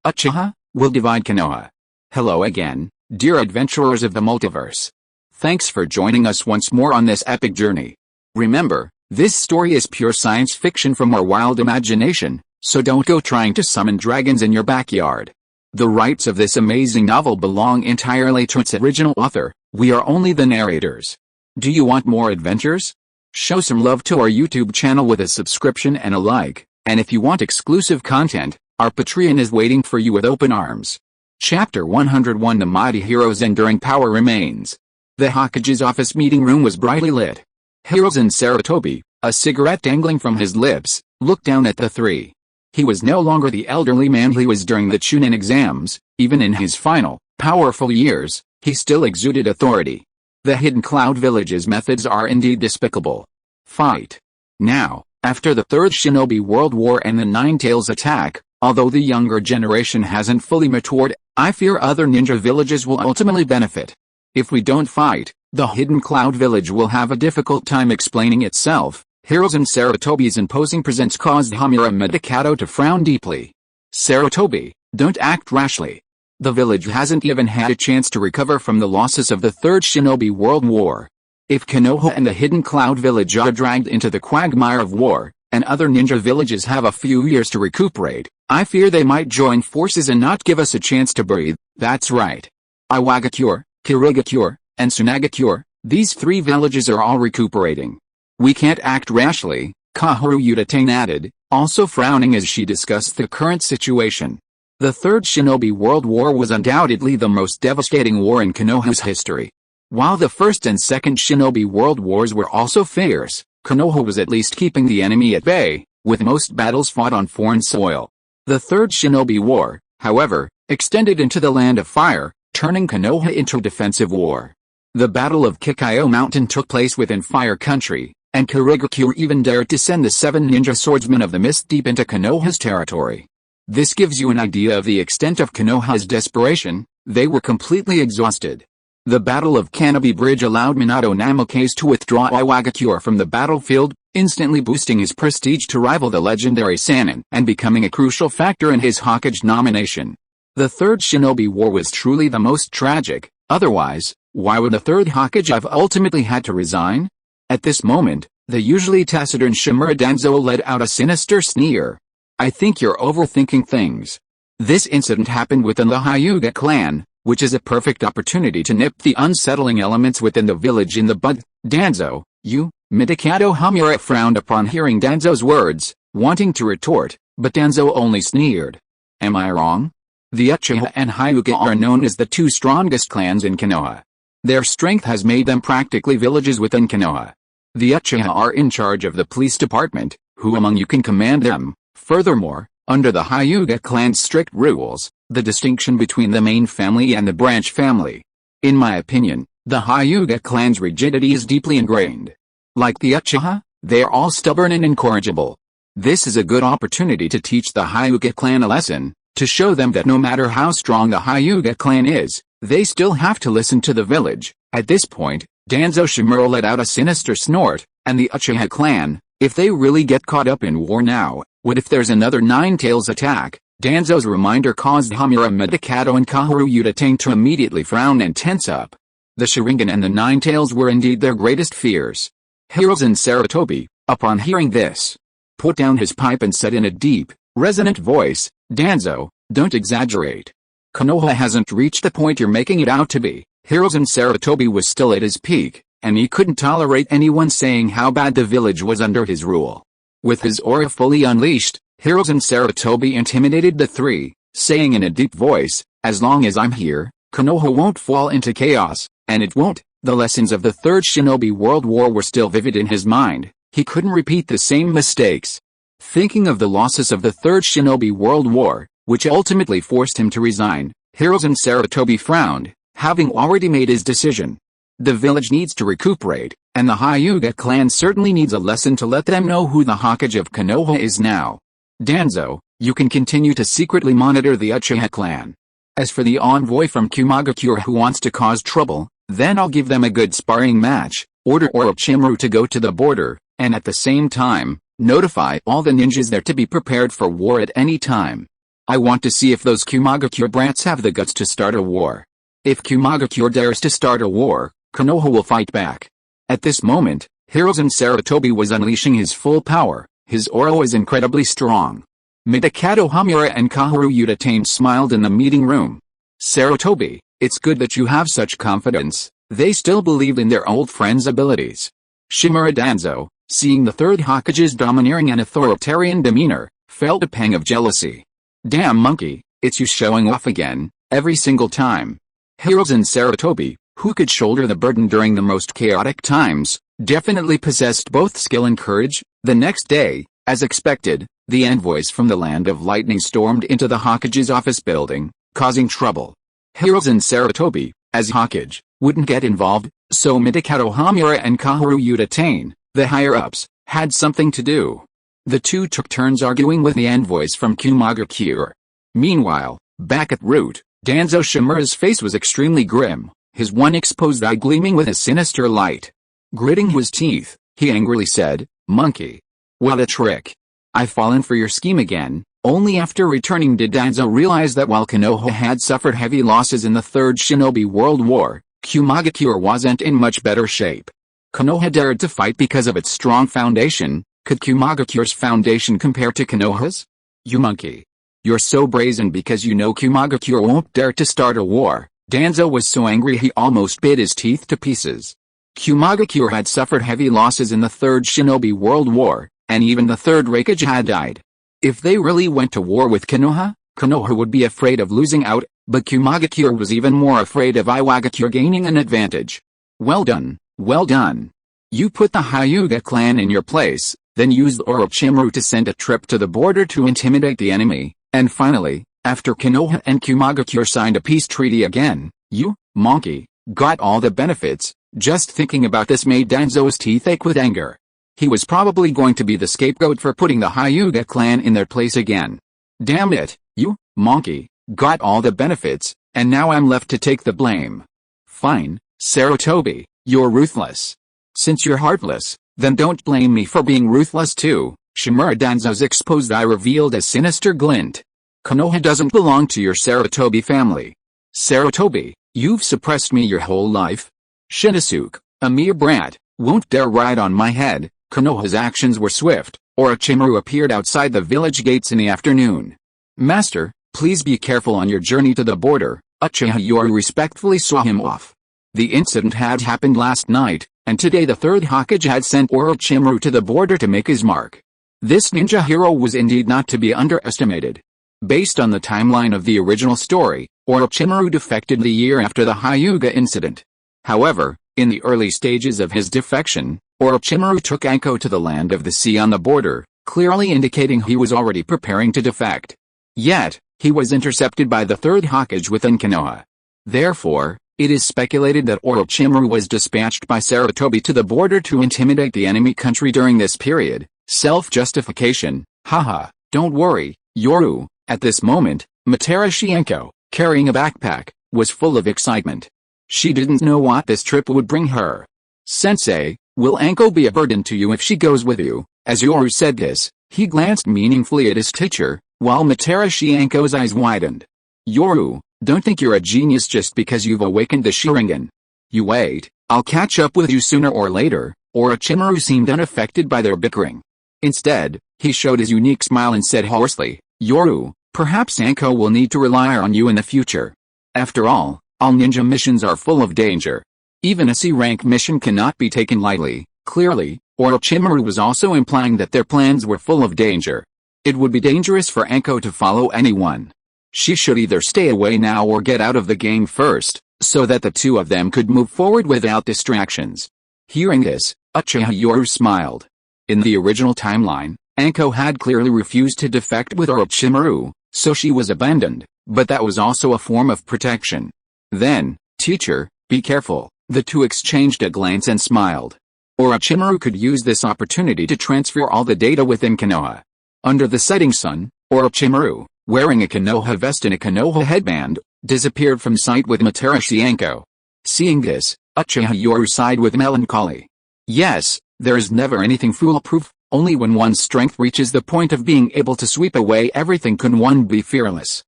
Uchiha will divide Konoha. Hello again, dear adventurers of the multiverse. Thanks for joining us once more on this epic journey. Remember, this story is pure science fiction from our wild imagination, so don't go trying to summon dragons in your backyard. The rights of this amazing novel belong entirely to its original author. We are only the narrators. Do you want more adventures? Show some love to our YouTube channel with a subscription and a like, and if you want exclusive content, our Patreon is waiting for you with open arms. Chapter 101 The Mighty Hero's Enduring Power Remains. The Hokage's office meeting room was brightly lit. Hiruzen Sarutobi, a cigarette dangling from his lips, looked down at the three. He was no longer the elderly man he was during the Chunin exams. Even in his final, powerful years, he still exuded authority. The Hidden Cloud Village's methods are indeed despicable. Fight. Now, after the Third Shinobi World War and the Nine-Tails attack, although the younger generation hasn't fully matured, I fear other ninja villages will ultimately benefit. If we don't fight, the Hidden Cloud Village will have a difficult time explaining itself. Hiruzen Sarutobi's imposing presence caused Hamura Medicato to frown deeply. Sarutobi, don't act rashly. The village hasn't even had a chance to recover from the losses of the Third Shinobi World War. If Konoha and the Hidden Cloud Village are dragged into the quagmire of war, and other ninja villages have a few years to recuperate, I fear they might join forces and not give us a chance to breathe. That's right. Iwagakure, Kirigakure, and Tsunagakure, these three villages are all recuperating. We can't act rashly, Kahoru Udatane added, also frowning as she discussed the current situation. The Third Shinobi World War was undoubtedly the most devastating war in Konoha's history. While the First and Second Shinobi World Wars were also fierce, Konoha was at least keeping the enemy at bay, with most battles fought on foreign soil. The Third Shinobi War, however, extended into the Land of Fire, turning Konoha into defensive war. The Battle of Kikayo Mountain took place within Fire Country, and Kirigakure even dared to send the 7 ninja swordsmen of the Mist deep into Konoha's territory. This gives you an idea of the extent of Konoha's desperation. They were completely exhausted. The Battle of Canopy Bridge allowed Minato Namikaze to withdraw Iwagakure from the battlefield, instantly boosting his prestige to rival the legendary Sannin and becoming a crucial factor in his Hokage nomination. The Third Shinobi War was truly the most tragic. Otherwise, why would the Third Hokage have ultimately had to resign? At this moment, the usually taciturn Shimura Danzo let out a sinister sneer. I think you're overthinking things. This incident happened within the Hyuga clan, which is a perfect opportunity to nip the unsettling elements within the village in the bud. Danzo, you, Medicato Hamura frowned upon hearing Danzo's words, wanting to retort, but Danzo only sneered. Am I wrong? The Uchiha and Hyuga are known as the two strongest clans in Konoha. Their strength has made them practically villages within Konoha. The Uchiha are in charge of the police department. Who among you can command them? Furthermore, under the Hyuga clan's strict rules, the distinction between the main family and the branch family. In my opinion, the Hyuga clan's rigidity is deeply ingrained. Like the Uchiha, they are all stubborn and incorrigible. This is a good opportunity to teach the Hyuga clan a lesson, to show them that no matter how strong the Hyuga clan is, they still have to listen to the village. At this point, Danzo Shimura let out a sinister snort, and the Uchiha clan, if they really get caught up in war now, what if there's another Nine-Tails attack? Danzo's reminder caused Hamura Medicato and Kahoru Udatane to immediately frown and tense up. The Sharingan and the Nine-Tails were indeed their greatest fears. Hiruzen Sarutobi, upon hearing this, put down his pipe and said in a deep, resonant voice, Danzo, don't exaggerate. Konoha hasn't reached the point you're making it out to be. Hiruzen Sarutobi was still at his peak, and he couldn't tolerate anyone saying how bad the village was under his rule. With his aura fully unleashed, Hiruzen Sarutobi intimidated the three, saying in a deep voice, as long as I'm here, Konoha won't fall into chaos, and it won't. The lessons of the Third Shinobi World War were still vivid in his mind. He couldn't repeat the same mistakes. Thinking of the losses of the Third Shinobi World War, which ultimately forced him to resign, Hiruzen Sarutobi frowned, having already made his decision. The village needs to recuperate, and the Hyuga clan certainly needs a lesson to let them know who the Hokage of Konoha is now. Danzo, you can continue to secretly monitor the Uchiha clan. As for the envoy from Kumagakure who wants to cause trouble, then I'll give them a good sparring match, order Orochimaru to go to the border, and at the same time, notify all the ninjas there to be prepared for war at any time. I want to see if those Kumagakure brats have the guts to start a war. If Kumagakure dares to start a war, Konoha will fight back. At this moment, Hiruzen Sarutobi was unleashing his full power. His aura was incredibly strong. Midakato Hamura and Kaharu Uchiha smiled in the meeting room. Sarutobi, it's good that you have such confidence. They still believed in their old friend's abilities. Shimura Danzo, seeing the Third Hokage's domineering and authoritarian demeanor, felt a pang of jealousy. Damn monkey, it's you showing off again, every single time. Hiruzen Sarutobi, who could shoulder the burden during the most chaotic times, definitely possessed both skill and courage. The next day, as expected, the envoys from the Land of Lightning stormed into the Hokage's office building, causing trouble. Hiruzen Sarutobi, as Hokage, wouldn't get involved, so Midakato Hamura and Kaharu Uchiha, the higher-ups, had something to do. The two took turns arguing with the envoys from Kumagakure. Meanwhile, back at Root, Danzo Shimura's face was extremely grim, his one exposed eye gleaming with a sinister light. Gritting his teeth, he angrily said, "Monkey. What a trick. I've fallen for your scheme again." Only after returning did Danzo realize that while Konoha had suffered heavy losses in the Third Shinobi World War, Kumagakure wasn't in much better shape. Konoha dared to fight because of its strong foundation. Could Kumagakure's foundation compare to Konoha's? You monkey. You're so brazen because you know Kumagakure won't dare to start a war. Danzo was so angry he almost bit his teeth to pieces. Kumagakure had suffered heavy losses in the Third Shinobi World War, and even the Third Hokage had died. If they really went to war with Konoha, Konoha would be afraid of losing out, but Kumagakure was even more afraid of Iwagakure gaining an advantage. Well done, well done. You put the Hyuga clan in your place, then used Orochimaru to send a trip to the border to intimidate the enemy, and finally, after Konoha and Kumagakure signed a peace treaty again, you, monkey, got all the benefits. Just thinking about this made Danzo's teeth ache with anger. He was probably going to be the scapegoat for putting the Hyuga clan in their place again. Damn it, you, monkey, got all the benefits, and now I'm left to take the blame. Fine, Sarutobi, you're ruthless. Since you're heartless, then don't blame me for being ruthless too. Shimura Danzo's exposed eye revealed a sinister glint. Konoha doesn't belong to your Sarutobi family. Sarutobi, you've suppressed me your whole life. Shinosuke, a mere brat, won't dare ride on my head. Konoha's actions were swift. Orochimaru appeared outside the village gates in the afternoon. Master, please be careful on your journey to the border. Uchiha Yoru respectfully saw him off. The incident had happened last night, and today the Third Hokage had sent Orochimaru to the border to make his mark. This ninja hero was indeed not to be underestimated. Based on the timeline of the original story, Orochimaru defected the year after the Hyuga incident. However, in the early stages of his defection, Orochimaru took Anko to the Land of the Sea on the border, clearly indicating he was already preparing to defect. Yet, he was intercepted by the Third Hokage within Konoha. Therefore, it is speculated that Orochimaru was dispatched by Sarutobi to the border to intimidate the enemy country during this period. Self-justification, haha, don't worry, Yoru. At this moment, Materashi Anko, carrying a backpack, was full of excitement. She didn't know what this trip would bring her. Sensei, will Anko be a burden to you if she goes with you? As Yoru said this, he glanced meaningfully at his teacher, while Materashi Anko's eyes widened. Yoru, don't think you're a genius just because you've awakened the Sharingan. You wait, I'll catch up with you sooner or later. Orochimaru seemed unaffected by their bickering. Instead, he showed his unique smile and said hoarsely, Yoru, perhaps Anko will need to rely on you in the future. After all ninja missions are full of danger. Even a C-rank mission cannot be taken lightly. Clearly, Orochimaru was also implying that their plans were full of danger. It would be dangerous for Anko to follow anyone. She should either stay away now or get out of the game first, so that the two of them could move forward without distractions. Hearing this, Uchiha Yoru smiled. In the original timeline, Anko had clearly refused to defect with Orochimaru, so she was abandoned, but that was also a form of protection. Then, teacher, be careful. The two exchanged a glance and smiled. Orochimaru could use this opportunity to transfer all the data within Konoha. Under the setting sun, Orochimaru, wearing a Konoha vest and a Konoha headband, disappeared from sight with Materashi Anko. Seeing this, Uchiha Yoru sighed with melancholy. Yes, there is never anything foolproof. Only when one's strength reaches the point of being able to sweep away everything can one be fearless.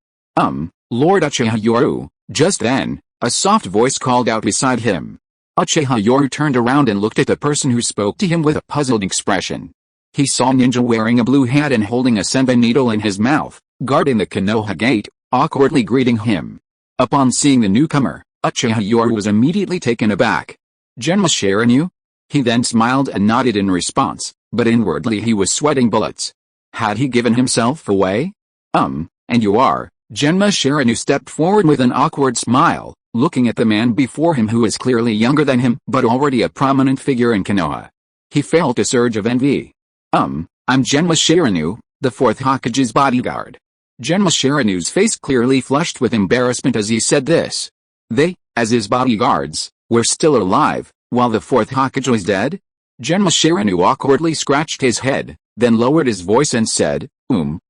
Lord Uchiha Yoru." Just then, a soft voice called out beside him. Uchiha Yoru turned around and looked at the person who spoke to him with a puzzled expression. He saw Ninja wearing a blue hat and holding a senbei needle in his mouth, guarding the Konoha gate, awkwardly greeting him. Upon seeing the newcomer, Uchiha Yoru was immediately taken aback. "Genma Shirinu?" He then smiled and nodded in response, but inwardly he was sweating bullets. Had he given himself away? And you are? Genma Shirinu stepped forward with an awkward smile, looking at the man before him who was clearly younger than him but already a prominent figure in Konoha. He felt a surge of envy. "I'm Genma Shirinu, the fourth Hokage's bodyguard." Genma Shirinu's face clearly flushed with embarrassment as he said this. They, as his bodyguards, were still alive, while the fourth Hokage was dead? Genma Shirinu awkwardly scratched his head, then lowered his voice and said,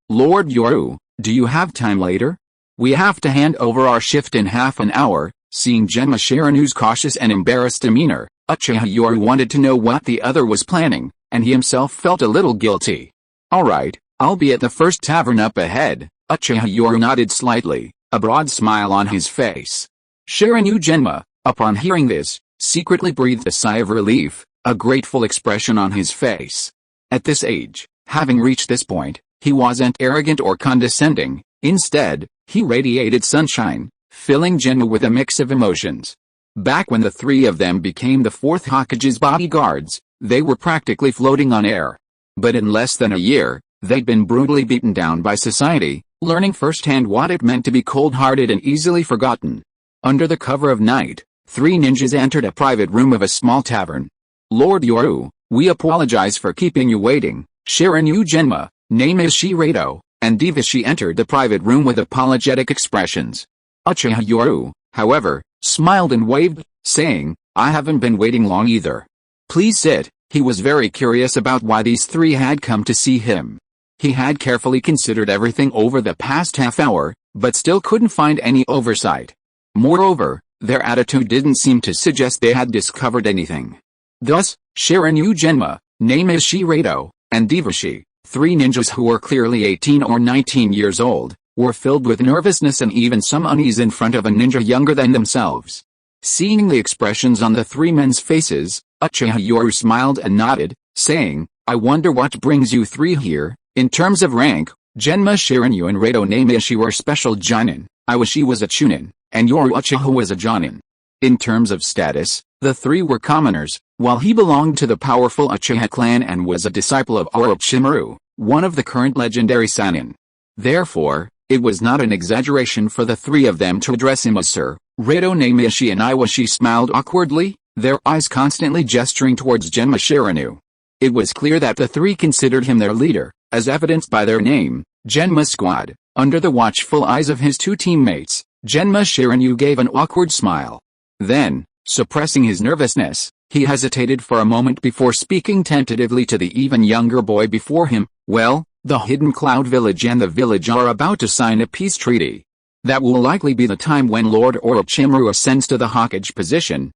Lord Yoru, do you have time later? We have to hand over our shift in half an hour." Seeing Genma Shirinu's cautious and embarrassed demeanor, Uchiha Yoru wanted to know what the other was planning, and he himself felt a little guilty. "Alright, I'll be at the first tavern up ahead." Uchiha Yoru nodded slightly, a broad smile on his face. Shirinu Genma, upon hearing this, secretly breathed a sigh of relief, a grateful expression on his face. At this age, having reached this point, he wasn't arrogant or condescending. Instead, he radiated sunshine, filling Genma with a mix of emotions. Back when the three of them became the fourth Hokage's bodyguards, they were practically floating on air. But in less than a year, they'd been brutally beaten down by society, learning firsthand what it meant to be cold-hearted and easily forgotten. Under the cover of night, three ninjas entered a private room of a small tavern. "Lord Yoru, we apologize for keeping you waiting." Shirinu Genma, name is Shirado, and Devishi entered the private room with apologetic expressions. Uchiha Yoru, however, smiled and waved, saying, "I haven't been waiting long either. Please sit." He was very curious about why these three had come to see him. He had carefully considered everything over the past half hour, but still couldn't find any oversight. Moreover, their attitude didn't seem to suggest they had discovered anything. Thus, Shirinu Genma, name is Shirado, and Devishi, three ninjas who were clearly 18 or 19 years old, were filled with nervousness and even some unease in front of a ninja younger than themselves. Seeing the expressions on the three men's faces, Uchiha Yoru smiled and nodded, saying, "I wonder what brings you three here." In terms of rank, Genma Shirinu and Rado Nameishi were special Jonin, Iwashi was a Chunin, and Yoru Uchiha was a Jonin. In terms of status, the three were commoners, while he belonged to the powerful Uchiha clan and was a disciple of Orochimaru, one of the current legendary Sannin. Therefore, it was not an exaggeration for the three of them to address him as Sir. Rado Nameishi and Iwashi smiled awkwardly, their eyes constantly gesturing towards Genma Shirinu. It was clear that the three considered him their leader, as evidenced by their name, Genma Squad. Under the watchful eyes of his two teammates, Genma Shirinu gave an awkward smile. Then, suppressing his nervousness, he hesitated for a moment before speaking tentatively to the even younger boy before him. "Well, the Hidden Cloud Village and the village are about to sign a peace treaty. That will likely be the time when Lord Orochimaru ascends to the Hokage position.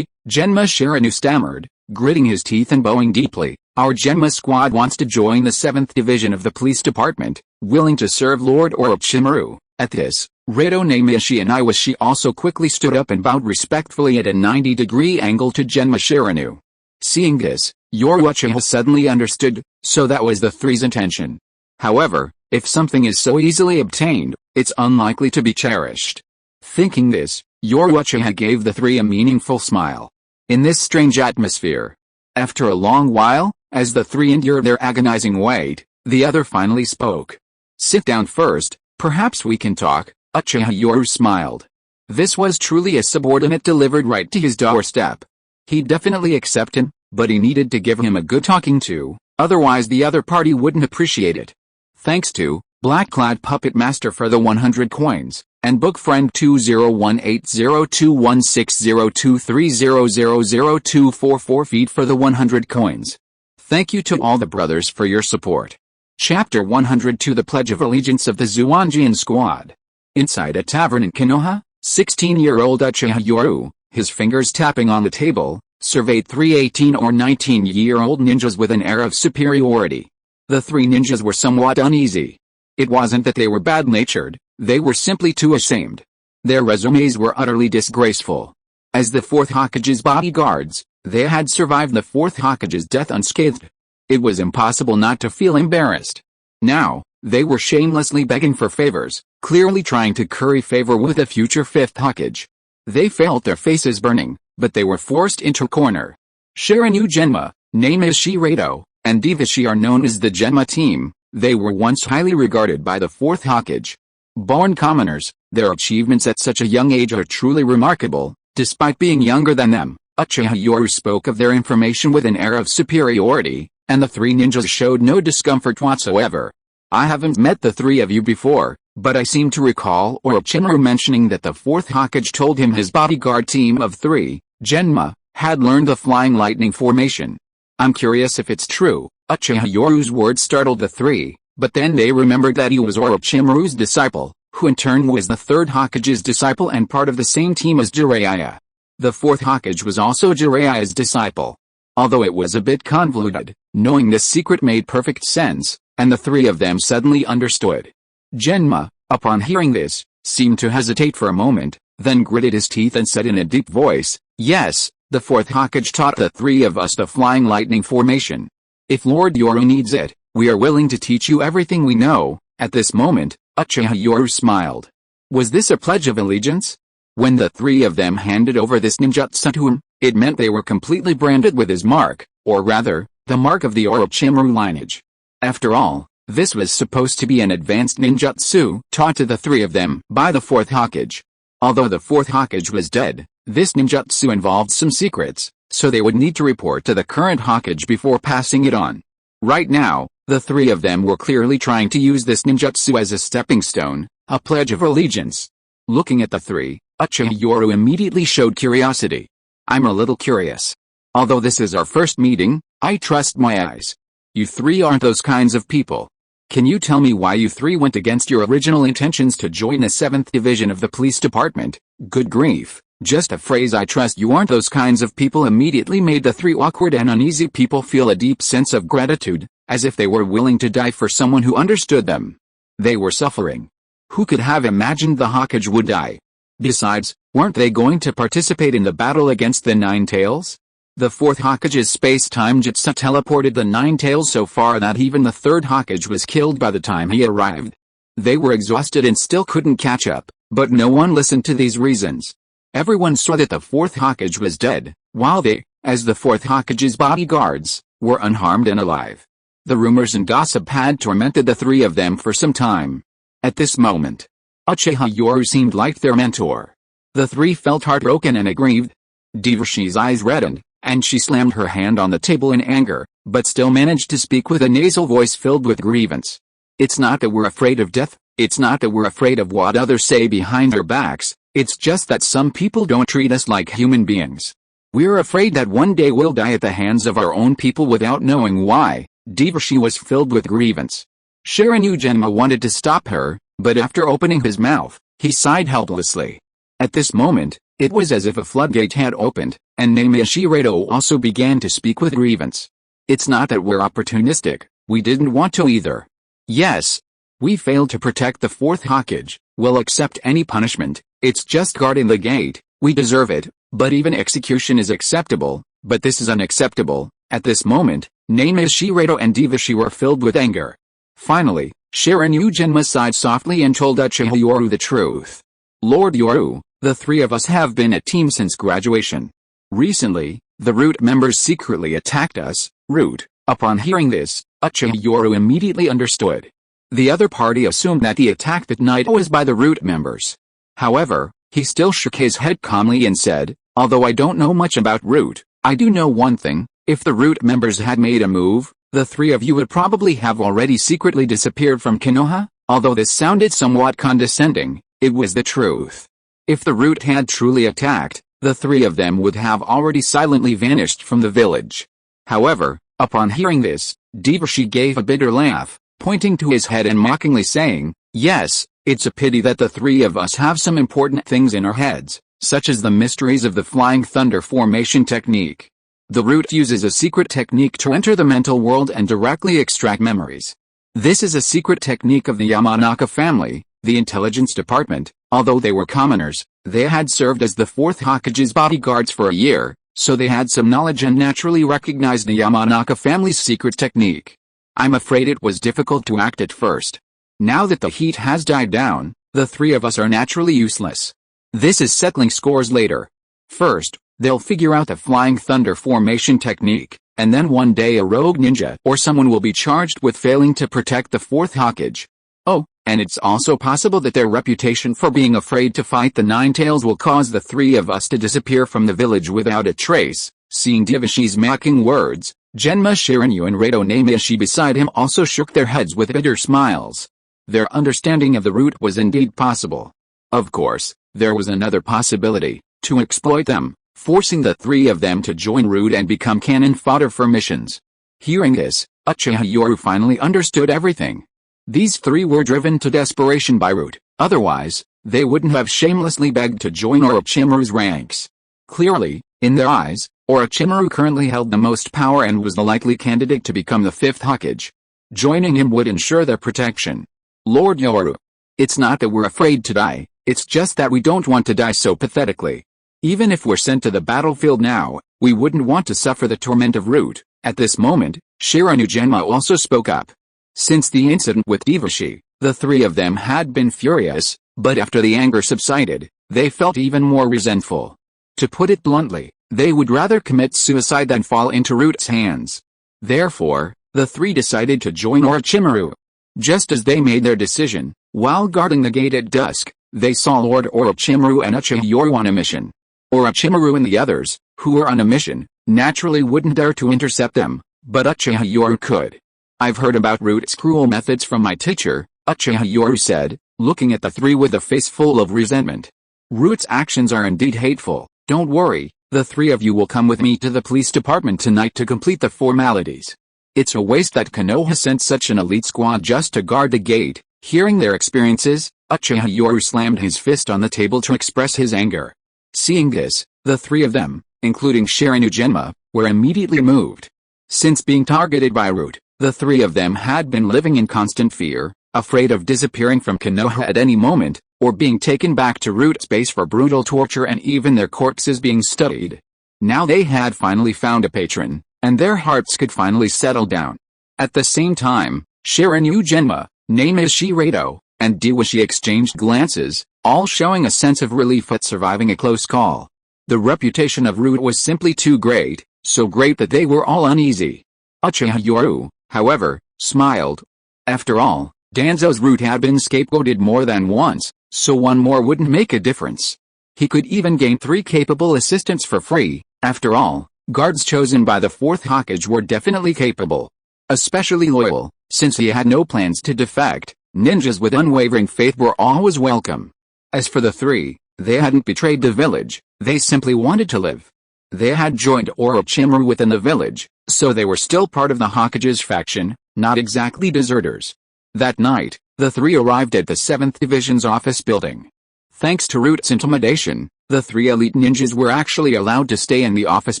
Genma Shirinu stammered, gritting his teeth and bowing deeply. "Our Genma squad wants to join the 7th Division of the Police Department, willing to serve Lord Orochimaru." At this, Rado Nameishi and Iwashi also quickly stood up and bowed respectfully at a 90-degree angle to Genma Shirinu. Seeing this, Yoru Uchiha suddenly understood, so that was the three's intention. However, if something is so easily obtained, it's unlikely to be cherished. Thinking this, Yoru Uchiha gave the three a meaningful smile. In this strange atmosphere, after a long while, as the three endured their agonizing wait, the other finally spoke. "Sit down first, perhaps we can talk." Uchiha Yoru smiled. This was truly a subordinate delivered right to his doorstep. He'd definitely accept him, but he needed to give him a good talking to, otherwise the other party wouldn't appreciate it. Thanks to Black-Clad Puppet Master for the 100 coins, and Book Friend 20180216023000244 feed for the 100 coins. Thank you to all the brothers for your support. Chapter 102 The Pledge of Allegiance of the Zuanjian Squad. Inside a tavern in Konoha, 16-year-old Uchiha Yoru, his fingers tapping on the table, surveyed three 18 or 19-year-old ninjas with an air of superiority. The three ninjas were somewhat uneasy. It wasn't that they were bad-natured, they were simply too ashamed. Their resumes were utterly disgraceful. As the Fourth Hokage's bodyguards, they had survived the Fourth Hokage's death unscathed. It was impossible not to feel embarrassed. Now, they were shamelessly begging for favors, clearly trying to curry favor with the future Fifth Hokage. They felt their faces burning, but they were forced into a corner. Shirinu Genma, name is Shirado, and Devishi are known as the Genma team. They were once highly regarded by the Fourth Hokage. Born commoners, their achievements at such a young age are truly remarkable. Despite being younger than them, Uchiha Yoru spoke of their information with an air of superiority, and the three ninjas showed no discomfort whatsoever. I haven't met the three of you before, but I seem to recall Orochimaru mentioning that the Fourth Hokage told him his bodyguard team of three, Genma, had learned the Flying Lightning formation. I'm curious if it's true. Uchiha Yoru's words startled the three, but then they remembered that he was Orochimaru's disciple, who in turn was the Third Hokage's disciple and part of the same team as Jiraiya. The Fourth Hokage was also Jiraiya's disciple. Although it was a bit convoluted, knowing this secret made perfect sense, and the three of them suddenly understood. Genma, upon hearing this, seemed to hesitate for a moment, then gritted his teeth and said in a deep voice, "Yes, the Fourth Hokage taught the three of us the Flying Lightning formation. If Lord Yoru needs it, we are willing to teach you everything we know." At this moment, Uchiha Yoru smiled. Was this a pledge of allegiance? When the three of them handed over this ninjutsu to him, it meant they were completely branded with his mark, or rather, the mark of the Orochimaru lineage. After all, this was supposed to be an advanced ninjutsu taught to the three of them by the Fourth Hokage. Although the Fourth Hokage was dead, this ninjutsu involved some secrets, so they would need to report to the current Hokage before passing it on. Right now, the three of them were clearly trying to use this ninjutsu as a stepping stone, a pledge of allegiance. Looking at the three, Uchiha Yoru immediately showed curiosity. I'm a little curious. Although this is our first meeting, I trust my eyes. You three aren't those kinds of people. Can you tell me why you three went against your original intentions to join the 7th Division of the Police Department? Good grief, just a phrase "I trust you aren't those kinds of people" immediately made the three awkward and uneasy people feel a deep sense of gratitude, as if they were willing to die for someone who understood them. They were suffering. Who could have imagined the Hokage would die? Besides, weren't they going to participate in the battle against the Nine Tails? The Fourth Hokage's space-time jutsu teleported the Nine Tails so far that even the Third Hokage was killed by the time he arrived. They were exhausted and still couldn't catch up, but no one listened to these reasons. Everyone saw that the Fourth Hokage was dead, while they, as the Fourth Hokage's bodyguards, were unharmed and alive. The rumors and gossip had tormented the three of them for some time. At this moment, Uchiha Yoru seemed like their mentor. The three felt heartbroken and aggrieved. Devishi's eyes reddened, and she slammed her hand on the table in anger, but still managed to speak with a nasal voice filled with grievance. It's not that we're afraid of death, it's not that we're afraid of what others say behind our backs, it's just that some people don't treat us like human beings. We're afraid that one day we'll die at the hands of our own people without knowing why. Devishi was filled with grievance. Shirinu Genma wanted to stop her, but after opening his mouth, he sighed helplessly. At this moment, it was as if a floodgate had opened, and Nameya Shirado also began to speak with grievance. It's not that we're opportunistic, we didn't want to either. Yes, we failed to protect the Fourth Hokage, we'll accept any punishment, it's just guarding the gate, we deserve it, but even execution is acceptable, but this is unacceptable. At this moment, Nameya Shirado and Devishi were filled with anger. Finally, Shirinu Genma sighed softly and told Uchiha Yoru the truth. Lord Yoru, the three of us have been a team since graduation. Recently, the Root members secretly attacked us. Root. Upon hearing this, Uchiha Yoru immediately understood. The other party assumed that the attack that night was by the Root members. However, he still shook his head calmly and said, although I don't know much about Root, I do know one thing, if the Root members had made a move, the three of you would probably have already secretly disappeared from Konoha. Although this sounded somewhat condescending, it was the truth. If the Root had truly attacked, the three of them would have already silently vanished from the village. However, upon hearing this, Devishi gave a bitter laugh, pointing to his head and mockingly saying, yes, it's a pity that the three of us have some important things in our heads, such as the mysteries of the Flying Thunder formation technique. The root uses a secret technique to enter the mental world and directly extract memories. This is a secret technique of the Yamanaka family, the intelligence department. Although they were commoners, they had served as the Fourth Hokage's bodyguards for a year, so they had some knowledge and naturally recognized the Yamanaka family's secret technique. I'm afraid it was difficult to act at first. Now that the heat has died down, the three of us are naturally useless. This is settling scores later. First, they'll figure out the Flying Thunder formation technique, and then one day a rogue ninja or someone will be charged with failing to protect the Fourth Hokage. Oh, and it's also possible that their reputation for being afraid to fight the Nine Tails will cause the three of us to disappear from the village without a trace. Seeing Devashi's mocking words, Genma Shiranyu and Reito Namiyashi beside him also shook their heads with bitter smiles. Their understanding of the root was indeed possible. Of course, there was another possibility, to exploit them, forcing the three of them to join Root and become cannon fodder for missions. Hearing this, Uchiha Yoru finally understood everything. These three were driven to desperation by Root, otherwise, they wouldn't have shamelessly begged to join Orochimaru's ranks. Clearly, in their eyes, Orochimaru currently held the most power and was the likely candidate to become the Fifth Hokage. Joining him would ensure their protection. Lord Yoru. It's not that we're afraid to die, it's just that we don't want to die so pathetically. Even if we're sent to the battlefield now, we wouldn't want to suffer the torment of Root. At this moment, Shiranyu Genma also spoke up. Since the incident with Devashi, the three of them had been furious, but after the anger subsided, they felt even more resentful. To put it bluntly, they would rather commit suicide than fall into Root's hands. Therefore, the three decided to join Orochimaru. Just as they made their decision, while guarding the gate at dusk, they saw Lord Orochimaru and Uchiha Yoru on a mission. Orochimaru and the others, who were on a mission, naturally wouldn't dare to intercept them, but Uchiha Yoru could. I've heard about Root's cruel methods from my teacher, Uchiha Yoru said, looking at the three with a face full of resentment. Root's actions are indeed hateful. Don't worry, the three of you will come with me to the police department tonight to complete the formalities. It's a waste that Konoha sent such an elite squad just to guard the gate. Hearing their experiences, Uchiha Yoru slammed his fist on the table to express his anger. Seeing this, the three of them, including Shiranyu Genma, were immediately moved. Since being targeted by Root, the three of them had been living in constant fear, afraid of disappearing from Konoha at any moment, or being taken back to Root's base for brutal torture and even their corpses being studied. Now they had finally found a patron, and their hearts could finally settle down. At the same time, Shiranyu Genma, Namiyashi Reito, and Dewashi exchanged glances, all showing a sense of relief at surviving a close call. The reputation of Root was simply too great, so great that they were all uneasy. Uchiha Yoru, however, smiled. After all, Danzo's Root had been scapegoated more than once, so one more wouldn't make a difference. He could even gain 3 capable assistants for free. After all, guards chosen by the Fourth Hokage were definitely capable. Especially loyal, since he had no plans to defect, ninjas with unwavering faith were always welcome. As for the three, they hadn't betrayed the village, they simply wanted to live. They had joined Orochimaru within the village, so they were still part of the Hokage's faction, not exactly deserters. That night, the three arrived at the 7th Division's office building. Thanks to Root's intimidation, the 3 elite ninjas were actually allowed to stay in the office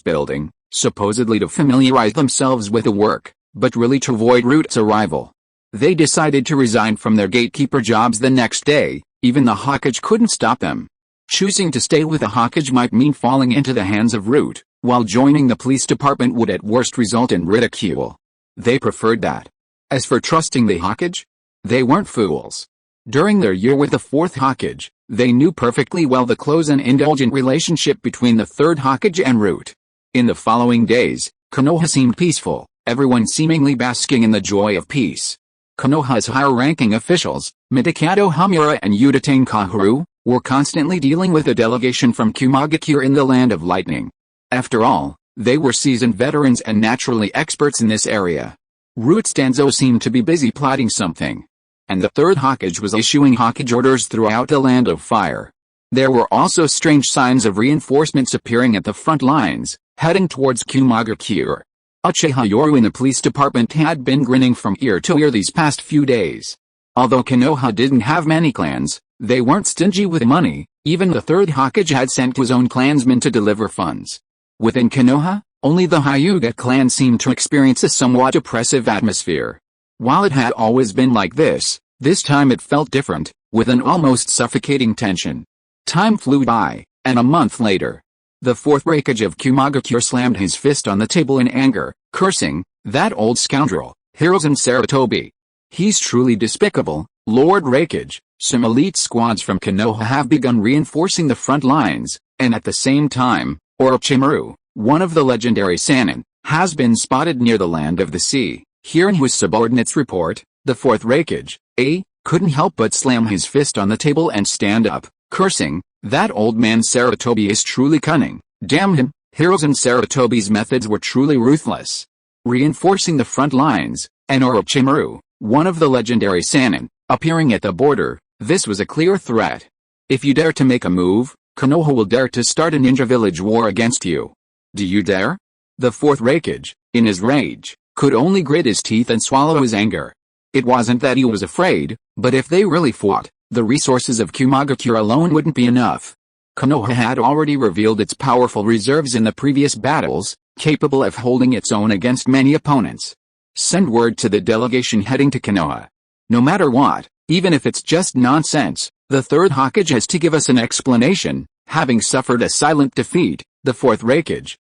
building, supposedly to familiarize themselves with the work, but really to avoid Root's arrival. They decided to resign from their gatekeeper jobs the next day. Even the Hokage couldn't stop them. Choosing to stay with the Hokage might mean falling into the hands of Root, while joining the police department would at worst result in ridicule. They preferred that. As for trusting the Hokage, they weren't fools. During their year with the Fourth Hokage, they knew perfectly well the close and indulgent relationship between the Third Hokage and Root. In the following days, Konoha seemed peaceful, everyone seemingly basking in the joy of peace. Konoha's higher-ranking officials, Mitakato Hamura and Udatane Kaharu, were constantly dealing with a delegation from Kumagakure in the Land of Lightning. After all, they were seasoned veterans and naturally experts in this area. Root's Danzo seemed to be busy plotting something. And the Third Hokage was issuing Hokage orders throughout the Land of Fire. There were also strange signs of reinforcements appearing at the front lines, heading towards Kumagakure. Uchiha Yoru in the police department had been grinning from ear to ear these past few days. Although Konoha didn't have many clans, they weren't stingy with money, Even the Third Hokage had sent his own clansmen to deliver funds. Within Konoha, only the Hyuga clan seemed to experience a somewhat oppressive atmosphere. While it had always been like this time it felt different, with an almost suffocating tension. Time flew by, and a month later, the fourth Hokage of Kumagakure slammed his fist on the table in anger, cursing, "That old scoundrel, Hiruzen Sarutobi. He's truly despicable, Lord Hokage. Some elite squads from Konoha have begun reinforcing the front lines, and at the same time, Orochimaru, one of the legendary Sannin, has been spotted near the Land of the Sea." Hearing his subordinates report, the fourth Hokage, couldn't help but slam his fist on the table and stand up, cursing, "That old man Sarutobi is truly cunning, damn him." Hiruzen Sarutobi's methods were truly ruthless. Reinforcing the front lines, and Orochimaru, one of the legendary Sannin, appearing at the border, this was a clear threat. If you dare to make a move, Konoha will dare to start a ninja village war against you. Do you dare? The fourth Hokage, in his rage, could only grit his teeth and swallow his anger. It wasn't that he was afraid, but if they really fought, the resources of Kumagakure alone wouldn't be enough. Konoha had already revealed its powerful reserves in the previous battles, capable of holding its own against many opponents. Send word to the delegation heading to Konoha. No matter what, even if it's just nonsense, the third Hokage has to give us an explanation. Having suffered a silent defeat, the fourth Hokage,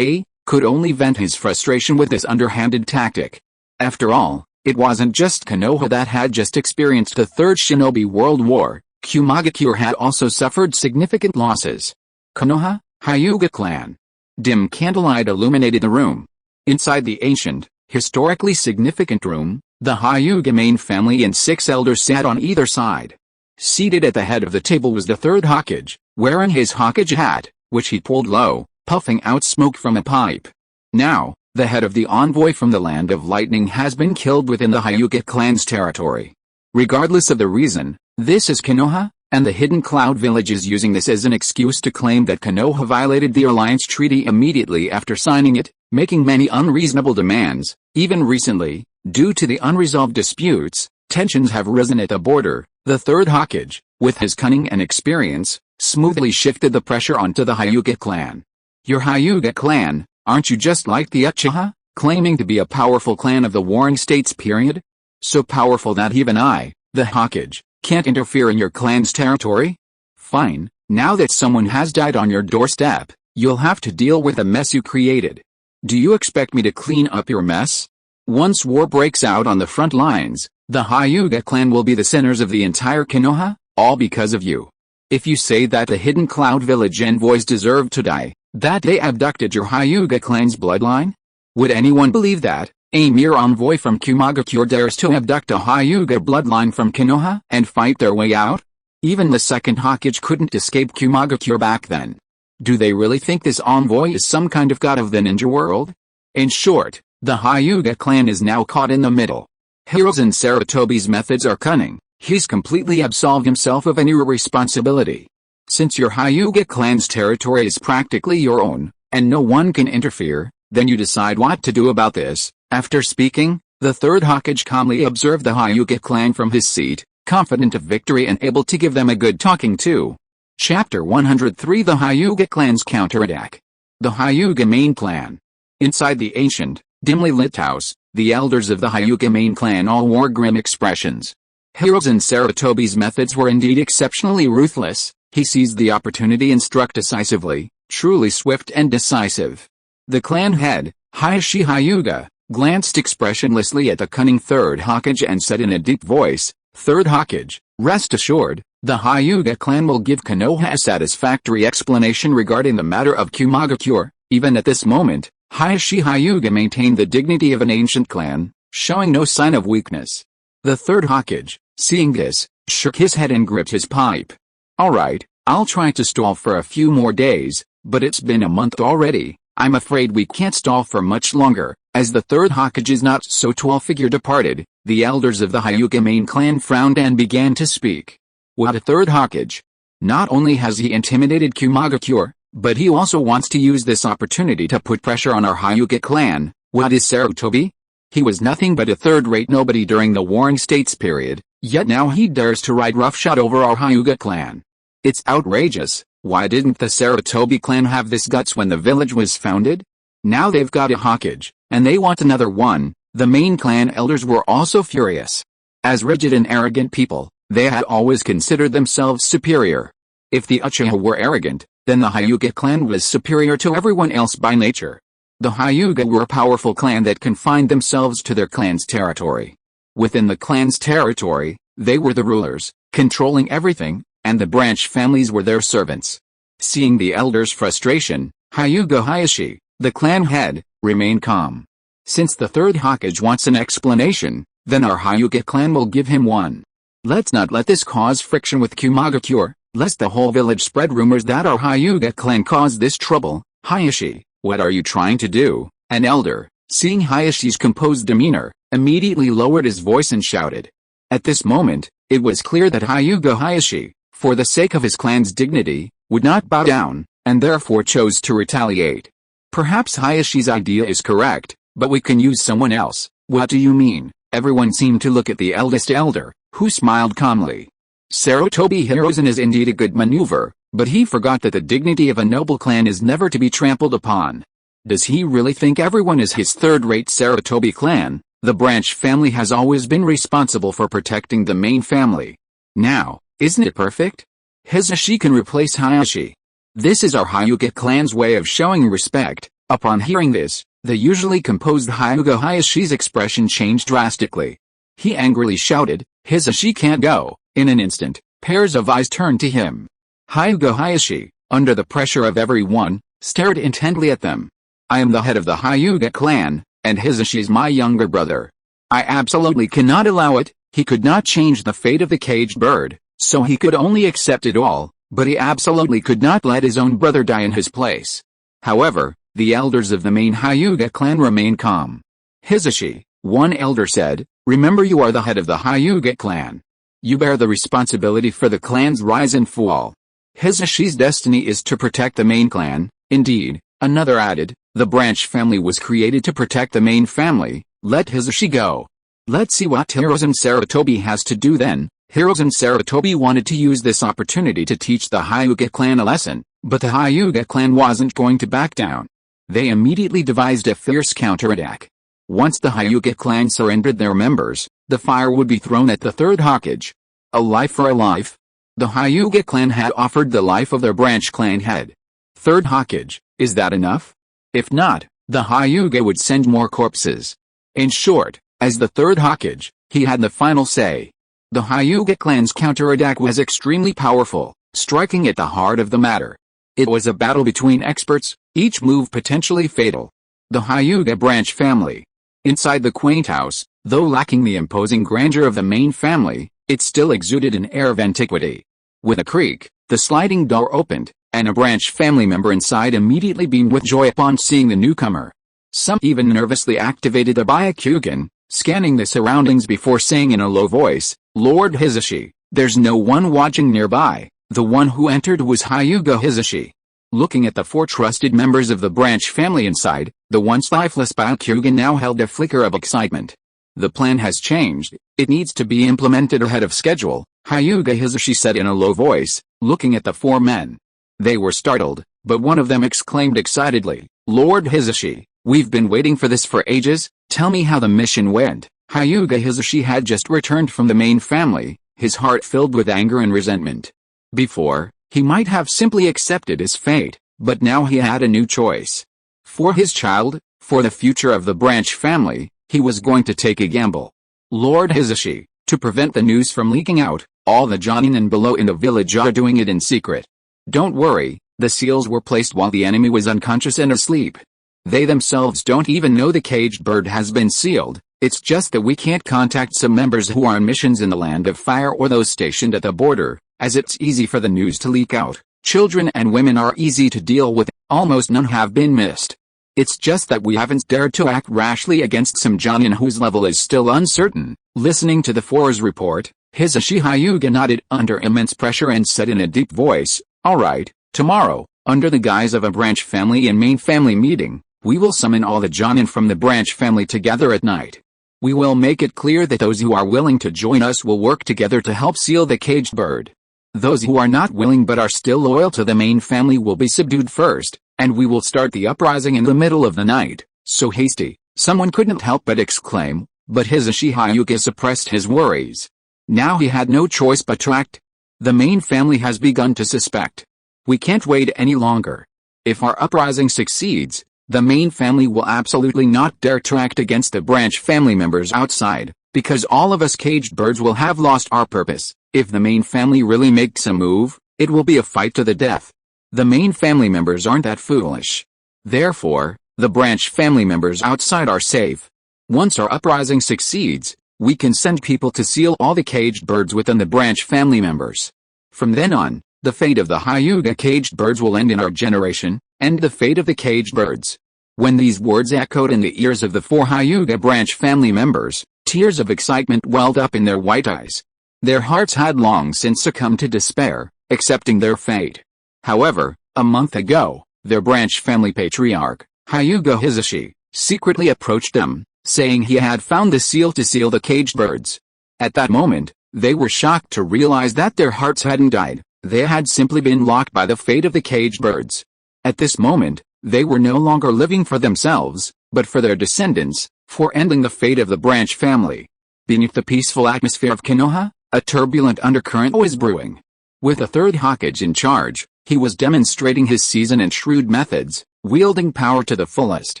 could only vent his frustration with this underhanded tactic. After all, it wasn't just Konoha that had just experienced the Third Shinobi World War. Kumagakure had also suffered significant losses. Konoha, Hyuga clan. Dim candlelight illuminated the room. Inside the ancient, historically significant room, the Hyuga main family and 6 elders sat on either side. Seated at the head of the table was the third Hokage, wearing his Hokage hat, which he pulled low, puffing out smoke from a pipe. Now, the head of the envoy from the Land of Lightning has been killed within the Hyuga clan's territory. Regardless of the reason, this is Konoha, and the Hidden Cloud Village is using this as an excuse to claim that Konoha violated the alliance treaty immediately after signing it, making many unreasonable demands. Even recently, due to the unresolved disputes, tensions have risen at the border. The third Hokage, with his cunning and experience, smoothly shifted the pressure onto the Hyuga clan. Your Hyuga clan, aren't you just like the Uchiha, claiming to be a powerful clan of the Warring States period? So powerful that even I, the Hokage, can't interfere in your clan's territory? Fine, now that someone has died on your doorstep, you'll have to deal with the mess you created. Do you expect me to clean up your mess? Once war breaks out on the front lines, the Hyuga clan will be the sinners of the entire Konoha, all because of you. If you say that the Hidden Cloud Village envoys deserve to die, that they abducted your Hyuga clan's bloodline? Would anyone believe that a mere envoy from Kumagakure dares to abduct a Hyuga bloodline from Konoha and fight their way out? Even the second Hokage couldn't escape Kumagakure back then. Do they really think this envoy is some kind of god of the ninja world? In short, the Hyuga clan is now caught in the middle. Hiruzen Sarutobi's methods are cunning. He's completely absolved himself of any responsibility. Since your Hyuga clan's territory is practically your own, and no one can interfere, then you decide what to do about this. After speaking, the third Hokage calmly observed the Hyuga clan from his seat, confident of victory and able to give them a good talking to. Chapter 103 The Hyuga clan's counterattack. The Hyuga main clan. Inside the ancient, dimly lit house, the elders of the Hyuga main clan all wore grim expressions. Hiruzen Sarutobi's methods were indeed exceptionally ruthless. He seized the opportunity and struck decisively, truly swift and decisive. The clan head, Hiashi Hyuga, glanced expressionlessly at the cunning third Hokage and said in a deep voice, "Third Hokage, rest assured, the Hyuga clan will give Konoha a satisfactory explanation regarding the matter of Kumagakure." Even at this moment, Hiashi Hyuga maintained the dignity of an ancient clan, showing no sign of weakness. The third Hokage, seeing this, shook his head and gripped his pipe. "Alright, I'll try to stall for a few more days, but it's been a month already. I'm afraid we can't stall for much longer." As the third Hokage's not-so-tall figure departed, the elders of the Hyuga main clan frowned and began to speak. What a third Hokage! Not only has he intimidated Kumagakure, but he also wants to use this opportunity to put pressure on our Hyuga clan. What is Sarutobi? He was nothing but a third-rate nobody during the Warring States period, yet now he dares to ride roughshod over our Hyuga clan. It's outrageous. Why didn't the Sarutobi clan have this guts when the village was founded? Now they've got a Hokage, and they want another one. The main clan elders were also furious. As rigid and arrogant people, they had always considered themselves superior. If the Uchiha were arrogant, then the Hyuga clan was superior to everyone else by nature. The Hyuga were a powerful clan that confined themselves to their clan's territory. Within the clan's territory, they were the rulers, controlling everything, and the branch families were their servants. Seeing the elders' frustration, Hyuga Hayashi, the clan head, remained calm. Since the third Hokage wants an explanation, then our Hyuga clan will give him one. Let's not let this cause friction with Kumagakure, lest the whole village spread rumors that our Hyuga clan caused this trouble. Hayashi, what are you trying to do? An elder, seeing Hayashi's composed demeanor, immediately lowered his voice and shouted. At this moment, it was clear that Hyuga Hayashi, for the sake of his clan's dignity, would not bow down, and therefore chose to retaliate. Perhaps Hayashi's idea is correct, but we can use someone else. What do you mean? Everyone seemed to look at the eldest elder, who smiled calmly. Sarutobi Hiruzen is indeed a good maneuver, but he forgot that the dignity of a noble clan is never to be trampled upon. Does he really think everyone is his third-rate Sarutobi clan? The branch family has always been responsible for protecting the main family. Now, isn't it perfect? Hisashi can replace Hayashi. This is our Hyuga clan's way of showing respect. Upon hearing this, the usually composed Hyuga Hayashi's expression changed drastically. He angrily shouted, Hisashi can't go. In an instant, pairs of eyes turned to him. Hyuga Hayashi, under the pressure of everyone, stared intently at them. I am the head of the Hyuga clan, and Hisashi is my younger brother. I absolutely cannot allow it. He could not change the fate of the caged bird, so he could only accept it all, but he absolutely could not let his own brother die in his place. However, the elders of the main Hyuga clan remained calm. Hisashi, one elder said, remember you are the head of the Hyuga clan. You bear the responsibility for the clan's rise and fall. Hisashi's destiny is to protect the main clan. Indeed, another added, the branch family was created to protect the main family. Let Hisashi go. Let's see what Hiruzen Sarutobi has to do then. Hiruzen Sarutobi wanted to use this opportunity to teach the Hyuga clan a lesson, but the Hyuga clan wasn't going to back down. They immediately devised a fierce counterattack. Once the Hyuga clan surrendered their members, the fire would be thrown at the third Hokage. A life for a life? The Hyuga clan had offered the life of their branch clan head. Third Hokage, is that enough? If not, the Hyuga would send more corpses. In short, as the third Hokage, he had the final say. The Hyuga clan's counterattack was extremely powerful, striking at the heart of the matter. It was a battle between experts, each move potentially fatal. The Hyuga branch family. Inside the quaint house, though lacking the imposing grandeur of the main family, it still exuded an air of antiquity. With a creak, the sliding door opened, and a branch family member inside immediately beamed with joy upon seeing the newcomer. Some even nervously activated the Byakugan, scanning the surroundings before saying in a low voice, Lord Hisashi, there's no one watching nearby. The one who entered was Hyuga Hisashi. Looking at the four trusted members of the branch family inside, the once lifeless Byakugan now held a flicker of excitement. The plan has changed, it needs to be implemented ahead of schedule, Hyuga Hisashi said in a low voice, looking at the four men. They were startled, but one of them exclaimed excitedly, Lord Hisashi, we've been waiting for this for ages, tell me how the mission went. Hyuga Hisashi had just returned from the main family, his heart filled with anger and resentment. Before, he might have simply accepted his fate, but now he had a new choice. For his child, for the future of the branch family, he was going to take a gamble. Lord Hisashi, to prevent the news from leaking out, all the Jonin and below in the village are doing it in secret. Don't worry, the seals were placed while the enemy was unconscious and asleep. They themselves don't even know the caged bird has been sealed, it's just that we can't contact some members who are on missions in the Land of Fire or those stationed at the border, as it's easy for the news to leak out. Children and women are easy to deal with, almost none have been missed. It's just that we haven't dared to act rashly against some Jonin whose level is still uncertain. Listening to the four's report, Hisashi Hyuga nodded under immense pressure and said in a deep voice, Alright, tomorrow, under the guise of a branch family and main family meeting, we will summon all the Jonin from the branch family together at night. We will make it clear that those who are willing to join us will work together to help seal the caged bird. Those who are not willing but are still loyal to the main family will be subdued first, and we will start the uprising in the middle of the night." "So hasty," someone couldn't help but exclaim, but his Uchiha suppressed his worries. Now he had no choice but to act. The main family has begun to suspect. We can't wait any longer. If our uprising succeeds, the main family will absolutely not dare to act against the branch family members outside, because all of us caged birds will have lost our purpose. If the main family really makes a move, it will be a fight to the death. The main family members aren't that foolish. Therefore, the branch family members outside are safe. Once our uprising succeeds, we can send people to seal all the caged birds within the branch family members. From then on, the fate of the Hyuga caged birds will end in our generation, and the fate of the caged birds. When these words echoed in the ears of the 4 Hyuga branch family members, tears of excitement welled up in their white eyes. Their hearts had long since succumbed to despair, accepting their fate. However, a month ago, their branch family patriarch, Hyuga Hisashi, secretly approached them, saying he had found the seal to seal the caged birds. At that moment, they were shocked to realize that their hearts hadn't died, they had simply been locked by the fate of the caged birds. At this moment, they were no longer living for themselves, but for their descendants, for ending the fate of the branch family. Beneath the peaceful atmosphere of Konoha, a turbulent undercurrent was brewing. With the Third Hokage in charge, he was demonstrating his seasoned and shrewd methods, wielding power to the fullest.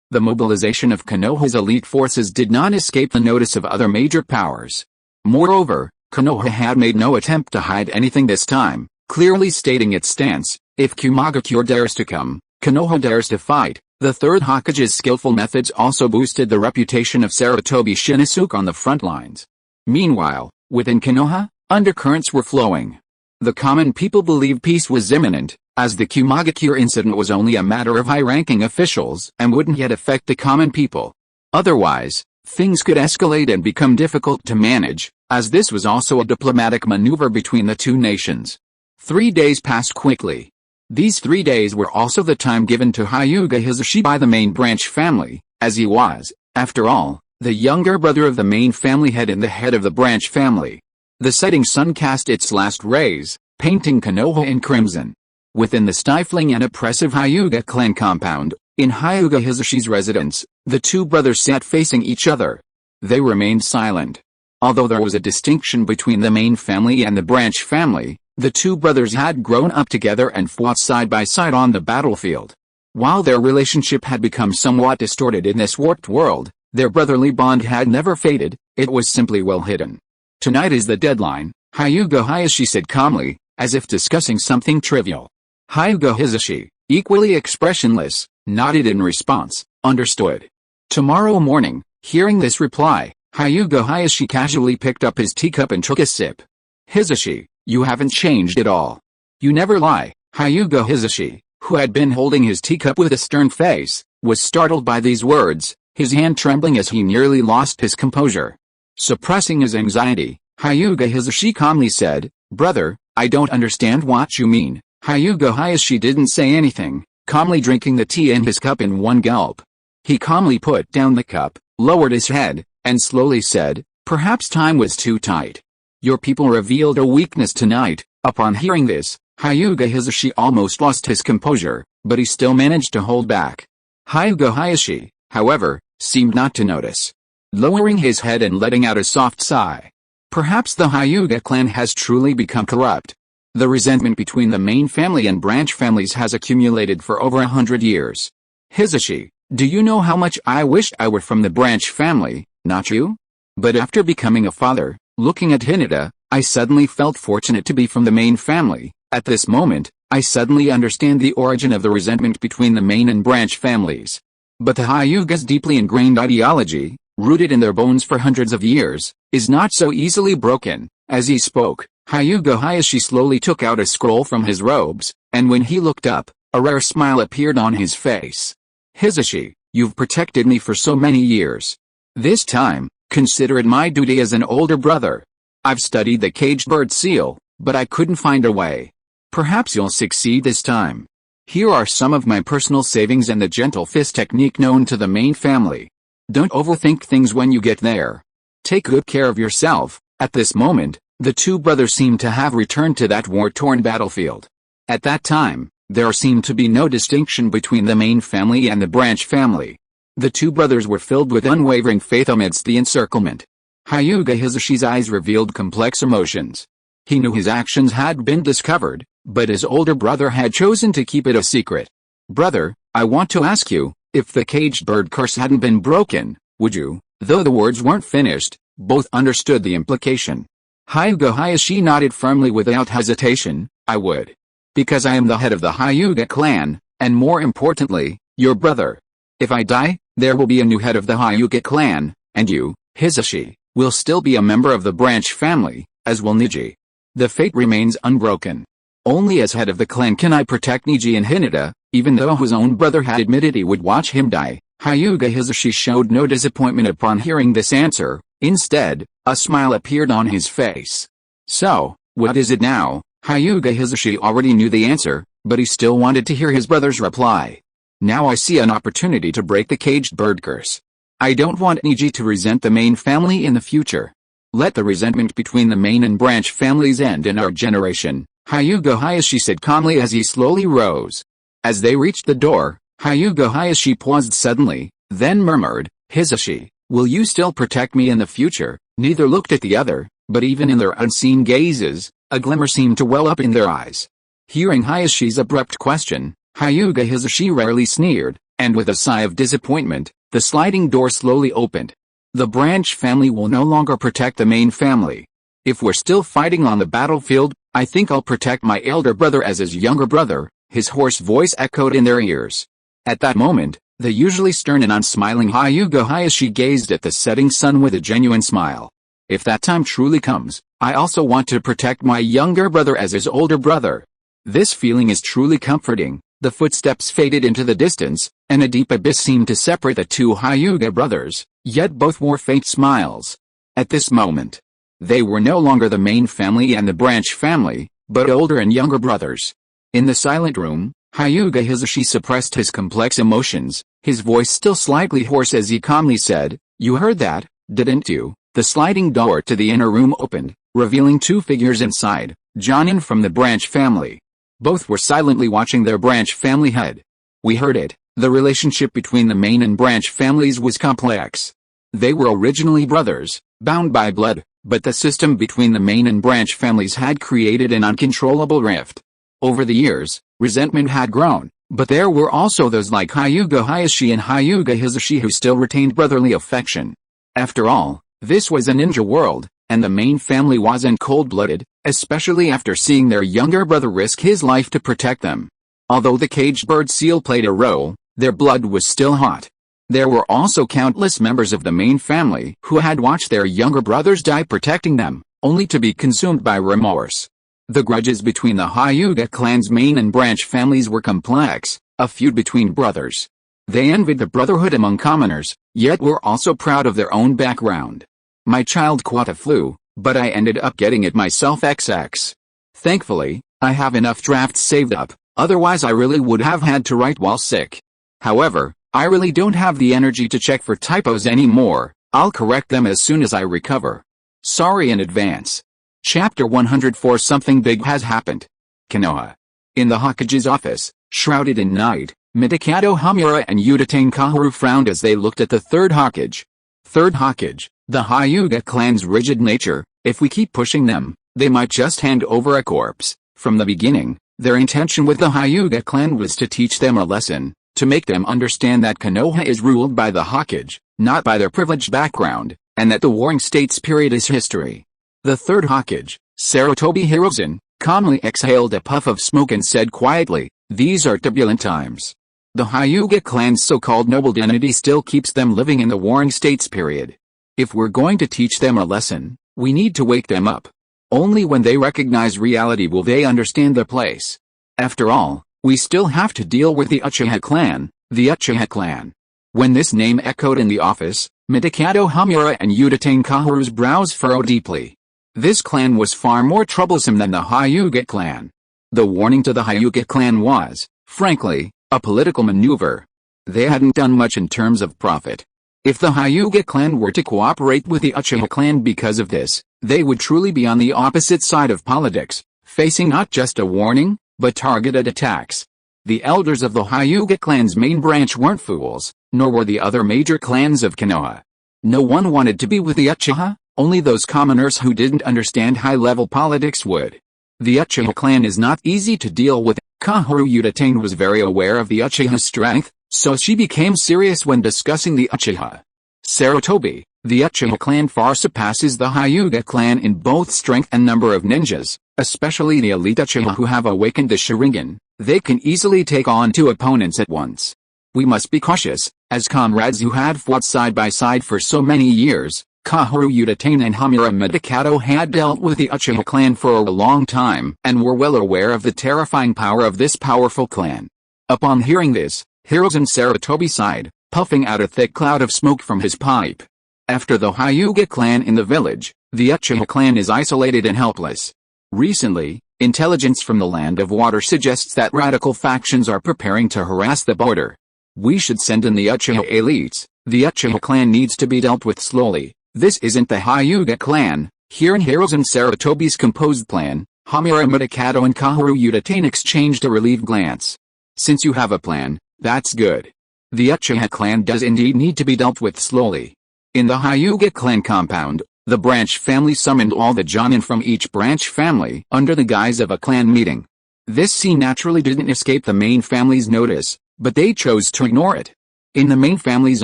The mobilization of Konoha's elite forces did not escape the notice of other major powers. Moreover, Konoha had made no attempt to hide anything this time, clearly stating its stance: if Kumagakure dares to come, Konoha dares to fight. The Third Hokage's skillful methods also boosted the reputation of Sarutobi Shinosuke on the front lines. Meanwhile, within Konoha, undercurrents were flowing. The common people believed peace was imminent, as the Kumagakure incident was only a matter of high-ranking officials and wouldn't yet affect the common people. Otherwise, things could escalate and become difficult to manage, as this was also a diplomatic maneuver between the two nations. 3 days passed quickly. These 3 days were also the time given to Hyuga Hisashi by the main branch family, as he was, after all, the younger brother of the main family head and the head of the branch family. The setting sun cast its last rays, painting Konoha in crimson. Within the stifling and oppressive Hyuga clan compound, in Hyuga Hisashi's residence, the two brothers sat facing each other. They remained silent. Although there was a distinction between the main family and the branch family, the two brothers had grown up together and fought side by side on the battlefield. While their relationship had become somewhat distorted in this warped world, their brotherly bond had never faded, it was simply well hidden. "Tonight is the deadline," Hyuga Hisashi said calmly, as if discussing something trivial. Hyuga Hisashi, equally expressionless, nodded in response, understood. Tomorrow morning, hearing this reply, Hyuga Hisashi casually picked up his teacup and took a sip. "Hisashi, you haven't changed at all. You never lie." Hyuga Hisashi, who had been holding his teacup with a stern face, was startled by these words, his hand trembling as he nearly lost his composure. Suppressing his anxiety, Hyuga Hisashi calmly said, "Brother, I don't understand what you mean." Hyuga Hisashi didn't say anything, calmly drinking the tea in his cup in one gulp. He calmly put down the cup, lowered his head, and slowly said, "Perhaps time was too tight. Your people revealed a weakness tonight." Upon hearing this, Hyuga Hisashi almost lost his composure, but he still managed to hold back. Hyuga Hisashi, however, seemed not to notice. Lowering his head and letting out a soft sigh. Perhaps the Hyuga clan has truly become corrupt. The resentment between the main family and branch families has accumulated for over 100 years. "Hisashi, do you know how much I wished I were from the branch family, not you? But after becoming a father, looking at Hinata, I suddenly felt fortunate to be from the main family. At this moment, I suddenly understand the origin of the resentment between the main and branch families. But the Hyuga's deeply ingrained ideology, rooted in their bones for hundreds of years, is not so easily broken." As he spoke, Hyuga Hisashi slowly took out a scroll from his robes, and when he looked up, a rare smile appeared on his face. "Hisashi, you've protected me for so many years. This time, consider it my duty as an older brother. I've studied the caged bird seal, but I couldn't find a way. Perhaps you'll succeed this time. Here are some of my personal savings and the gentle fist technique known to the main family. Don't overthink things when you get there. Take good care of yourself." At this moment, The two brothers seemed to have returned to that war-torn battlefield. At that time, there seemed to be no distinction between the main family and the branch family. The two brothers were filled with unwavering faith amidst the encirclement. Hyuga Hisashi's eyes revealed complex emotions. He knew his actions had been discovered, but his older brother had chosen to keep it a secret. "Brother, I want to ask you, if the caged bird curse hadn't been broken, would you?" Though the words weren't finished, both understood the implication. Hyuga Hisashi nodded firmly without hesitation. "I would. Because I am the head of the Hyuga clan, and more importantly, your brother. If I die, there will be a new head of the Hyuga clan, and you, Hisashi, will still be a member of the branch family, as will Niji. The fate remains unbroken. Only as head of the clan can I protect Niji and Hinata." Even though his own brother had admitted he would watch him die, Hyuga Hisashi showed no disappointment upon hearing this answer. Instead, a smile appeared on his face. "So, what is it now?" Hyuga Hisashi already knew the answer, but he still wanted to hear his brother's reply. "Now I see an opportunity to break the caged bird curse. I don't want Niji to resent the main family in the future. Let the resentment between the main and branch families end in our generation," Hyuga Hisashi said calmly as he slowly rose. As they reached the door, Hyuga Hisashi paused suddenly, then murmured, "Hisashi, will you still protect me in the future?" Neither looked at the other, but even in their unseen gazes, a glimmer seemed to well up in their eyes. Hearing Hisashi's abrupt question, Hyuga Hisashi rarely sneered, and with a sigh of disappointment, the sliding door slowly opened. "The branch family will no longer protect the main family. If we're still fighting on the battlefield, I think I'll protect my elder brother as his younger brother," his hoarse voice echoed in their ears. At that moment, the usually stern and unsmiling Hyuga Hisashi gazed at the setting sun with a genuine smile. "If that time truly comes, I also want to protect my younger brother as his older brother." This feeling is truly comforting. The footsteps faded into the distance, and a deep abyss seemed to separate the two Hyuga brothers, yet both wore faint smiles. At this moment, they were no longer the main family and the branch family, but older and younger brothers. In the silent room, Hyuga Hisashi suppressed his complex emotions, his voice still slightly hoarse as he calmly said, "You heard that, didn't you?" The sliding door to the inner room opened, revealing two figures inside, Jonin from the branch family. Both were silently watching their branch family head. "We heard it, the relationship between the main and branch families was complex. They were originally brothers, bound by blood, but the system between the main and branch families had created an uncontrollable rift. Over the years, resentment had grown, but there were also those like Hyuga Hisashi and Hyuga Hisashi who still retained brotherly affection. After all, this was a ninja world, and the main family wasn't cold-blooded, especially after seeing their younger brother risk his life to protect them. Although the caged bird seal played a role, their blood was still hot. There were also countless members of the main family who had watched their younger brothers die protecting them, only to be consumed by remorse. The grudges between the Hyuga clan's main and branch families were complex, a feud between brothers. They envied the brotherhood among commoners, yet were also proud of their own background. "My child caught a flu, but I ended up getting it myself XX. Thankfully, I have enough drafts saved up, otherwise I really would have had to write while sick. However, I really don't have the energy to check for typos anymore. I'll correct them as soon as I recover. Sorry in advance." Chapter 104 Something big has happened. Konoha. In the Hokage's office, shrouded in night, Mikado Hamura and Uchiha Yoru frowned as they looked at the Third Hokage. "Third Hokage, the Hyuga clan's rigid nature, if we keep pushing them, they might just hand over a corpse." From the beginning, their intention with the Hyuga clan was to teach them a lesson, to make them understand that Konoha is ruled by the Hokage, not by their privileged background, and that the Warring States period is history. The Third Hokage, Sarutobi Hirozen, calmly exhaled a puff of smoke and said quietly, "These are turbulent times. The Hyuga clan's so-called noble identity still keeps them living in the Warring States period. If we're going to teach them a lesson, we need to wake them up. Only when they recognize reality will they understand their place. After all, we still have to deal with the Uchiha clan, the Uchiha clan." When this name echoed in the office, Mikado Hamura and Uchiha Yoru's brows furrowed deeply. This clan was far more troublesome than the Hyuga clan. The warning to the Hyuga clan was, frankly, a political maneuver. They hadn't done much in terms of profit. If the Hyuga clan were to cooperate with the Uchiha clan because of this, they would truly be on the opposite side of politics, facing not just a warning, but targeted attacks. The elders of the Hyuga clan's main branch weren't fools, nor were the other major clans of Konoha. No one wanted to be with the Uchiha, only those commoners who didn't understand high-level politics would. The Uchiha clan is not easy to deal with. Kaoru Uchiha was very aware of the Uchiha's strength, so she became serious when discussing the Uchiha. Sarutobi, the Uchiha clan far surpasses the Hyuga clan in both strength and number of ninjas, especially the elite Uchiha who have awakened the Sharingan. They can easily take on two opponents at once. We must be cautious, as comrades who had fought side by side for so many years. Kaoru Uchiha and Hamura Midikato had dealt with the Uchiha clan for a long time and were well aware of the terrifying power of this powerful clan. Upon hearing this, Hiruzen Sarutobi sighed, puffing out a thick cloud of smoke from his pipe. After the Hyuga clan in the village, the Uchiha clan is isolated and helpless. Recently, intelligence from the Land of Water suggests that radical factions are preparing to harass the border. We should send in the Uchiha elites. The Uchiha clan needs to be dealt with slowly. This isn't the Hyuga clan. Hearing Hiruzen Sarutobi's composed plan, Hamura Midikato and Kaoru Uchiha exchanged a relieved glance. Since you have a plan, that's good. The Uchiha clan does indeed need to be dealt with slowly. In the Hyuga clan compound, the branch family summoned all the Jonin from each branch family under the guise of a clan meeting. This scene naturally didn't escape the main family's notice, but they chose to ignore it. In the main family's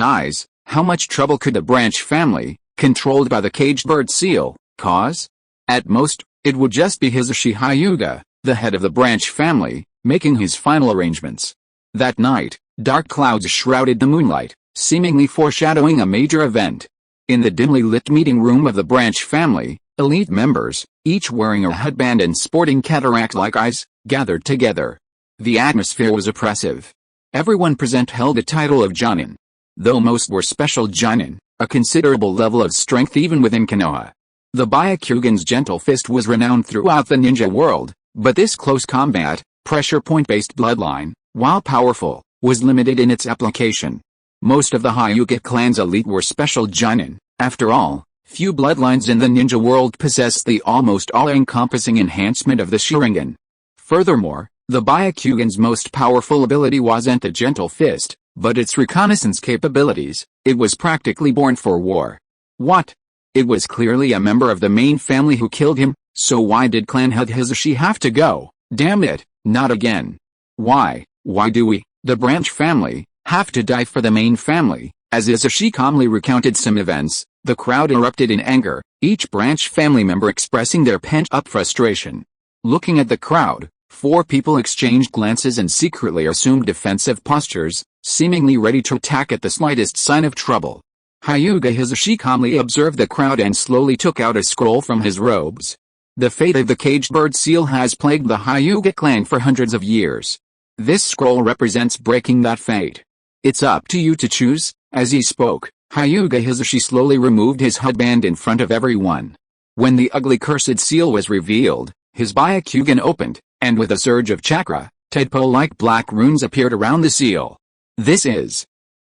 eyes, how much trouble could the branch family, controlled by the caged bird seal, cause? At most, it would just be Hisashi Hyuga, the head of the branch family, making his final arrangements. That night, dark clouds shrouded the moonlight, seemingly foreshadowing a major event. In the dimly lit meeting room of the branch family, elite members, each wearing a headband and sporting cataract-like eyes, gathered together. The atmosphere was oppressive. Everyone present held a title of Jonin. Though most were special Jonin, a considerable level of strength even within Konoha. The Byakugan's gentle fist was renowned throughout the ninja world, but this close combat, pressure point-based bloodline, while powerful, was limited in its application. Most of the Hyuga clan's elite were special Jonin. After all, few bloodlines in the ninja world possessed the almost all-encompassing enhancement of the Sharingan. Furthermore, the Byakugan's most powerful ability wasn't the gentle fist, but its reconnaissance capabilities. It was practically born for war. What? It was clearly a member of the main family who killed him, so why did clan head Hisashi have to go? Damn it, not again. Why do we, the branch family, have to die for the main family? As Hisashi calmly recounted some events, the crowd erupted in anger, each branch family member expressing their pent-up frustration. Looking at the crowd, 4 people exchanged glances and secretly assumed defensive postures, seemingly ready to attack at the slightest sign of trouble. Hyuga Hisashi calmly observed the crowd and slowly took out a scroll from his robes. The fate of the caged bird seal has plagued the Hyuga clan for hundreds of years. This scroll represents breaking that fate. It's up to you to choose. As he spoke, Hyuga Hisashi slowly removed his headband in front of everyone. When the ugly cursed seal was revealed, his Byakugan opened, and with a surge of chakra, tadpole-like black runes appeared around the seal.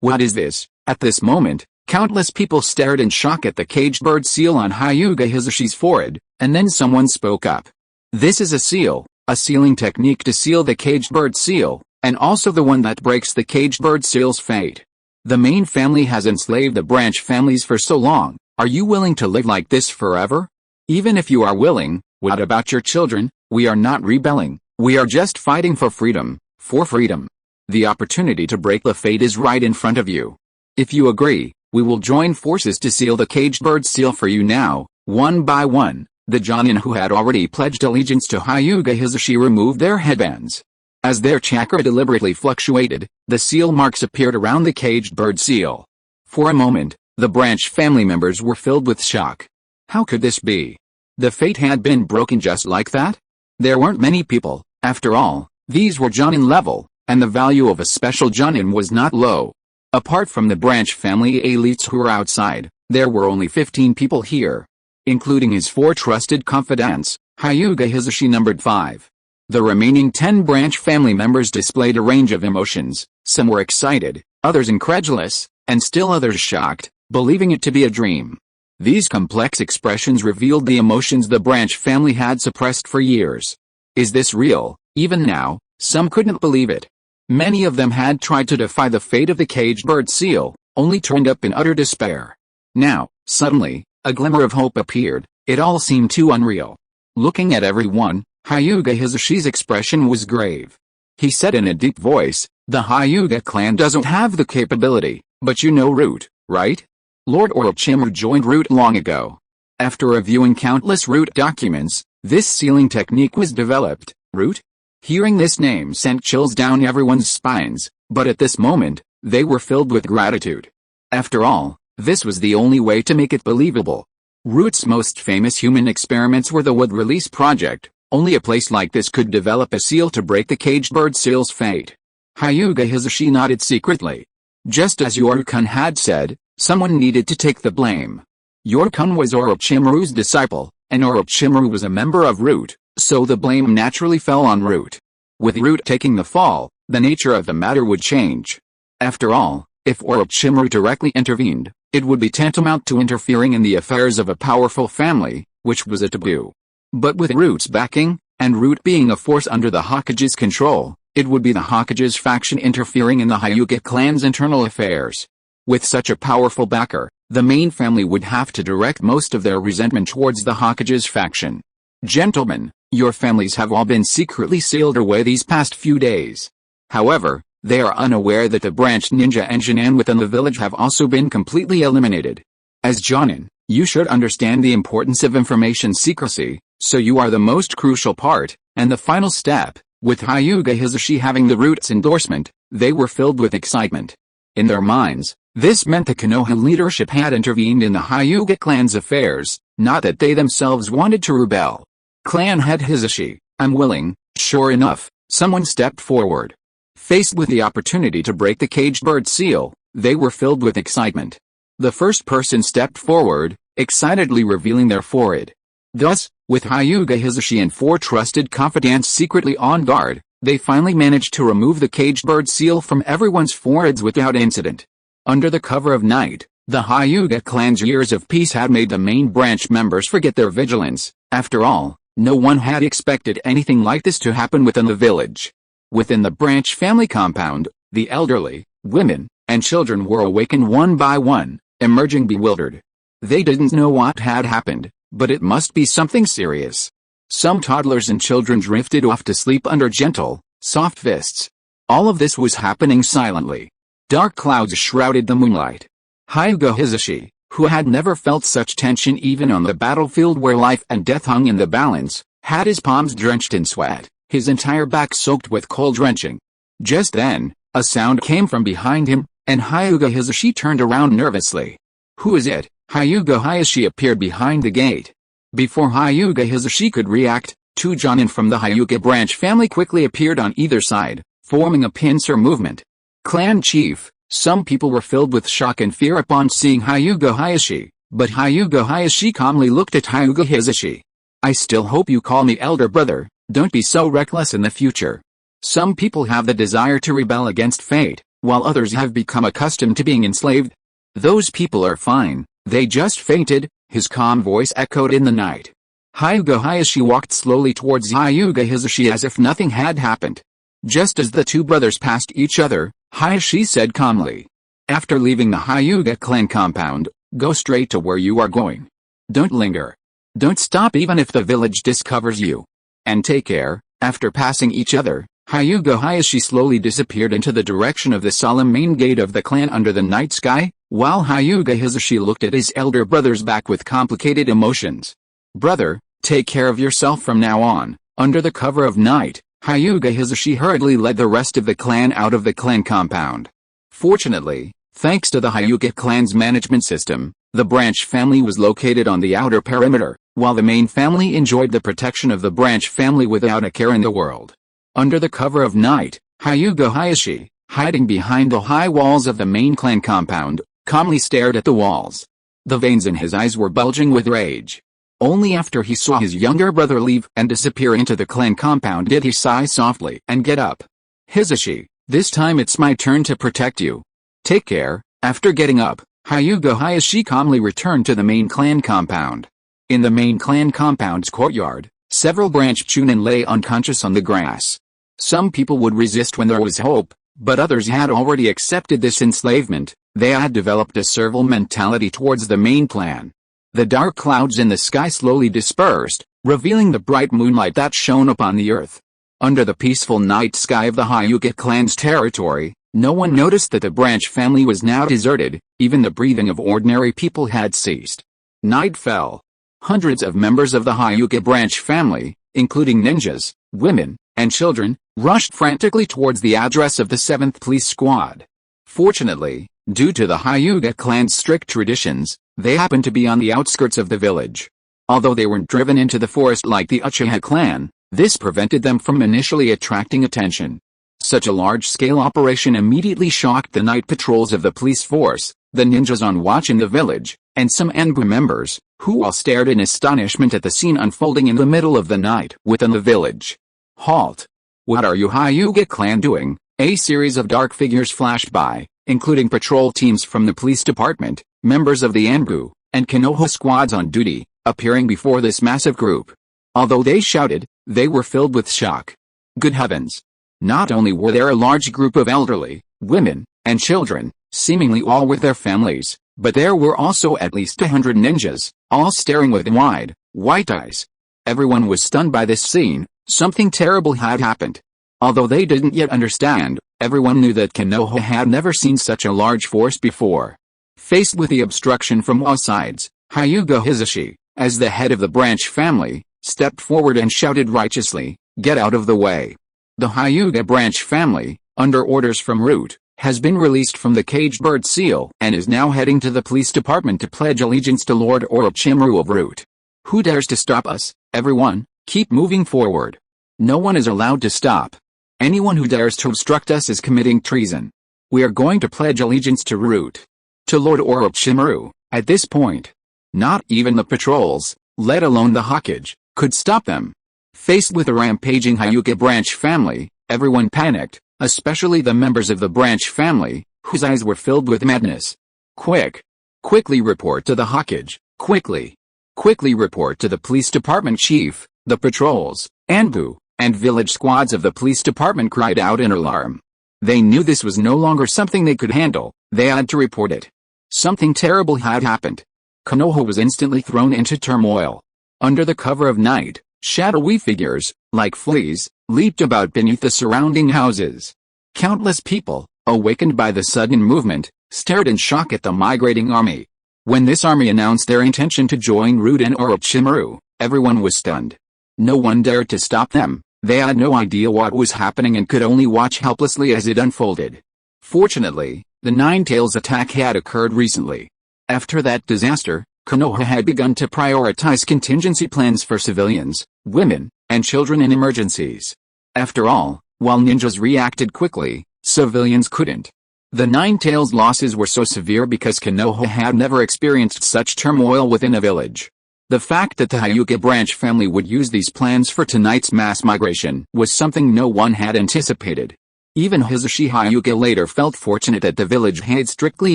What is this? At this moment, countless people stared in shock at the caged bird seal on Hyuga Hisashi's forehead, and then someone spoke up. This is a seal, a sealing technique to seal the caged bird seal, and also the one that breaks the caged bird seal's fate. The main family has enslaved the branch families for so long. Are you willing to live like this forever? Even if you are willing, what about your children? We are not rebelling, we are just fighting for freedom, for freedom. The opportunity to break the fate is right in front of you. If you agree, we will join forces to seal the caged bird seal for you now. One by one, the Jonin who had already pledged allegiance to Hyuga Hisashi removed their headbands. As their chakra deliberately fluctuated, the seal marks appeared around the caged bird seal. For a moment, the branch family members were filled with shock. How could this be? The fate had been broken just like that? There weren't many people, after all, these were Jonin level, and the value of a special Jonin was not low. Apart from the branch family elites who were outside, there were only 15 people here. Including his 4 trusted confidants, Hyuga Hisashi numbered 5. The remaining 10 branch family members displayed a range of emotions. Some were excited, others incredulous, and still others shocked, believing it to be a dream. These complex expressions revealed the emotions the branch family had suppressed for years. Is this real? Even now, some couldn't believe it. Many of them had tried to defy the fate of the caged bird seal, only to end up in utter despair. Now, suddenly, a glimmer of hope appeared. It all seemed too unreal. Looking at everyone, Hyuga Hisashi's expression was grave. He said in a deep voice, "The Hyuga clan doesn't have the capability, but you know Root, right? Lord Orochimaru joined Root long ago. After reviewing countless Root documents, this sealing technique was developed." Root? Hearing this name sent chills down everyone's spines, but at this moment, they were filled with gratitude. After all, this was the only way to make it believable. Root's most famous human experiments were the Wood Release Project. Only a place like this could develop a seal to break the caged bird seal's fate. Hyuga Hisashi nodded secretly. Just as Yoru-kun had said, someone needed to take the blame. Yoru-kun was Orochimaru's disciple, and Orochimaru was a member of Root, so the blame naturally fell on Root. With Root taking the fall, the nature of the matter would change. After all, if Orochimaru directly intervened, it would be tantamount to interfering in the affairs of a powerful family, which was a taboo. But with Root's backing, and Root being a force under the Hokage's control, it would be the Hokage's faction interfering in the Hyuga clan's internal affairs. With such a powerful backer, the main family would have to direct most of their resentment towards the Hokage's faction. Gentlemen, your families have all been secretly sealed away these past few days. However, they are unaware that the branch ninja and Jonin within the village have also been completely eliminated. As Jonin, you should understand the importance of information secrecy, so you are the most crucial part, and the final step. With Hyuga Hisashi having the Root's endorsement, they were filled with excitement. In their minds, this meant the Konoha leadership had intervened in the Hyuga clan's affairs, not that they themselves wanted to rebel. Clan head Hisashi, I'm willing. Sure enough, someone stepped forward. Faced with the opportunity to break the caged bird seal, they were filled with excitement. The first person stepped forward, excitedly revealing their forehead. Thus, with Hyuga Hisashi and 4 trusted confidants secretly on guard, they finally managed to remove the caged bird seal from everyone's foreheads without incident. Under the cover of night, the Hyuga clan's years of peace had made the main branch members forget their vigilance. After all, no one had expected anything like this to happen within the village. Within the branch family compound, the elderly, women, and children were awakened one by one, emerging bewildered. They didn't know what had happened, but it must be something serious. Some toddlers and children drifted off to sleep under gentle, soft fists. All of this was happening silently. Dark clouds shrouded the moonlight. Hyuga Hisashi, who had never felt such tension even on the battlefield where life and death hung in the balance, had his palms drenched in sweat, his entire back soaked with cold drenching. Just then, a sound came from behind him, and Hyuga Hisashi turned around nervously. Who is it? Hyuga Hisashi appeared behind the gate. Before Hyuga Hisashi could react, 2 Jonin from the Hyuga branch family quickly appeared on either side, forming a pincer movement. Clan chief, some people were filled with shock and fear upon seeing Hyuga Hisashi, but Hyuga Hisashi calmly looked at Hyuga Hisashi. I still hope you call me elder brother, don't be so reckless in the future. Some people have the desire to rebel against fate, while others have become accustomed to being enslaved. Those people are fine, they just fainted, his calm voice echoed in the night. Hyuga Hisashi walked slowly towards Hyuga Hisashi as if nothing had happened. Just as the 2 brothers passed each other, Hisashi said calmly. After leaving the Hyuga clan compound, go straight to where you are going. Don't linger. Don't stop even if the village discovers you. And take care. After passing each other, Hyuga Hisashi slowly disappeared into the direction of the solemn main gate of the clan under the night sky, while Hyuga Hisashi looked at his elder brother's back with complicated emotions. Brother, take care of yourself from now on. Under the cover of night, Hyuga Hisashi hurriedly led the rest of the clan out of the clan compound. Fortunately, thanks to the Hyuga clan's management system, the branch family was located on the outer perimeter, while the main family enjoyed the protection of the branch family without a care in the world. Under the cover of night, Hyuga Hisashi, hiding behind the high walls of the main clan compound, calmly stared at the walls. The veins in his eyes were bulging with rage. Only after he saw his younger brother leave and disappear into the clan compound did he sigh softly and get up. Hisashi, this time it's my turn to protect you. Take care. After getting up, Hyuga Hayashi calmly returned to the main clan compound. In the main clan compound's courtyard, several branch chunin lay unconscious on the grass. Some people would resist when there was hope, but others had already accepted this enslavement. They had developed a servile mentality towards the main clan. The dark clouds in the sky slowly dispersed, revealing the bright moonlight that shone upon the earth. Under the peaceful night sky of the Hyuga clan's territory, no one noticed that the branch family was now deserted. Even the breathing of ordinary people had ceased. Night fell. Hundreds of members of the Hyuga branch family, including ninjas, women, and children, rushed frantically towards the address of the 7th Police Squad. Fortunately, due to the Hyuga clan's strict traditions, they happened to be on the outskirts of the village. Although they weren't driven into the forest like the Uchiha clan, this prevented them from initially attracting attention. Such a large-scale operation immediately shocked the night patrols of the police force, the ninjas on watch in the village, and some Anbu members, who all stared in astonishment at the scene unfolding in the middle of the night within the village. Halt! What are you Hyuga clan doing? A series of dark figures flashed by, including patrol teams from the police department, members of the Anbu, and Konoha squads on duty, appearing before this massive group. Although they shouted, they were filled with shock. Good heavens! Not only were there a large group of elderly, women, and children, seemingly all with their families, but there were also at least 100 ninjas, all staring with wide, white eyes. Everyone was stunned by this scene. Something terrible had happened. Although they didn't yet understand, everyone knew that Konoha had never seen such a large force before. Faced with the obstruction from all sides, Hyuga Hayashi, as the head of the branch family, stepped forward and shouted righteously, "Get out of the way." The Hyuga branch family, under orders from Root, has been released from the caged bird seal and is now heading to the police department to pledge allegiance to Lord Orochimaru of Root. Who dares to stop us? Everyone, keep moving forward. No one is allowed to stop. Anyone who dares to obstruct us is committing treason. We are going to pledge allegiance to Root. To Lord Orochimaru. At this point, not even the patrols, let alone the Hokage, could stop them. Faced with a rampaging Hyuga branch family, everyone panicked, especially the members of the branch family, whose eyes were filled with madness. Quickly report to the Hokage, quickly report to the police department chief. The patrols, Anbu, and village squads of the police department cried out in alarm. They knew this was no longer something they could handle. They had to report it. Something terrible had happened. Konoha was instantly thrown into turmoil. Under the cover of night, shadowy figures, like fleas, leaped about beneath the surrounding houses. Countless people, awakened by the sudden movement, stared in shock at the migrating army. When this army announced their intention to join Root and Orochimaru, everyone was stunned. No one dared to stop them. They had no idea what was happening and could only watch helplessly as it unfolded. Fortunately, the Nine Tails attack had occurred recently. After that disaster, Konoha had begun to prioritize contingency plans for civilians, women, and children in emergencies. After all, while ninjas reacted quickly, civilians couldn't. The Nine Tails losses were so severe because Konoha had never experienced such turmoil within a village. The fact that the Hyuga branch family would use these plans for tonight's mass migration was something no one had anticipated. Even Hisashi Hyuga later felt fortunate that the village had strictly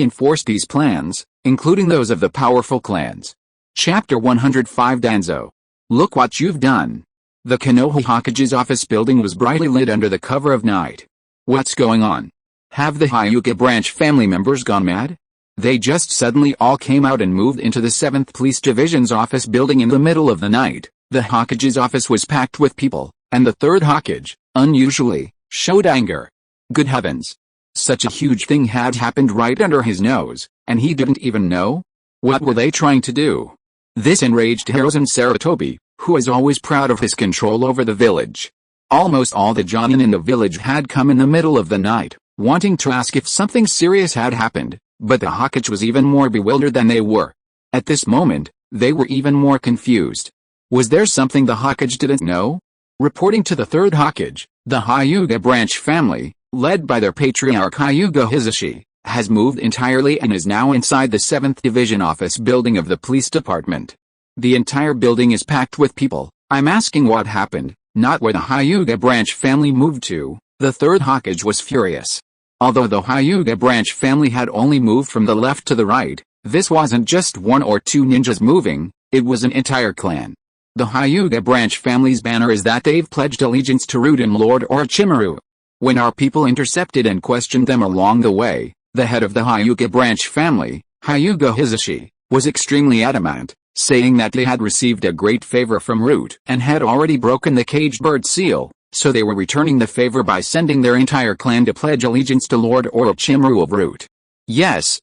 enforced these plans, including those of the powerful clans. Chapter 105 Danzo. Look what you've done. The Konoha Hokage's office building was brightly lit under the cover of night. What's going on? Have the Hyuga branch family members gone mad? They just suddenly all came out and moved into the 7th Police Division's office building in the middle of the night. The Hokage's office was packed with people, and the Third Hokage, unusually, showed anger. Good heavens! Such a huge thing had happened right under his nose, and he didn't even know? What were they trying to do? This enraged Hiruzen Sarutobi, who is always proud of his control over the village. Almost all the Jonin in the village had come in the middle of the night, wanting to ask if something serious had happened. But the Hokage was even more bewildered than they were. At this moment, they were even more confused. Was there something the Hokage didn't know? Reporting to the Third Hokage, the Hyuga branch family, led by their patriarch Hyuga Hayashi, has moved entirely and is now inside the 7th Division office building of the police department. The entire building is packed with people. I'm asking what happened, not where the Hyuga branch family moved to. The Third Hokage was furious. Although the Hyuga branch family had only moved from the left to the right, this wasn't just one or two ninjas moving, it was an entire clan. The Hyuga branch family's banner is that they've pledged allegiance to Root and Lord Orochimaru. When our people intercepted and questioned them along the way, the head of the Hyuga branch family, Hyuga Hisashi, was extremely adamant, saying that they had received a great favor from Root and had already broken the caged bird seal, so they were returning the favor by sending their entire clan to pledge allegiance to Lord Orochimaru of Root. Yes,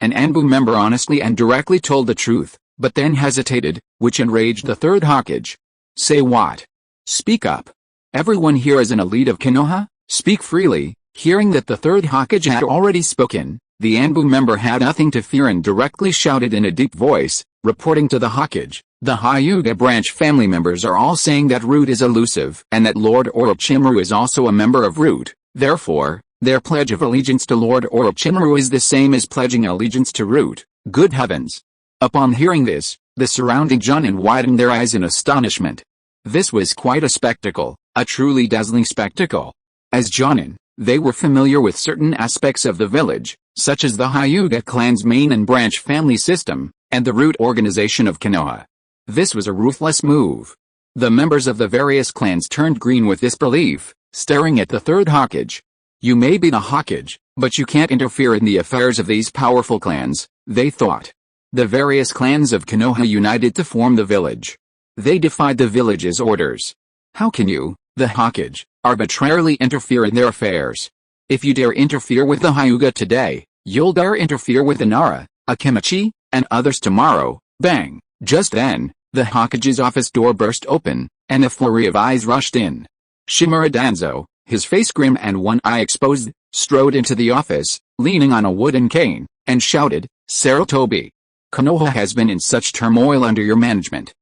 an Anbu member honestly and directly told the truth, but then hesitated, which enraged the Third Hokage. Say what? Speak up. Everyone here is an elite of Konoha, speak freely. Hearing that the Third Hokage had already spoken, the Anbu member had nothing to fear and directly shouted in a deep voice, reporting to the Hokage, the Hyuga branch family members are all saying that Root is elusive and that Lord Orochimaru is also a member of Root, therefore, their pledge of allegiance to Lord Orochimaru is the same as pledging allegiance to Root. Good heavens! Upon hearing this, the surrounding Jonin widened their eyes in astonishment. This was quite a spectacle, a truly dazzling spectacle. As Jonin, they were familiar with certain aspects of the village, such as the Hyuga clan's main and branch family system, and the Root organization of Konoha. This was a ruthless move. The members of the various clans turned green with disbelief, staring at the Third Hokage. You may be the Hokage, but you can't interfere in the affairs of these powerful clans, they thought. The various clans of Konoha united to form the village. They defied the village's orders. How can you, the Hokage, arbitrarily interfere in their affairs? If you dare interfere with the Hyuga today, you'll dare interfere with the Nara, Akimichi, and others tomorrow. Bang! Just then, the Hokage's office door burst open, and a flurry of eyes rushed in. Shimura Danzo, his face grim and one eye exposed, strode into the office, leaning on a wooden cane, and shouted, Sarutobi! Konoha has been in such turmoil under your management.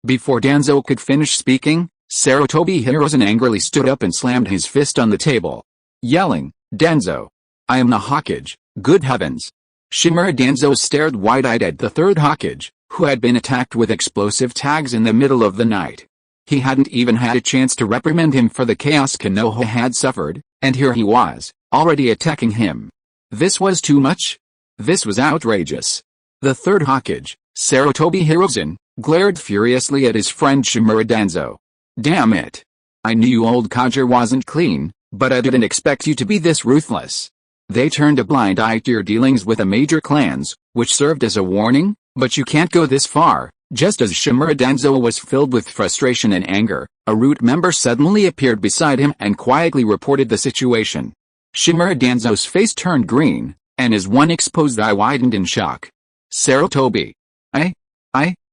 Before Danzo could finish speaking, Sarutobi Hirozen angrily stood up and slammed his fist on the table, yelling, Danzo! I am the Hokage, good heavens! Shimura Danzo stared wide-eyed at the Third Hokage, who had been attacked with explosive tags in the middle of the night. He hadn't even had a chance to reprimand him for the chaos Konoha had suffered, and here he was, already attacking him. This was too much? This was outrageous. The Third Hokage, Sarutobi Hirozen, glared furiously at his friend Shimura Danzo. Damn it! I knew old Kage wasn't clean, but I didn't expect you to be this ruthless. They turned a blind eye to your dealings with the major clans, which served as a warning, but you can't go this far. Just as Shimura Danzo was filled with frustration and anger, a Root member suddenly appeared beside him and quietly reported the situation. Shimura Danzo's face turned green, and his one exposed eye widened in shock. Sarutobi.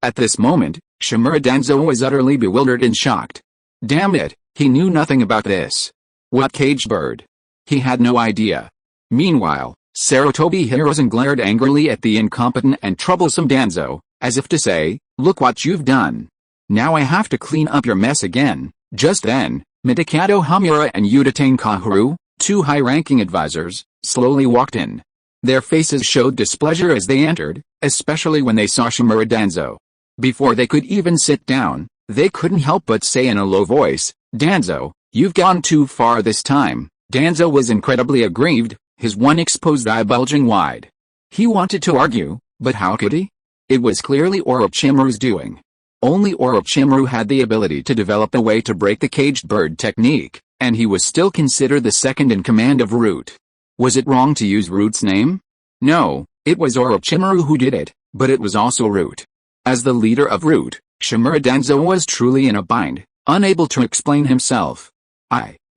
At this moment, Shimura Danzo was utterly bewildered and shocked. Damn it, he knew nothing about this. What caged bird? He had no idea. Meanwhile, Sarutobi Hirozen glared angrily at the incompetent and troublesome Danzo, as if to say, look what you've done. Now I have to clean up your mess again. Just then, Mitakato Hamura and Udatane Kaharu, two high-ranking advisors, slowly walked in. Their faces showed displeasure as they entered, especially when they saw Shimura Danzo. Before they could even sit down, they couldn't help but say in a low voice, Danzo, you've gone too far this time. Danzo was incredibly aggrieved, his one exposed eye bulging wide. He wanted to argue, but how could he? It was clearly Orochimaru's doing. Only Orochimaru had the ability to develop a way to break the caged bird technique, and he was still considered the second in command of Root. Was it wrong to use Root's name? No, it was Orochimaru who did it, but it was also Root. As the leader of Root, Shimura Danzo was truly in a bind, unable to explain himself.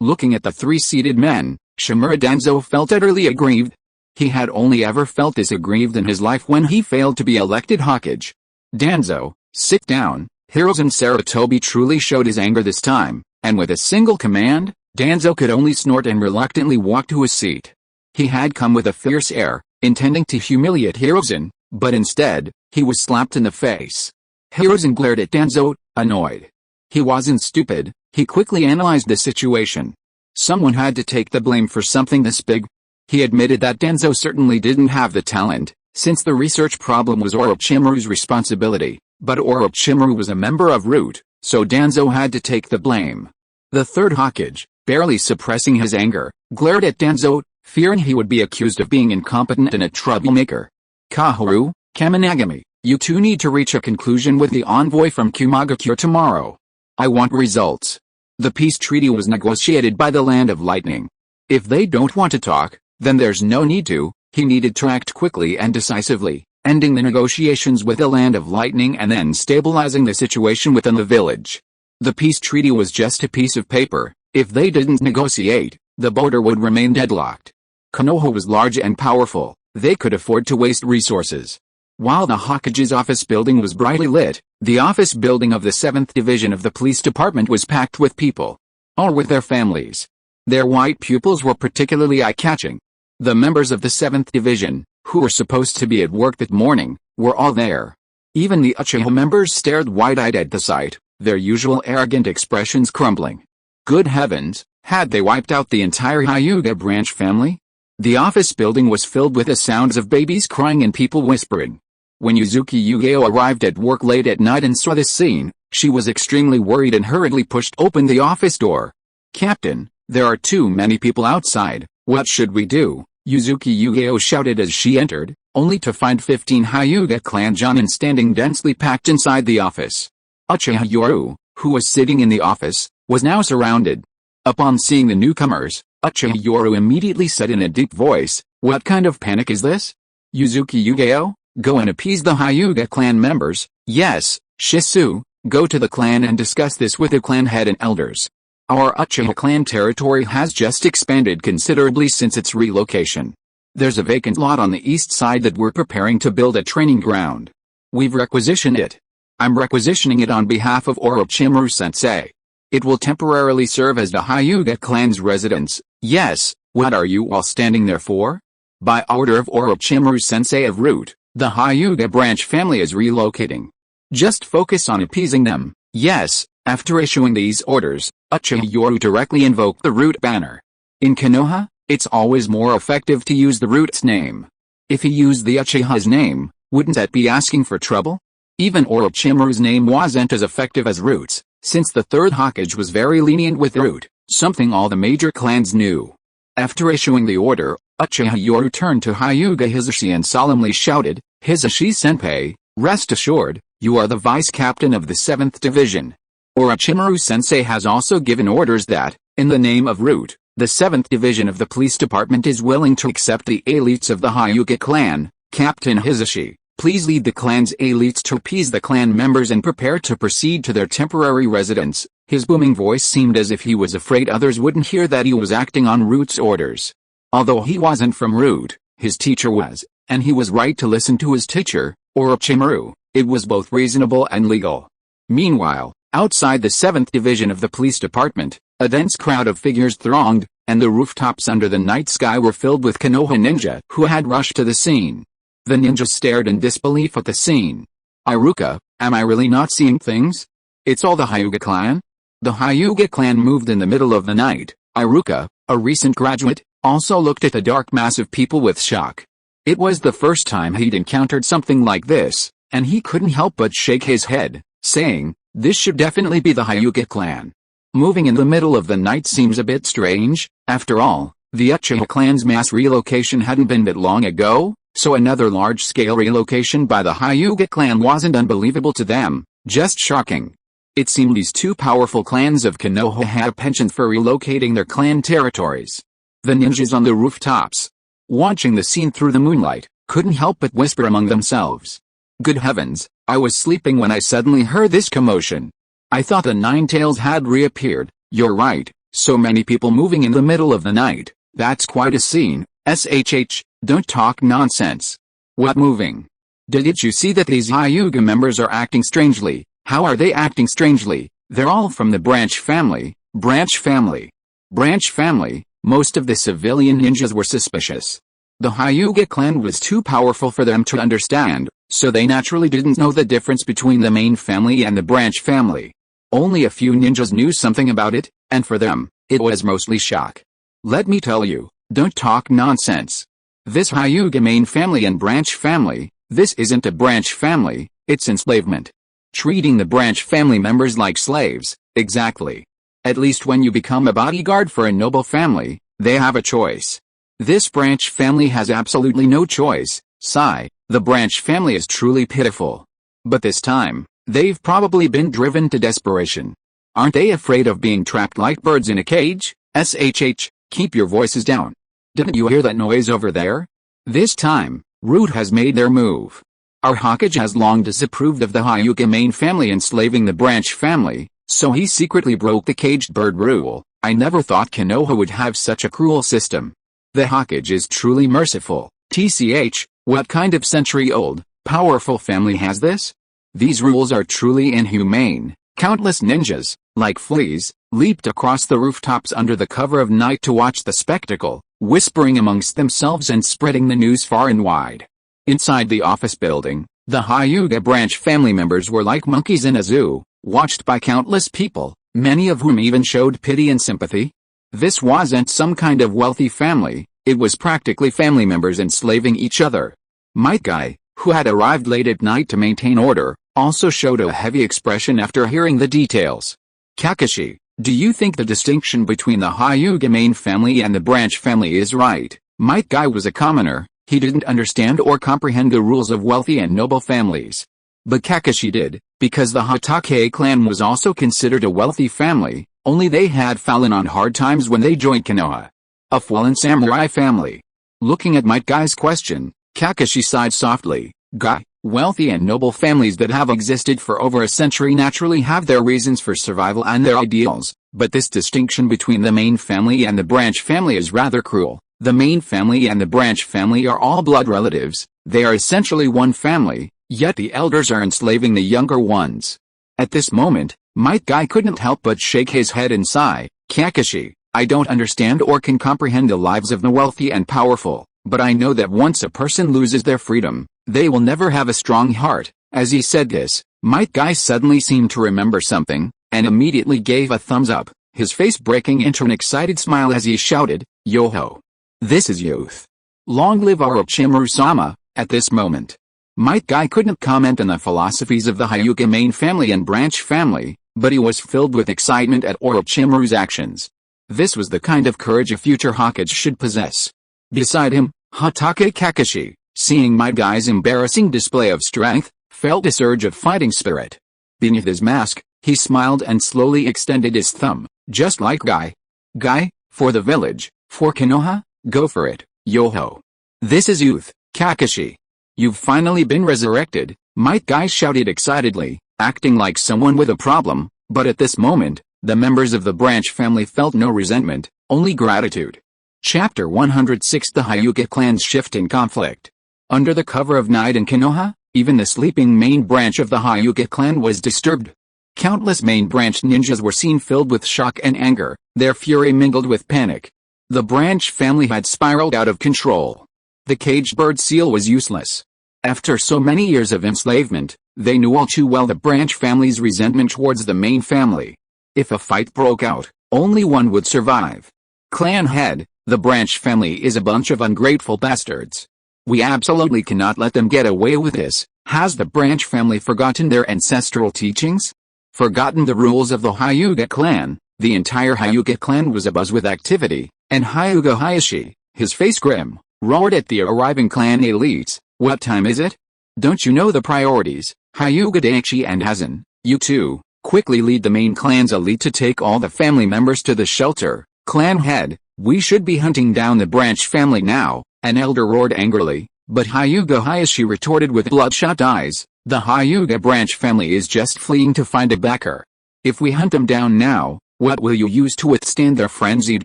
Looking at the three-seated men, Shimura Danzo felt utterly aggrieved. He had only ever felt this aggrieved in his life when he failed to be elected Hokage. Danzo, sit down. Hirozen Sarutobi truly showed his anger this time, and with a single command, Danzo could only snort and reluctantly walk to his seat. He had come with a fierce air, intending to humiliate Hirozen, but instead, he was slapped in the face. Hirozen glared at Danzo, annoyed. He wasn't stupid, he quickly analyzed the situation. Someone had to take the blame for something this big. He admitted that Danzo certainly didn't have the talent, since the research problem was Orochimaru's responsibility, but Orochimaru was a member of Root, so Danzo had to take the blame. The Third Hokage, barely suppressing his anger, glared at Danzo, fearing he would be accused of being incompetent and a troublemaker. Kaharu, Kaminagami, you two need to reach a conclusion with the envoy from Kumagakure tomorrow. I want results. The peace treaty was negotiated by the Land of Lightning. If they don't want to talk, then there's no need to. He needed to act quickly and decisively, ending the negotiations with the Land of Lightning and then stabilizing the situation within the village. The peace treaty was just a piece of paper. If they didn't negotiate, the border would remain deadlocked. Konoha was large and powerful. They could afford to waste resources. While the Hokage's office building was brightly lit, the office building of the 7th Division of the police department was packed with people. All with their families. Their white pupils were particularly eye-catching. The members of the 7th Division, who were supposed to be at work that morning, were all there. Even the Uchiha members stared wide-eyed at the sight, their usual arrogant expressions crumbling. Good heavens, had they wiped out the entire Hyuga branch family? The office building was filled with the sounds of babies crying and people whispering. When Yuzuki Yugeo arrived at work late at night and saw this scene, she was extremely worried and hurriedly pushed open the office door. "Captain, there are too many people outside, what should we do?" Yuzuki Yugeo shouted as she entered, only to find 15 Hyuga clan jonin standing densely packed inside the office. Uchiha Yoru, who was sitting in the office, was now surrounded. Upon seeing the newcomers, Uchiha Yoru immediately said in a deep voice, "What kind of panic is this? Yuzuki Yugeo, go and appease the Hyuga clan members." "Yes, Shisui, go to the clan and discuss this with the clan head and elders. Our Uchiha clan territory has just expanded considerably since its relocation. There's a vacant lot on the east side that we're preparing to build a training ground. We've requisitioned it. I'm requisitioning it on behalf of Orochimaru sensei. It will temporarily serve as the Hyuga clan's residence." "Yes, what are you all standing there for? By order of Orochimaru sensei of Root, the Hyuga branch family is relocating. Just focus on appeasing them." "Yes." After issuing these orders, Uchiha Yoru directly invoked the Root banner. In Konoha, it's always more effective to use the Root's name. If he used the Uchiha's name, wouldn't that be asking for trouble? Even Orochimaru's name wasn't as effective as Root's, since the Third Hokage was very lenient with Root, something all the major clans knew. After issuing the order, Uchiha Yoru turned to Hyuga Hisashi and solemnly shouted, "Hisashi-senpai, rest assured, you are the vice-captain of the 7th Division. Orochimaru sensei has also given orders that, in the name of Root, the 7th Division of the police department is willing to accept the elites of the Hyuga clan. Captain Hisashi, please lead the clan's elites to appease the clan members and prepare to proceed to their temporary residence." His booming voice seemed as if he was afraid others wouldn't hear that he was acting on Root's orders. Although he wasn't from Root, his teacher was, and he was right to listen to his teacher, Orochimaru. It was both reasonable and legal. Meanwhile, outside the 7th Division of the police department, a dense crowd of figures thronged, and the rooftops under the night sky were filled with Konoha ninja who had rushed to the scene. The ninjas stared in disbelief at the scene. "Iruka, am I really not seeing things? It's all the Hyuga clan?" The Hyuga clan moved in the middle of the night. Iruka, a recent graduate, also looked at the dark mass of people with shock. It was the first time he'd encountered something like this, and he couldn't help but shake his head, saying, "This should definitely be the Hyuga clan. Moving in the middle of the night seems a bit strange. After all, the Uchiha clan's mass relocation hadn't been that long ago, so another large-scale relocation by the Hyuga clan wasn't unbelievable to them, just shocking." It seemed these two powerful clans of Konoha had a penchant for relocating their clan territories. The ninjas on the rooftops, watching the scene through the moonlight, couldn't help but whisper among themselves. "Good heavens, I was sleeping when I suddenly heard this commotion. I thought the Nine Tails had reappeared." "You're right, so many people moving in the middle of the night, that's quite a scene." "SHH, don't talk nonsense. What moving? Didn't you see that these Hyuga members are acting strangely?" "How are they acting strangely? They're all from the branch family." "Branch family? Branch family?" Most of the civilian ninjas were suspicious. The Hyuga clan was too powerful for them to understand, so they naturally didn't know the difference between the main family and the branch family. Only a few ninjas knew something about it, and for them, it was mostly shock. "Let me tell you, don't talk nonsense. This Hyuga main family and branch family, this isn't a branch family, it's enslavement. Treating the branch family members like slaves." "Exactly. At least when you become a bodyguard for a noble family, They have a choice. This branch family has absolutely no choice. Sigh, the branch family is truly pitiful. But this time, they've probably been driven to desperation. Aren't they afraid of being trapped like birds in a cage? SHH, keep your voices down. Didn't you hear that noise over there? This time, Root has made their move. Our Hokage has long disapproved of the Hyuga main family enslaving the branch family, so he secretly broke the caged bird rule. I never thought Konoha would have such a cruel system. The Hokage is truly merciful. TCH, what kind of century-old, powerful family has this? These rules are truly inhumane. Countless ninjas, like fleas, leaped across the rooftops under the cover of night to watch the spectacle, whispering amongst themselves and spreading the news far and wide. Inside the office building, the Hyuga branch family members were like monkeys in a zoo, watched by countless people, many of whom even showed pity and sympathy. This wasn't some kind of wealthy family, it was practically family members enslaving each other. Might Guy, who had arrived late at night to maintain order, also showed a heavy expression after hearing the details. Kakashi, do you think the distinction between the Hyuga main family and the branch family is right? Might Guy was a commoner, he didn't understand or comprehend the rules of wealthy and noble families. But Kakashi did, because the Hokage clan was also considered a wealthy family, only they had fallen on hard times when they joined Konoha. A fallen samurai family. Looking at Might Guy's question, Kakashi sighed softly. Guy, wealthy and noble families that have existed for over a century naturally have their reasons for survival and their ideals, but this distinction between the main family and the branch family is rather cruel. The main family and the branch family are all blood relatives, they are essentially one family, yet the elders are enslaving the younger ones. At this moment, Might Guy couldn't help but shake his head and sigh. Kakashi, I don't understand or can comprehend the lives of the wealthy and powerful, but I know that once a person loses their freedom, they will never have a strong heart. As he said this, Might Guy suddenly seemed to remember something, and immediately gave a thumbs up, his face breaking into an excited smile as he shouted, Yo-ho! This is youth. Long live Orochimaru-sama. At this moment, Might Guy couldn't comment on the philosophies of the Hyuga main family and branch family, but he was filled with excitement at Orochimaru's actions. This was the kind of courage a future Hokage should possess. Beside him, Hatake Kakashi, seeing Might Guy's embarrassing display of strength, felt a surge of fighting spirit. Beneath his mask, he smiled and slowly extended his thumb, just like Guy. Guy, for the village, for Konoha, go for it, yo-ho. This is youth, Kakashi. You've finally been resurrected, Might Guy shouted excitedly, acting like someone with a problem, but at this moment, the members of the branch family felt no resentment, only gratitude. Chapter 106 The Hyuga clan's shift in conflict. Under the cover of night in Konoha, even the sleeping main branch of the Hyuga clan was disturbed. Countless main branch ninjas were seen filled with shock and anger, their fury mingled with panic. The branch family had spiraled out of control. The caged bird seal was useless. After so many years of enslavement, they knew all too well the branch family's resentment towards the main family. If a fight broke out, only one would survive. Clan head, the branch family is a bunch of ungrateful bastards. We absolutely cannot let them get away with this. Has the branch family forgotten their ancestral teachings? Forgotten the rules of the Hyuga clan? The entire Hyuga clan was abuzz with activity, and Hyuga Hayashi, his face grim, roared at the arriving clan elites. What time is it? Don't you know the priorities? Hyuga Daichi and Hazen, you two, quickly lead the main clan's elite to take all the family members to the shelter. Clan head, we should be hunting down the branch family now, an elder roared angrily, but Hyuga Hayashi retorted with bloodshot eyes, the Hyuga branch family is just fleeing to find a backer. If we hunt them down now, what will you use to withstand their frenzied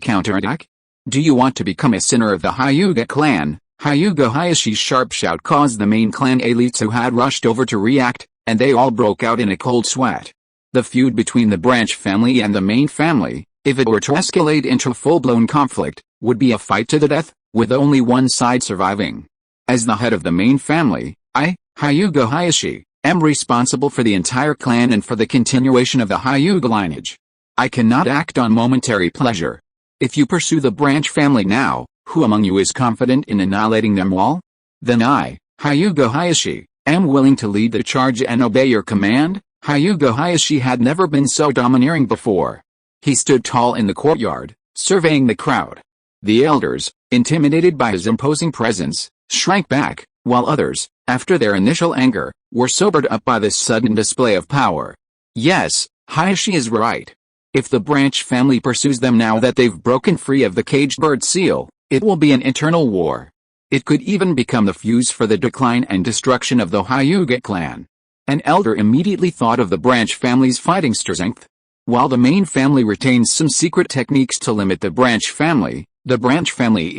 counterattack? Do you want to become a sinner of the Hyuga clan? Hyuga Hayashi's sharp shout caused the main clan elites who had rushed over to react, and they all broke out in a cold sweat. The feud between the branch family and the main family, if it were to escalate into full-blown conflict, would be a fight to the death, with only one side surviving. As the head of the main family, I, Hyuga Hayashi, am responsible for the entire clan and for the continuation of the Hyuga lineage. I cannot act on momentary pleasure. If you pursue the branch family now, who among you is confident in annihilating them all? Then I, Hyuga Hayashi, am willing to lead the charge and obey your command. Hyuga Hayashi had never been so domineering before. He stood tall in the courtyard, surveying the crowd. The elders, intimidated by his imposing presence, shrank back, while others, after their initial anger, were sobered up by this sudden display of power. Yes, Hayashi is right. If the branch family pursues them now that they've broken free of the caged bird seal, it will be an internal war. It could even become the fuse for the decline and destruction of the Hyuga clan. An elder immediately thought of the branch family's fighting strength. While the main family retains some secret techniques to limit the branch family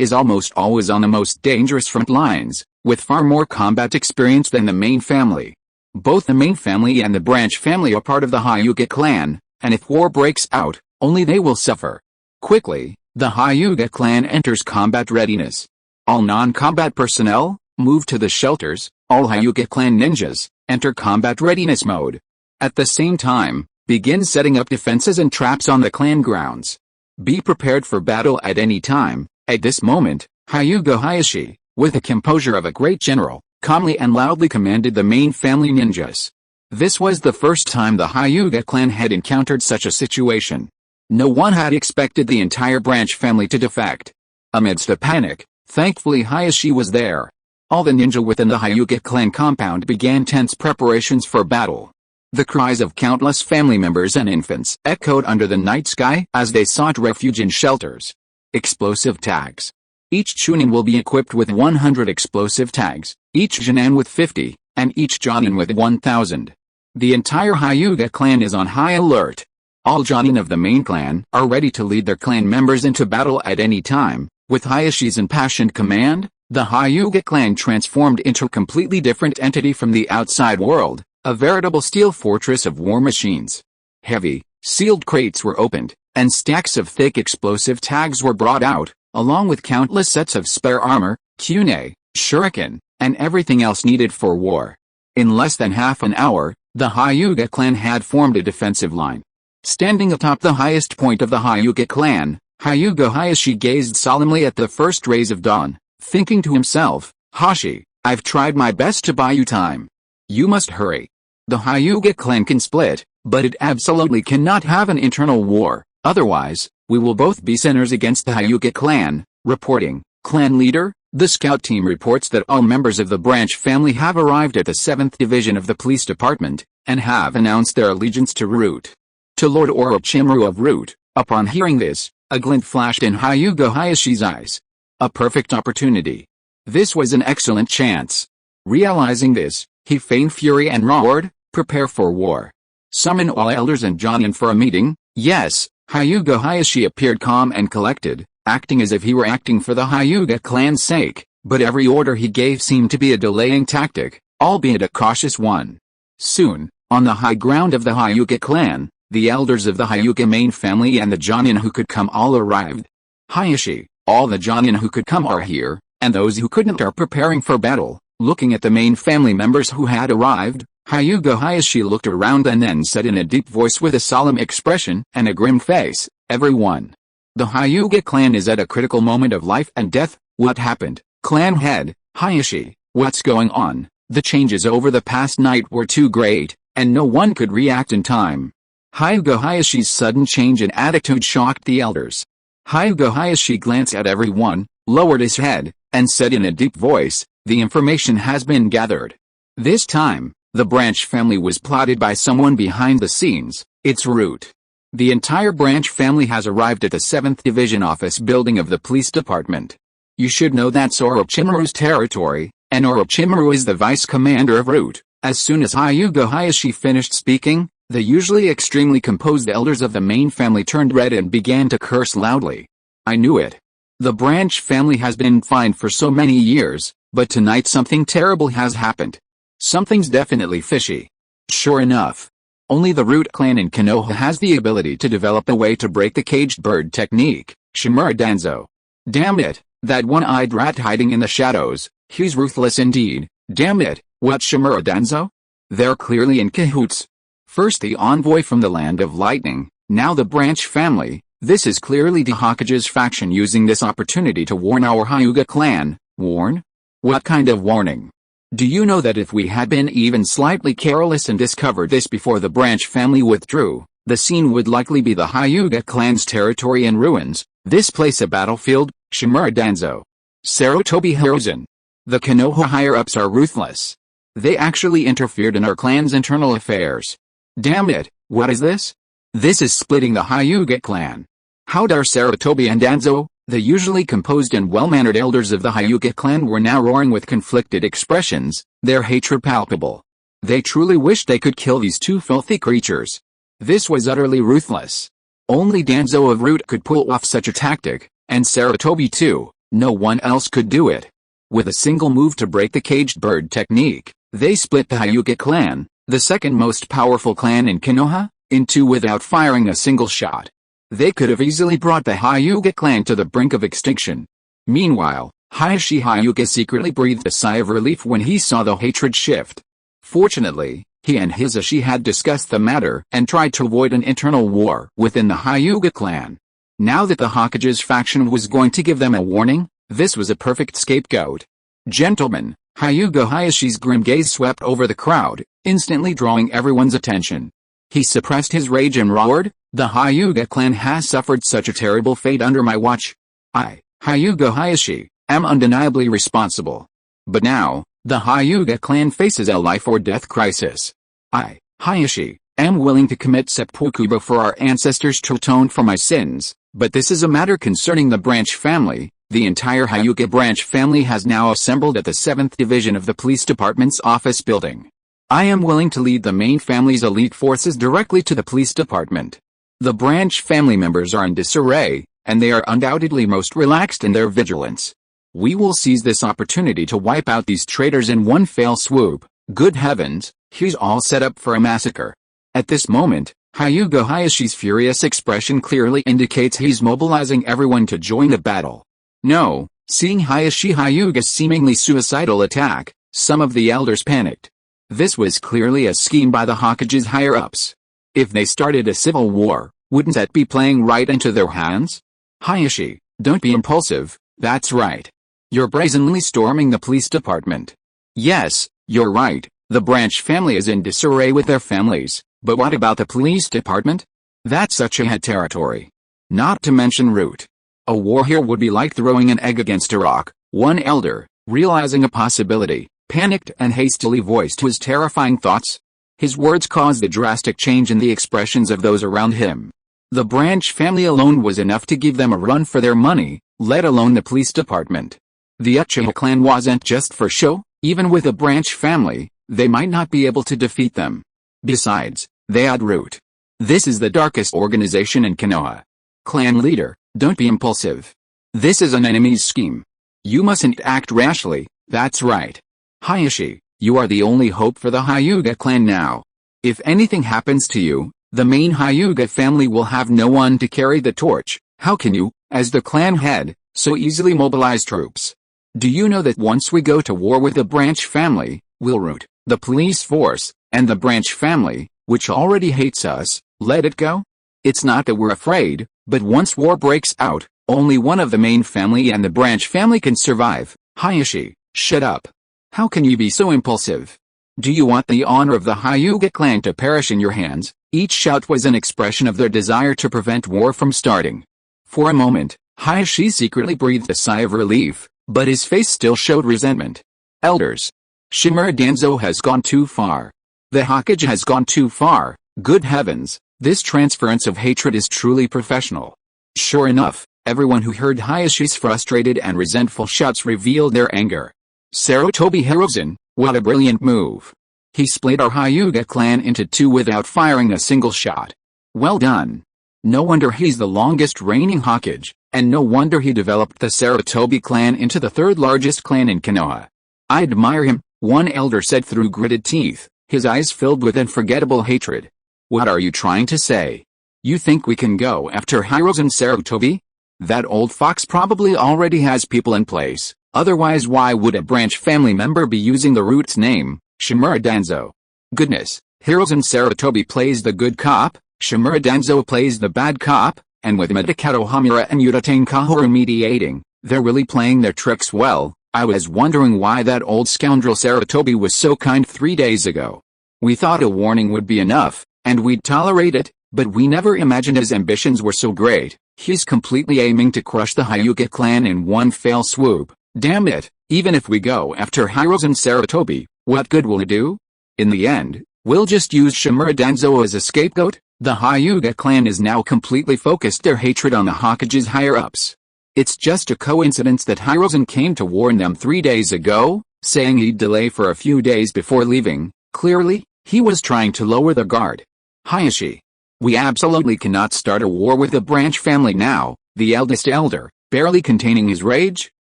is almost always on the most dangerous front lines, with far more combat experience than the main family. Both the main family and the branch family are part of the Hyuga clan, and if war breaks out, only they will suffer. Quickly, the Hyuga clan enters combat readiness. All non-combat personnel, move to the shelters. All Hyuga clan ninjas, enter combat readiness mode. At the same time, begin setting up defenses and traps on the clan grounds. Be prepared for battle at any time. At this moment, Hyuga Hayashi, with the composure of a great general, calmly and loudly commanded the main family ninjas. This was the first time the Hyuga clan had encountered such a situation. No one had expected the entire branch family to defect. Amidst the panic, thankfully Hayashi was there. All the ninja within the Hyuga clan compound began tense preparations for battle. The cries of countless family members and infants echoed under the night sky as they sought refuge in shelters. Explosive tags. Each chunin will be equipped with 100 explosive tags, each Jonin with 50, and each Jonin with 1,000. The entire Hyuga clan is on high alert. All Jonin of the main clan are ready to lead their clan members into battle at any time. With Hayashi's impassioned command, the Hyuga clan transformed into a completely different entity from the outside world, a veritable steel fortress of war machines. Heavy, sealed crates were opened, and stacks of thick explosive tags were brought out, along with countless sets of spare armor, kunai, shuriken, and everything else needed for war. In less than half an hour, the Hyuga clan had formed a defensive line. Standing atop the highest point of the Hyuga clan, Hyuga Hayashi gazed solemnly at the first rays of dawn, thinking to himself, "Hashi, I've tried my best to buy you time. You must hurry. The Hyuga clan can split, but it absolutely cannot have an internal war, otherwise, we will both be sinners against the Hyuga clan." Reporting, clan leader, the scout team reports that all members of the branch family have arrived at the 7th Division of the Police Department, and have announced their allegiance to Root. To Lord Orochimaru of Root, upon hearing this, a glint flashed in Hyuga Hayashi's eyes. A perfect opportunity. This was an excellent chance. Realizing this, he feigned fury and roared, "Prepare for war. Summon all elders and Jonin for a meeting." Yes, Hyuga Hayashi appeared calm and collected, acting as if he were acting for the Hyuga clan's sake, but every order he gave seemed to be a delaying tactic, albeit a cautious one. Soon, on the high ground of the Hyuga clan, the elders of the Hyuga main family and the Jonin who could come all arrived. "Hayashi, all the Jonin who could come are here, and those who couldn't are preparing for battle." Looking at the main family members who had arrived, Hyuga Hayashi looked around and then said in a deep voice with a solemn expression and a grim face, "Everyone. The Hyuga clan is at a critical moment of life and death." "What happened, clan head?" "Hayashi, what's going on?" The changes over the past night were too great, and no one could react in time. Hyuga Hayashi's sudden change in attitude shocked the elders. Hyuga Hayashi glanced at everyone, lowered his head, and said in a deep voice, "The information has been gathered. This time, the branch family was plotted by someone behind the scenes. It's Root. The entire branch family has arrived at the 7th Division office building of the police department. You should know that's Orochimaru's territory, and Orochimaru is the vice commander of Root." As soon as Hyuga Hayashi finished speaking, the usually extremely composed elders of the main family turned red and began to curse loudly. "I knew it. The branch family has been fine for so many years, but tonight something terrible has happened. Something's definitely fishy." Sure enough. Only the Root clan in Konoha has the ability to develop a way to break the caged bird technique, Shimura Danzo. Damn it, that one-eyed rat hiding in the shadows, he's ruthless indeed. Damn it, what Shimura Danzo? They're clearly in cahoots. First the envoy from the Land of Lightning, now the branch family. This is clearly the Hokage's faction using this opportunity to warn our Hyuga clan. Warn? What kind of warning? Do you know that if we had been even slightly careless and discovered this before the branch family withdrew, the scene would likely be the Hyuga clan's territory in ruins, This place a battlefield, Shimura Danzo. Sarutobi Hiruzen. The Konoha higher-ups are ruthless. They actually interfered in our clan's internal affairs. Damn it, what is this? This is splitting the Hyuga clan. How dare Sarutobi and Danzo, the usually composed and well-mannered elders of the Hyuga clan, were now roaring with conflicted expressions, their hatred palpable. They truly wished they could kill these two filthy creatures. This was utterly ruthless. Only Danzo of Root could pull off such a tactic, and Sarutobi too. No one else could do it. With a single move to break the caged bird technique, they split the Hyuga clan, the second most powerful clan in Konoha, in two without firing a single shot. They could have easily brought the Hyuga clan to the brink of extinction. Meanwhile, Hiashi Hyuga secretly breathed a sigh of relief when he saw the hatred shift. Fortunately, he and Hisashi had discussed the matter and tried to avoid an internal war within the Hyuga clan. Now that the Hokage's faction was going to give them a warning, this was a perfect scapegoat. Gentlemen, Hyuga Hayashi's grim gaze swept over the crowd, instantly drawing everyone's attention. He suppressed his rage and roared, "The Hyuga clan has suffered such a terrible fate under my watch. I, Hyuga Hayashi, am undeniably responsible. But now, the Hyuga clan faces a life-or-death crisis. I, Hayashi, am willing to commit seppuku before our ancestors to atone for my sins, but this is a matter concerning the branch family." The entire Hyuga branch family has now assembled at the 7th Division of the Police Department's office building. I am willing to lead the main family's elite forces directly to the police department. The branch family members are in disarray, and they are undoubtedly most relaxed in their vigilance. We will seize this opportunity to wipe out these traitors in one fell swoop. Good heavens, he's all set up for a massacre. At this moment, Hyuga Hayashi's furious expression clearly indicates he's mobilizing everyone to join the battle. No, seeing Hiashi Hyuga's seemingly suicidal attack, some of the elders panicked. This was clearly a scheme by the Hokage's higher-ups. If they started a civil war, wouldn't that be playing right into their hands? Hayashi, don't be impulsive, that's right. You're brazenly storming the police department. Yes, you're right, the branch family is in disarray with their families, but what about the police department? That's Uchiha territory. Not to mention Root. A war here would be like throwing an egg against a rock. One elder, realizing a possibility, panicked and hastily voiced his terrifying thoughts. His words caused a drastic change in the expressions of those around him. The branch family alone was enough to give them a run for their money, let alone the police department. The Uchiha clan wasn't just for show. Even with a branch family, they might not be able to defeat them. Besides, they had Root. This is the darkest organization in Konoha. Clan leader, don't be impulsive. This is an enemy's scheme. You mustn't act rashly, that's right. Hayashi, you are the only hope for the Hyuga clan now. If anything happens to you, the main Hyuga family will have no one to carry the torch. How can you, as the clan head, so easily mobilize troops? Do you know that once we go to war with the branch family, we'll root the police force, and the branch family, which already hates us, let it go? It's not that we're afraid, but once war breaks out, only one of the main family and the branch family can survive. Hayashi, shut up. How can you be so impulsive? Do you want the honor of the Hyuga clan to perish in your hands? Each shout was an expression of their desire to prevent war from starting. For a moment, Hayashi secretly breathed a sigh of relief, but his face still showed resentment. Elders. Shimura Danzo has gone too far. The Hokage has gone too far. Good heavens, this transference of hatred is truly professional. Sure enough, everyone who heard Hayashi's frustrated and resentful shouts revealed their anger. Sarutobi Hiruzen, what a brilliant move. He split our Hyuga clan into two without firing a single shot. Well done. No wonder he's the longest reigning Hokage, and no wonder he developed the Sarutobi clan into the third largest clan in Konoha. I admire him, one elder said through gritted teeth, his eyes filled with unforgettable hatred. What are you trying to say? You think we can go after Hiruzen Sarutobi? That old fox probably already has people in place, otherwise why would a branch family member be using the Root's name, Shimura Danzo? Goodness, Hiruzen Sarutobi plays the good cop, Shimura Danzo plays the bad cop, and with Midakato Hamura and Udatane Kahoru mediating, they're really playing their tricks well. I was wondering why that old scoundrel Sarutobi was so kind 3 days ago. We thought a warning would be enough, and we'd tolerate it, but we never imagined his ambitions were so great. He's completely aiming to crush the Hyuga clan in one fell swoop. Damn it, even if we go after Hiruzen Sarutobi, what good will it do? In the end, we'll just use Shimura Danzo as a scapegoat. The Hyuga clan is now completely focused their hatred on the Hokage's higher-ups. It's just a coincidence that Hiruzen came to warn them 3 days ago, saying he'd delay for a few days before leaving. Clearly, he was trying to lower the guard. Hayashi. We absolutely cannot start a war with the branch family now, the eldest elder, barely containing his rage,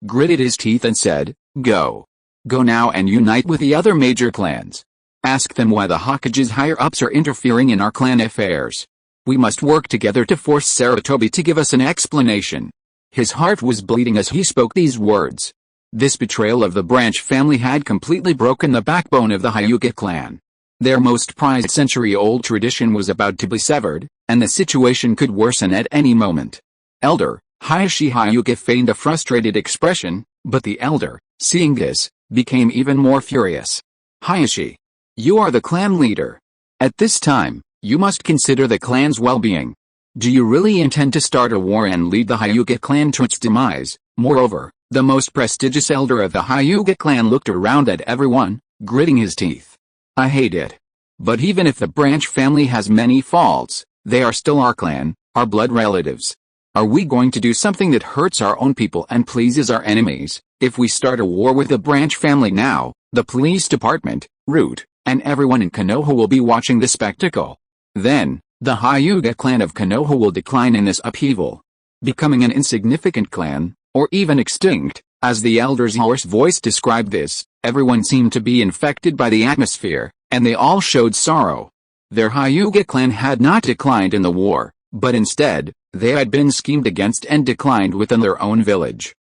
gritted his teeth and said, Go. Go now and unite with the other major clans. Ask them why the Hokage's higher-ups are interfering in our clan affairs. We must work together to force Sarutobi to give us an explanation. His heart was bleeding as he spoke these words. This betrayal of the branch family had completely broken the backbone of the Hyuga clan. Their most prized century-old tradition was about to be severed, and the situation could worsen at any moment. Elder Hayashi Hyuga feigned a frustrated expression, but the elder, seeing this, became even more furious. Hayashi, you are the clan leader. At this time, you must consider the clan's well-being. Do you really intend to start a war and lead the Hyuga clan to its demise? Moreover, the most prestigious elder of the Hyuga clan looked around at everyone, gritting his teeth. I hate it. But even if the branch family has many faults, they are still our clan, our blood relatives. Are we going to do something that hurts our own people and pleases our enemies? If we start a war with the branch family now, the police department, Root, and everyone in Konoha will be watching the spectacle. Then, the Hyuga clan of Konoha will decline in this upheaval, becoming an insignificant clan, or even extinct. As the elder's hoarse voice described this, everyone seemed to be infected by the atmosphere, and they all showed sorrow. Their Hyuga clan had not declined in the war, but instead, they had been schemed against and declined within their own village.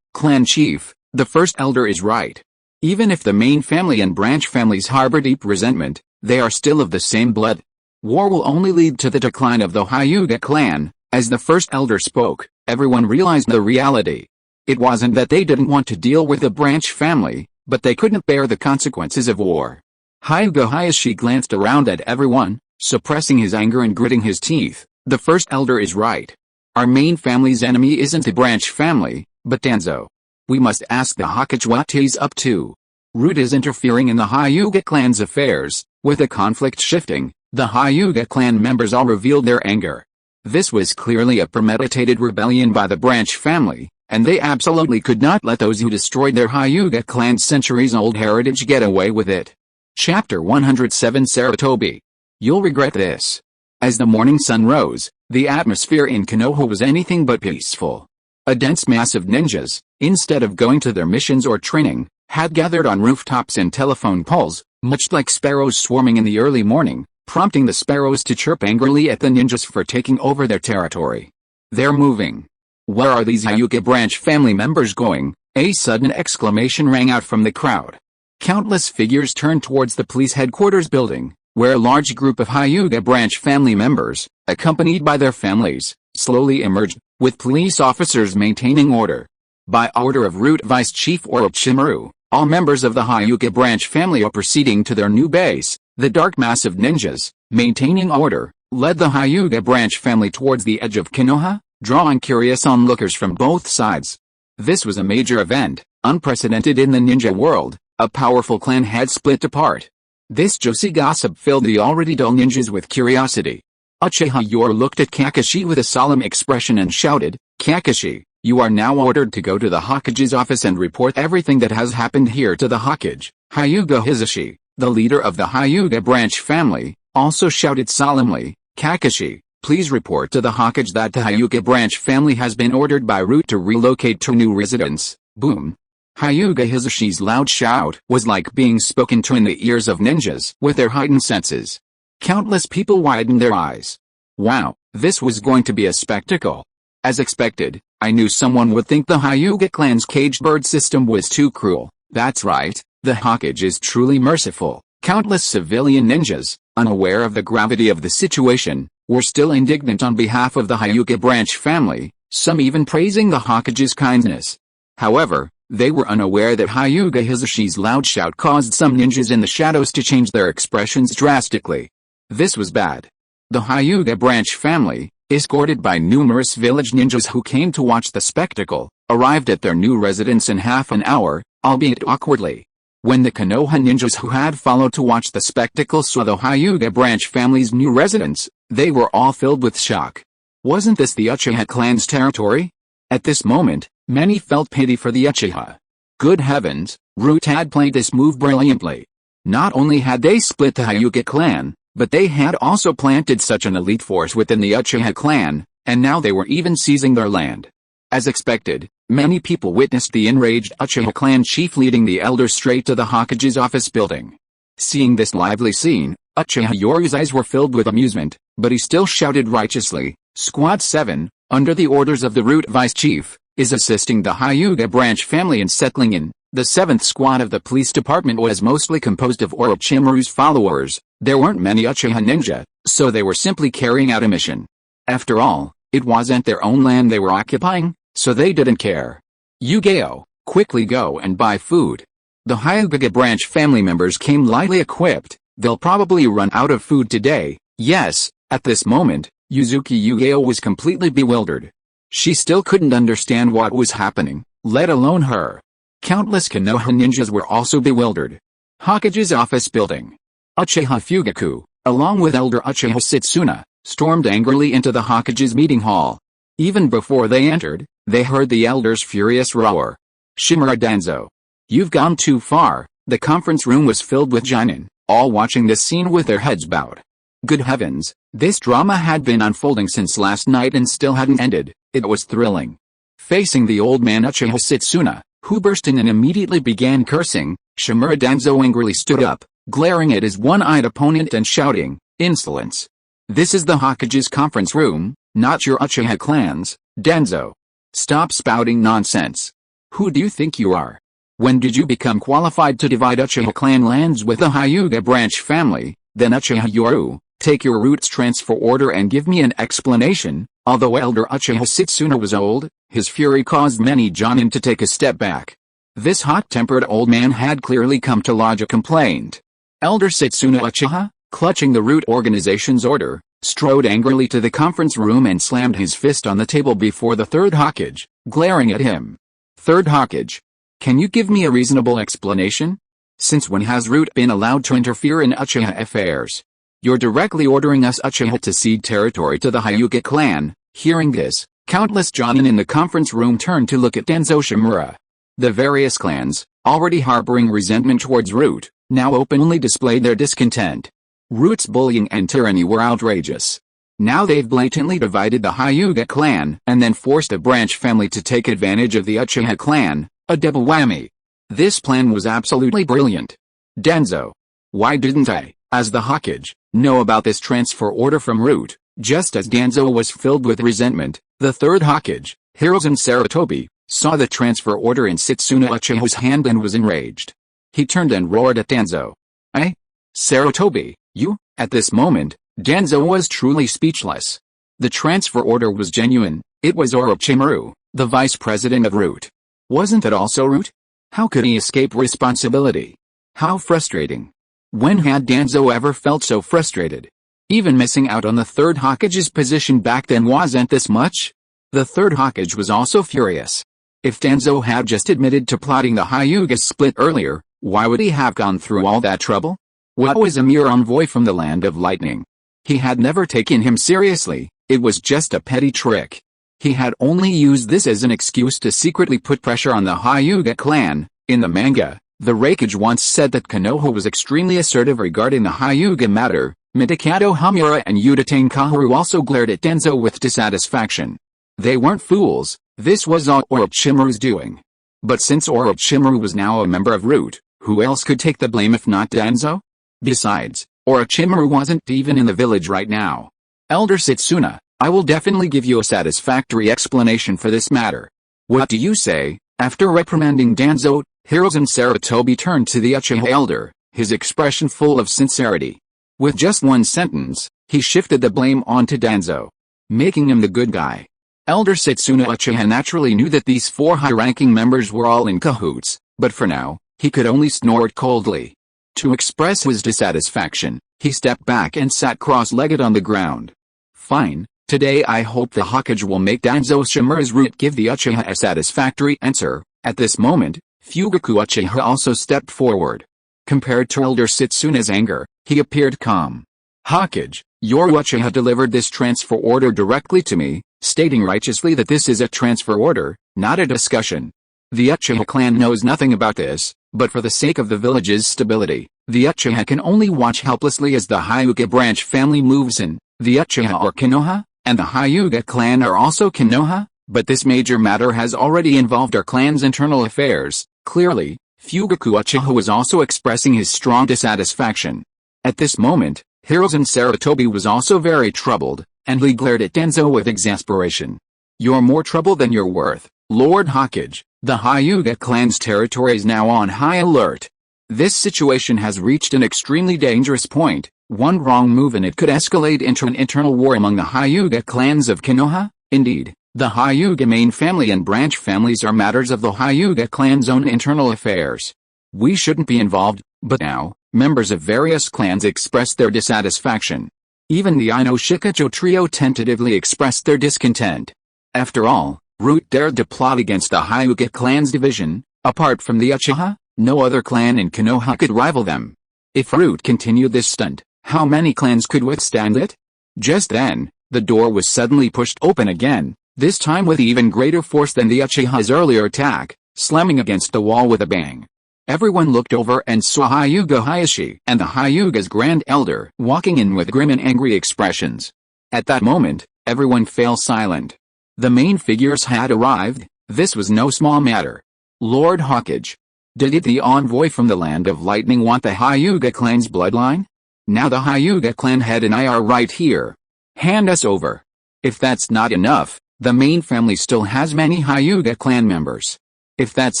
Clan chief, the first elder is right. Even if the main family and branch families harbor deep resentment, they are still of the same blood. War will only lead to the decline of the Hyuga clan. As the first elder spoke, everyone realized the reality. It wasn't that they didn't want to deal with the branch family, but they couldn't bear the consequences of war. Hyuga Hayashi glanced around at everyone, suppressing his anger and gritting his teeth. The first elder is right. Our main family's enemy isn't the branch family, but Danzo. We must ask the Hokage what he's up to. Root is interfering in the Hyuga clan's affairs. With the conflict shifting, the Hyuga clan members all revealed their anger. This was clearly a premeditated rebellion by the branch family, and they absolutely could not let those who destroyed their Hyuga clan's centuries-old heritage get away with it. Chapter 107 Sarutobi. You'll regret this. As the morning sun rose, the atmosphere in Konoha was anything but peaceful. A dense mass of ninjas, instead of going to their missions or training, had gathered on rooftops and telephone poles, much like sparrows swarming in the early morning, prompting the sparrows to chirp angrily at the ninjas for taking over their territory. They're moving. Where are these Hyuga branch family members going? A sudden exclamation rang out from the crowd. Countless figures turned towards the police headquarters building, where a large group of Hyuga branch family members, accompanied by their families, slowly emerged, with police officers maintaining order. By order of Root Vice Chief Orochimaru, all members of the Hyuga branch family are proceeding to their new base. The dark mass of ninjas, maintaining order, led the Hyuga branch family towards the edge of Konoha, drawing curious onlookers from both sides. This was a major event, unprecedented in the ninja world. A powerful clan had split apart. This juicy gossip filled the already dull ninjas with curiosity. Uchiha Yoru looked at Kakashi with a solemn expression and shouted, Kakashi, you are now ordered to go to the Hokage's office and report everything that has happened here to the Hokage. Hyuga Hisashi, the leader of the Hyuga branch family, also shouted solemnly, Kakashi, please report to the Hokage that the Hyuga branch family has been ordered by Root to relocate to new residence. Boom. Hyuga Hisashi's loud shout was like being spoken to in the ears of ninjas with their heightened senses. Countless people widened their eyes. Wow, this was going to be a spectacle. As expected, I knew someone would think the Hyuga clan's caged bird system was too cruel. That's right, the Hokage is truly merciful. Countless civilian ninjas, unaware of the gravity of the situation, were still indignant on behalf of the Hyuga branch family, some even praising the Hokage's kindness. However, they were unaware that Hyuga Hisashi's loud shout caused some ninjas in the shadows to change their expressions drastically. This was bad. The Hyuga branch family, escorted by numerous village ninjas who came to watch the spectacle, arrived at their new residence in half an hour, albeit awkwardly. When the Konoha ninjas who had followed to watch the spectacle saw the Hyuga branch family's new residence, they were all filled with shock. Wasn't this the Uchiha clan's territory? At this moment, many felt pity for the Uchiha. Good heavens, Root had played this move brilliantly. Not only had they split the Hyuga clan, but they had also planted such an elite force within the Uchiha clan, and now they were even seizing their land. As expected, many people witnessed the enraged Uchiha clan chief leading the elders straight to the Hokage's office building. Seeing this lively scene, Uchiha Yoru's eyes were filled with amusement, but he still shouted righteously, "Squad 7, under the orders of the Root Vice Chief, is assisting the Hyuga branch family in settling in." The 7th squad of the police department was mostly composed of Orochimaru's followers. There weren't many Uchiha ninja, so they were simply carrying out a mission. After all, it wasn't their own land they were occupying, so they didn't care. Yu-Gi-Oh! Quickly go and buy food. The Hyuga branch family members came lightly equipped. They'll probably run out of food today. Yes, at this moment, Yuzuki Yu-Gi-Oh! Was completely bewildered. She still couldn't understand what was happening, let alone her. Countless Konoha ninjas were also bewildered. Hokage's office building. Uchiha Fugaku, along with Elder Uchiha Setsuna, stormed angrily into the Hokage's meeting hall. Even before they entered, they heard the elder's furious roar. "Shimura Danzo! You've gone too far." The conference room was filled with Jonin, all watching this scene with their heads bowed. Good heavens, this drama had been unfolding since last night and still hadn't ended. It was thrilling. Facing the old man Uchiha Setsuna, who burst in and immediately began cursing, Shimura Danzo angrily stood up, glaring at his one-eyed opponent and shouting, "Insolence! This is the Hokage's conference room, not your Uchiha clan's, Danzo. Stop spouting nonsense. Who do you think you are? When did you become qualified to divide Uchiha clan lands with the Hyuga branch family? Then Uchiha Yoru, take your roots transfer order and give me an explanation." Although Elder Uchiha Setsuna was old, his fury caused many Jonin to take a step back. This hot-tempered old man had clearly come to lodge a complaint. Elder Setsuna Uchiha, clutching the root organization's order, strode angrily to the conference room and slammed his fist on the table before the Third Hokage, glaring at him. "Third Hokage, can you give me a reasonable explanation? Since when has Root been allowed to interfere in Uchiha affairs? You're directly ordering us Uchiha to cede territory to the Hyuga clan." Hearing this, countless Jonin in the conference room turned to look at Danzo Shimura. The various clans, already harboring resentment towards Root, now openly displayed their discontent. Root's bullying and tyranny were outrageous. Now they've blatantly divided the Hyuga clan and then forced a branch family to take advantage of the Uchiha clan, a double whammy. This plan was absolutely brilliant. Danzo, why didn't I, as the Hokage, know about this transfer order from Root? Just as Danzo was filled with resentment, the Third Hokage, Hiruzen Sarutobi, saw the transfer order in Setsuna Uchiha's hand and was enraged. He turned and roared at Danzo. "Eh? Sarutobi, you?" At this moment, Danzo was truly speechless. The transfer order was genuine. It was Orochimaru, the vice president of Root. Wasn't it also Root? How could he escape responsibility? How frustrating. When had Danzo ever felt so frustrated? Even missing out on the Third Hokage's position back then wasn't this much? The Third Hokage was also furious. If Danzo had just admitted to plotting the Hyuga split earlier, why would he have gone through all that trouble? What was a mere envoy from the land of lightning? He had never taken him seriously. It was just a petty trick. He had only used this as an excuse to secretly put pressure on the Hyuga clan. In the manga, the Raikage once said that Konoha was extremely assertive regarding the Hyuga matter. Mitakato Hamura and Udatane Kaharu also glared at Danzo with dissatisfaction. They weren't fools. This was all Orochimaru's doing. But since Orochimaru was now a member of Root, who else could take the blame if not Danzo? Besides, Orochimaru wasn't even in the village right now. Elder Setsuna, I will definitely give you a satisfactory explanation for this matter. What do you say? After reprimanding Danzo, Hiruzen Sarutobi turned to the Uchiha elder, his expression full of sincerity. With just one sentence, he shifted the blame onto Danzo, making him the good guy. Elder Setsuna Uchiha naturally knew that these four high-ranking members were all in cahoots, but for now, he could only snort coldly. To express his dissatisfaction, he stepped back and sat cross-legged on the ground. Fine, Today I hope the Hokage will make Danzo Shimura's root give the Uchiha a satisfactory answer. At this moment, Fugaku Uchiha also stepped forward. Compared to Elder Setsuna's anger, he appeared calm. Hokage, your Uchiha delivered this transfer order directly to me, stating righteously that this is a transfer order, not a discussion. The Uchiha clan knows nothing about this, but for the sake of the village's stability, the Uchiha can only watch helplessly as the Hyuga branch family moves in. The Uchiha are Konoha, and the Hyuga clan are also Konoha, but this major matter has already involved our clan's internal affairs. Clearly, Fugaku Uchiha was also expressing his strong dissatisfaction. At this moment, Hiruzen Sarutobi was also very troubled, and he glared at Danzo with exasperation. You're more trouble than you're worth, Lord Hokage. The Hyuga clan's territory is now on high alert. This situation has reached an extremely dangerous point. One wrong move and it could escalate into an internal war among the Hyuga clans of Konoha. Indeed, the Hyuga main family and branch families are matters of the Hyuga clan's own internal affairs. We shouldn't be involved, but now, members of various clans expressed their dissatisfaction. Even the Ino Shikacho trio tentatively expressed their discontent. After all, Root dared to plot against the Hyuga clan's division. Apart from the Uchiha, no other clan in Konoha could rival them. If Root continued this stunt, how many clans could withstand it? Just then, the door was suddenly pushed open again, this time with even greater force than the Uchiha's earlier attack, slamming against the wall with a bang. Everyone looked over and saw Hyuga Hayashi and the Hyuga's Grand Elder walking in with grim and angry expressions. At that moment, everyone fell silent. The main figures had arrived. This was no small matter. Lord Hokage, did the envoy from the Land of Lightning want the Hyuga clan's bloodline? Now the Hyuga clan head and I are right here. Hand us over. If that's not enough, the main family still has many Hyuga clan members. If that's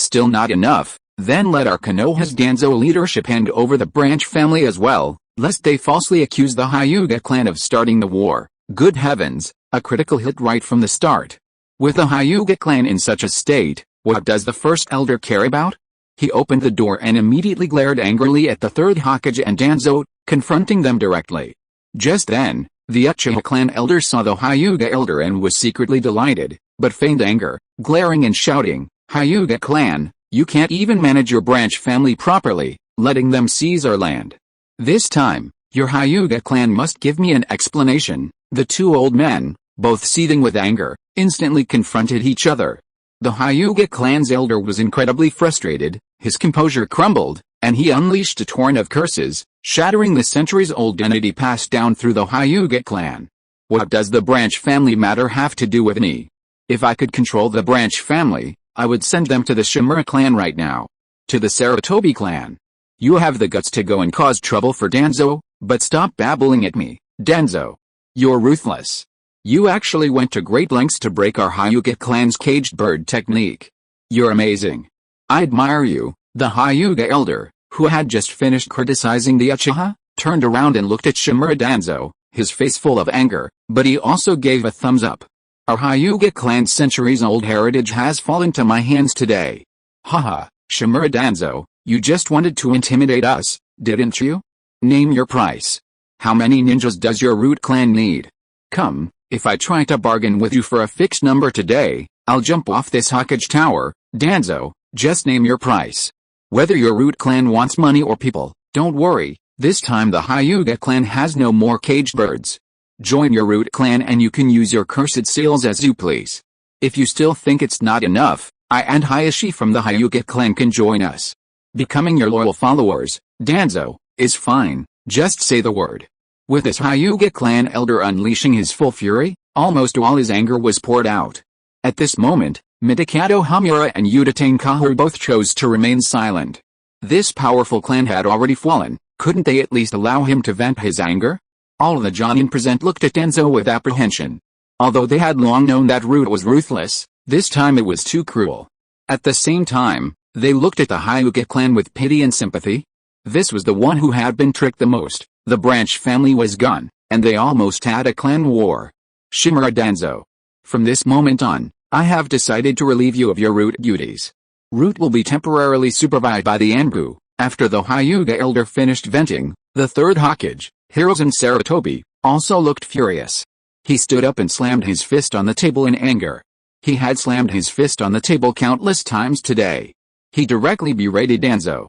still not enough, then let our Konoha's Danzo leadership hand over the branch family as well, lest they falsely accuse the Hyuga clan of starting the war. Good heavens, a critical hit right from the start. With the Hyuga clan in such a state, what does the first elder care about? He opened the door and immediately glared angrily at the third Hokage and Danzo, confronting them directly. Just then, the Uchiha clan elder saw the Hyuga elder and was secretly delighted, but feigned anger, glaring and shouting, Hyuga clan, you can't even manage your branch family properly, letting them seize our land. This time, your Hyuga clan must give me an explanation. The two old men, both seething with anger, instantly confronted each other. The Hyuga clan's elder was incredibly frustrated, his composure crumbled, and he unleashed a torrent of curses, shattering the centuries-old entity passed down through the Hyuga clan. What does the branch family matter have to do with me? If I could control the branch family, I would send them to the Shimura clan right now. To the Sarutobi clan. You have the guts to go and cause trouble for Danzo, but stop babbling at me, Danzo. You're ruthless. You actually went to great lengths to break our Hyuga clan's caged bird technique. You're amazing. I admire you. The Hyuga elder, who had just finished criticizing the Uchiha, turned around and looked at Shimura Danzo, his face full of anger, but he also gave a thumbs up. Our Hyuga clan's centuries-old heritage has fallen to my hands today. Haha, Shimura Danzo, you just wanted to intimidate us, didn't you? Name your price. How many ninjas does your root clan need? Come, if I try to bargain with you for a fixed number today, I'll jump off this Hokage tower. Danzo, just name your price. Whether your root clan wants money or people, don't worry, this time the Hyuga clan has no more caged birds. Join your root clan and you can use your cursed seals as you please. If you still think it's not enough, I and Hayashi from the Hyuga clan can join us. Becoming your loyal followers, Danzo, is fine, just say the word. With this Hyuga clan elder unleashing his full fury, almost all his anger was poured out. At this moment, Mitakato Hamura and Udatane Kahoru both chose to remain silent. This powerful clan had already fallen, couldn't they at least allow him to vent his anger? All the Jonin present looked at Danzo with apprehension. Although they had long known that Root was ruthless, this time it was too cruel. At the same time, they looked at the Hyuga clan with pity and sympathy. This was the one who had been tricked the most, the branch family was gone, and they almost had a clan war. Shimura Danzo. From this moment on, I have decided to relieve you of your Root duties. Root will be temporarily supervised by the Anbu. After the Hyuga elder finished venting, the third Hokage, Hiruzen Sarutobi, also looked furious. He stood up and slammed his fist on the table in anger. He had slammed his fist on the table countless times today. He directly berated Danzo.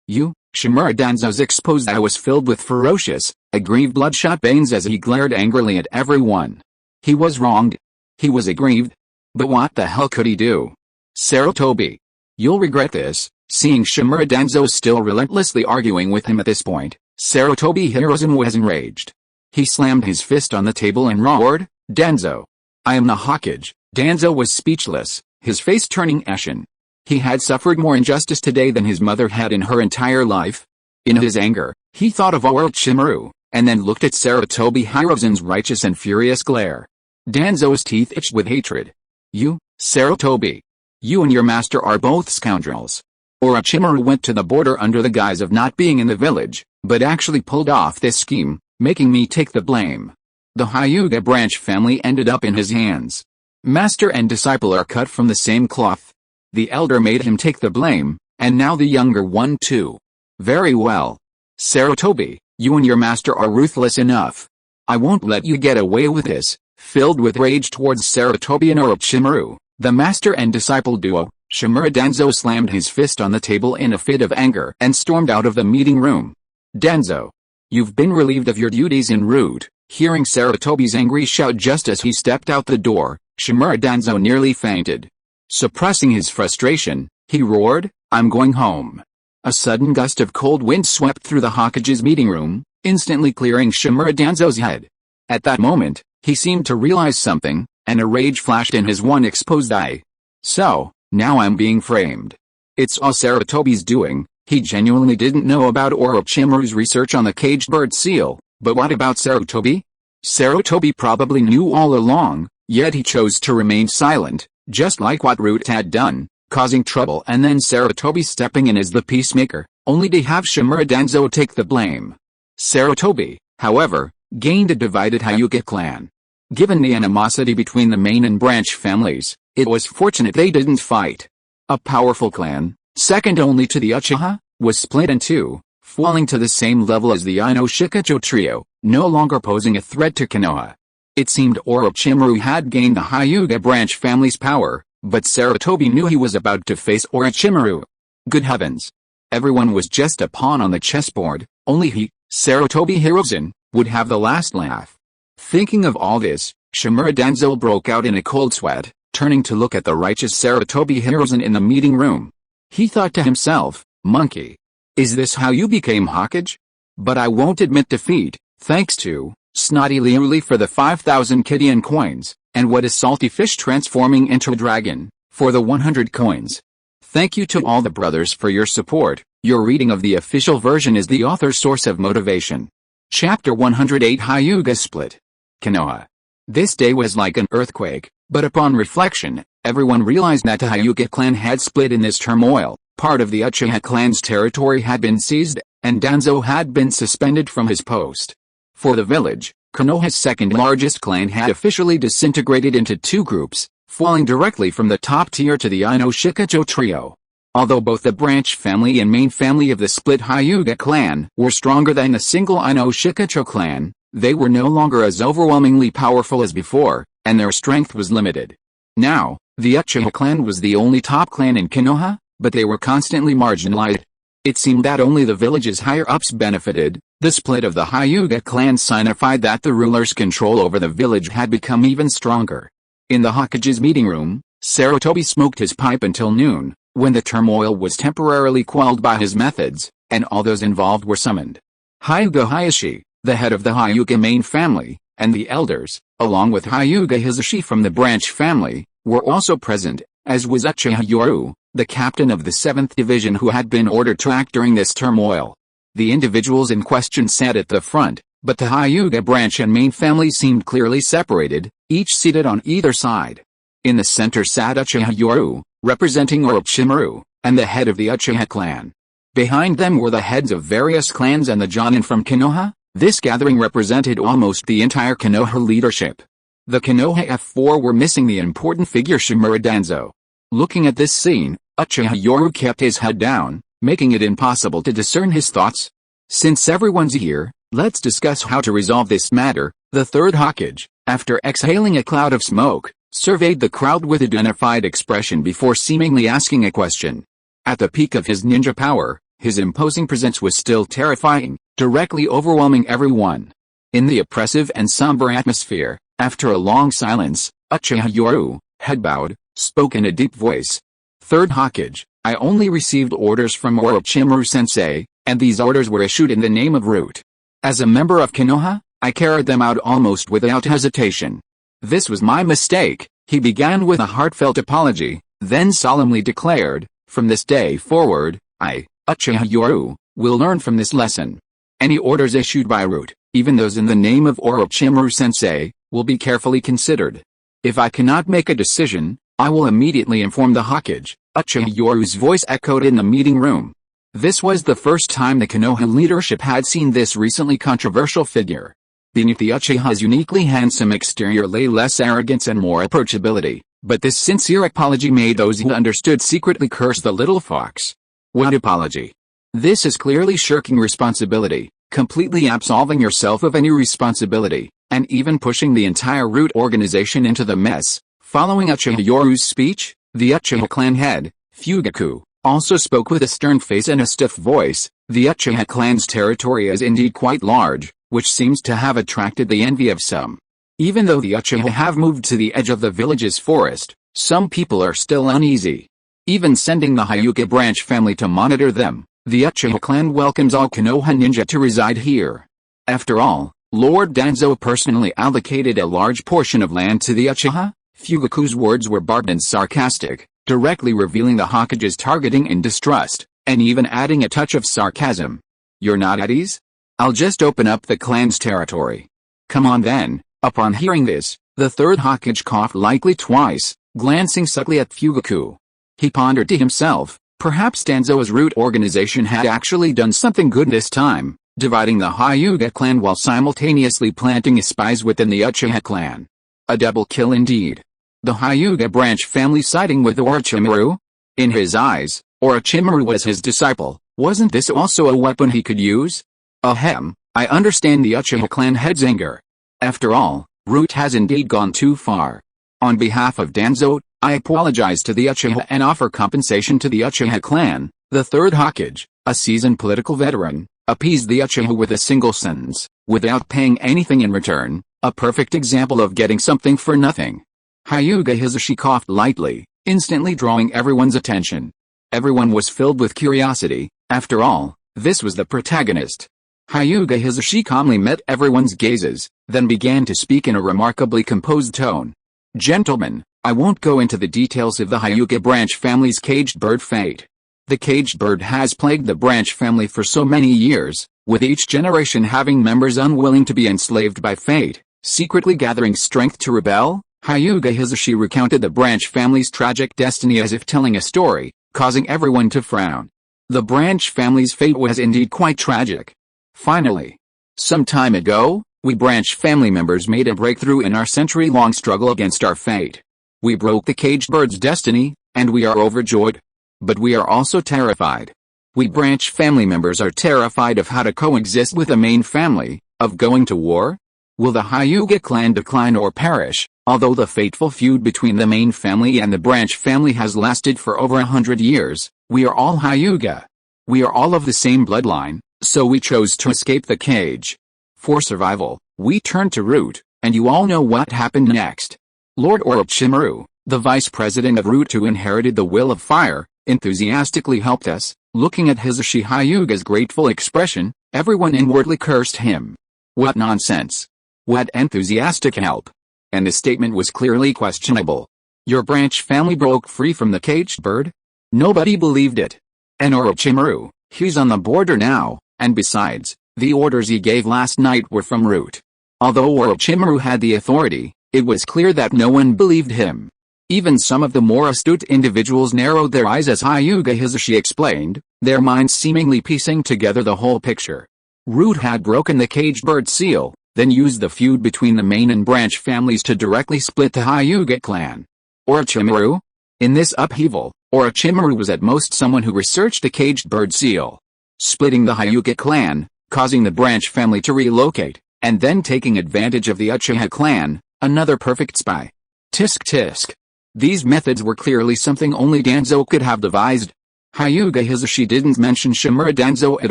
You, Shimura. Danzo's exposed eye was filled with ferocious, aggrieved bloodshot veins as he glared angrily at everyone. He was wronged. He was aggrieved. But what the hell could he do? Sarutobi. You'll regret this. Seeing Shimura Danzo still relentlessly arguing with him at this point, Sarutobi Hiruzen was enraged. He slammed his fist on the table and roared, Danzo. I am the Hokage. Danzo was speechless, his face turning ashen. He had suffered more injustice today than his mother had in her entire life. In his anger, he thought of Orochimaru, and then looked at Sarutobi Hiruzen's righteous and furious glare. Danzo's teeth itched with hatred. You, Sarutobi. You and your master are both scoundrels. Orochimaru went to the border under the guise of not being in the village, but actually pulled off this scheme, making me take the blame. The Hyuga branch family ended up in his hands. Master and disciple are cut from the same cloth. The elder made him take the blame, and now the younger one too. Very well. Sarutobi, you and your master are ruthless enough. I won't let you get away with this. Filled with rage towards Sarutobi and Orochimaru, the master and disciple duo, Shimura Danzo slammed his fist on the table in a fit of anger and stormed out of the meeting room. Danzo. You've been relieved of your duties en route. Hearing Sarutobi's angry shout just as he stepped out the door, Shimura Danzo nearly fainted. Suppressing his frustration, he roared, I'm going home. A sudden gust of cold wind swept through the Hokage's meeting room, instantly clearing Shimura Danzo's head. At that moment, he seemed to realize something, and a rage flashed in his one exposed eye. So, now I'm being framed. It's all Sarutobi's doing. He genuinely didn't know about Orochimaru's research on the caged bird seal, but what about Sarutobi? Sarutobi probably knew all along, yet he chose to remain silent, just like what Root had done, causing trouble and then Sarutobi stepping in as the peacemaker, only to have Shimura Danzo take the blame. Sarutobi, however, gained a divided Hyuga clan. Given the animosity between the main and branch families, it was fortunate they didn't fight. A powerful clan, second only to the Uchiha, was split in two, falling to the same level as the Ino Shikacho trio, no longer posing a threat to Konoha. It seemed Orochimaru had gained the Hyuga branch family's power, but Sarutobi knew he was about to face Orochimaru. Good heavens! Everyone was just a pawn on the chessboard, only he, Sarutobi Hiruzen, would have the last laugh. Thinking of all this, Shimura Danzo broke out in a cold sweat, turning to look at the righteous Sarutobi Hiruzen in the meeting room. He thought to himself, monkey. Is this how you became Hokage? But I won't admit defeat, thanks to Snotty Liuli for the 5,000 Kidian coins, and what is Salty Fish transforming into a dragon, for the 100 coins. Thank you to all the brothers for your support. Your reading of the official version is the author's source of motivation. Chapter 108 Hyuga Split. Konoha. This day was like an earthquake, but upon reflection, everyone realized that the Hyuga clan had split in this turmoil. Part of the Uchiha clan's territory had been seized, and Danzo had been suspended from his post. For the village, Konoha's second largest clan had officially disintegrated into two groups, falling directly from the top tier to the Ino Shikacho trio. Although both the branch family and main family of the split Hyuga clan were stronger than the single Ino Shikacho clan, they were no longer as overwhelmingly powerful as before, and their strength was limited. Now, the Uchiha clan was the only top clan in Konoha, but they were constantly marginalized. It seemed that only the village's higher-ups benefited. The split of the Hyuga clan signified that the ruler's control over the village had become even stronger. In the Hokage's meeting room, Sarutobi smoked his pipe until noon, when the turmoil was temporarily quelled by his methods, and all those involved were summoned. Hyuga Hayashi, the head of the Hyuga main family, and the elders, along with Hyuga Hizashi from the branch family, were also present, as was Uchiha Yoru, the captain of the 7th Division who had been ordered to act during this turmoil. The individuals in question sat at the front, but the Hyuga branch and main family seemed clearly separated, each seated on either side. In the center sat Uchiha Yoru, representing Orochimaru, and the head of the Uchiha clan. Behind them were the heads of various clans and the Jonin from Konoha. This gathering represented almost the entire Konoha leadership. The Konoha F4 were missing the important figure Shimura Danzo. Looking at this scene, Uchiha Yoru kept his head down, making it impossible to discern his thoughts. Since everyone's here, let's discuss how to resolve this matter. The Third Hokage, After exhaling a cloud of smoke, surveyed the crowd with a dignified expression before seemingly asking a question. At the peak of his ninja power, his imposing presence was still terrifying, directly overwhelming everyone. In the oppressive and somber atmosphere, after a long silence, Uchiha Yoru, head bowed, spoke in a deep voice. Third Hokage, I only received orders from Orochimaru-sensei, and these orders were issued in the name of Root. As a member of Konoha, I carried them out almost without hesitation. This was my mistake, he began with a heartfelt apology, then solemnly declared, from this day forward, I, Uchiha Yoru, will learn from this lesson. Any orders issued by Root, even those in the name of Orochimaru-sensei, will be carefully considered. If I cannot make a decision, I will immediately inform the Hokage. Uchiha Yoru's voice echoed in the meeting room. This was the first time the Konoha leadership had seen this recently controversial figure. Beneath the Uchiha's uniquely handsome exterior lay less arrogance and more approachability, but this sincere apology made those who understood secretly curse the little fox. What apology? This is clearly shirking responsibility, completely absolving yourself of any responsibility, and even pushing the entire Root organization into the mess. Following Uchiha Yoru's speech, the Uchiha clan head, Fugaku, also spoke with a stern face and a stiff voice. The Uchiha clan's territory is indeed quite large, which seems to have attracted the envy of some. Even though the Uchiha have moved to the edge of the village's forest, some people are still uneasy. Even sending the Hyuga branch family to monitor them, the Uchiha clan welcomes all Konoha ninja to reside here. After all, Lord Danzo personally allocated a large portion of land to the Uchiha. Fugaku's words were barbed and sarcastic, directly revealing the Hokage's targeting and distrust, and even adding a touch of sarcasm. You're not at ease? I'll just open up the clan's territory. Come on then. Upon hearing this, the third Hokage coughed lightly twice, glancing subtly at Fugaku. He pondered to himself, perhaps Danzo's Root organization had actually done something good this time, dividing the Hyuga clan while simultaneously planting spies within the Uchiha clan. A double kill indeed. The Hyuga branch family siding with Orochimaru? In his eyes, Orochimaru was his disciple. Wasn't this also a weapon he could use? Ahem, I understand the Uchiha clan head's anger. After all, Root has indeed gone too far. On behalf of Danzo, I apologize to the Uchiha and offer compensation to the Uchiha clan. The third Hokage, a seasoned political veteran, appeased the Uchiha with a single sentence, without paying anything in return, a perfect example of getting something for nothing. Hyuga Hisashi coughed lightly, instantly drawing everyone's attention. Everyone was filled with curiosity. After all, this was the protagonist. Hyuga Hisashi calmly met everyone's gazes, then began to speak in a remarkably composed tone. Gentlemen, I won't go into the details of the Hyuga branch family's caged bird fate. The caged bird has plagued the branch family for so many years, with each generation having members unwilling to be enslaved by fate, secretly gathering strength to rebel. Hyuga Hisashi recounted the branch family's tragic destiny as if telling a story, causing everyone to frown. The branch family's fate was indeed quite tragic. Finally, some time ago, we branch family members made a breakthrough in our century-long struggle against our fate. We broke the caged bird's destiny, and we are overjoyed. But we are also terrified. We branch family members are terrified of how to coexist with the main family, of going to war. Will the Hyuga clan decline or perish? Although the fateful feud between the main family and the branch family has lasted for over 100 years, we are all Hyuga. We are all of the same bloodline, so we chose to escape the cage. For survival, we turned to Root, and you all know what happened next. Lord Orochimaru, the vice president of Root who inherited the will of fire, enthusiastically helped us. Looking at Hisashi Hyuga's grateful expression, everyone inwardly cursed him. What nonsense. What enthusiastic help. And the statement was clearly questionable. Your branch family broke free from the caged bird? Nobody believed it. And Orochimaru, he's on the border now, and besides, the orders he gave last night were from Root. Although Orochimaru had the authority, it was clear that no one believed him. Even some of the more astute individuals narrowed their eyes as Hyuga Hisashi explained, their minds seemingly piecing together the whole picture. Root had broken the caged bird seal, then used the feud between the main and branch families to directly split the Hyuga clan. Orochimaru? In this upheaval, Orochimaru was at most someone who researched the caged bird seal. Splitting the Hyuga clan, causing the branch family to relocate, and then taking advantage of the Uchiha clan, Another perfect spy. Tisk tisk. These methods were clearly something only Danzo could have devised. Hyuga Hisashi didn't mention Shimura Danzo at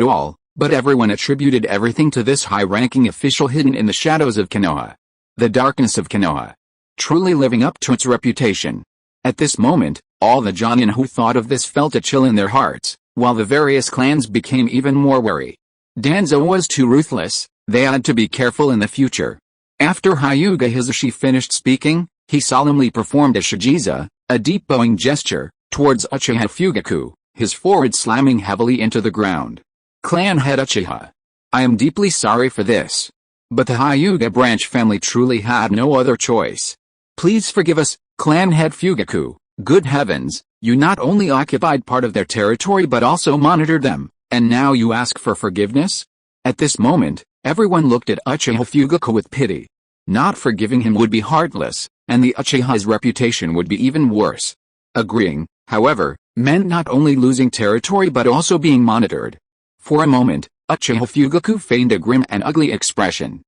all, but everyone attributed everything to this high-ranking official hidden in the shadows of Konoha. The darkness of Konoha. Truly living up to its reputation. At this moment, all the Jonin who thought of this felt a chill in their hearts, while the various clans became even more wary. Danzo was too ruthless, they had to be careful in the future. After Hyuga Hisashi finished speaking, he solemnly performed a shijiza, a deep bowing gesture, towards Uchiha Fugaku, his forehead slamming heavily into the ground. Clan head Uchiha. I am deeply sorry for this. But the Hyuga branch family truly had no other choice. Please forgive us, clan head Fugaku. Good heavens, you not only occupied part of their territory but also monitored them, and now you ask for forgiveness? At this moment, everyone looked at Uchiha Fugaku with pity. Not forgiving him would be heartless, and the Uchiha's reputation would be even worse. Agreeing, however, meant not only losing territory but also being monitored. For a moment, Uchiha Fugaku feigned a grim and ugly expression.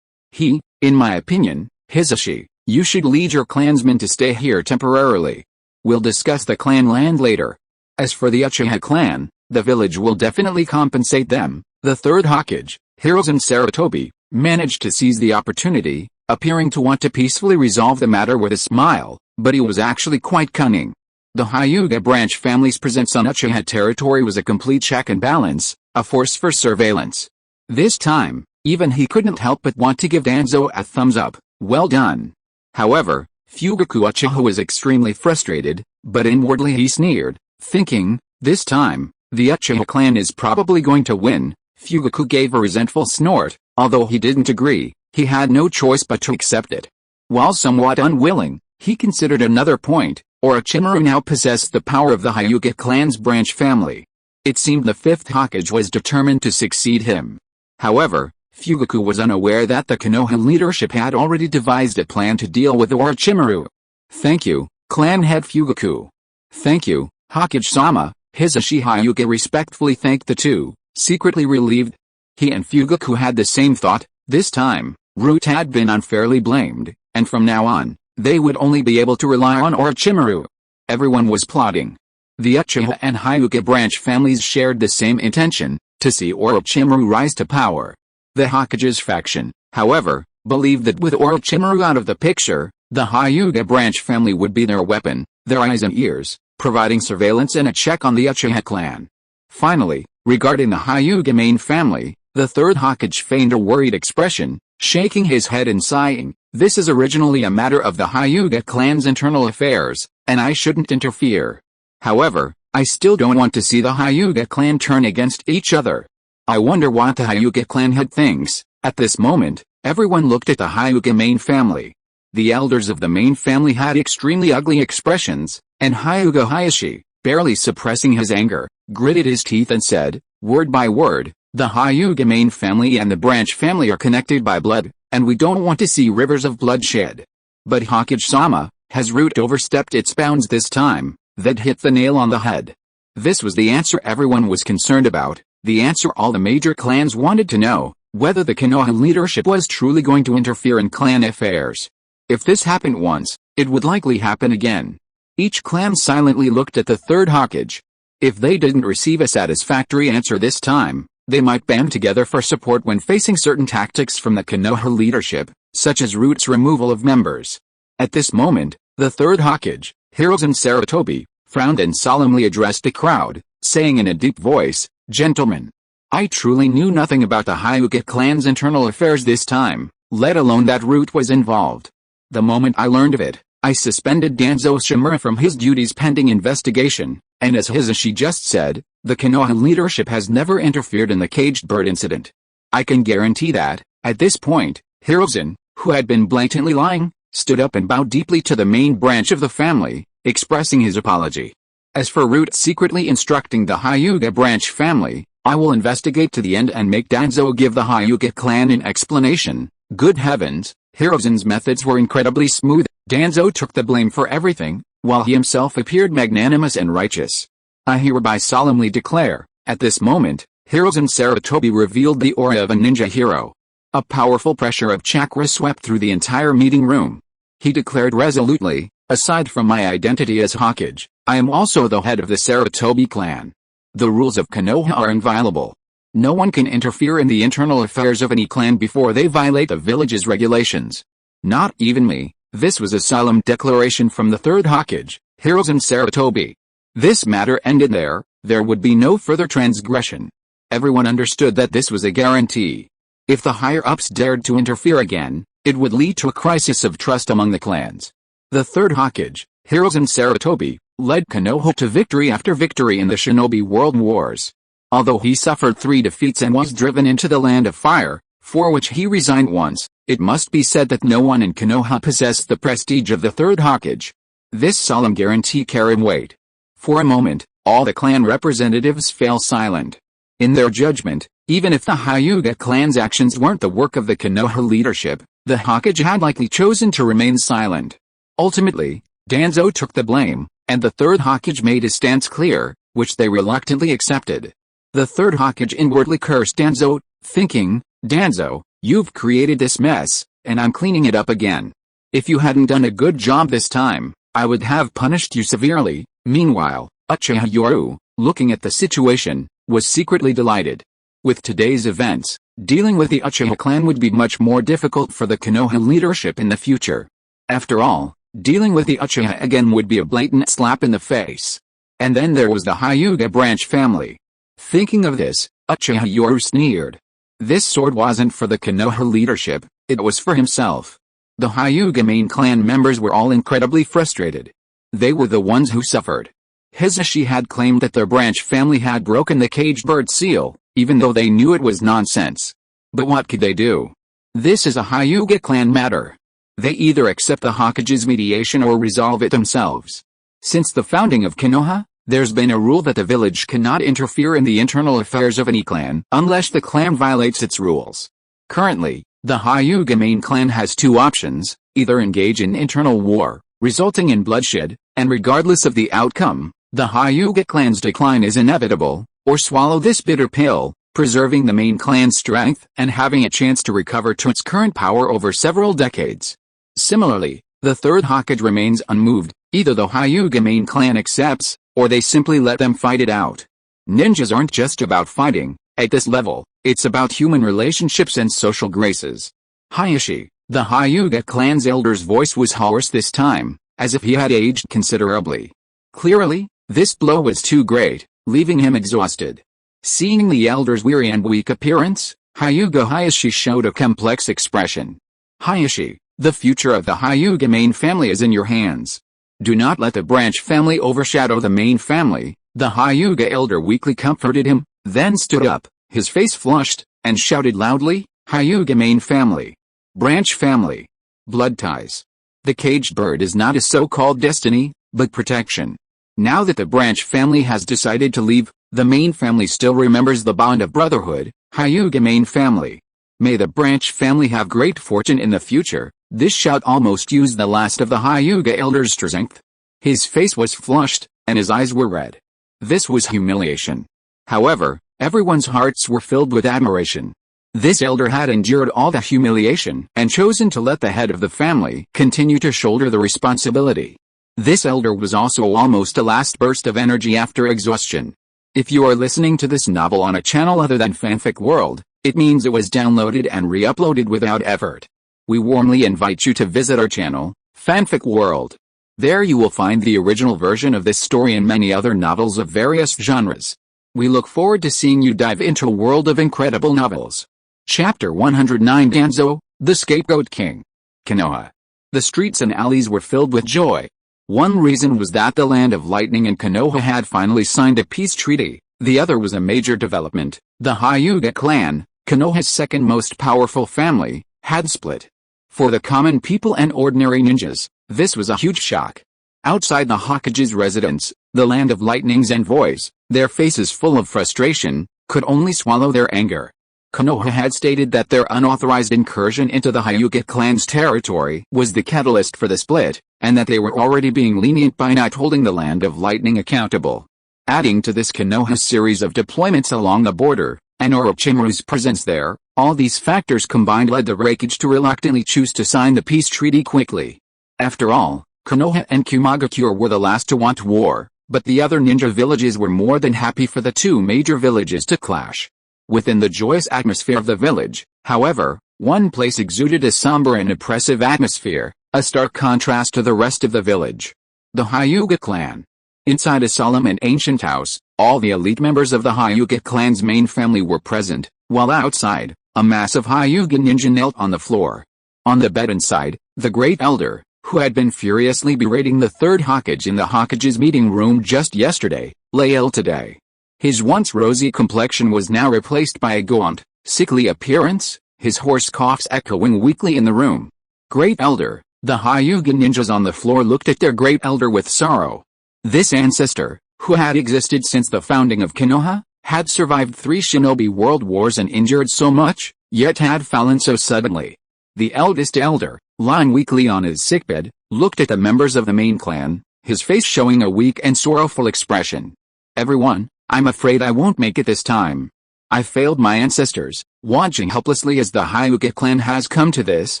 In my opinion, Hisashi, you should lead your clansmen to stay here temporarily. We'll discuss the clan land later. As for the Uchiha clan, the village will definitely compensate them. The Third Hokage, Hiruzen Sarutobi, managed to seize the opportunity, appearing to want to peacefully resolve the matter with a smile, but he was actually quite cunning. The Hyuga branch family's presence on Uchiha territory was a complete check and balance, a force for surveillance. This time, even he couldn't help but want to give Danzo a thumbs up. Well done. However, Fugaku Uchiha was extremely frustrated, but inwardly he sneered, thinking, this time, the Uchiha clan is probably going to win. Fugaku gave a resentful snort, although he didn't agree, he had no choice but to accept it. While somewhat unwilling, he considered another point. Orochimaru now possessed the power of the Hyuga clan's branch family. It seemed the fifth Hokage was determined to succeed him. However, Fugaku was unaware that the Konoha leadership had already devised a plan to deal with Orochimaru. Thank you, clan head Fugaku. Thank you, Hokage-sama. Hisashi Hyuga respectfully thanked the two, secretly relieved. He and Fugaku had the same thought. This time, Root had been unfairly blamed, and from now on, they would only be able to rely on Orochimaru. Everyone was plotting. The Uchiha and Hyuga branch families shared the same intention, to see Orochimaru rise to power. The Hokage's faction, however, believed that with Orochimaru out of the picture, the Hyuga branch family would be their weapon, their eyes and ears, providing surveillance and a check on the Uchiha clan. Finally, regarding the Hyuga main family, the Third Hokage feigned a worried expression, shaking his head and sighing. This is originally a matter of the Hyuga clan's internal affairs, and I shouldn't interfere. However, I still don't want to see the Hyuga clan turn against each other. I wonder what the Hyuga clan head thinks. At this moment, everyone looked at the Hyuga main family. The elders of the main family had extremely ugly expressions, and Hyuga Hayashi, barely suppressing his anger, gritted his teeth and said, word by word, the Hyuga main family and the branch family are connected by blood, and we don't want to see rivers of bloodshed. But Hokage-sama, has Root overstepped its bounds this time? That hit the nail on the head. This was the answer everyone was concerned about, the answer all the major clans wanted to know, whether the Konoha leadership was truly going to interfere in clan affairs. If this happened once, it would likely happen again. Each clan silently looked at the Third Hokage. If they didn't receive a satisfactory answer this time, they might band together for support when facing certain tactics from the Konoha leadership, such as Root's removal of members. At this moment, the Third Hokage, Hiruzen Sarutobi, frowned and solemnly addressed the crowd, saying in a deep voice, Gentlemen, I truly knew nothing about the Hyuga clan's internal affairs this time, let alone that Root was involved. The moment I learned of it, I suspended Danzo Shimura from his duties pending investigation, and as Hisashi just said, the Konoha leadership has never interfered in the caged bird incident. I can guarantee that, at this point, Hiruzen, who had been blatantly lying, stood up and bowed deeply to the main branch of the family, expressing his apology. As for Root secretly instructing the Hyuga branch family, I will investigate to the end and make Danzo give the Hyuga clan an explanation. Good heavens, Hiruzen's methods were incredibly smooth. Danzo took the blame for everything, while he himself appeared magnanimous and righteous. I hereby solemnly declare, at this moment, Hiruzen Sarutobi revealed the aura of a ninja hero. A powerful pressure of chakra swept through the entire meeting room. He declared resolutely, "Aside from my identity as Hokage, I am also the head of the Sarutobi clan. The rules of Konoha are inviolable. No one can interfere in the internal affairs of any clan before they violate the village's regulations. Not even me." This was a solemn declaration from the Third Hokage, Hiruzen Sarutobi. This matter ended there. There would be no further transgression. Everyone understood that this was a guarantee. If the higher-ups dared to interfere again, it would lead to a crisis of trust among the clans. The Third Hokage, Hiruzen Sarutobi, led Konoha to victory after victory in the Shinobi World Wars. Although he suffered 3 defeats and was driven into the Land of Fire, for which he resigned once, it must be said that no one in Konoha possessed the prestige of the Third Hokage. This solemn guarantee carried weight. For a moment, all the clan representatives fell silent. In their judgment, even if the Hyuga clan's actions weren't the work of the Konoha leadership, the Hokage had likely chosen to remain silent. Ultimately, Danzo took the blame, and the Third Hokage made his stance clear, which they reluctantly accepted. The Third Hokage inwardly cursed Danzo, thinking, "Danzo, you've created this mess, and I'm cleaning it up again. If you hadn't done a good job this time, I would have punished you severely." Meanwhile, Uchiha Yoru, looking at the situation, was secretly delighted. With today's events, dealing with the Uchiha clan would be much more difficult for the Konoha leadership in the future. After all, dealing with the Uchiha again would be a blatant slap in the face. And then there was the Hyuga branch family. Thinking of this, Uchiha Yoru sneered. This sword wasn't for the Konoha leadership, it was for himself. The Hyuga main clan members were all incredibly frustrated. They were the ones who suffered. Hisashi had claimed that their branch family had broken the caged bird seal, even though they knew it was nonsense. But what could they do? This is a Hyuga clan matter. They either accept the Hokage's mediation or resolve it themselves. Since the founding of Konoha, there's been a rule that the village cannot interfere in the internal affairs of any clan unless the clan violates its rules. Currently, the Hyuga main clan has 2 options: either engage in internal war, resulting in bloodshed, and regardless of the outcome, the Hyuga clan's decline is inevitable, or swallow this bitter pill, preserving the main clan's strength and having a chance to recover to its current power over several decades. Similarly, the Third Hokage remains unmoved. Either the Hyuga main clan accepts, or they simply let them fight it out. Ninjas aren't just about fighting. At this level, it's about human relationships and social graces. Hisashi, the Hyuga clan's elder's voice was hoarse this time, as if he had aged considerably. Clearly, this blow was too great, leaving him exhausted. Seeing the elder's weary and weak appearance, Hyuga Hisashi showed a complex expression. "Hisashi, the future of the Hyuga main family is in your hands. Do not let the branch family overshadow the main family." The Hyuga elder weakly comforted him, then stood up, his face flushed, and shouted loudly, "Hyuga main family. Branch family. Blood ties. The caged bird is not a so-called destiny, but protection. Now that the branch family has decided to leave, the main family still remembers the bond of brotherhood. Hyuga main family. May the branch family have great fortune in the future." This shout almost used the last of the Hyuga elder's strength. His face was flushed, and his eyes were red. This was humiliation. However, everyone's hearts were filled with admiration. This elder had endured all the humiliation and chosen to let the head of the family continue to shoulder the responsibility. This elder was also almost a last burst of energy after exhaustion. If you are listening to this novel on a channel other than Fanfic World, it means it was downloaded and re-uploaded without effort. We warmly invite you to visit our channel, Fanfic World. There you will find the original version of this story and many other novels of various genres. We look forward to seeing you dive into a world of incredible novels. Chapter 109 Danzo, the Scapegoat King. Konoha. The streets and alleys were filled with joy. One reason was that the Land of Lightning and Konoha had finally signed a peace treaty. The other was a major development. The Hyuga clan, Konoha's second most powerful family, had split. For the common people and ordinary ninjas, this was a huge shock. Outside the Hokage's residence, the Land of Lightning's envoys, their faces full of frustration, could only swallow their anger. Konoha had stated that their unauthorized incursion into the Hyuga clan's territory was the catalyst for the split, and that they were already being lenient by not holding the Land of Lightning accountable. Adding to this Konoha's series of deployments along the border, and Orochimaru's presence there, all these factors combined led the Raikage to reluctantly choose to sign the peace treaty quickly. After all, Konoha and Kumagakure were the last to want war, but the other ninja villages were more than happy for the two major villages to clash. Within the joyous atmosphere of the village, however, one place exuded a somber and oppressive atmosphere, a stark contrast to the rest of the village. The Hyuga clan. Inside a solemn and ancient house, all the elite members of the Hyuga clan's main family were present, while outside, a massive Hyuga ninja knelt on the floor. On the bed inside, the great elder, who had been furiously berating the third Hokage in the Hokage's meeting room just yesterday, lay ill today. His once rosy complexion was now replaced by a gaunt, sickly appearance, his hoarse coughs echoing weakly in the room. Great elder, the Hyuga ninjas on the floor looked at their great elder with sorrow. This ancestor, who had existed since the founding of Konoha, had survived 3 shinobi world wars and injured so much, yet had fallen so suddenly. The eldest elder, lying weakly on his sickbed, looked at the members of the main clan, his face showing a weak and sorrowful expression. "Everyone, I'm afraid I won't make it this time. I failed my ancestors." Watching helplessly as the Hyuga clan has come to this,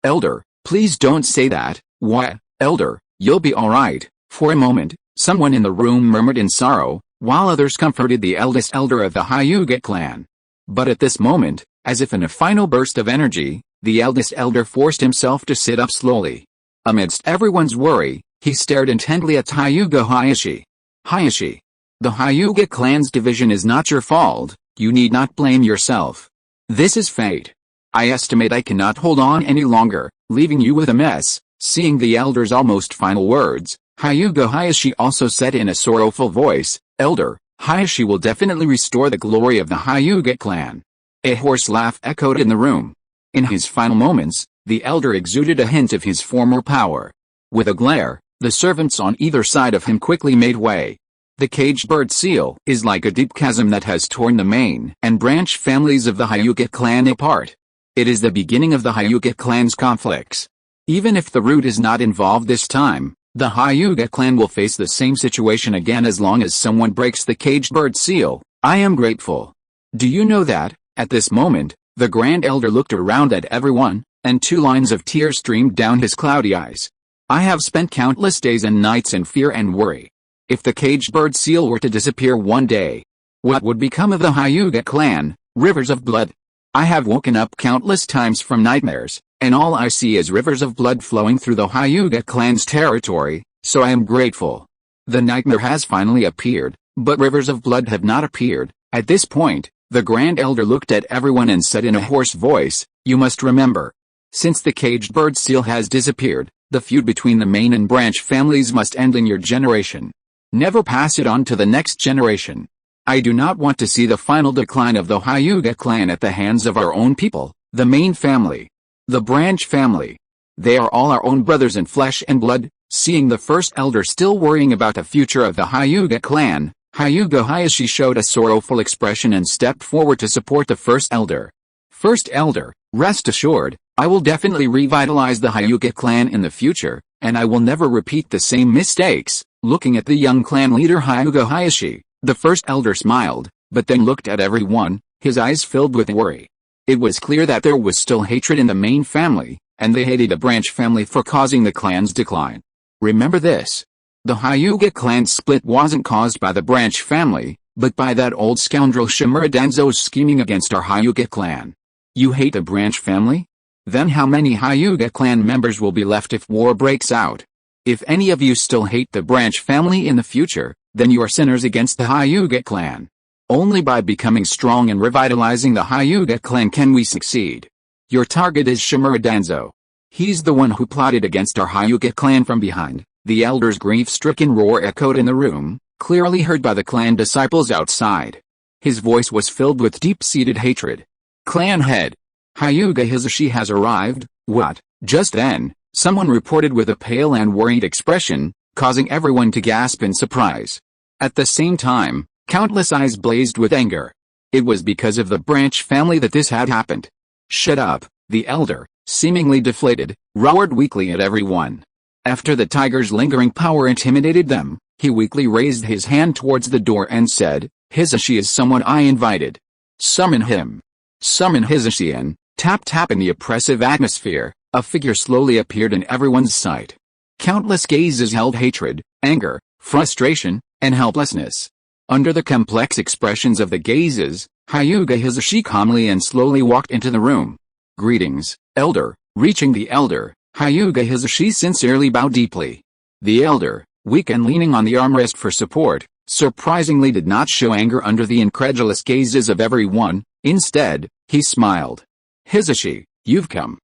"Elder, please don't say that." "What, elder, you'll be alright." For a moment, someone in the room murmured in sorrow, while others comforted the eldest elder of the Hyuga clan. But at this moment, as if in a final burst of energy, the eldest elder forced himself to sit up slowly. Amidst everyone's worry, he stared intently at Hyuga Hayashi. "Hayashi, the Hyuga clan's division is not your fault. You need not blame yourself. This is fate. I estimate I cannot hold on any longer, leaving you with a mess." Seeing the elder's almost final words, Hyuga Hayashi also said in a sorrowful voice, "Elder, Hayashi will definitely restore the glory of the Hyuga clan." A hoarse laugh echoed in the room. In his final moments, the elder exuded a hint of his former power. With a glare, the servants on either side of him quickly made way. The caged bird seal is like a deep chasm that has torn the main and branch families of the Hyuga clan apart. It is the beginning of the Hyuga clan's conflicts. Even if the root is not involved this time, the Hyuga clan will face the same situation again as long as someone breaks the caged bird seal. I am grateful. Do you know that, at this moment, the Grand Elder looked around at everyone, and 2 lines of tears streamed down his cloudy eyes. "I have spent countless days and nights in fear and worry. If the caged bird seal were to disappear one day, what would become of the Hyuga clan? Rivers of blood. I have woken up countless times from nightmares, and all I see is rivers of blood flowing through the Hyuga clan's territory, so I am grateful. The nightmare has finally appeared, but rivers of blood have not appeared." At this point, the Grand Elder looked at everyone and said in a hoarse voice, "You must remember. Since the caged bird seal has disappeared, the feud between the main and branch families must end in your generation. Never pass it on to the next generation. I do not want to see the final decline of the Hyuga clan at the hands of our own people, the main family. The branch family. They are all our own brothers in flesh and blood." Seeing the first elder still worrying about the future of the Hyuga clan, Hyuga Hayashi showed a sorrowful expression and stepped forward to support the first elder. "First elder, rest assured, I will definitely revitalize the Hyuga clan in the future, and I will never repeat the same mistakes." Looking at the young clan leader Hyuga Hayashi, the first elder smiled, but then looked at everyone, his eyes filled with worry. It was clear that there was still hatred in the main family, and they hated the branch family for causing the clan's decline. Remember this. The Hyuga clan split wasn't caused by the branch family, but by that old scoundrel Shimura Danzo's scheming against our Hyuga clan. You hate the branch family? Then how many Hyuga clan members will be left if war breaks out? If any of you still hate the branch family in the future, then you are sinners against the Hyuga clan. Only by becoming strong and revitalizing the Hyuga clan can we succeed. Your target is Shimura Danzo. He's the one who plotted against our Hyuga clan from behind." The elder's grief-stricken roar echoed in the room, clearly heard by the clan disciples outside. His voice was filled with deep-seated hatred. "Clan head. Hyuga Hisashi has arrived." What? Just then, someone reported with a pale and worried expression, causing everyone to gasp in surprise. At the same time, countless eyes blazed with anger. It was because of the branch family that this had happened. "Shut up," the elder, seemingly deflated, roared weakly at everyone. After the tiger's lingering power intimidated them, he weakly raised his hand towards the door and said, "Hisashi is someone I invited. Summon him." Summon Hisashi in. Tap tap in the oppressive atmosphere, a figure slowly appeared in everyone's sight. Countless gazes held hatred, anger, frustration, and helplessness. Under the complex expressions of the gazes, Hyuga Hisashi calmly and slowly walked into the room. "Greetings, Elder." Reaching the elder, Hyuga Hisashi sincerely bowed deeply. The elder, weak and leaning on the armrest for support, surprisingly did not show anger under the incredulous gazes of everyone. Instead, he smiled. "Hisashi, you've come."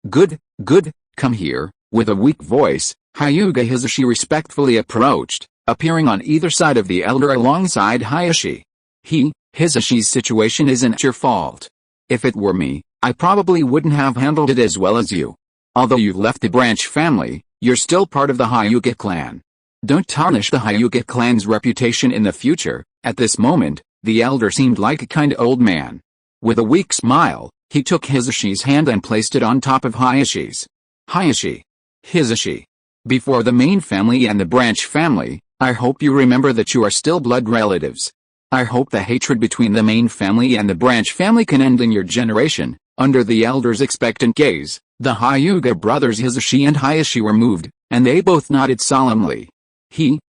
Good, come here." With a weak voice, Hyuga Hisashi respectfully approached, appearing on either side of the elder alongside Hisashi. "Hisashi's situation isn't your fault. If it were me, I probably wouldn't have handled it as well as you. Although you've left the branch family, you're still part of the Hyuga clan. Don't tarnish the Hyuga clan's reputation in the future." At this moment, the elder seemed like a kind old man. With a weak smile, he took Hisashi's hand and placed it on top of Hisashi's. Hisashi. Before the main family and the branch family, I hope you remember that you are still blood relatives. I hope the hatred between the main family and the branch family can end in your generation." Under the elder's expectant gaze, the Hyuga brothers Hisashi and Hisashi were moved, and they both nodded solemnly.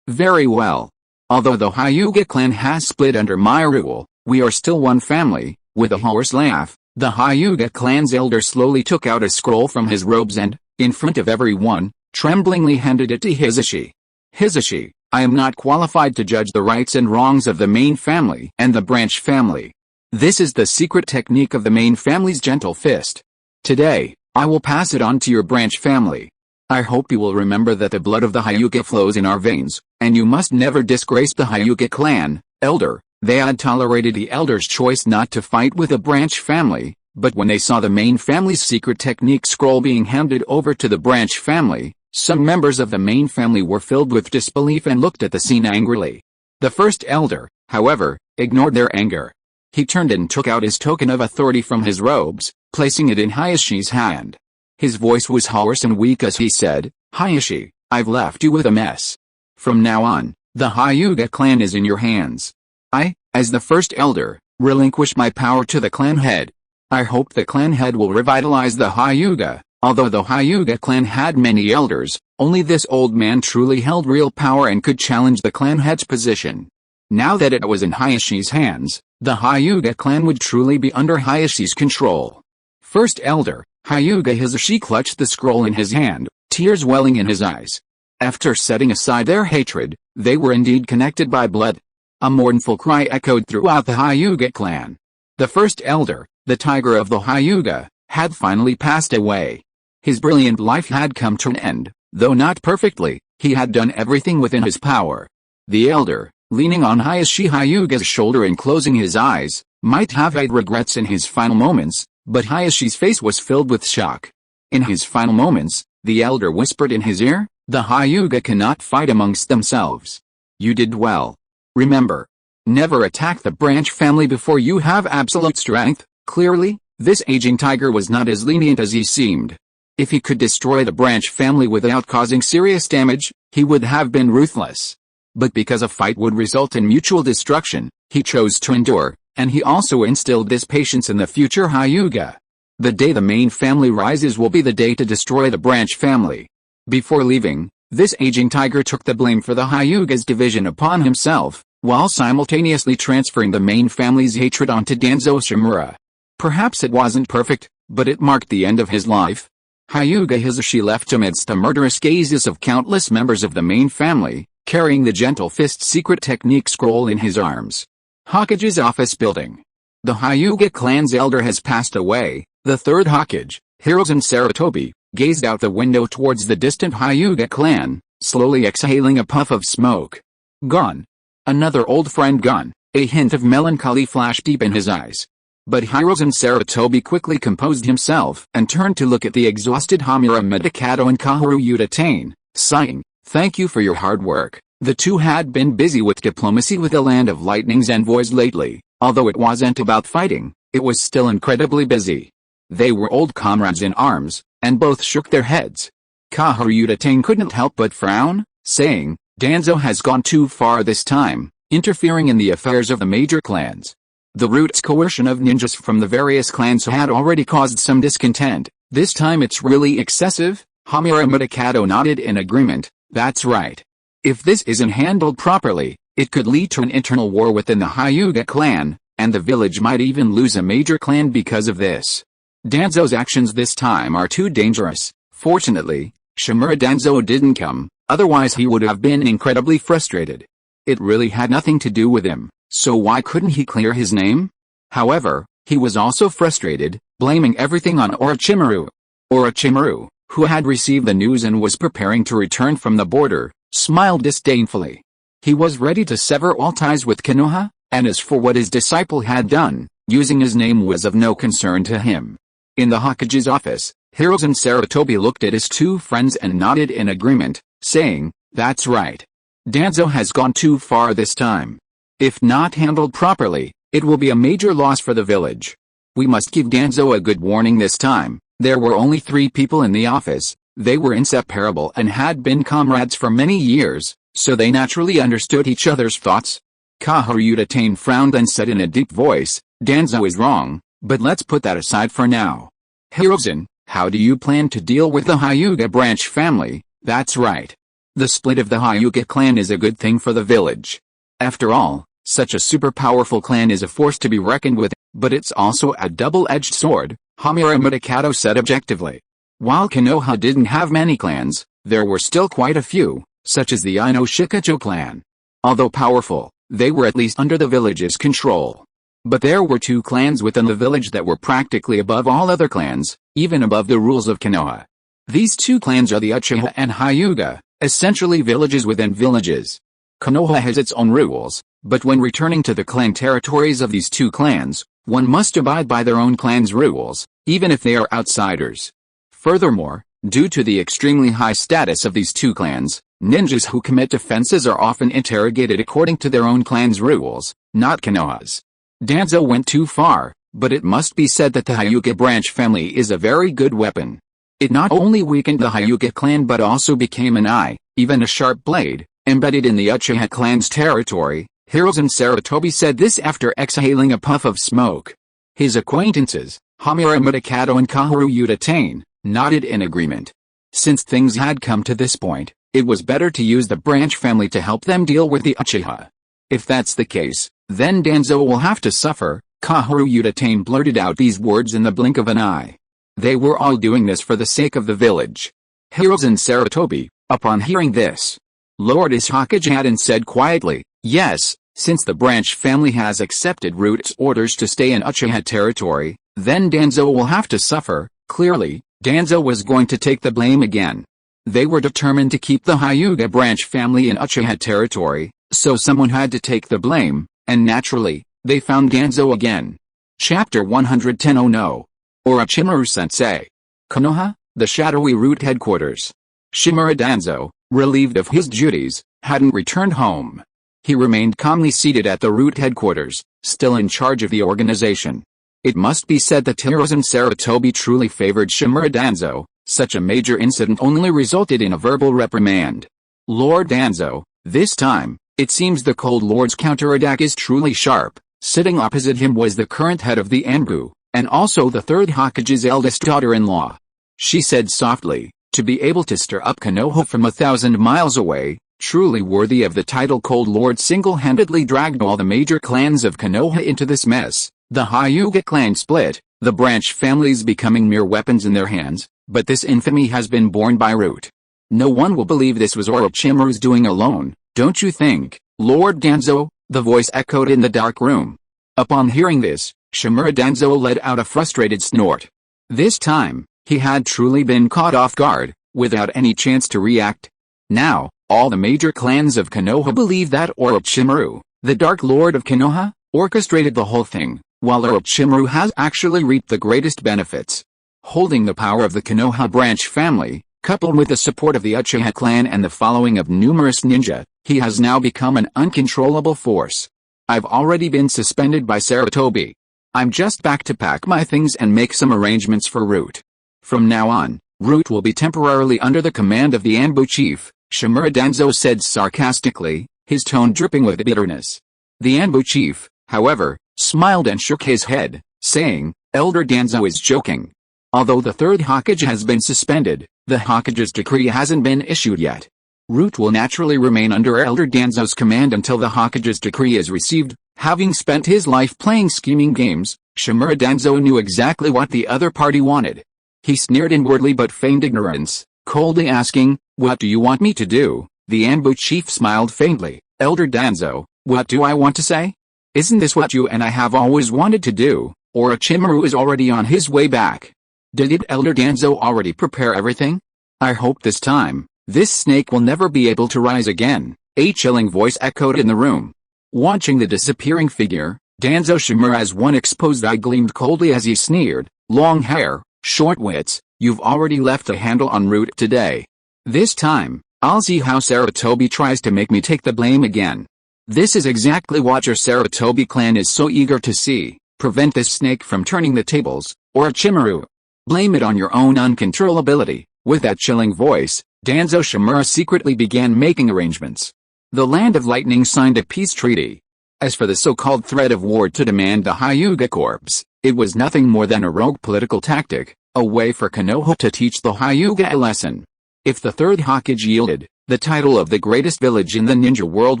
Very well. Although the Hyuga clan has split under my rule, we are still one family." With a hoarse laugh, the Hyuga clan's elder slowly took out a scroll from his robes and, in front of everyone, tremblingly handed it to Hisashi. "Hisashi, I am not qualified to judge the rights and wrongs of the main family and the branch family. This is the secret technique of the main family's gentle fist. Today, I will pass it on to your branch family. I hope you will remember that the blood of the Hyuga flows in our veins, and you must never disgrace the Hyuga clan, elder." They had tolerated the elder's choice not to fight with the branch family, but when they saw the main family's secret technique scroll being handed over to the branch family, some members of the main family were filled with disbelief and looked at the scene angrily. The first elder, however, ignored their anger. He turned and took out his token of authority from his robes, placing it in Hyashi's hand. His voice was hoarse and weak as he said, "Hisashi, I've left you with a mess. From now on, the Hyuga clan is in your hands. I, as the first elder, relinquish my power to the clan head. I hope the clan head will revitalize the Hyuga." Although the Hyuga clan had many elders, only this old man truly held real power and could challenge the clan head's position. Now that it was in Hyashi's hands, the Hyuga clan would truly be under Hyashi's control. First elder, Hyuga Hisashi clutched the scroll in his hand, tears welling in his eyes. After setting aside their hatred, they were indeed connected by blood. A mournful cry echoed throughout the Hyuga clan. The first elder, the tiger of the Hyuga, had finally passed away. His brilliant life had come to an end, though not perfectly. He had done everything within his power. The elder, leaning on Hisashi Hyuga's shoulder and closing his eyes, might have had regrets in his final moments, but Hyashi's face was filled with shock. In his final moments, the elder whispered in his ear, "The Hyuga cannot fight amongst themselves. You did well. Remember, never attack the branch family before you have absolute strength." Clearly, this aging tiger was not as lenient as he seemed. If he could destroy the branch family without causing serious damage, he would have been ruthless. But because a fight would result in mutual destruction, he chose to endure, and he also instilled this patience in the future Hyuga. The day the main family rises will be the day to destroy the branch family. Before leaving, this aging tiger took the blame for the Hyuga's division upon himself, while simultaneously transferring the main family's hatred onto Danzo Shimura. Perhaps it wasn't perfect, but it marked the end of his life. Hyuga Hisashi left amidst the murderous gazes of countless members of the main family, carrying the gentle fist secret technique scroll in his arms. Hokage's office building. The Hyuga clan's elder has passed away. The third Hokage, Hiruzen Sarutobi, gazed out the window towards the distant Hyuga clan, slowly exhaling a puff of smoke. Gone. Another old friend gone. A hint of melancholy flashed deep in his eyes. But Hiruzen Sarutobi quickly composed himself and turned to look at the exhausted Hamura Medicado and Kahoru Utatane, sighing, "Thank you for your hard work." The two had been busy with diplomacy with the Land of Lightning's envoys lately. Although it wasn't about fighting, it was still incredibly busy. They were old comrades in arms, and both shook their heads. Kahoru Utatane couldn't help but frown, saying, "Danzo has gone too far this time, interfering in the affairs of the major clans." The root's coercion of ninjas from the various clans had already caused some discontent. This time it's really excessive. Hamura Mutakato nodded in agreement. That's right. If this isn't handled properly, it could lead to an internal war within the Hyuga clan, and the village might even lose a major clan because of this. Danzo's actions this time are too dangerous. Fortunately, Shimura Danzo didn't come, otherwise he would have been incredibly frustrated. It really had nothing to do with him, so why couldn't he clear his name? However, he was also frustrated, blaming everything on Orochimaru. Orochimaru, who had received the news and was preparing to return from the border, smiled disdainfully. He was ready to sever all ties with Konoha, and as for what his disciple had done, using his name was of no concern to him. In the Hokage's office, Hiruzen Sarutobi looked at his two friends and nodded in agreement, saying, "That's right. Danzo has gone too far this time. If not handled properly, it will be a major loss for the village. We must give Danzo a good warning this time." There were only 3 people in the office. They were inseparable and had been comrades for many years, so they naturally understood each other's thoughts. Kahoru Uchiha frowned and said in a deep voice, "Danzo is wrong, but let's put that aside for now. Hiruzen, how do you plan to deal with the Hyuga branch family?" "That's right. The split of the Hyuga clan is a good thing for the village. After all, such a super powerful clan is a force to be reckoned with, but it's also a double-edged sword," Hamura Mutakato said objectively. While Konoha didn't have many clans, there were still quite a few, such as the Ino Shikacho clan. Although powerful, they were at least under the village's control. But there were 2 clans within the village that were practically above all other clans, even above the rules of Konoha. These 2 clans are the Uchiha and Hyuga, essentially villages within villages. Konoha has its own rules, but when returning to the clan territories of these 2 clans, one must abide by their own clan's rules, even if they are outsiders. Furthermore, due to the extremely high status of these 2 clans, ninjas who commit offenses are often interrogated according to their own clan's rules, not Konoha's. Danzo went too far, but it must be said that the Hyuga branch family is a very good weapon. It not only weakened the Hyuga clan but also became an eye, even a sharp blade, embedded in the Uchiha clan's territory. Hiruzen Sarutobi said this after exhaling a puff of smoke. His acquaintances, Hamura Mutakato and Kahoru Uchiha, nodded in agreement. Since things had come to this point, it was better to use the branch family to help them deal with the Uchiha. If that's the case, then Danzo will have to suffer. Kahoru Uchiha blurted out these words in the blink of an eye. They were all doing this for the sake of the village. Hiruzen Sarutobi, upon hearing this, lowered his Hokage hat and said quietly, "Yes, since the branch family has accepted Root's orders to stay in Uchiha territory, then Danzo will have to suffer." Clearly, Danzo was going to take the blame again. They were determined to keep the Hyuga branch family in Uchiha territory, so someone had to take the blame, and naturally, they found Danzo again. Chapter 110. Oh no! Orochimaru-sensei. Konoha, the shadowy Root headquarters. Shimura Danzo, relieved of his duties, hadn't returned home. He remained calmly seated at the Root headquarters, still in charge of the organization. It must be said that Hiruzen Sarutobi truly favored Shimura Danzo. Such a major incident only resulted in a verbal reprimand. "Lord Danzo, this time, it seems the Cold Lord's counterattack is truly sharp." Sitting opposite him was the current head of the Anbu, and also the Third Hokage's eldest daughter-in-law. She said softly, "To be able to stir up Konoha from 1,000 miles away, truly worthy of the title Cold Lord, single-handedly dragged all the major clans of Konoha into this mess. The Hyuga clan split, the branch families becoming mere weapons in their hands, but this infamy has been borne by Root. No one will believe this was Orochimaru's doing alone, don't you think, Lord Danzo?" the voice echoed in the dark room. Upon hearing this, Shimura Danzo let out a frustrated snort. This time, he had truly been caught off guard, without any chance to react. Now, all the major clans of Konoha believe that Orochimaru, the Dark Lord of Konoha, orchestrated the whole thing, while Orochimaru has actually reaped the greatest benefits. Holding the power of the Konoha branch family, coupled with the support of the Uchiha clan and the following of numerous ninja, he has now become an uncontrollable force. I've already been suspended by Sarutobi. I'm just back to pack my things and make some arrangements for Root. From now on, Root will be temporarily under the command of the Anbu chief, Shimura Danzo said sarcastically, his tone dripping with bitterness. The Anbu chief, however, smiled and shook his head, saying, "Elder Danzo is joking. Although the Third Hokage has been suspended, The Hokage's decree hasn't been issued yet. Root will naturally remain under Elder Danzo's command until the Hokage's decree is received. Having spent his life playing scheming games, Shimura Danzo knew exactly what the other party wanted. He sneered inwardly but feigned ignorance, coldly asking, "What do you want me to do?" The Anbu chief smiled faintly. "Elder Danzo, what do I want to say? Isn't this what you and I have always wanted to do?" Orochimaru is already on his way back. Did Elder Danzo already prepare everything? I hope this time, this snake will never be able to rise again. A chilling voice echoed in the room. Watching the disappearing figure, Danzo Shimura's one exposed eye gleamed coldly as he sneered, "Long hair, short wits, you've already left the handle on Root today. This time, I'll see how Sarutobi tries to make me take the blame again." This is exactly what your Sarutobi clan is so eager to see. Prevent this snake from turning the tables, Orochimaru. Blame it on your own uncontrollability. With that chilling voice, Danzo Shimura secretly began making arrangements. The Land of Lightning signed a peace treaty. As for the so-called threat of war to demand the Hyuga corpse, it was nothing more than a rogue political tactic, a way for Konoha to teach the Hyuga a lesson. If the Third Hokage yielded, the title of the greatest village in the ninja world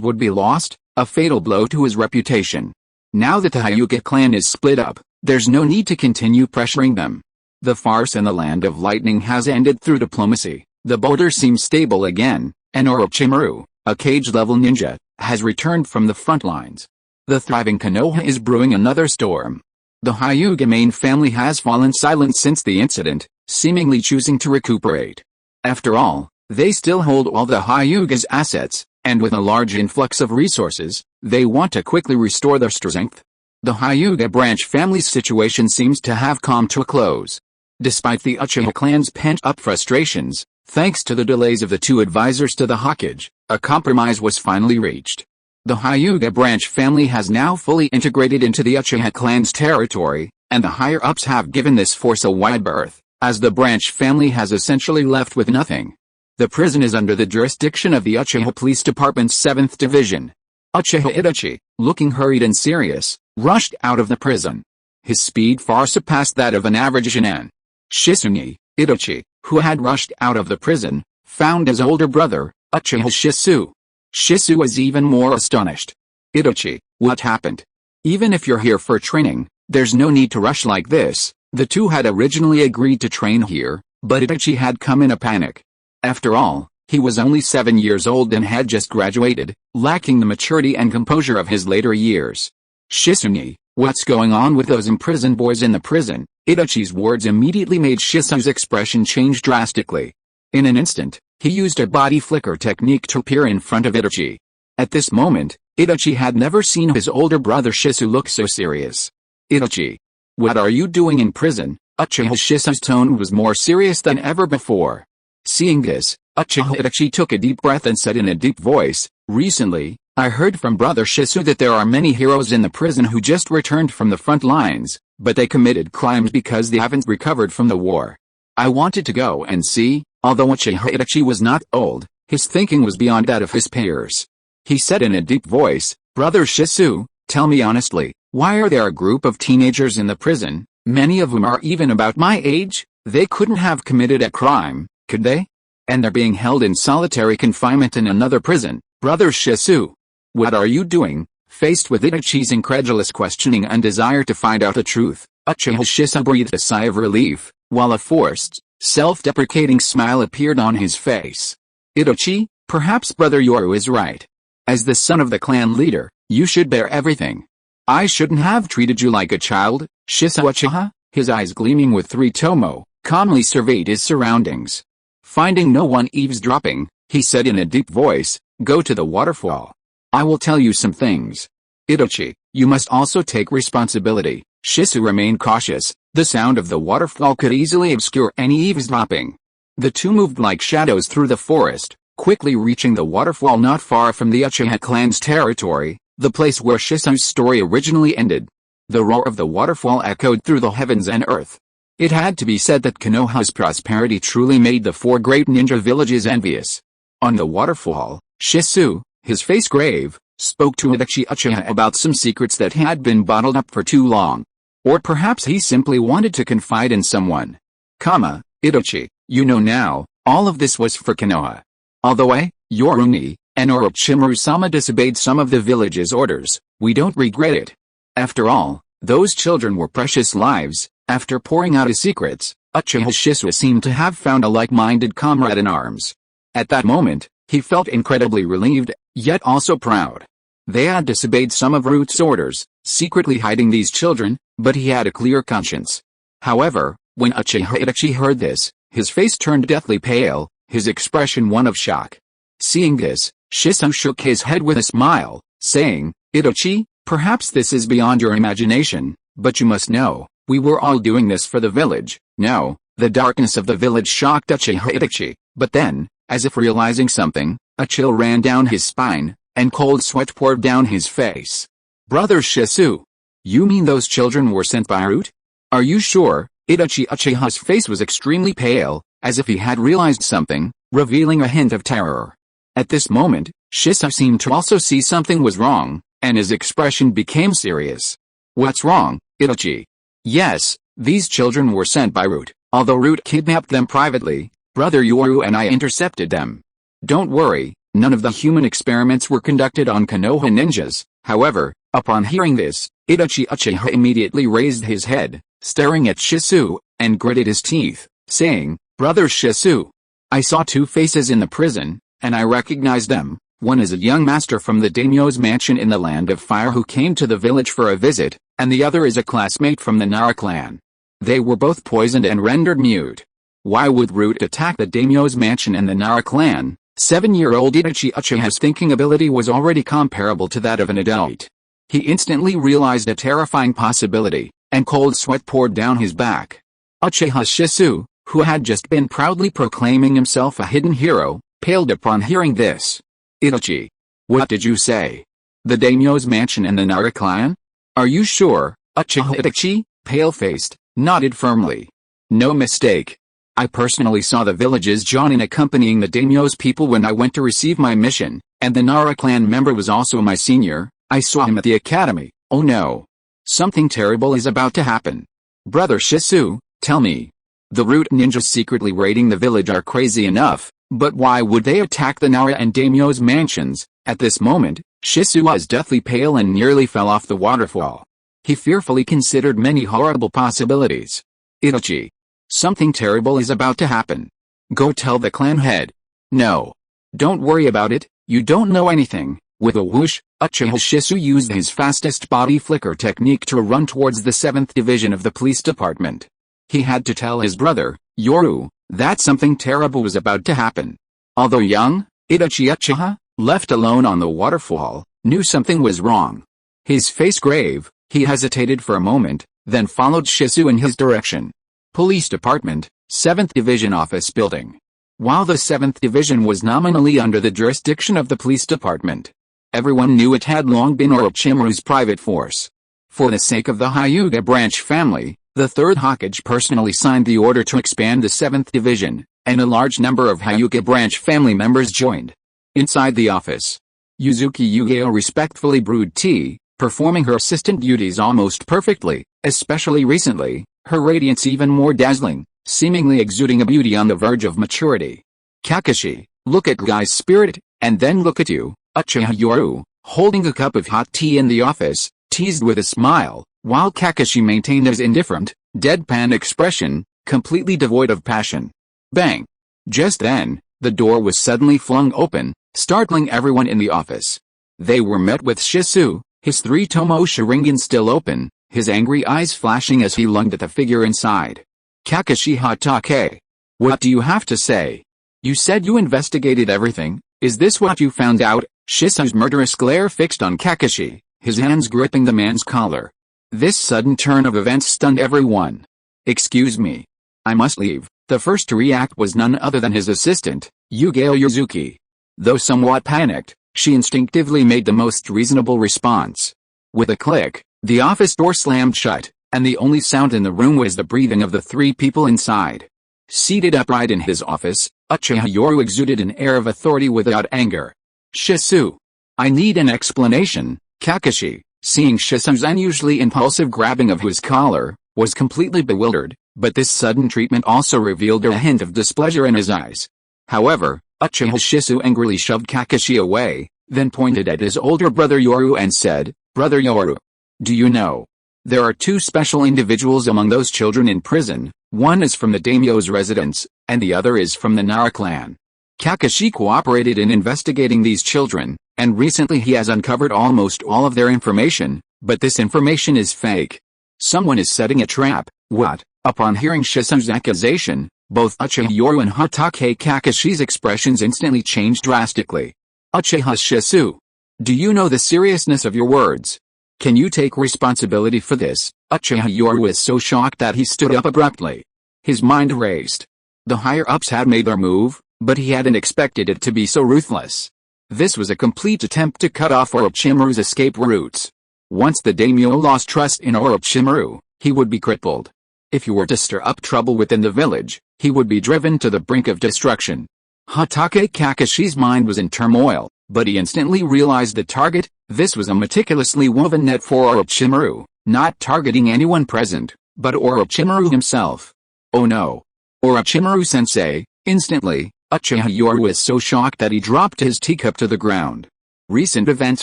would be lost, a fatal blow to his reputation. Now that the Hyuga clan is split up, there's no need to continue pressuring them. The farce in the Land of Lightning has ended through diplomacy, the border seems stable again, and Orochimaru, a cage-level ninja, has returned from the front lines. The thriving Konoha is brewing another storm. The Hyuga main family has fallen silent since the incident, seemingly choosing to recuperate. After all, they still hold all the Hyuga's assets, and with a large influx of resources, they want to quickly restore their strength. The Hyuga branch family's situation seems to have come to a close. Despite the Uchiha clan's pent-up frustrations, thanks to the delays of the two advisors to the Hokage, a compromise was finally reached. The Hyuga branch family has now fully integrated into the Uchiha clan's territory, and the higher-ups have given this force a wide berth, as the branch family has essentially left with nothing. The prison is under the jurisdiction of the Uchiha Police Department's 7th Division. Uchiha Itachi, looking hurried and serious, rushed out of the prison. His speed far surpassed that of an average Shinin. Shisui, Itachi, who had rushed out of the prison, found his older brother, Uchiha Shisui. Shisui was even more astonished. "Itachi, what happened? Even if you're here for training, there's no need to rush like this." The two had originally agreed to train here, but Itachi had come in a panic. After all, he was only 7 years old and had just graduated, lacking the maturity and composure of his later years. "Shisui, what's going on with those imprisoned boys in the prison?" Itachi's words immediately made Shisui's expression change drastically. In an instant, he used a body flicker technique to appear in front of Itachi. At this moment, Itachi had never seen his older brother Shisui look so serious. "Itachi, what are you doing in prison?" Uchiha Shisui's tone was more serious than ever before. Seeing this, Uchiha Itachi took a deep breath and said in a deep voice, "Recently, I heard from Brother Shisui that there are many heroes in the prison who just returned from the front lines, but they committed crimes because they haven't recovered from the war. I wanted to go and see." Although Uchiha Itachi was not old, his thinking was beyond that of his peers. He said in a deep voice, "Brother Shisui, tell me honestly, why are there a group of teenagers in the prison, many of whom are even about my age? They couldn't have committed a crime, could they? And they're being held in solitary confinement in another prison. Brother Shisui, what are you doing?" Faced with Itachi's incredulous questioning and desire to find out the truth, Uchiha Shisui breathed a sigh of relief, while a forced, self-deprecating smile appeared on his face. "Itachi, perhaps Brother Yoru is right. As the son of the clan leader, you should bear everything. I shouldn't have treated you like a child." Shisui Uchiha, his eyes gleaming with three tomo, calmly surveyed his surroundings. Finding no one eavesdropping, he said in a deep voice, "Go to the waterfall. I will tell you some things. Itachi, you must also take responsibility." Shisui remained cautious. The sound of the waterfall could easily obscure any eavesdropping. The two moved like shadows through the forest, quickly reaching the waterfall not far from the Uchiha clan's territory, the place where Shisui's story originally ended. The roar of the waterfall echoed through the heavens and earth. It had to be said that Konoha's prosperity truly made the four great ninja villages envious. On the waterfall, Shisui, his face grave, spoke to Itachi Uchiha about some secrets that had been bottled up for too long. Or perhaps he simply wanted to confide in someone. "Itachi, you know now, All of this was for Konoha. Although Yoru and Orochimaru-sama disobeyed some of the village's orders, we don't regret it. After all, those children were precious lives. After pouring out his secrets, Uchiha Shisui seemed to have found a like-minded comrade in arms. At that moment, he felt incredibly relieved, yet also proud. They had disobeyed some of Root's orders, secretly hiding these children, but he had a clear conscience. However, when Uchiha Itachi heard this, his face turned deathly pale, his expression one of shock. Seeing this, Shisui shook his head with a smile, saying, "Itachi, perhaps this is beyond your imagination, but you must know, we were all doing this for the village." No, the darkness of the village shocked Uchiha Itachi, but then, as if realizing something, a chill ran down his spine, and cold sweat poured down his face. "Brother Shisui, you mean those children were sent by Root? Are you sure?" Uchiha's face was extremely pale, as if he had realized something, revealing a hint of terror. At this moment, Shisui seemed to also see something was wrong, and his expression became serious. "What's wrong, Itachi?" "Yes, these children were sent by Root, although Root kidnapped them privately. Brother Yoru and I intercepted them. Don't worry, none of the human experiments were conducted on Konoha ninjas." However, upon hearing this, Uchiha immediately raised his head, staring at Shisui, and gritted his teeth, saying, "Brother Shisui, I saw two faces in the prison, and I recognized them. One is a young master from the daimyo's mansion in the Land of Fire who came to the village for a visit, and the other is a classmate from the Nara clan. They were both poisoned and rendered mute. Why would Root attack the daimyo's mansion and the Nara clan?" 7-year-old Uchiha's thinking ability was already comparable to that of an adult. He instantly realized a terrifying possibility, and cold sweat poured down his back. Uchiha Shisui, who had just been proudly proclaiming himself a hidden hero, paled upon hearing this. "Itachi, what did you say? The daimyo's mansion and the Nara clan? Are you sure?" Uchiha Itachi, pale-faced, nodded firmly. "No mistake. I personally saw the village's Jonin accompanying the daimyo's people when I went to receive my mission, and the Nara clan member was also my senior. I saw him at the academy." "Oh no. Something terrible is about to happen. Brother Shisui, tell me. The Root ninjas secretly raiding the village are crazy enough, but why would they attack the Nara and daimyo's mansions?" At this moment, Shisui was deathly pale and nearly fell off the waterfall. He fearfully considered many horrible possibilities. "Itachi, something terrible is about to happen. Go tell the clan head." "No. Don't worry about it, you don't know anything." With a whoosh, Uchiha Shisui used his fastest body flicker technique to run towards the 7th Division of the police department. He had to tell his brother, Yoru, that something terrible was about to happen. Although young, Uchiha, left alone on the waterfall, knew something was wrong. His face grave, he hesitated for a moment, then followed Shisui in his direction. Police Department, 7th Division Office Building. While the 7th Division was nominally under the jurisdiction of the Police Department, everyone knew it had long been Orochimaru's private force. For the sake of the Hyuga branch family, the Third Hokage personally signed the order to expand the 7th Division, and a large number of Hyuga branch family members joined. Inside the office, Yuzuki Yugeo respectfully brewed tea, performing her assistant duties almost perfectly, especially recently, her radiance even more dazzling, seemingly exuding a beauty on the verge of maturity. "Kakashi, look at Guy's spirit, and then look at you," Uchiha Yoru, holding a cup of hot tea in the office, teased with a smile, while Kakashi maintained his indifferent, deadpan expression, completely devoid of passion. Bang! Just then, the door was suddenly flung open, startling everyone in the office. They were met with Shisui, his 3-tomo Sharingan still open, his angry eyes flashing as he lunged at the figure inside. "Kakashi Hatake. What do you have to say? You said you investigated everything, is this what you found out?" Shisui's murderous glare fixed on Kakashi, his hands gripping the man's collar. This sudden turn of events stunned everyone. "Excuse me. I must leave." The first to react was none other than his assistant, Yugeo Yuzuki. Though somewhat panicked, she instinctively made the most reasonable response. With a click, the office door slammed shut, and the only sound in the room was the breathing of the 3 people inside. Seated upright in his office, Uchiha Yoru exuded an air of authority without anger. "Shisui, I need an explanation." Kakashi, seeing Shisui's unusually impulsive grabbing of his collar, was completely bewildered, but this sudden treatment also revealed a hint of displeasure in his eyes. However, Uchiha Shisui angrily shoved Kakashi away, then pointed at his older brother Yoru and said, "Brother Yoru, do you know? There are two special individuals among those children in prison, one is from the daimyo's residence, and the other is from the Nara clan. Kakashi cooperated in investigating these children, and recently he has uncovered almost all of their information, but this information is fake. Someone is setting a trap." What? Upon hearing Shisui's accusation, both Uchiha Yoru and Hatake Kakashi's expressions instantly changed drastically. "Uchiha Shisui, do you know the seriousness of your words? Can you take responsibility for this?" Uchiha Yoru was so shocked that he stood up abruptly. His mind raced. The higher-ups had made their move, but he hadn't expected it to be so ruthless. This was a complete attempt to cut off Orochimaru's escape routes. Once the daimyo lost trust in Orochimaru, he would be crippled. If he were to stir up trouble within the village, he would be driven to the brink of destruction. Hatake Kakashi's mind was in turmoil, but he instantly realized the target. This was a meticulously woven net for Orochimaru, not targeting anyone present, but Orochimaru himself. "Oh no! Orochimaru-sensei!" Instantly, Uchiha Yoru was so shocked that he dropped his teacup to the ground. Recent events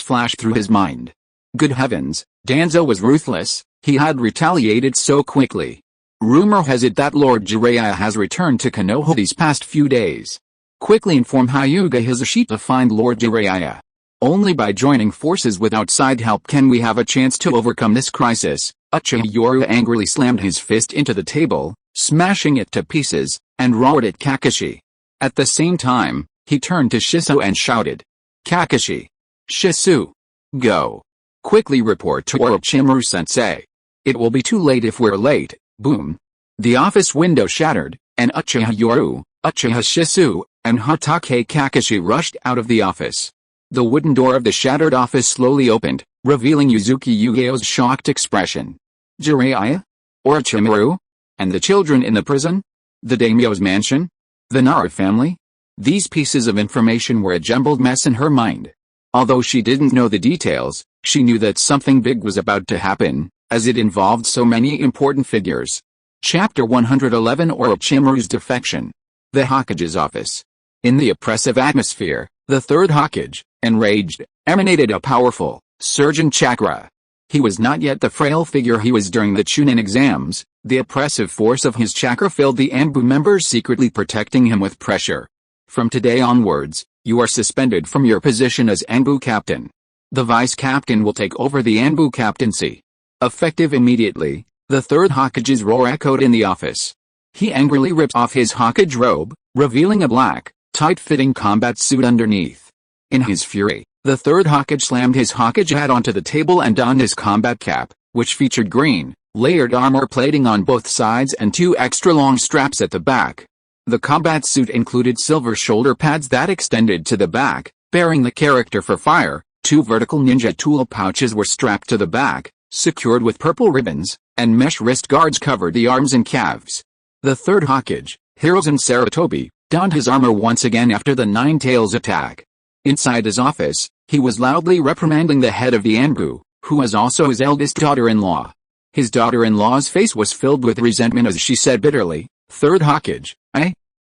flashed through his mind. Good heavens, Danzo was ruthless, he had retaliated so quickly. Rumor has it that Lord Jiraiya has returned to Konoha these past few days. Quickly inform Hyuga Hisashi to find Lord Jiraiya. Only by joining forces with outside help can we have a chance to overcome this crisis. Uchiha Yoru angrily slammed his fist into the table, smashing it to pieces, and roared at Kakashi. At the same time, he turned to Shisui and shouted, "Kakashi! Shisui! Go! Quickly report to Orochimaru-sensei. It will be too late if we're late." Boom! The office window shattered, and Uchiha Yoru, Uchiha Shisui, and Hatake Kakashi rushed out of the office. The wooden door of the shattered office slowly opened, revealing Yuzuki Yugeo's shocked expression. Jiraiya? Orochimaru? And the children in the prison? The daimyo's mansion? The Nara family? These pieces of information were a jumbled mess in her mind. Although she didn't know the details, she knew that something big was about to happen, as it involved so many important figures. Chapter 111 Orochimaru's Defection. The Hokage's office. In the oppressive atmosphere, the Third Hokage, enraged, emanated a powerful, surging chakra. He was not yet the frail figure he was during the Chunin exams. The oppressive force of his chakra filled the Anbu members, secretly protecting him with pressure. From today onwards, you are suspended from your position as Anbu captain. The vice captain will take over the Anbu captaincy. Effective immediately, the Third Hokage's roar echoed in the office. He angrily ripped off his Hokage robe, revealing a black, tight-fitting combat suit underneath. In his fury, the Third Hokage slammed his Hokage hat onto the table and donned his combat cap, which featured green, layered armor plating on both sides and two extra-long straps at the back. The combat suit included silver shoulder pads that extended to the back, bearing the character for fire. Two vertical ninja tool pouches were strapped to the back, secured with purple ribbons, and mesh wrist guards covered the arms and calves. The Third Hokage, Hiruzen Sarutobi, donned his armor once again after the Nine Tails attack. Inside his office, he was loudly reprimanding the head of the Anbu, who was also his eldest daughter-in-law. His daughter-in-law's face was filled with resentment as she said bitterly, "Third Hokage,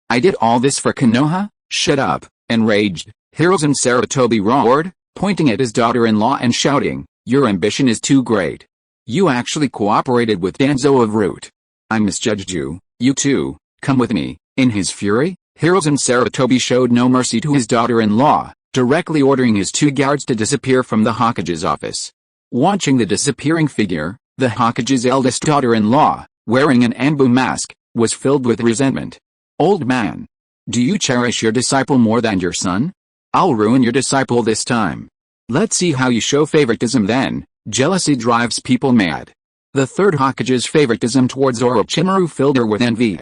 I did all this for Konoha?" "Shut up!" Enraged, Hiruzen Sarutobi roared, pointing at his daughter-in-law and shouting, "Your ambition is too great. You actually cooperated with Danzo of Root. I misjudged you, you too, come with me." In his fury, Hiruzen Sarutobi showed no mercy to his daughter-in-law, directly ordering his two guards to disappear from the Hokage's office. Watching the disappearing figure, the Hokage's eldest daughter-in-law, wearing an Anbu mask, was filled with resentment. "Old man, do you cherish your disciple more than your son? I'll ruin your disciple this time. Let's see how you show favoritism then." Jealousy drives people mad. The Third Hokage's favoritism towards Orochimaru filled her with envy.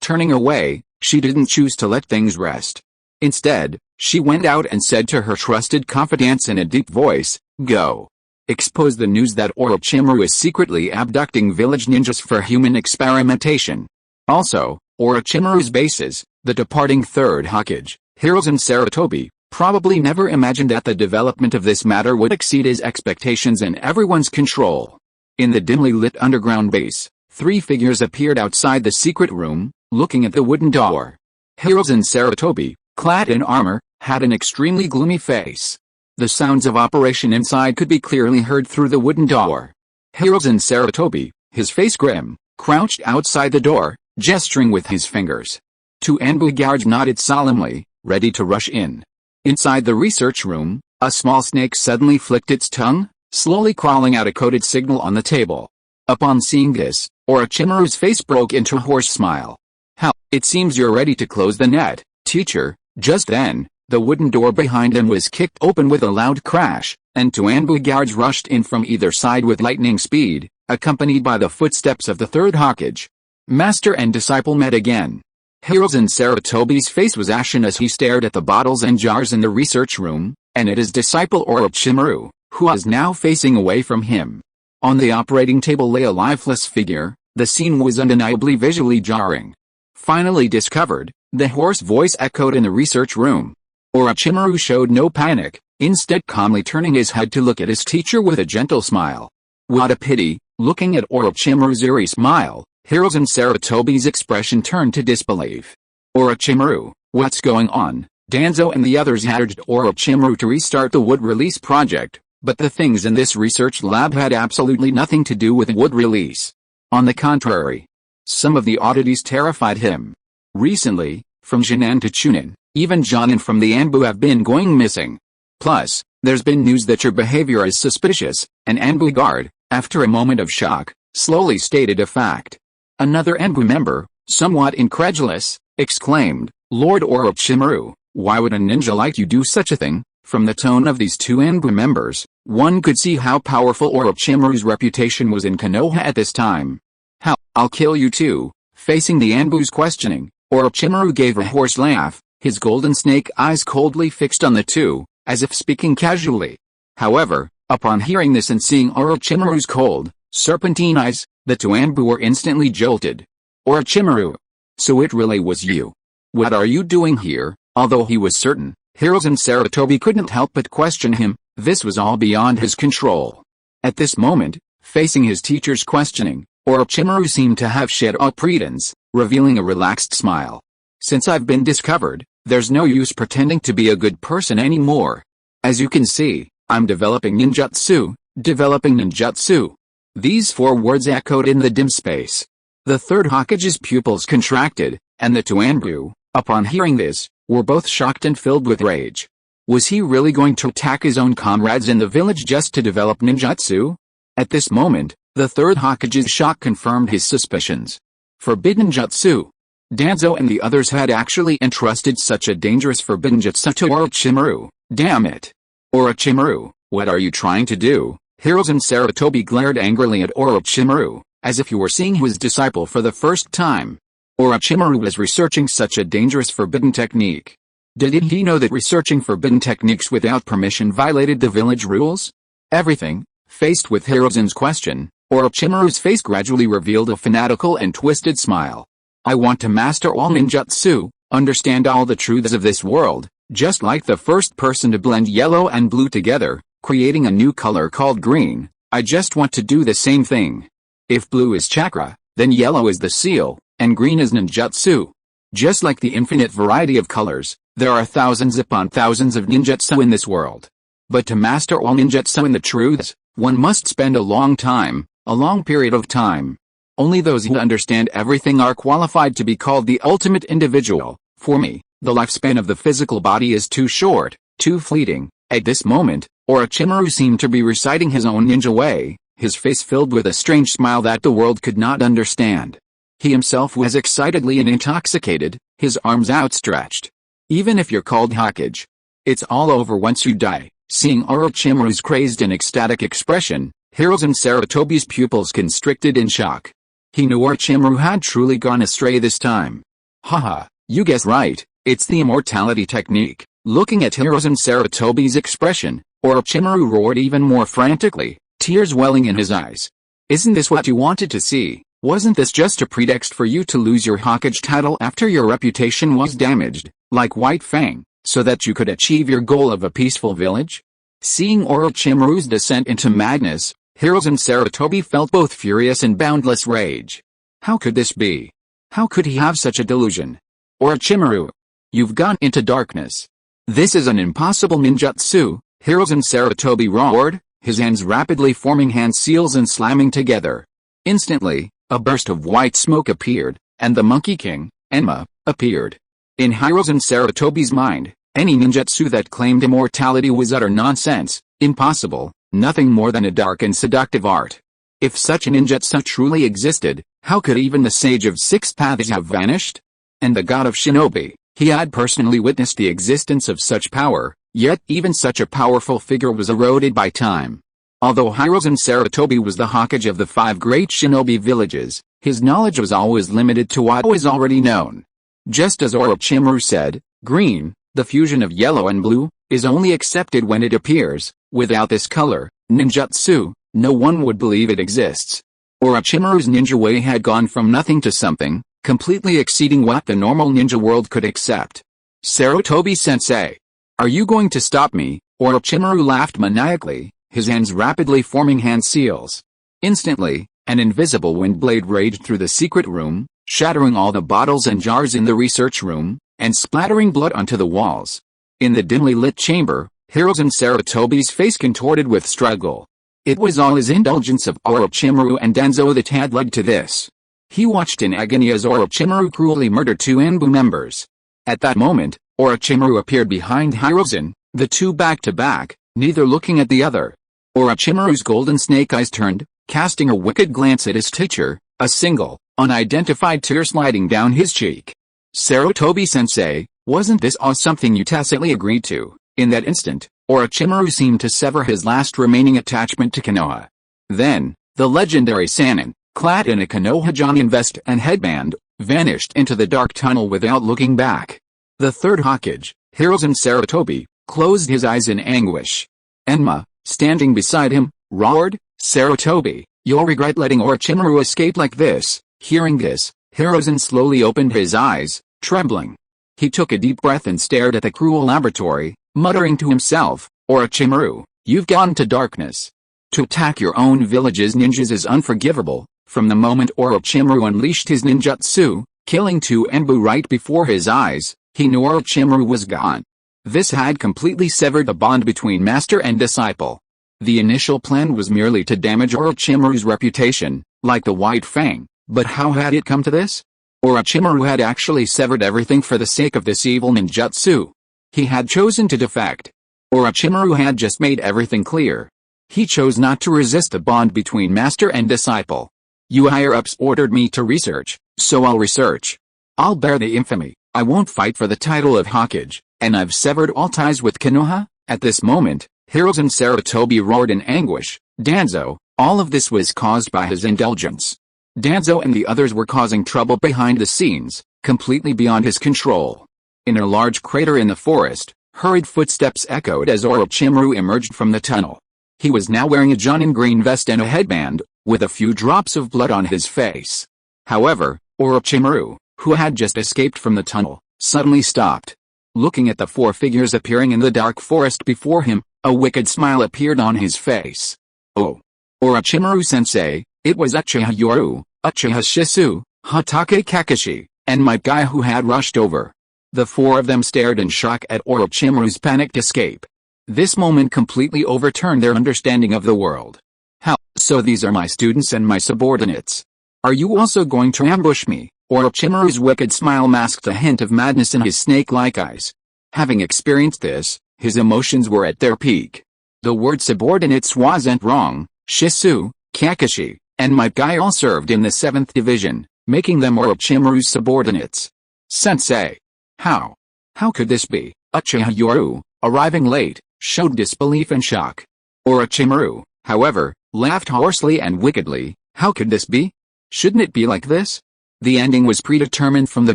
Turning away, she didn't choose to let things rest. Instead, she went out and said to her trusted confidants in a deep voice, "Go. Expose the news that Orochimaru is secretly abducting village ninjas for human experimentation. Also, Orochimaru's bases, the departing Third Hokage, Hiruzen Sarutobi, probably never imagined that the development of this matter would exceed his expectations and everyone's control." In the dimly lit underground base, three figures appeared outside the secret room, looking at the wooden door. Hiruzen Sarutobi, clad in armor, had an extremely gloomy face. The sounds of operation inside could be clearly heard through the wooden door. Hiruzen Sarutobi, his face grim, crouched outside the door, gesturing with his fingers. Two Anbu guards nodded solemnly, ready to rush in. Inside the research room, a small snake suddenly flicked its tongue, slowly crawling out a coded signal on the table. Upon seeing this, Orochimaru's face broke into a hoarse smile. "How, it seems you're ready to close the net, teacher." Just then, the wooden door behind him was kicked open with a loud crash, and two Anbu guards rushed in from either side with lightning speed, accompanied by the footsteps of the third Hokage. Master and disciple met again. Hiruzen Sarutobi's face was ashen as he stared at the bottles and jars in the research room, and at his disciple Orochimaru, who was now facing away from him. On the operating table lay a lifeless figure. The scene was undeniably visually jarring. "Finally discovered," the hoarse voice echoed in the research room. Orochimaru showed no panic, instead calmly turning his head to look at his teacher with a gentle smile. What a pity. Looking at Orochimaru's eerie smile, Hiruzen Sarutobi's expression turned to disbelief. "Orochimaru, what's going on?" Danzo and the others urged Orochimaru to restart the wood release project, but the things in this research lab had absolutely nothing to do with wood release. On the contrary, some of the oddities terrified him. Recently, from Jinan to Chunin, even Jonin from the Anbu have been going missing. Plus, there's been news that your behavior is suspicious. An Anbu guard, after a moment of shock, slowly stated a fact. Another Anbu member, somewhat incredulous, exclaimed, "Lord Orochimaru, why would a ninja like you do such a thing?" From the tone of these two Anbu members, one could see how powerful Orochimaru's reputation was in Konoha at this time. "How, I'll kill you too." Facing the Anbu's questioning, Orochimaru gave a hoarse laugh, his golden snake eyes coldly fixed on the two, as if speaking casually. However, upon hearing this and seeing Orochimaru's cold, serpentine eyes, the two Anbu were instantly jolted. "Orochimaru, so it really was you. What are you doing here?" Although he was certain, Hiruzen Sarutobi couldn't help but question him, this was all beyond his control. At this moment, facing his teacher's questioning, Orochimaru seemed to have shed all pretense, revealing a relaxed smile. "Since I've been discovered, there's no use pretending to be a good person anymore. As you can see, I'm developing ninjutsu, developing ninjutsu." These 4 words echoed in the dim space. The third Hokage's pupils contracted, and the two Anbu, upon hearing this, were both shocked and filled with rage. Was he really going to attack his own comrades in the village just to develop ninjutsu? At this moment, the third Hokage's shock confirmed his suspicions. Forbidden jutsu. Danzo and the others had actually entrusted such a dangerous forbidden jutsu to Orochimaru. Damn it. "Orochimaru, what are you trying to do?" Hiruzen Sarutobi glared angrily at Orochimaru, as if he were seeing his disciple for the first time. Orochimaru was researching such a dangerous forbidden technique. Didn't he know that researching forbidden techniques without permission violated the village rules? Everything. Faced with Hiruzen's question, Orochimaru's face gradually revealed a fanatical and twisted smile. "I want to master all ninjutsu, understand all the truths of this world, just like the first person to blend yellow and blue together, creating a new color called green. I just want to do the same thing. If blue is chakra, then yellow is the seal, and green is ninjutsu. Just like the infinite variety of colors, there are thousands upon thousands of ninjutsu in this world. But to master all ninjutsu and the truths, one must spend a long period of time. Only those who understand everything are qualified to be called the ultimate individual. For me, the lifespan of the physical body is too short, too fleeting." At this moment, Orochimaru seemed to be reciting his own ninja way, his face filled with a strange smile that the world could not understand. He himself was excitedly and intoxicated, his arms outstretched. "Even if you're called Hokage, it's all over once you die." Seeing Orochimaru's crazed and ecstatic expression, Hiruzen Sarutobi's pupils constricted in shock. He knew Orochimaru had truly gone astray this time. "Haha, you guessed right, it's the immortality technique." Looking at Hiruzen Sarutobi's expression, Orochimaru roared even more frantically, tears welling in his eyes. "Isn't this what you wanted to see? Wasn't this just a pretext for you to lose your Hokage title after your reputation was damaged, like White Fang, so that you could achieve your goal of a peaceful village?" Seeing Orochimaru's descent into madness, Hiruzen Sarutobi felt both furious and boundless rage. How could this be? How could he have such a delusion? "Orochimaru, You've gone into darkness. This is an impossible ninjutsu, Hiruzen Sarutobi roared, his hands rapidly forming hand seals and slamming together. Instantly, a burst of white smoke appeared, and the Monkey King, Enma, appeared. In Hiruzen Sarutobi's mind, any ninjutsu that claimed immortality was utter nonsense, impossible, nothing more than a dark and seductive art. If such a ninjutsu truly existed, how could even the Sage of Six Paths have vanished? And the god of shinobi, he had personally witnessed the existence of such power, yet even such a powerful figure was eroded by time. Although Hiruzen Sarutobi was the Hokage of the 5 great shinobi villages, his knowledge was always limited to what was already known. Just as Orochimaru said, green, the fusion of yellow and blue, is only accepted when it appears. Without this color, ninjutsu, no one would believe it exists. Orochimaru's ninja way had gone from nothing to something, completely exceeding what the normal ninja world could accept. Sarutobi-sensei, are you going to stop me? Orochimaru laughed maniacally, his hands rapidly forming hand seals. Instantly, an invisible wind blade raged through the secret room, shattering all the bottles and jars in the research room, and splattering blood onto the walls. In the dimly lit chamber, Hiruzen Sarutobi's face contorted with struggle. It was all his indulgence of Orochimaru and Danzo that had led to this. He watched in agony as Orochimaru cruelly murdered 2 Anbu members. At that moment, Orochimaru appeared behind Hiruzen, the two back to back, neither looking at the other. Orochimaru's golden snake eyes turned, casting a wicked glance at his teacher, a single, unidentified tear sliding down his cheek. Sarutobi-sensei, wasn't this all something you tacitly agreed to? In that instant, Orochimaru seemed to sever his last remaining attachment to Konoha. Then, the legendary Sannin, clad in a Konoha Jonin vest and headband, vanished into the dark tunnel without looking back. The third Hokage, Hiruzen Sarutobi, closed his eyes in anguish. Enma, standing beside him, roared, Sarutobi, you'll regret letting Orochimaru escape like this. Hearing this, Hiruzen slowly opened his eyes, trembling. He took a deep breath and stared at the cruel laboratory, muttering to himself, Orochimaru, you've gone to darkness. To attack your own village's ninjas is unforgivable. From the moment Orochimaru unleashed his ninjutsu, killing 2 Anbu right before his eyes, he knew Orochimaru was gone. This had completely severed the bond between master and disciple. The initial plan was merely to damage Orochimaru's reputation, like the White Fang, but how had it come to this? Orochimaru had actually severed everything for the sake of this evil ninjutsu. He had chosen to defect. Orochimaru had just made everything clear. He chose not to resist the bond between master and disciple. You higher-ups ordered me to research, so I'll research. I'll bear the infamy. I won't fight for the title of Hokage, and I've severed all ties with Konoha. At this moment, Hiruzen Sarutobi roared in anguish. Danzo, all of this was caused by his indulgence. Danzo and the others were causing trouble behind the scenes, completely beyond his control. In a large crater in the forest, hurried footsteps echoed as Orochimaru emerged from the tunnel. He was now wearing a Jonin green vest and a headband, with a few drops of blood on his face. However, Orochimaru, who had just escaped from the tunnel, suddenly stopped. Looking at the 4 figures appearing in the dark forest before him, a wicked smile appeared on his face. Oh! Orochimaru-sensei, it was Uchiha Yoru, Uchiha Shisui, Hatake Kakashi, and my guy who had rushed over. The 4 of them stared in shock at Orochimaru's panicked escape. This moment completely overturned their understanding of the world. How, so these are my students and my subordinates? Are you also going to ambush me? Orochimaru's wicked smile masked a hint of madness in his snake-like eyes. Having experienced this, his emotions were at their peak. The word subordinates wasn't wrong. Shisui, Kakashi, and my guy all served in the 7th division, making them Orochimaru's subordinates. Sensei. How? How could this be? Uchiha Yoru, arriving late, showed disbelief and shock. Orochimaru, however, laughed hoarsely and wickedly. How could this be? Shouldn't it be like this? The ending was predetermined from the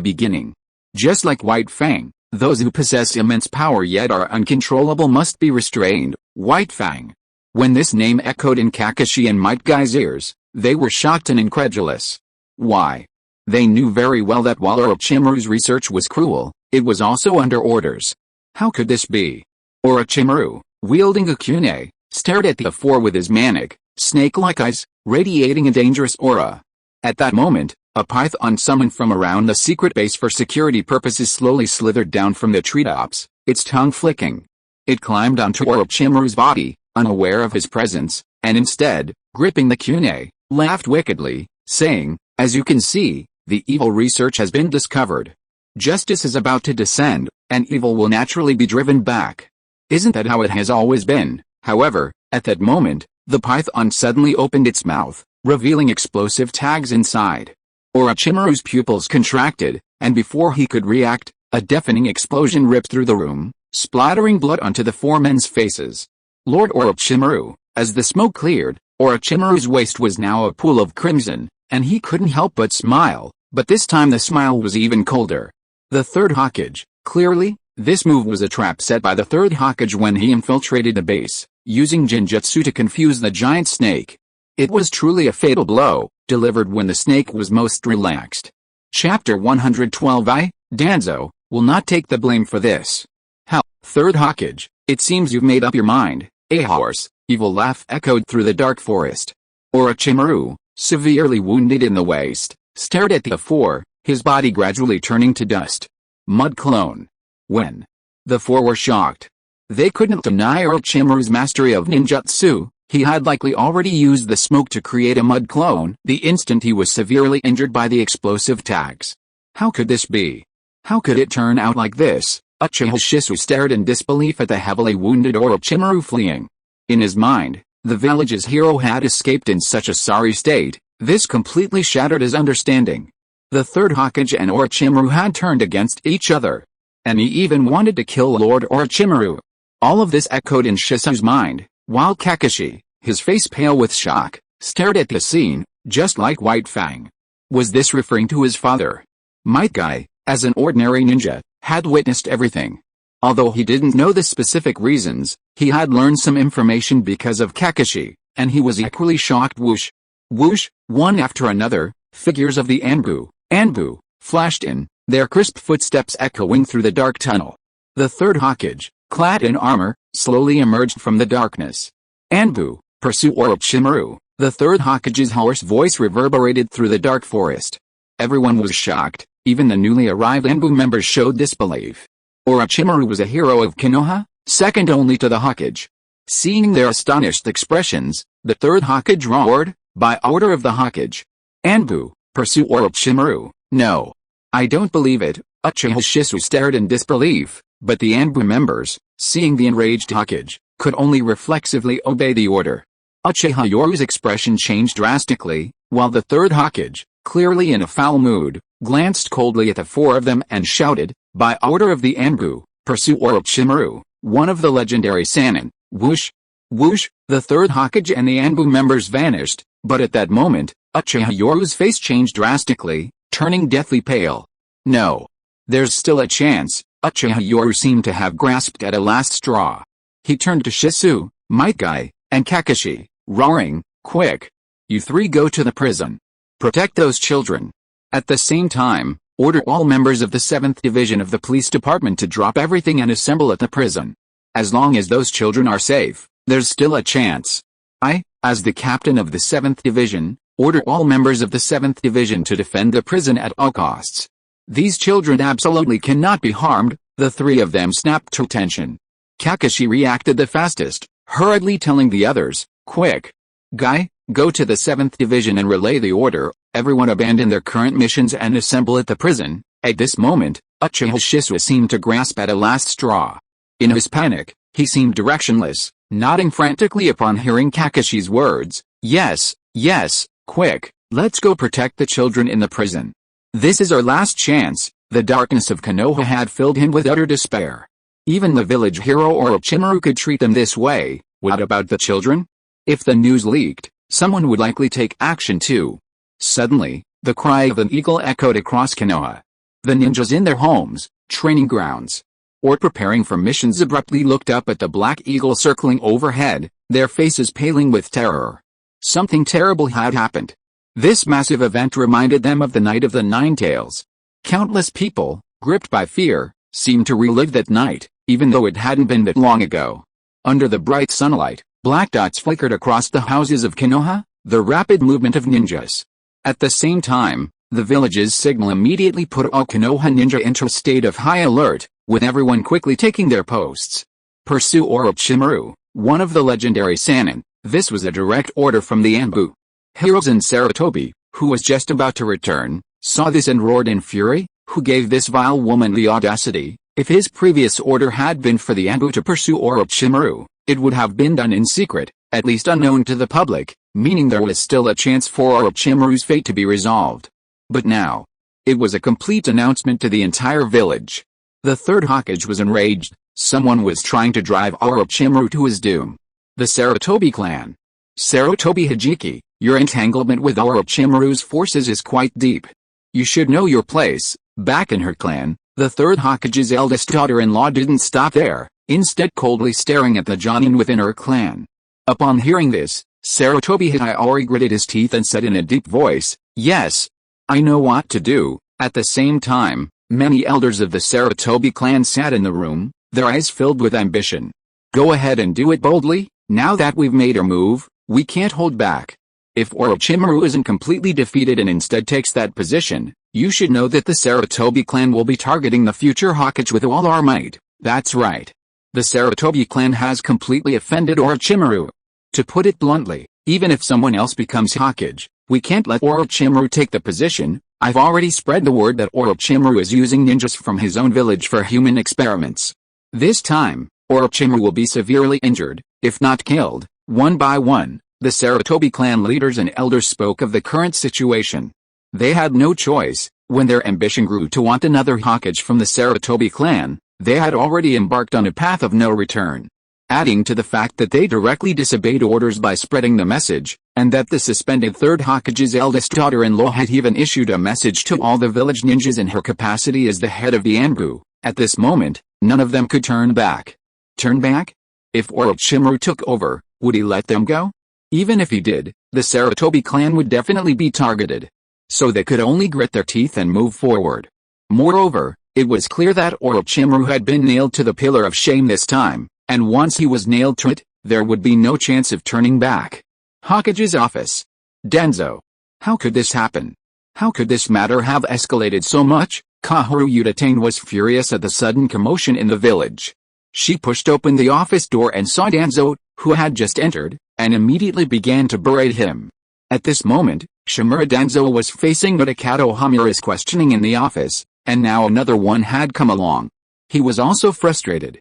beginning. Just like White Fang, those who possess immense power yet are uncontrollable must be restrained. White Fang. When this name echoed in Kakashi and Might Guy's ears, they were shocked and incredulous. Why? They knew very well that while Orochimaru's research was cruel, it was also under orders. How could this be? Orochimaru, wielding a kunai, stared at the 4 with his manic, snake-like eyes, radiating a dangerous aura. At that moment, A python summoned from around the secret base for security purposes slowly slithered down from the treetops, its tongue flicking. It climbed onto Orochimaru's body, unaware of his presence, and instead, gripping the kunai, laughed wickedly, saying, "As you can see, the evil research has been discovered. Justice is about to descend, and evil will naturally be driven back. Isn't that how it has always been?" However, at that moment, the python suddenly opened its mouth, revealing explosive tags inside. Orochimaru's pupils contracted, and before he could react, a deafening explosion ripped through the room, splattering blood onto the four men's faces. Lord Orochimaru, as the smoke cleared, Orochimaru's waist was now a pool of crimson, and he couldn't help but smile, but this time the smile was even colder. The Third Hokage, clearly, this move was a trap set by the Third Hokage when he infiltrated the base, using Jinjutsu to confuse the giant snake. It was truly a fatal blow, delivered when the snake was most relaxed. Chapter 112 Danzo, will not take the blame for this. How, Third Hokage, it seems you've made up your mind, a horse, evil laugh echoed through the dark forest. Orochimaru, severely wounded in the waist, stared at the four, his body gradually turning to dust. Mud clone. When? The four were shocked. They couldn't deny Orochimaru's mastery of ninjutsu. He had likely already used the smoke to create a mud clone the instant he was severely injured by the explosive tags. How could this be? How could it turn out like this? Uchiha Shisui stared in disbelief at the heavily wounded Orochimaru fleeing. In his mind, the village's hero had escaped in such a sorry state. This completely shattered his understanding. The Third Hokage and Orochimaru had turned against each other. And he even wanted to kill Lord Orochimaru. All of this echoed in Shisui's mind, while Kakashi, his face pale with shock, stared at the scene, just like White Fang. Was this referring to his father? Might Guy, as an ordinary ninja, had witnessed everything. Although he didn't know the specific reasons, he had learned some information because of Kakashi, and he was equally shocked. Whoosh! Whoosh! One after another, figures of the Anbu, flashed in, their crisp footsteps echoing through the dark tunnel. The Third Hokage, clad in armor, slowly emerged from the darkness. Anbu, pursue Orochimaru. The Third Hokage's hoarse voice reverberated through the dark forest. Everyone was shocked, even the newly arrived Anbu members showed disbelief. Orochimaru was a hero of Konoha, second only to the Hokage. Seeing their astonished expressions, the Third Hokage roared, "By order of the Hokage. Anbu, pursue Orochimaru." "No. I don't believe it." Uchiha Shisui stared in disbelief, but the Anbu members, seeing the enraged Hokage, could only reflexively obey the order. Uchiha Yoru's expression changed drastically, while the Third Hokage, clearly in a foul mood, glanced coldly at the four of them and shouted, "By order of the Anbu, pursue Orochimaru, one of the legendary Sannin." Whoosh! Whoosh! The Third Hokage and the Anbu members vanished, but at that moment, Uchiha Yoru's face changed drastically, turning deathly pale. "No. There's still a chance." Uchiha Yoru seemed to have grasped at a last straw. He turned to Shisui, Might Guy, and Kakashi, roaring, "Quick! You three go to the prison. Protect those children. At the same time, order all members of the 7th Division of the Police Department to drop everything and assemble at the prison. As long as those children are safe, there's still a chance. I, as the captain of the 7th Division, order all members of the 7th Division to defend the prison at all costs. These children absolutely cannot be harmed." The three of them snapped to attention. Kakashi reacted the fastest, hurriedly telling the others, "Quick! Guy, go to the 7th Division and relay the order. Everyone abandon their current missions and assemble at the prison." At this moment, Uchiha Shisui seemed to grasp at a last straw. In his panic, he seemed directionless, nodding frantically upon hearing Kakashi's words, "Yes, yes, quick, let's go protect the children in the prison. This is our last chance." The darkness of Konoha had filled him with utter despair. Even the village hero Orochimaru could treat them this way. What about the children? If the news leaked, someone would likely take action too. Suddenly, the cry of an eagle echoed across Konoha. The ninjas in their homes, training grounds, or preparing for missions abruptly looked up at the black eagle circling overhead, their faces paling with terror. Something terrible had happened. This massive event reminded them of the Night of the Nine Tails. Countless people, gripped by fear, seemed to relive that night, even though it hadn't been that long ago. Under the bright sunlight, black dots flickered across the houses of Konoha, the rapid movement of ninjas. At the same time, The village's signal immediately put all Konoha ninja into a state of high alert, with everyone quickly taking their posts. Pursue Orochimaru, one of the legendary Sannin. This was a direct order from the Anbu. Hiruzen Sarutobi, who was just about to return, saw this and roared in fury. Who gave this vile woman the audacity? If his previous order had been for the Anbu to pursue Orochimaru, it would have been done in secret, at least unknown to the public, meaning there was still a chance for Orochimaru's fate to be resolved. But now, it was a complete announcement to the entire village. The Third Hokage was enraged. Someone was trying to drive Orochimaru to his doom. The Sarutobi clan. Sarutobi Hajiki, your entanglement with Orochimaru's forces is quite deep. You should know your place. Back in her clan, the Third Hokage's eldest daughter-in-law didn't stop there, instead coldly staring at the Jonin within her clan. Upon hearing this, Sarutobi Hajiki gritted his teeth and said in a deep voice, "Yes, I know what to do." At the same time, many elders of the Sarutobi clan sat in the room, their eyes filled with ambition. "Go ahead and do it boldly, now that we've made our move, we can't hold back. If Orochimaru isn't completely defeated and instead takes that position, you should know that the Sarutobi clan will be targeting the future Hokage with all our might." That's right. The Sarutobi clan has completely offended Orochimaru. To put it bluntly, even if someone else becomes Hokage, we can't let Orochimaru take the position. I've already spread the word that Orochimaru is using ninjas from his own village for human experiments. This time, Orochimaru will be severely injured, if not killed. One by one, the Sarutobi clan leaders and elders spoke of the current situation. They had no choice. When their ambition grew to want another Hokage from the Sarutobi clan, they had already embarked on a path of no return. Adding to the fact that they directly disobeyed orders by spreading the message, and that the suspended Third Hokage's eldest daughter-in-law had even issued a message to all the village ninjas in her capacity as the head of the Anbu, at this moment, none of them could turn back. Turn back? If Orochimaru took over, would he let them go? Even if he did, the Sarutobi clan would definitely be targeted. So they could only grit their teeth and move forward. Moreover, it was clear that Orochimaru had been nailed to the pillar of shame this time, and once he was nailed to it, there would be no chance of turning back. Hokage's office. Denzo. How could this happen? How could this matter have escalated so much? Kaoru Uchiha was furious at the sudden commotion in the village. She pushed open the office door and saw Denzo, who had just entered, and immediately began to berate him. At this moment, Shimura Denzo was facing Utakato Hamura's questioning in the office, and now another one had come along. He was also frustrated.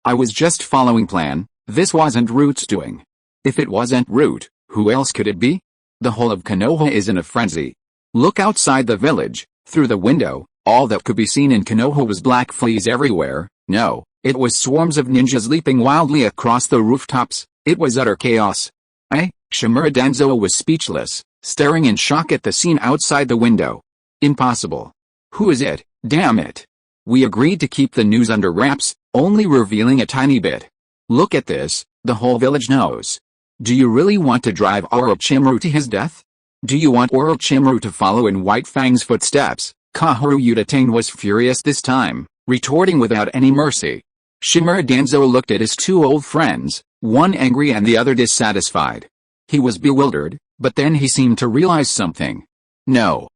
I was just following plan, this wasn't Root's doing. If it wasn't Root, who else could it be? The whole of Konoha is in a frenzy. Look outside the village, through the window, all that could be seen in Konoha was black fleas everywhere. No, it was swarms of ninjas leaping wildly across the rooftops. It was utter chaos. Shimura Denzo was speechless, staring in shock at the scene outside the window. Impossible. Who is it? Damn it. We agreed to keep the news under wraps, only revealing a tiny bit. Look at this, the whole village knows. Do you really want to drive Orochimaru to his death? Do you want Orochimaru to follow in White Fang's footsteps? Kaoru Uchiha was furious this time, retorting without any mercy. Shimura Denzo looked at his two old friends, one angry and the other dissatisfied. He was bewildered, but then he seemed to realize something. No.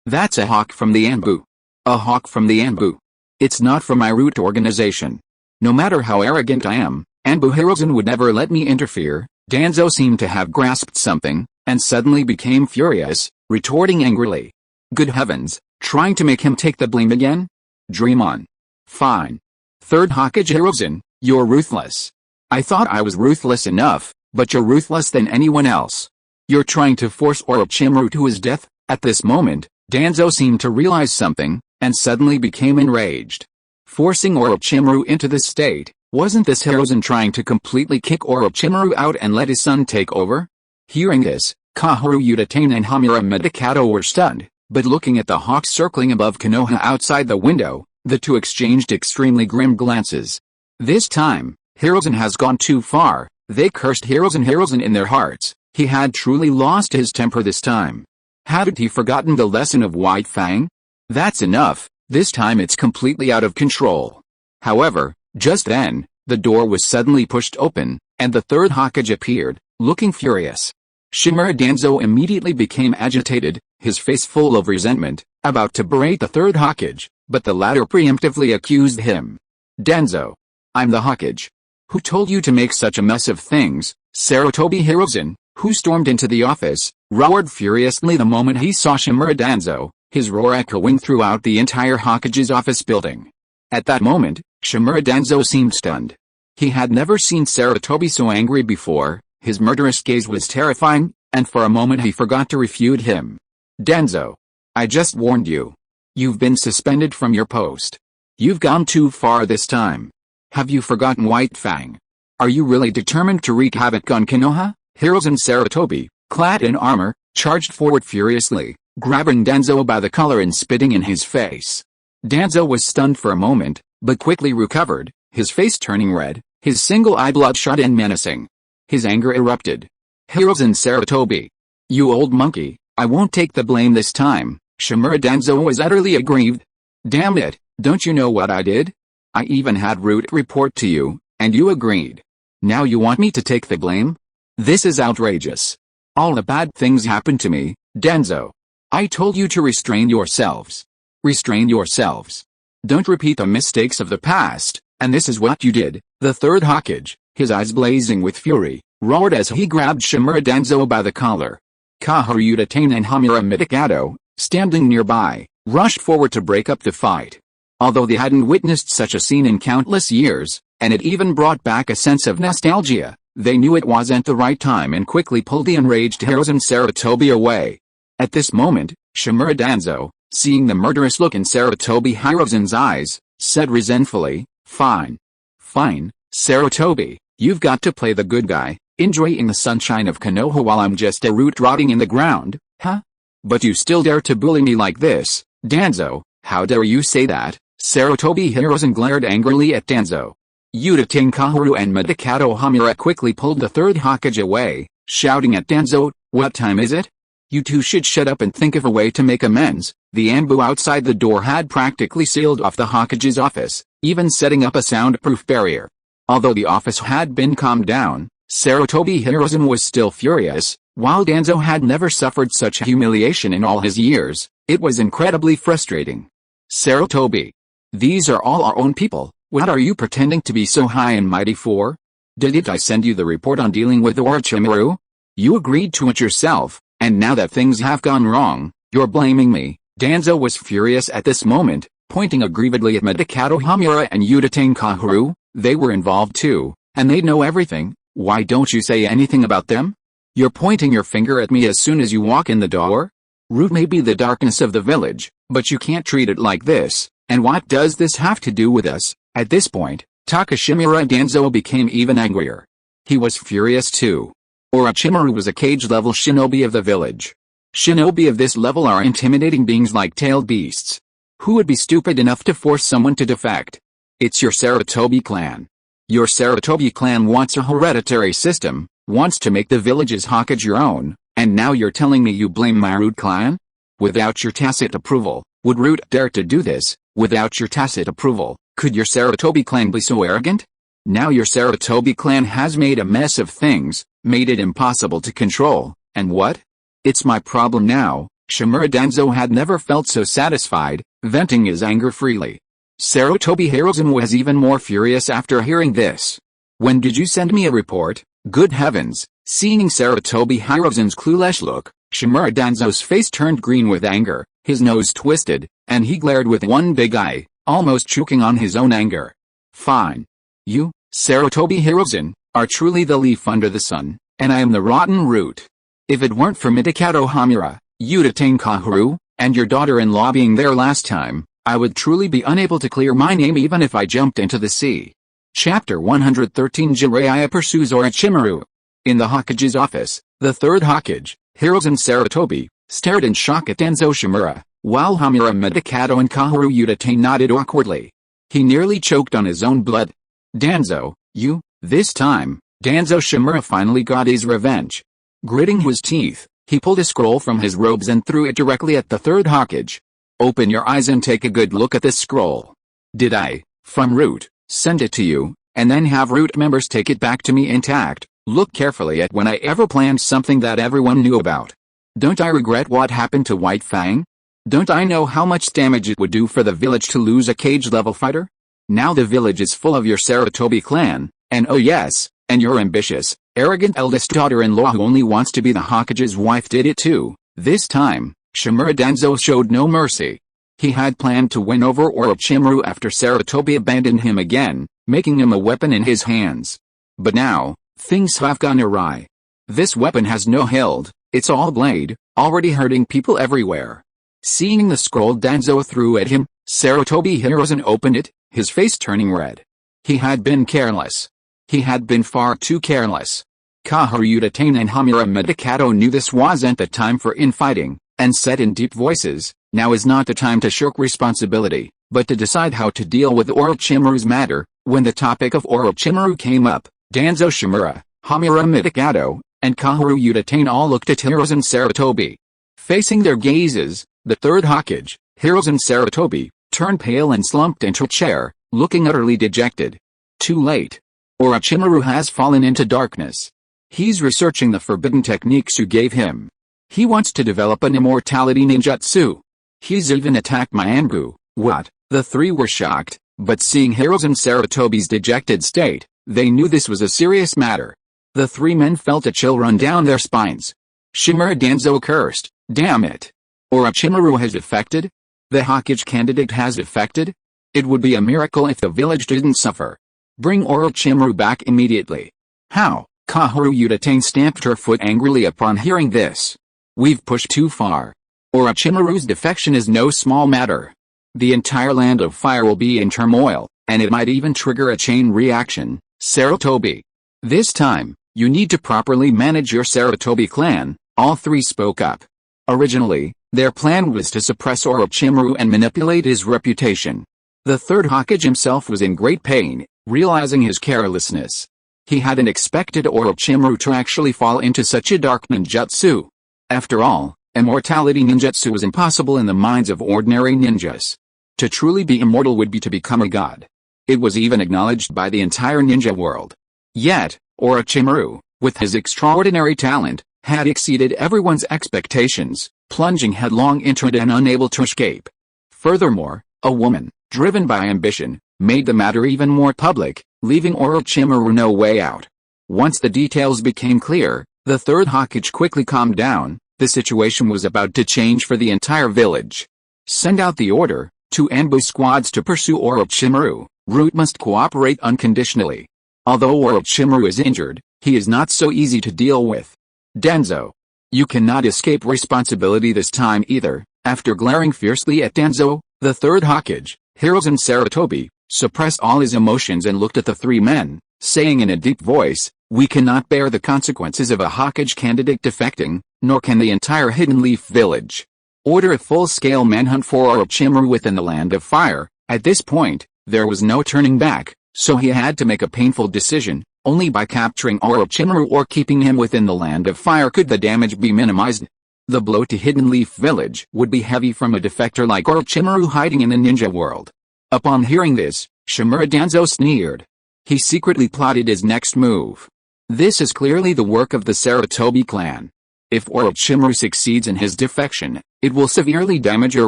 That's a hawk from the Anbu. A hawk from the Anbu. It's not from my root organization. No matter how arrogant I am, Anbu Hiruzen would never let me interfere. Denzo seemed to have grasped something, and suddenly became furious, retorting angrily. Good heavens, trying to make him take the blame again? Dream on. Fine. Third Hokage Hiruzen, you're ruthless. I thought I was ruthless enough, but you're ruthless than anyone else. You're trying to force Orochimaru to his death. At this moment, Denzo seemed to realize something, and suddenly became enraged. Forcing Orochimaru into this state, wasn't this Hiruzen trying to completely kick Orochimaru out and let his son take over? Hearing this, Kaoru Uchiha and Hamura Medikato were stunned, but looking at the hawks circling above Konoha outside the window, the two exchanged extremely grim glances. This time, Hiruzen has gone too far. They cursed Hiruzen in their hearts. He had truly lost his temper this time. Hadn't he forgotten the lesson of White Fang? That's enough, this time it's completely out of control. However, just then, the door was suddenly pushed open, and the Third Hokage appeared, looking furious. Shimura Danzo immediately became agitated, his face full of resentment, about to berate the third Hokage, but the latter preemptively accused him. Danzo. I'm the Hokage. Who told you to make such a mess of things? Sarutobi Hiruzen, who stormed into the office, roared furiously the moment he saw Shimura Danzo, his roar echoing throughout the entire Hokage's office building. At that moment, Shimura Danzo seemed stunned. He had never seen Sarutobi so angry before, his murderous gaze was terrifying, and for a moment he forgot to refute him. Danzo. I just warned you. You've been suspended from your post. You've gone too far this time. Have you forgotten White Fang? Are you really determined to wreak havoc on Konoha? Hiruzen Sarutobi, clad in armor, charged forward furiously, grabbing Danzo by the collar and spitting in his face. Danzo was stunned for a moment, but quickly recovered, his face turning red, his single eye bloodshot and menacing. His anger erupted. Hiruzen Sarutobi. You old monkey, I won't take the blame this time. Shimura Danzo was utterly aggrieved. Damn it, don't you know what I did? I even had Root report to you, and you agreed. Now you want me to take the blame? This is outrageous. All the bad things happened to me, Danzo. I told you to restrain yourselves. Restrain yourselves. Don't repeat the mistakes of the past, and this is what you did. The third Hokage, his eyes blazing with fury, roared as he grabbed Shimura Danzo by the collar. Kahoru Uchiha and Hamura Midikado, standing nearby, rushed forward to break up the fight. Although they hadn't witnessed such a scene in countless years, and it even brought back a sense of nostalgia, they knew it wasn't the right time and quickly pulled the enraged Hiruzen Sarutobi away. At this moment, Shimura Danzo, seeing the murderous look in Sarutobi Hiruzen's eyes, said resentfully, Fine. Fine, Sarutobi, you've got to play the good guy, enjoying the sunshine of Konoha while I'm just a root rotting in the ground, huh? But you still dare to bully me like this, Danzo, how dare you say that? Sarutobi Hiruzen glared angrily at Danzo. Uchiha Kahoru and Midikado Hamura quickly pulled the third Hokage away, shouting at Danzo, What time is it? You two should shut up and think of a way to make amends. The ambu outside the door had practically sealed off the Hokage's office, even setting up a soundproof barrier. Although the office had been calmed down, Sarutobi Hiruzen was still furious. While Danzo had never suffered such humiliation in all his years, it was incredibly frustrating. Sarutobi. These are all our own people, what are you pretending to be so high and mighty for? Didn't I send you the report on dealing with Orochimaru? You agreed to it yourself, and now that things have gone wrong, you're blaming me. Danzo was furious at this moment, pointing aggrievedly at Midikado Hamura and Uchiha Kahoru. They were involved too, and they know everything. Why don't you say anything about them? You're pointing your finger at me as soon as you walk in the door? Root may be the darkness of the village, but you can't treat it like this. And what does this have to do with us? At this point, Takashimura Danzo became even angrier. He was furious too. Orochimaru was a cage-level shinobi of the village. Shinobi of this level are intimidating beings like tailed beasts. Who would be stupid enough to force someone to defect? It's your Sarutobi clan. Your Sarutobi clan wants a hereditary system, wants to make the village's Hokage your own, and now you're telling me you blame my Root clan? Without your tacit approval, would Root dare to do this? Without your tacit approval, could your Sarutobi clan be so arrogant? Now your Sarutobi clan has made a mess of things, made it impossible to control, and what? It's my problem now. Shimura Danzo had never felt so satisfied, venting his anger freely. Sarutobi Hiruzen was even more furious after hearing this. When did you send me a report? Good heavens! Seeing Sarutobi Hiruzen's clueless look, Shimura Danzo's face turned green with anger, his nose twisted, and he glared with one big eye, almost choking on his own anger. Fine. You, Sarutobi Hiruzen, are truly the leaf under the sun, and I am the rotten root. If it weren't for Midikado Hamura, Uchiha Kahoru, and your daughter-in-law being there last time, I would truly be unable to clear my name even if I jumped into the sea. Chapter 113 Jiraiya pursues Orochimaru. In the Hokage's office, the third Hokage, Hiruzen Sarutobi, stared in shock at Danzo Shimura, while Hamura Midikado and Kahoru Uchiha nodded awkwardly. He nearly choked on his own blood. Danzo, you, this time, Danzo Shimura finally got his revenge. Gritting his teeth, he pulled a scroll from his robes and threw it directly at the third Hokage. Open your eyes and take a good look at this scroll. Did I, from Root, send it to you, and then have Root members take it back to me intact? Look carefully at when I ever planned something that everyone knew about. Don't I regret what happened to White Fang? Don't I know how much damage it would do for the village to lose a cage-level fighter? Now the village is full of your Sarutobi clan, and oh yes, and your ambitious, arrogant eldest daughter-in-law who only wants to be the Hokage's wife did it too. This time, Shimura Danzo showed no mercy. He had planned to win over Orochimaru after Sarutobi abandoned him again, making him a weapon in his hands. But now, things have gone awry. This weapon has no hilt, it's all blade, already hurting people everywhere. Seeing the scroll Danzo threw at him, Sarutobi Hiruzen opened it, his face turning red. He had been careless. He had been far too careless. Kaharu Uchiha and Hamura Medicato knew this wasn't the time for infighting, and said in deep voices, now is not the time to shirk responsibility, but to decide how to deal with Orochimaru's matter. When the topic of Orochimaru came up, Danzo Shimura, Hamura Medicato, and Kaharu Uchiha all looked at Hiruzen Sarutobi. Facing their gazes, the third Hokage, Hiruzen Sarutobi, turned pale and slumped into a chair, looking utterly dejected. Too late. Orochimaru has fallen into darkness. He's researching the forbidden techniques you gave him. He wants to develop an immortality ninjutsu. He's even attacked my Anbu. What? The three were shocked, but seeing Hiruzen Sarutobi's dejected state, they knew this was a serious matter. The three men felt a chill run down their spines. Shimura Danzo cursed, damn it. Orochimaru has defected? The Hokage candidate has defected? It would be a miracle if the village didn't suffer. Bring Orochimaru back immediately. How? Kaharu Uchiha stamped her foot angrily upon hearing this. We've pushed too far. Orochimaru's defection is no small matter. The entire land of fire will be in turmoil, and it might even trigger a chain reaction. Sarutobi. This time, you need to properly manage your Sarutobi clan, all three spoke up. Originally, their plan was to suppress Orochimaru and manipulate his reputation. The third Hokage himself was in great pain, realizing his carelessness. He hadn't expected Orochimaru to actually fall into such a dark ninjutsu. After all, immortality ninjutsu was impossible in the minds of ordinary ninjas. To truly be immortal would be to become a god. It was even acknowledged by the entire ninja world. Yet, Orochimaru, with his extraordinary talent, had exceeded everyone's expectations, plunging headlong into it and unable to escape. Furthermore, a woman, driven by ambition, made the matter even more public, leaving Orochimaru no way out. Once the details became clear, the third Hokage quickly calmed down. The situation was about to change for the entire village. Send out the order, 2 ambush squads to pursue Orochimaru. Root must cooperate unconditionally. Although Orochimaru is injured, he is not so easy to deal with. Danzo. You cannot escape responsibility this time either. After glaring fiercely at Danzo, the third Hokage, Hiruzen Sarutobi, suppressed all his emotions and looked at the three men, saying in a deep voice, we cannot bear the consequences of a Hokage candidate defecting, nor can the entire Hidden Leaf village. Order a full-scale manhunt for Orochimaru within the Land of Fire. At this point, there was no turning back, so he had to make a painful decision. Only by capturing Orochimaru or keeping him within the Land of Fire could the damage be minimized. The blow to Hidden Leaf Village would be heavy from a defector like Orochimaru hiding in the ninja world. Upon hearing this, Shimura Danzo sneered. He secretly plotted his next move. This is clearly the work of the Sarutobi clan. If Orochimaru succeeds in his defection, it will severely damage your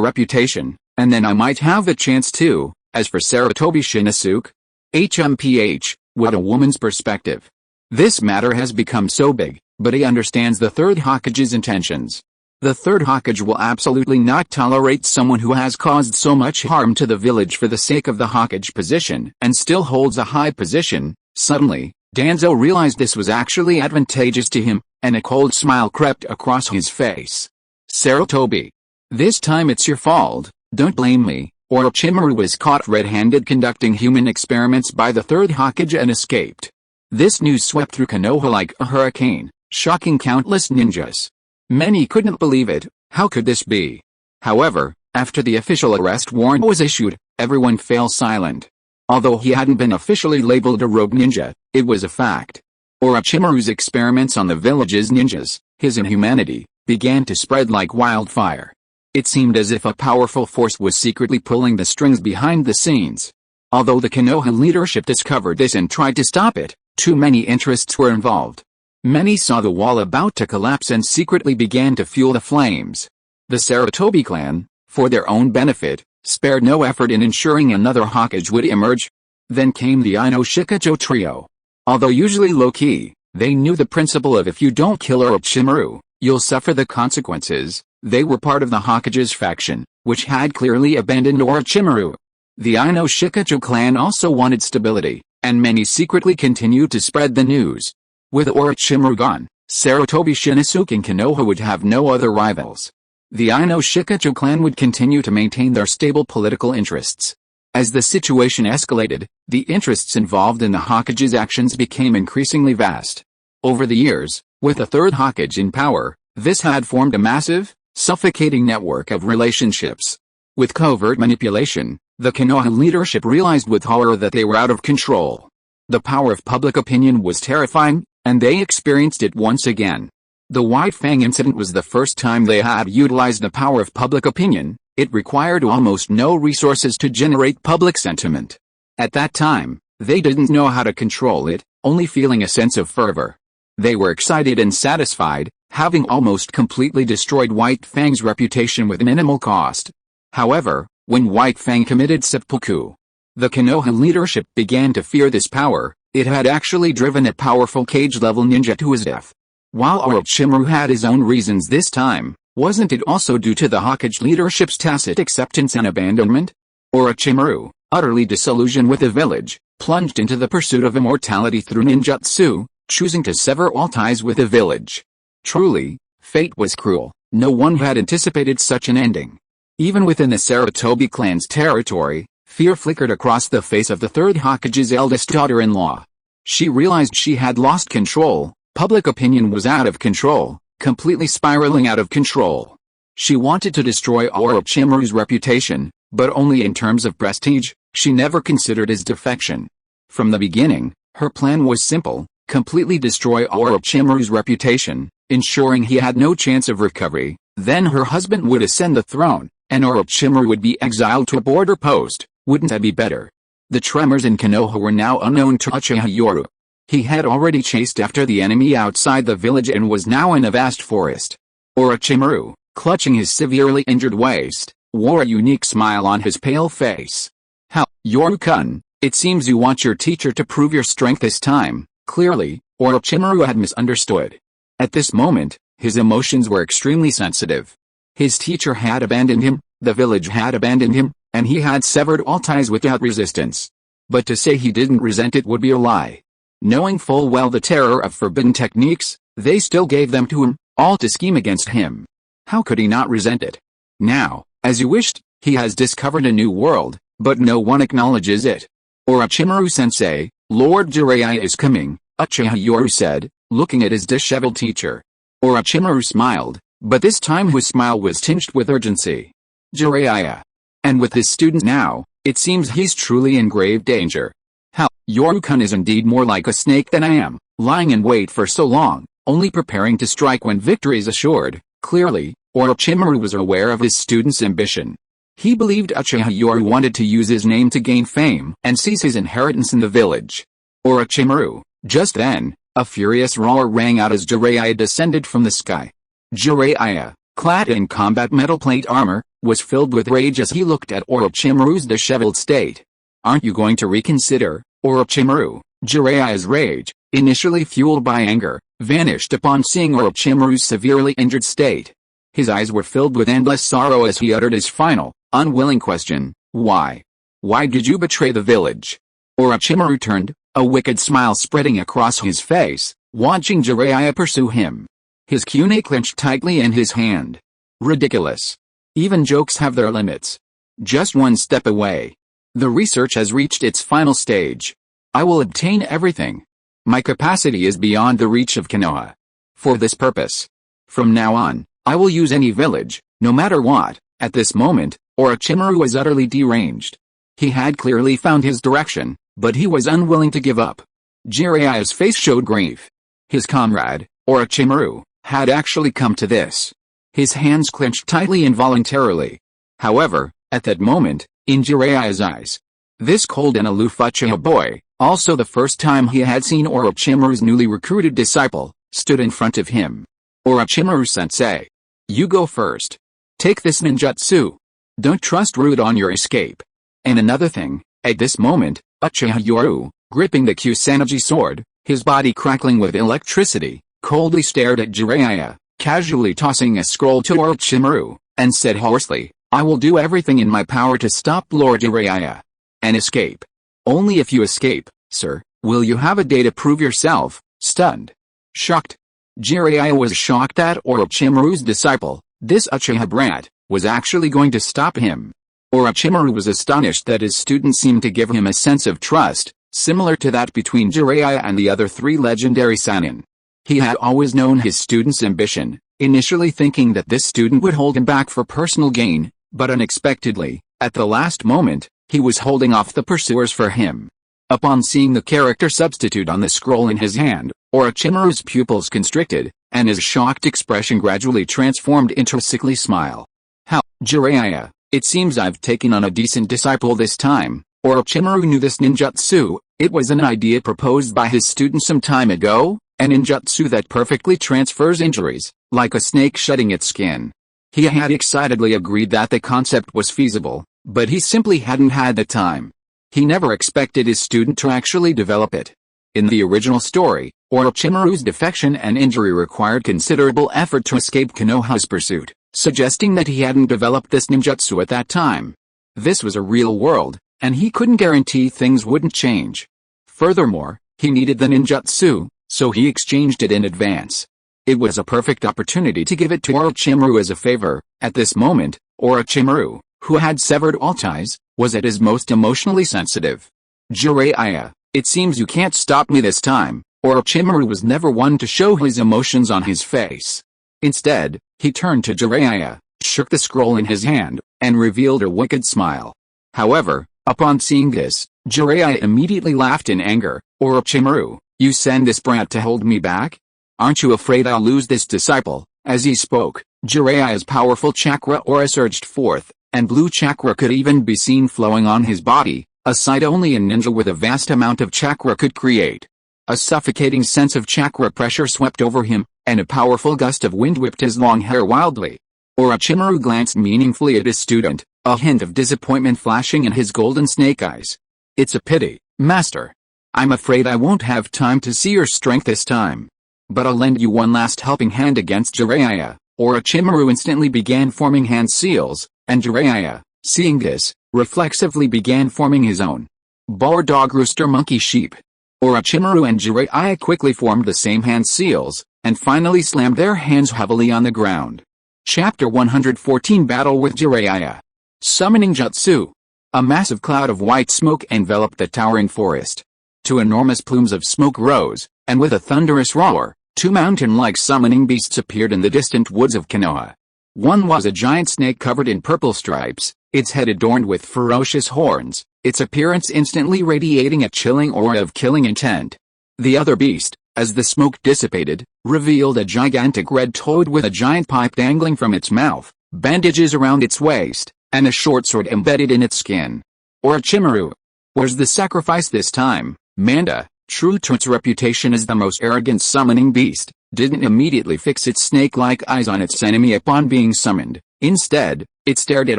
reputation, and then I might have a chance too. As for Sarutobi Shinosuke, HMPH, what a woman's perspective. This matter has become so big, but he understands the third Hokage's intentions. The third Hokage will absolutely not tolerate someone who has caused so much harm to the village for the sake of the Hokage position and still holds a high position. Suddenly, Danzo realized this was actually advantageous to him, and a cold smile crept across his face. Sarutobi. This time it's your fault, don't blame me. Orochimaru was caught red-handed conducting human experiments by the third Hokage and escaped. This news swept through Konoha like a hurricane, shocking countless ninjas. Many couldn't believe it. How could this be? However, after the official arrest warrant was issued, everyone fell silent. Although he hadn't been officially labeled a rogue ninja, it was a fact. Orochimaru's experiments on the village's ninjas, his inhumanity, began to spread like wildfire. It seemed as if a powerful force was secretly pulling the strings behind the scenes. Although the Konoha leadership discovered this and tried to stop it, too many interests were involved. Many saw the wall about to collapse and secretly began to fuel the flames. The Sarutobi clan, for their own benefit, spared no effort in ensuring another Hokage would emerge. Then came the Ino Shikajo trio. Although usually low-key, they knew the principle of if you don't kill Orochimaru, you'll suffer the consequences. They were part of the Hokage's faction, which had clearly abandoned Orochimaru. The Ino Shikajo clan also wanted stability, and many secretly continued to spread the news. With Orochimaru gone, Sarutobi Shinosuke and Konoha would have no other rivals. The Ino Shikajo clan would continue to maintain their stable political interests. As the situation escalated, the interests involved in the Hokage's actions became increasingly vast. Over the years, with the Third Hokage in power, this had formed a massive, suffocating network of relationships. With covert manipulation, the Konoha leadership realized with horror that they were out of control. The power of public opinion was terrifying, and they experienced it once again. The White Fang incident was the first time they had utilized the power of public opinion. It required almost no resources to generate public sentiment. At that time, they didn't know how to control it, only feeling a sense of fervor. They were excited and satisfied, having almost completely destroyed White Fang's reputation with minimal cost. However, when White Fang committed seppuku, the Konoha leadership began to fear this power. It had actually driven a powerful cage-level ninja to his death. While Orochimaru had his own reasons this time, wasn't it also due to the Hokage leadership's tacit acceptance and abandonment? Orochimaru, utterly disillusioned with the village, plunged into the pursuit of immortality through ninjutsu, choosing to sever all ties with the village. Truly, fate was cruel. No one had anticipated such an ending. Even within the Sarutobi clan's territory, fear flickered across the face of the Third Hokage's eldest daughter-in-law. She realized she had lost control. Public opinion was out of control, completely spiraling out of control. She wanted to destroy Orochimaru's reputation, but only in terms of prestige. She never considered his defection. From the beginning, her plan was simple: completely destroy Orochimaru's reputation, ensuring he had no chance of recovery. Then her husband would ascend the throne, and Orochimaru would be exiled to a border post. Wouldn't that be better? The tremors in Konoha were now unknown to Uchiha Yoru. He had already chased after the enemy outside the village and was now in a vast forest. Orochimaru, clutching his severely injured waist, wore a unique smile on his pale face. "How, Yoru-kun, it seems you want your teacher to prove your strength this time." Clearly, Orochimaru had misunderstood. At this moment, his emotions were extremely sensitive. His teacher had abandoned him, the village had abandoned him, and he had severed all ties without resistance. But to say he didn't resent it would be a lie. Knowing full well the terror of forbidden techniques, they still gave them to him, all to scheme against him. How could he not resent it? Now, as you wished, he has discovered a new world, but no one acknowledges it. Orochimaru-sensei, Lord Jiraiya is coming, Uchiha Yoru said, looking at his disheveled teacher. Orochimaru smiled, but this time his smile was tinged with urgency. Jiraiya. And with his student now, it seems he's truly in grave danger. How, Yoru-kun is indeed more like a snake than I am, lying in wait for so long, only preparing to strike when victory is assured. Clearly, Orochimaru was aware of his student's ambition. He believed Uchiha Yoru wanted to use his name to gain fame and seize his inheritance in the village. Orochimaru. Just then, a furious roar rang out as Jiraiya descended from the sky. Jiraiya, clad in combat metal plate armor, was filled with rage as he looked at Orochimaru's disheveled state. Aren't you going to reconsider, Orochimaru? Jiraiya's rage, initially fueled by anger, vanished upon seeing Orochimaru's severely injured state. His eyes were filled with endless sorrow as he uttered his final, unwilling question: why? Why did you betray the village? Orochimaru turned, a wicked smile spreading across his face, watching Jiraiya pursue him. His kunai clenched tightly in his hand. Ridiculous. Even jokes have their limits. Just one step away. The research has reached its final stage. I will obtain everything. My capacity is beyond the reach of Konoha. For this purpose. From now on, I will use any village, no matter what. At this moment, Orochimaru was utterly deranged. He had clearly found his direction, but he was unwilling to give up. Jiraiya's face showed grief. His comrade, Orochimaru, had actually come to this. His hands clenched tightly involuntarily. However, at that moment, in Jiraiya's eyes, this cold and aloof Uchiha boy, also the first time he had seen Orochimaru's newly recruited disciple, stood in front of him. Orochimaru-sensei. You go first. Take this ninjutsu. Don't trust Rude on your escape. And another thing, at this moment, Uchiha Yoru, gripping the Kusanagi sword, his body crackling with electricity, coldly stared at Jiraiya, casually tossing a scroll to Orochimaru, and said hoarsely, I will do everything in my power to stop Lord Jiraiya. And escape. Only if you escape, sir, will you have a day to prove yourself. Stunned. Shocked. Jiraiya was shocked that Orochimaru's disciple, this Uchiha brat, was actually going to stop him. Orochimaru was astonished that his student seemed to give him a sense of trust, similar to that between Jiraiya and the other three legendary Sannin. He had always known his student's ambition, initially thinking that this student would hold him back for personal gain, but unexpectedly, at the last moment, he was holding off the pursuers for him. Upon seeing the character substitute on the scroll in his hand, Orochimaru's pupils constricted, and his shocked expression gradually transformed into a sickly smile. How, Jiraiya, it seems I've taken on a decent disciple this time. Orochimaru knew this ninjutsu. It was an idea proposed by his student some time ago, a ninjutsu that perfectly transfers injuries, like a snake shedding its skin. He had excitedly agreed that the concept was feasible, but he simply hadn't had the time. He never expected his student to actually develop it. In the original story, Orochimaru's defection and injury required considerable effort to escape Konoha's pursuit, suggesting that he hadn't developed this ninjutsu at that time. This was a real world, and he couldn't guarantee things wouldn't change. Furthermore, he needed the ninjutsu, so he exchanged it in advance. It was a perfect opportunity to give it to Orochimaru as a favor. At this moment, Orochimaru, who had severed all ties, was at his most emotionally sensitive. Jiraiya, it seems you can't stop me this time. Orochimaru was never one to show his emotions on his face. Instead, he turned to Jiraiya, shook the scroll in his hand, and revealed a wicked smile. However, upon seeing this, Jiraiya immediately laughed in anger. Orochimaru, you send this brat to hold me back? Aren't you afraid I'll lose this disciple? As he spoke, Jiraiya's powerful chakra aura surged forth, and blue chakra could even be seen flowing on his body, a sight only a ninja with a vast amount of chakra could create. A suffocating sense of chakra pressure swept over him, and a powerful gust of wind whipped his long hair wildly. Orochimaru glanced meaningfully at his student, a hint of disappointment flashing in his golden snake eyes. It's a pity, master. I'm afraid I won't have time to see your strength this time. But I'll lend you one last helping hand against Jiraiya. Orochimaru instantly began forming hand seals, and Jiraiya, seeing this, reflexively began forming his own. Boar dog rooster monkey sheep. Orochimaru and Jiraiya quickly formed the same hand seals, and finally slammed their hands heavily on the ground. Chapter 114 Battle with Jiraiya. Summoning Jutsu. A massive cloud of white smoke enveloped the towering forest. Two enormous plumes of smoke rose, and with a thunderous roar, two mountain-like summoning beasts appeared in the distant woods of Konoha. One was a giant snake covered in purple stripes, its head adorned with ferocious horns, its appearance instantly radiating a chilling aura of killing intent. The other beast, as the smoke dissipated, revealed a gigantic red toad with a giant pipe dangling from its mouth, bandages around its waist, and a short sword embedded in its skin. Orochimaru. Where's the sacrifice this time? Manda, true to its reputation as the most arrogant summoning beast, didn't immediately fix its snake-like eyes on its enemy upon being summoned. Instead, it stared at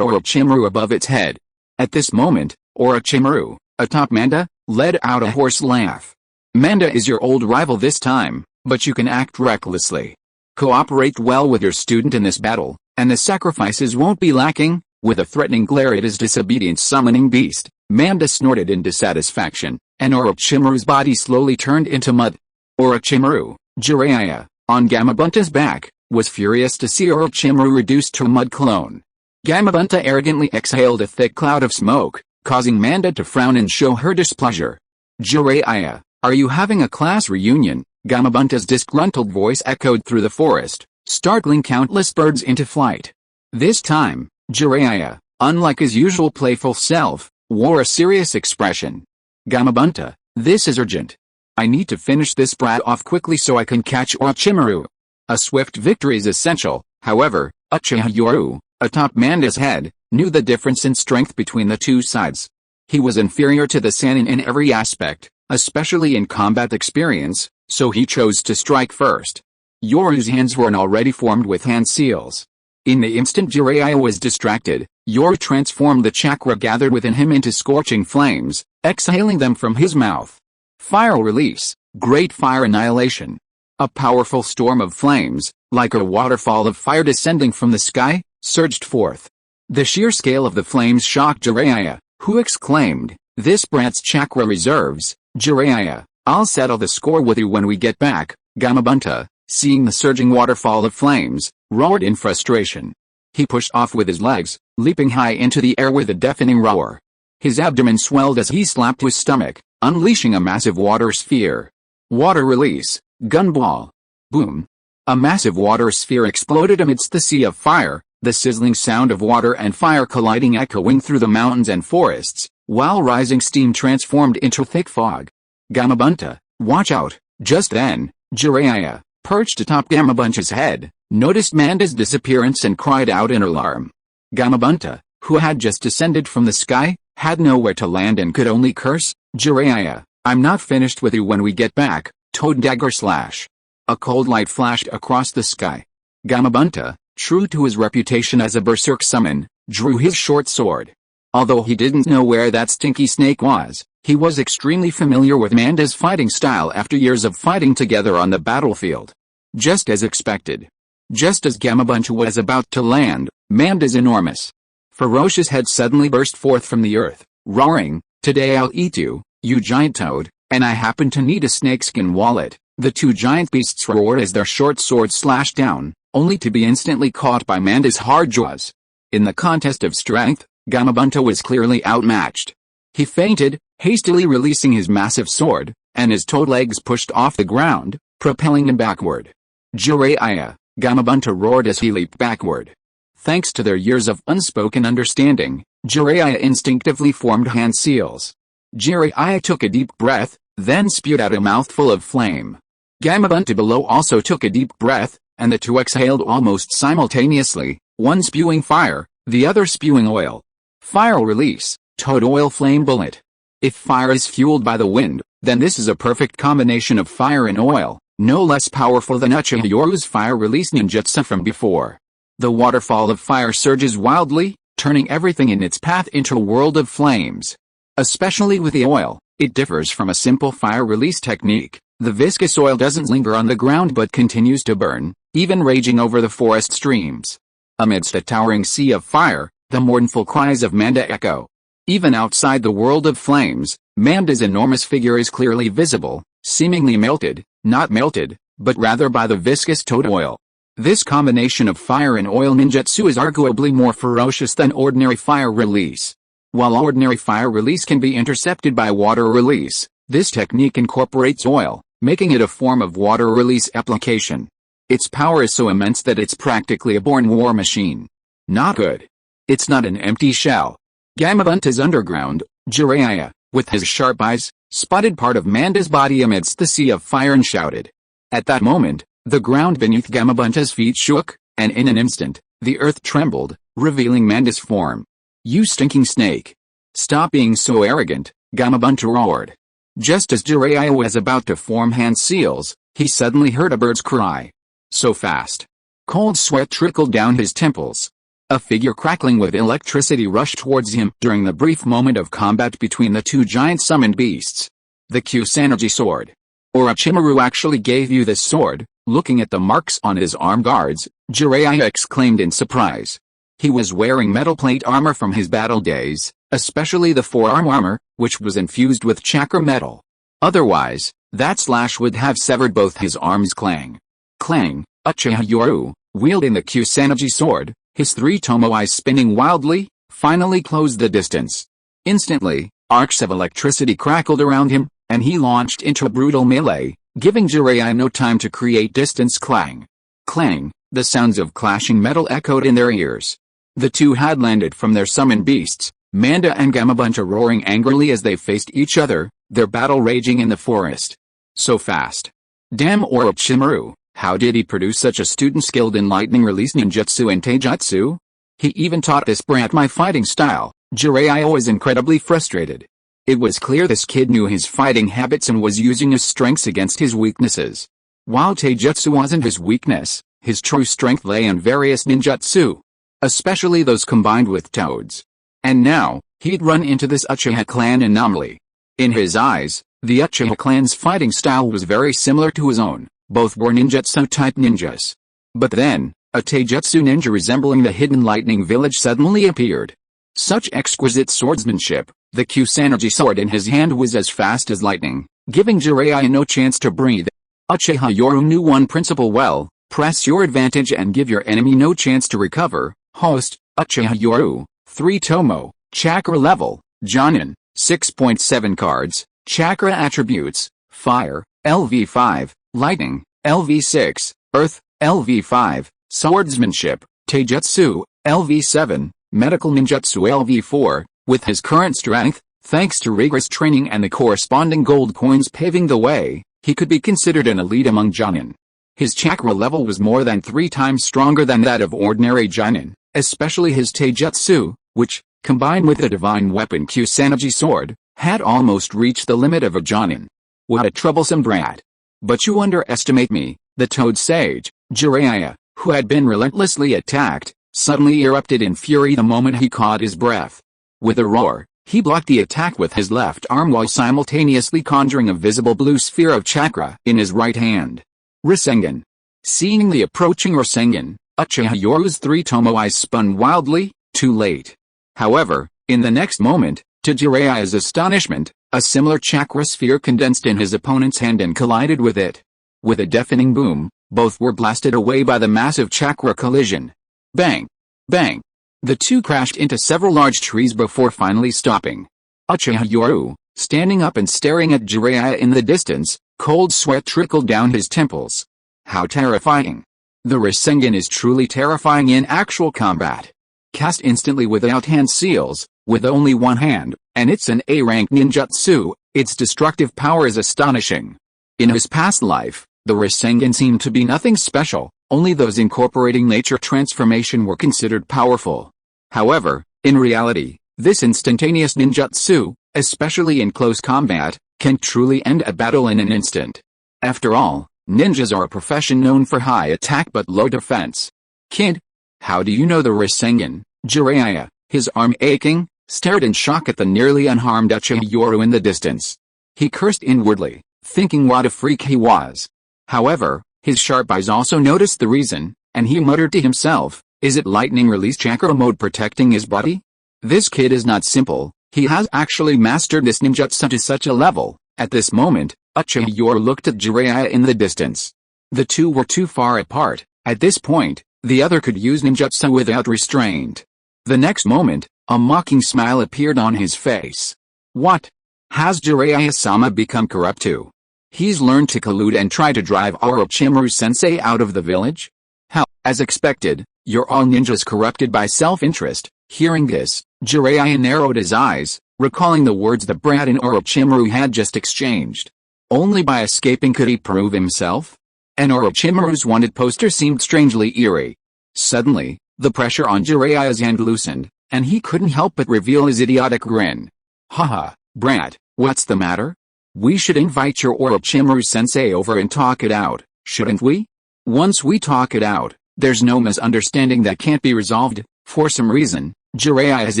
Orochimaru above its head. At this moment, Orochimaru, atop Manda, let out a hoarse laugh. Manda is your old rival this time, but you can act recklessly. Cooperate well with your student in this battle, and the sacrifices won't be lacking. With a threatening glare at his disobedient summoning beast, Manda snorted in dissatisfaction, and Orochimaru's body slowly turned into mud. Orochimaru, Jiraiya, on Gamabunta's back, was furious to see Orochimaru reduced to a mud clone. Gamabunta arrogantly exhaled a thick cloud of smoke, causing Manda to frown and show her displeasure. Jiraiya, are you having a class reunion? Gamabunta's disgruntled voice echoed through the forest, startling countless birds into flight. This time, Jiraiya, unlike his usual playful self, wore a serious expression. Gamabunta, this is urgent. I need to finish this brat off quickly so I can catch Orochimaru. A swift victory is essential. However, Uchiha Yoru, atop Manda's head, knew the difference in strength between the two sides. He was inferior to the Sannin in every aspect, especially in combat experience, so he chose to strike first. Yoru's hands were already formed with hand seals. In the instant Jiraiya was distracted, Yoru transformed the chakra gathered within him into scorching flames, exhaling them from his mouth. Fire release, great fire annihilation. A powerful storm of flames, like a waterfall of fire descending from the sky, surged forth. The sheer scale of the flames shocked Jiraiya, who exclaimed, "This brat's chakra reserves, Jiraiya, I'll settle the score with you when we get back." Gamabunta, seeing the surging waterfall of flames, roared in frustration. He pushed off with his legs, leaping high into the air with a deafening roar. His abdomen swelled as he slapped his stomach, unleashing a massive water sphere. Water release, gunball. Boom. A massive water sphere exploded amidst the sea of fire, the sizzling sound of water and fire colliding echoing through the mountains and forests, while rising steam transformed into thick fog. Gamabunta, watch out! Just then, Jiraiya, perched atop Gamabunta's head, noticed Manda's disappearance and cried out in alarm. Gamabunta, who had just descended from the sky, had nowhere to land and could only curse, "Jiraiya, I'm not finished with you when we get back." Toad dagger slash. A cold light flashed across the sky. Gamabunta, true to his reputation as a berserk summon, drew his short sword. Although he didn't know where that stinky snake was, he was extremely familiar with Manda's fighting style after years of fighting together on the battlefield. Just as expected. Just as Gamabunta was about to land, Manda's enormous, ferocious head suddenly burst forth from the earth, roaring, "Today I'll eat you, you giant toad, and I happen to need a snakeskin wallet." The two giant beasts roared as their short swords slashed down, only to be instantly caught by Manda's hard jaws. In the contest of strength, Gamabunta was clearly outmatched. He fainted, hastily releasing his massive sword, and his toad legs pushed off the ground, propelling him backward. "Jiraiya!" Gamabunta roared as he leaped backward. Thanks to their years of unspoken understanding, Jiraiya instinctively formed hand seals. Jiraiya took a deep breath, then spewed out a mouthful of flame. Gamabunta below also took a deep breath, and the two exhaled almost simultaneously, one spewing fire, the other spewing oil. Fire release, toad oil flame bullet. If fire is fueled by the wind, then this is a perfect combination of fire and oil, no less powerful than Uchiha Yoru's fire release ninjutsu from before. The waterfall of fire surges wildly, turning everything in its path into a world of flames. Especially with the oil, it differs from a simple fire release technique. The viscous oil doesn't linger on the ground but continues to burn, even raging over the forest streams. Amidst a towering sea of fire, the mournful cries of Manda echo. Even outside the world of flames, Manda's enormous figure is clearly visible, seemingly melted, not melted, but rather by the viscous toad oil. This combination of fire and oil ninjutsu is arguably more ferocious than ordinary fire release. While ordinary fire release can be intercepted by water release, this technique incorporates oil, making it a form of water release application. Its power is so immense that it's practically a born war machine. Not good. It's not an empty shell. Gamabunta's underground, Jiraiya, with his sharp eyes, spotted part of Manda's body amidst the sea of fire and shouted. At that moment, the ground beneath Gamabunta's feet shook, and in an instant, the earth trembled, revealing Manda's form. "You stinking snake! Stop being so arrogant," Gamabunta roared. Just as Jiraiya was about to form hand seals, he suddenly heard a bird's cry. So fast. Cold sweat trickled down his temples. A figure crackling with electricity rushed towards him during the brief moment of combat between the two giant summoned beasts. The Kusanagi sword. "Orochimaru actually gave you this sword?" Looking at the marks on his arm guards, Jiraiya exclaimed in surprise. He was wearing metal plate armor from his battle days, especially the forearm armor, which was infused with chakra metal. Otherwise, that slash would have severed both his arms. Clang. Clang. Uchiha Yoru, wielding the Kusanagi sword, his three tomo eyes spinning wildly, finally closed the distance. Instantly, arcs of electricity crackled around him, and he launched into a brutal melee, giving Jiraiya no time to create distance. Clang. Clang, the sounds of clashing metal echoed in their ears. The two had landed from their summoned beasts, Manda and Gamabunta roaring angrily as they faced each other, their battle raging in the forest. So fast. Damn Orochimaru, how did he produce such a student skilled in lightning release ninjutsu and taijutsu? He even taught this brat my fighting style. Jiraiya was incredibly frustrated. It was clear this kid knew his fighting habits and was using his strengths against his weaknesses. While taijutsu wasn't his weakness, his true strength lay in various ninjutsu, especially those combined with toads. And now, he'd run into this Uchiha clan anomaly. In his eyes, the Uchiha clan's fighting style was very similar to his own. Both were ninjutsu-type ninjas. But then, a taijutsu ninja resembling the hidden lightning village suddenly appeared. Such exquisite swordsmanship, the Kusanagi sword in his hand was as fast as lightning, giving Jiraiya no chance to breathe. Uchiha Yoru knew one principle well: press your advantage and give your enemy no chance to recover. Host, Uchiha Yoru, 3 Tomo, Chakra level, Jonin, 6.7 cards, Chakra attributes, Fire, LV5, Lightning, LV6, Earth, LV5, Swordsmanship, Taijutsu, LV7, Medical Ninjutsu LV4, with his current strength, thanks to rigorous training and the corresponding gold coins paving the way, he could be considered an elite among Jonin. His chakra level was more than 3 times stronger than that of ordinary Jonin, especially his taijutsu, which, combined with the divine weapon Kusanagi sword, had almost reached the limit of a Jonin. What a troublesome brat. But you underestimate me, the Toad Sage. Jiraiya, who had been relentlessly attacked, suddenly erupted in fury the moment he caught his breath. With a roar, he blocked the attack with his left arm while simultaneously conjuring a visible blue sphere of chakra in his right hand. Rasengan. Seeing the approaching Rasengan, Uchiha Yoru's 3 Tomo eyes spun wildly, too late. However, in the next moment, to Jiraiya's astonishment, a similar chakra sphere condensed in his opponent's hand and collided with it. With a deafening boom, both were blasted away by the massive chakra collision. Bang! Bang! The two crashed into several large trees before finally stopping. Uchiha Yoru, standing up and staring at Jiraiya in the distance, cold sweat trickled down his temples. How terrifying! The Rasengan is truly terrifying in actual combat. Cast instantly without hand seals, with only one hand, and it's an A-rank ninjutsu, its destructive power is astonishing. In his past life, the Rasengan seemed to be nothing special, only those incorporating nature transformation were considered powerful. However, in reality, this instantaneous ninjutsu, especially in close combat, can truly end a battle in an instant. After all, ninjas are a profession known for high attack but low defense. Kid, how do you know the Rasengan? Jiraiya, his arm aching, stared in shock at the nearly unharmed Uchiha Yoru in the distance. He cursed inwardly, thinking what a freak he was. However, his sharp eyes also noticed the reason, and he muttered to himself, is it lightning release chakra mode protecting his body? This kid is not simple, he has actually mastered this ninjutsu to such a level. At this moment, Uchiha Yoru looked at Jiraiya in the distance. The two were too far apart. At this point, the other could use ninjutsu without restraint. The next moment, a mocking smile appeared on his face. What? Has Jiraiya-sama become corrupt too? He's learned to collude and try to drive Orochimaru-sensei out of the village? Hell, as expected, you're all ninjas corrupted by self-interest. Hearing this, Jiraiya narrowed his eyes, recalling the words the brat and Orochimaru had just exchanged. Only by escaping could he prove himself? And Orochimaru's wanted poster seemed strangely eerie. Suddenly, the pressure on Jiraiya's hand loosened, and he couldn't help but reveal his idiotic grin. Haha, brat, what's the matter? We should invite your Orochimaru-sensei over and talk it out, shouldn't we? Once we talk it out, there's no misunderstanding that can't be resolved. For some reason, Jiraiya's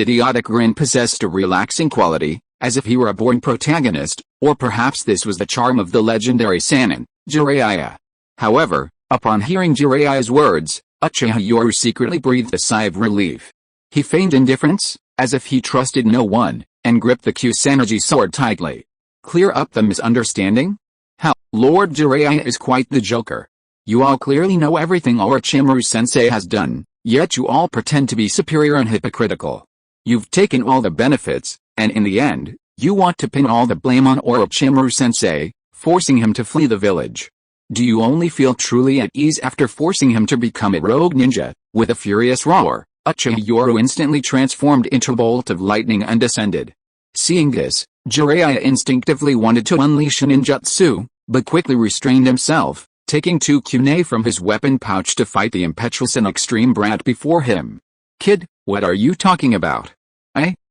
idiotic grin possessed a relaxing quality, as if he were a born protagonist, or perhaps this was the charm of the legendary Sannin, Jiraiya. However, upon hearing Jiraiya's words, Uchiha Yoru secretly breathed a sigh of relief. He feigned indifference, as if he trusted no one, and gripped the Kusanagi sword tightly. Clear up the misunderstanding? Hell, Lord Jiraiya is quite the joker. You all clearly know everything Orochimaru-sensei has done, yet you all pretend to be superior and hypocritical. You've taken all the benefits, and in the end, you want to pin all the blame on Orochimaru-sensei, forcing him to flee the village. Do you only feel truly at ease after forcing him to become a rogue ninja? With a furious roar, Uchiha Yoru instantly transformed into a bolt of lightning and descended. Seeing this, Jiraiya instinctively wanted to unleash a ninjutsu, but quickly restrained himself, taking 2 kunai from his weapon pouch to fight the impetuous and extreme brat before him. Kid, what are you talking about?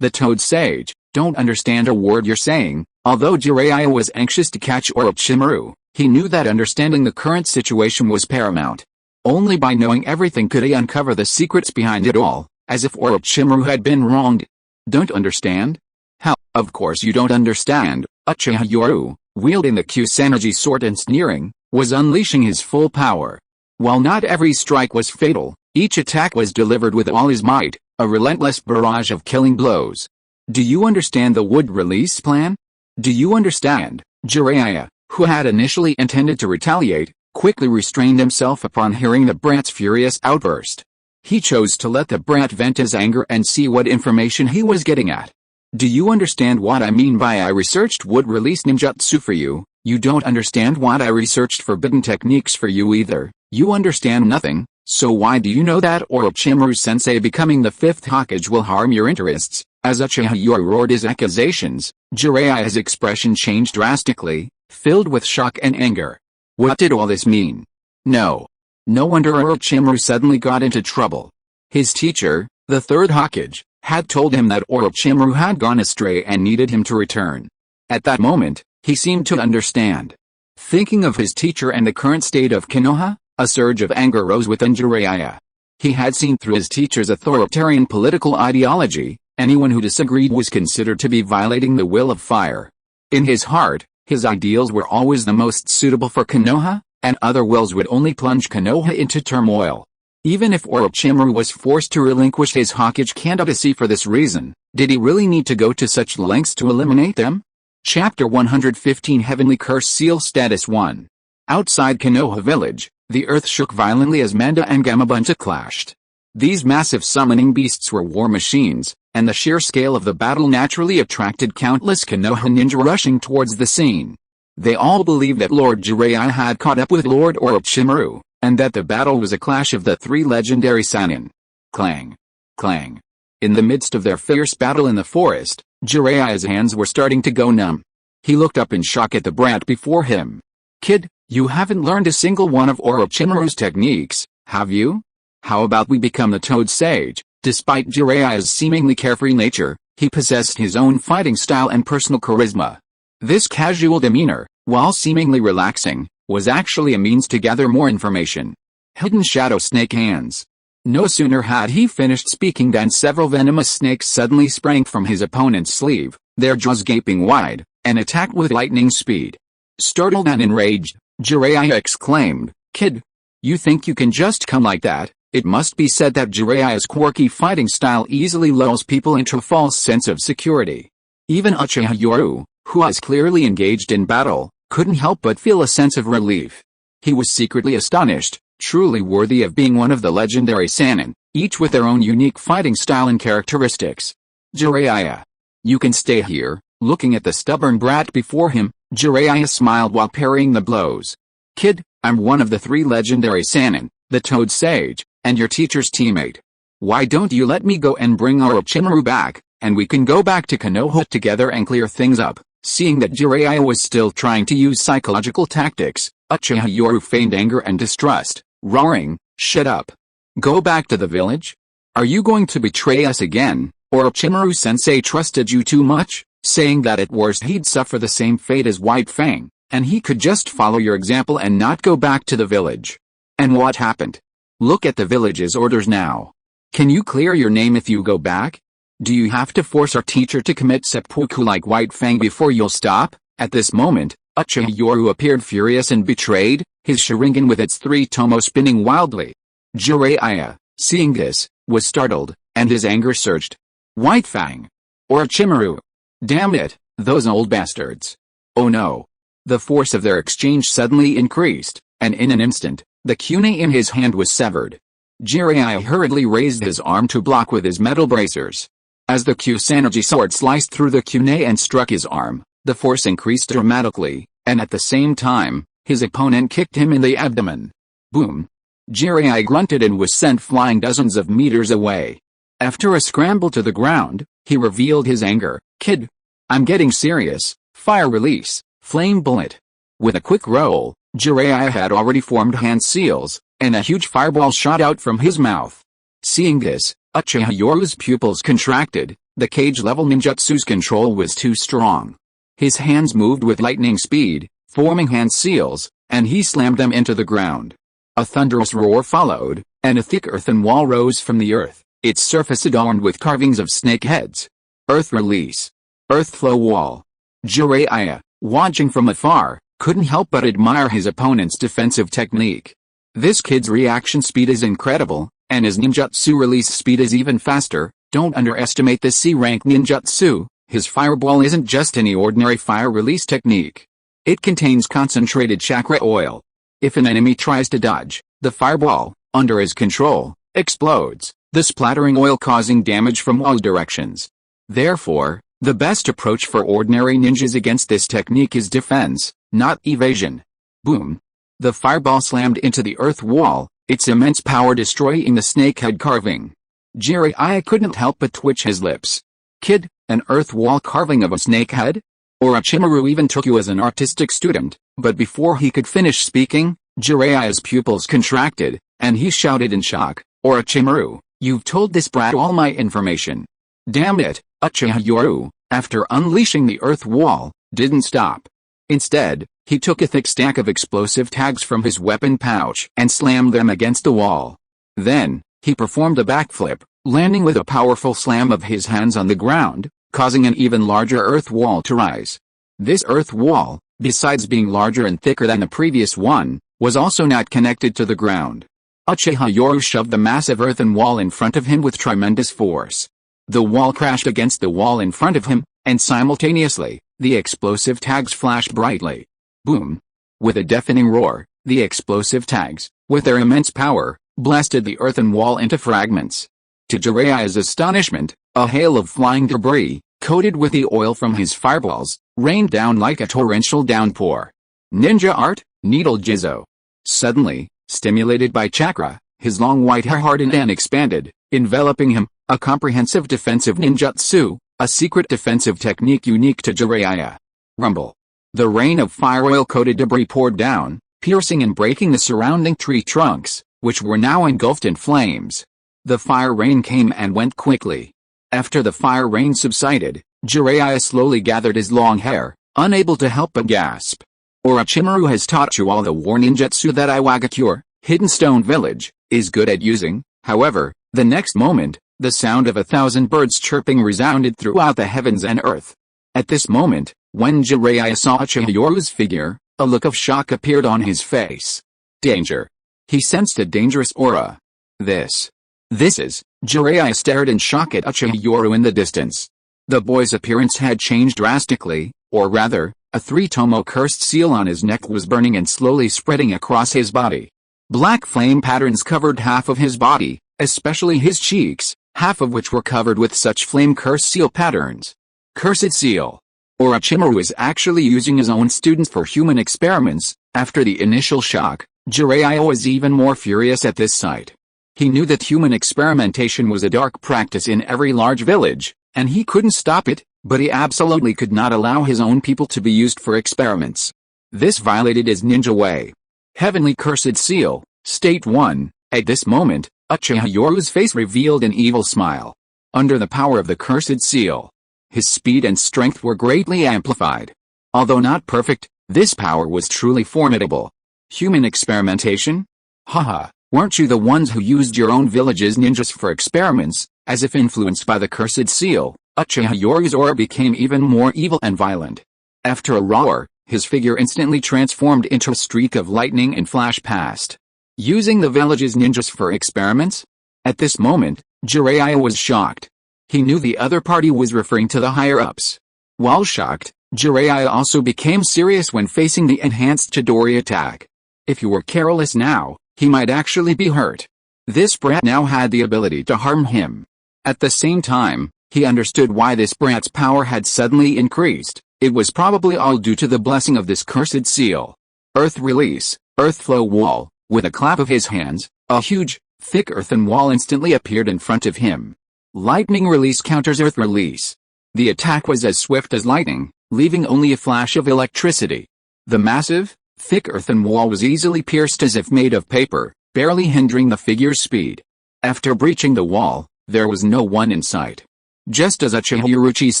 The Toad Sage, Don't understand a word you're saying." Although Jiraiya was anxious to catch Orochimaru, he knew that understanding the current situation was paramount. Only by knowing everything could he uncover the secrets behind it all, as if Orochimaru had been wronged. "Don't understand? How? Of course you don't understand." Uchiha Yoru, wielding the Kusanagi sword and sneering, was unleashing his full power. While not every strike was fatal, each attack was delivered with all his might, a relentless barrage of killing blows. "Do you understand the wood release plan? Do you understand?" Jiraiya, who had initially intended to retaliate, quickly restrained himself upon hearing the brat's furious outburst. He chose to let the brat vent his anger and see what information he was getting at. "Do you understand what I mean by I researched wood release ninjutsu for you? You don't understand what I researched forbidden techniques for you either. You understand nothing, so why do you know that Orochimaru-sensei becoming the 5th Hokage will harm your interests?" As Uchiha Yoru roared his accusations, Jiraiya's expression changed drastically, filled with shock and anger. What did all this mean? No wonder Orochimaru suddenly got into trouble. His teacher, the 3rd Hokage, had told him that Orochimaru had gone astray and needed him to return. At that moment, he seemed to understand. Thinking of his teacher and the current state of Konoha, a surge of anger rose within Jiraiya. He had seen through his teacher's authoritarian political ideology. Anyone who disagreed was considered to be violating the will of fire. In his heart, his ideals were always the most suitable for Konoha, and other wills would only plunge Konoha into turmoil. Even if Orochimaru was forced to relinquish his Hokage candidacy for this reason, did he really need to go to such lengths to eliminate them? Chapter 115 Heavenly Curse Seal Status 1. Outside Konoha village, the earth shook violently as Manda and Gamabunta clashed. These massive summoning beasts were war machines, and the sheer scale of the battle naturally attracted countless Konoha ninja rushing towards the scene. They all believed that Lord Jiraiya had caught up with Lord Orochimaru, and that the battle was a clash of the 3 legendary Sannin. Clang! Clang! In the midst of their fierce battle in the forest, Jiraiya's hands were starting to go numb. He looked up in shock at the brat before him. "Kid, you haven't learned a single one of Orochimaru's techniques, have you? How about we become the Toad Sage?" Despite Jiraiya's seemingly carefree nature, he possessed his own fighting style and personal charisma. This casual demeanor, while seemingly relaxing, was actually a means to gather more information. Hidden shadow snake hands. No sooner had he finished speaking than several venomous snakes suddenly sprang from his opponent's sleeve, their jaws gaping wide, and attacked with lightning speed. Startled and enraged, Jiraiya exclaimed, "Kid, you think you can just come like that?" It must be said that Jiraiya's quirky fighting style easily lulls people into a false sense of security. Even Uchiha Yoru, who was clearly engaged in battle, couldn't help but feel a sense of relief. He was secretly astonished, truly worthy of being one of the legendary Sannin, each with their own unique fighting style and characteristics. "Jiraiya, you can stay here." Looking at the stubborn brat before him, Jiraiya smiled while parrying the blows. "Kid, I'm one of the 3 legendary Sannin, the Toad Sage, and your teacher's teammate. Why don't you let me go and bring Orochimaru back, and we can go back to Konoha together and clear things up?" Seeing that Jiraiya was still trying to use psychological tactics, Uchiha Yoru feigned anger and distrust, roaring, "Shut up! Go back to the village? Are you going to betray us again? Orochimaru-sensei trusted you too much, saying that at worst he'd suffer the same fate as White Fang, and he could just follow your example and not go back to the village. And what happened? Look at the village's orders now. Can you clear your name if you go back? Do you have to force our teacher to commit seppuku like White Fang before you'll stop?" At this moment, Uchiha Yoru appeared furious and betrayed, his Sharingan with its 3 tomo spinning wildly. Jiraiya, seeing this, was startled, and his anger surged. "White Fang! Orochimaru! Damn it, those old bastards! Oh no!" The force of their exchange suddenly increased, and in an instant, the kunai in his hand was severed. Jiraiya hurriedly raised his arm to block with his metal bracers. As the Kusanagi sword sliced through the kunai and struck his arm, the force increased dramatically, and at the same time, his opponent kicked him in the abdomen. Boom! Jiraiya grunted and was sent flying dozens of meters away. After a scramble to the ground, he revealed his anger. "Kid, I'm getting serious. Fire release, flame bullet." With a quick roll, Jiraiya had already formed hand seals, and a huge fireball shot out from his mouth. Seeing this, Uchiha Yoru's pupils contracted, The cage-level ninjutsu's control was too strong. His hands moved with lightning speed, forming hand seals, and he slammed them into the ground. A thunderous roar followed, and a thick earthen wall rose from the earth, its surface adorned with carvings of snake heads. Earth release. Earth flow wall. Jiraiya, watching from afar, couldn't help but admire his opponent's defensive technique. This kid's reaction speed is incredible, and his ninjutsu release speed is even faster. Don't underestimate this C-rank ninjutsu. His fireball isn't just any ordinary fire release technique. It contains concentrated chakra oil. If an enemy tries to dodge, the fireball, under his control, explodes, the splattering oil causing damage from all directions. Therefore, the best approach for ordinary ninjas against this technique is defense, not evasion. Boom. The fireball slammed into the earth wall, its immense power destroying the snakehead carving. Jiraiya couldn't help but twitch his lips. Kid, an earth wall carving of a snakehead? Orochimaru even took you as an artistic student, but before he could finish speaking, Jiraiya's pupils contracted, and he shouted in shock, Orochimaru, you've told this brat all my information. Damn it, Uchiha Yoru, after unleashing the earth wall, didn't stop. Instead, he took a thick stack of explosive tags from his weapon pouch and slammed them against the wall. Then, he performed a backflip, landing with a powerful slam of his hands on the ground, causing an even larger earth wall to rise. This earth wall, besides being larger and thicker than the previous one, was also not connected to the ground. Uchiha Yoru shoved the massive earthen wall in front of him with tremendous force. The wall crashed against the wall in front of him, and simultaneously, the explosive tags flashed brightly. Boom! With a deafening roar, the explosive tags, with their immense power, blasted the earthen wall into fragments. To Jiraiya's astonishment, a hail of flying debris, coated with the oil from his fireballs, rained down like a torrential downpour. Ninja art, Needle Jizo. Suddenly, stimulated by chakra, his long white hair hardened and expanded, enveloping him, a comprehensive defensive ninjutsu, a secret defensive technique unique to Jiraiya. Rumble. The rain of fire oil-coated debris poured down, piercing and breaking the surrounding tree trunks, which were now engulfed in flames. The fire rain came and went quickly. After the fire rain subsided, Jiraiya slowly gathered his long hair, unable to help but gasp. Orochimaru has taught you all the war ninjutsu that Iwagakure, Hidden Stone Village, is good at using. However, the next moment, the sound of 1,000 birds chirping resounded throughout the heavens and earth. At this moment, when Jiraiya saw Uchiha Yoru's figure, a look of shock appeared on his face. Danger. He sensed a dangerous aura. This is. Jiraiya stared in shock at Uchiha Yoru in the distance. The boy's appearance had changed drastically, or rather, a 3-tomo cursed seal on his neck was burning and slowly spreading across his body. Black flame patterns covered half of his body, especially his cheeks, half of which were covered with such flame cursed seal patterns. Cursed seal. Orochimaru is actually using his own students for human experiments. After the initial shock, Jiraiya was even more furious at this sight. He knew that human experimentation was a dark practice in every large village, and he couldn't stop it, but he absolutely could not allow his own people to be used for experiments. This violated his ninja way. Heavenly Cursed Seal, State 1. At this moment, Uchiha Yoru's face revealed an evil smile. Under the power of the Cursed Seal, his speed and strength were greatly amplified. Although not perfect, this power was truly formidable. Human experimentation? Haha, weren't you the ones who used your own village's ninjas for experiments? As if influenced by the Cursed Seal, Uchiha Yoru's aura became even more evil and violent. After a roar, his figure instantly transformed into a streak of lightning and flashed past. Using the village's ninjas for experiments? At this moment, Jiraiya was shocked. He knew the other party was referring to the higher-ups. While shocked, Jiraiya also became serious when facing the enhanced Chidori attack. If he were careless now, he might actually be hurt. This brat now had the ability to harm him. At the same time, he understood why this brat's power had suddenly increased. It was probably all due to the blessing of this Cursed Seal. Earth release, earth flow wall. With a clap of his hands, a huge, thick earthen wall instantly appeared in front of him. Lightning release counters earth release. The attack was as swift as lightning, leaving only a flash of electricity. The massive, thick earthen wall was easily pierced as if made of paper, barely hindering the figure's speed. After breaching the wall, there was no one in sight. Just as Uchiha Yoru's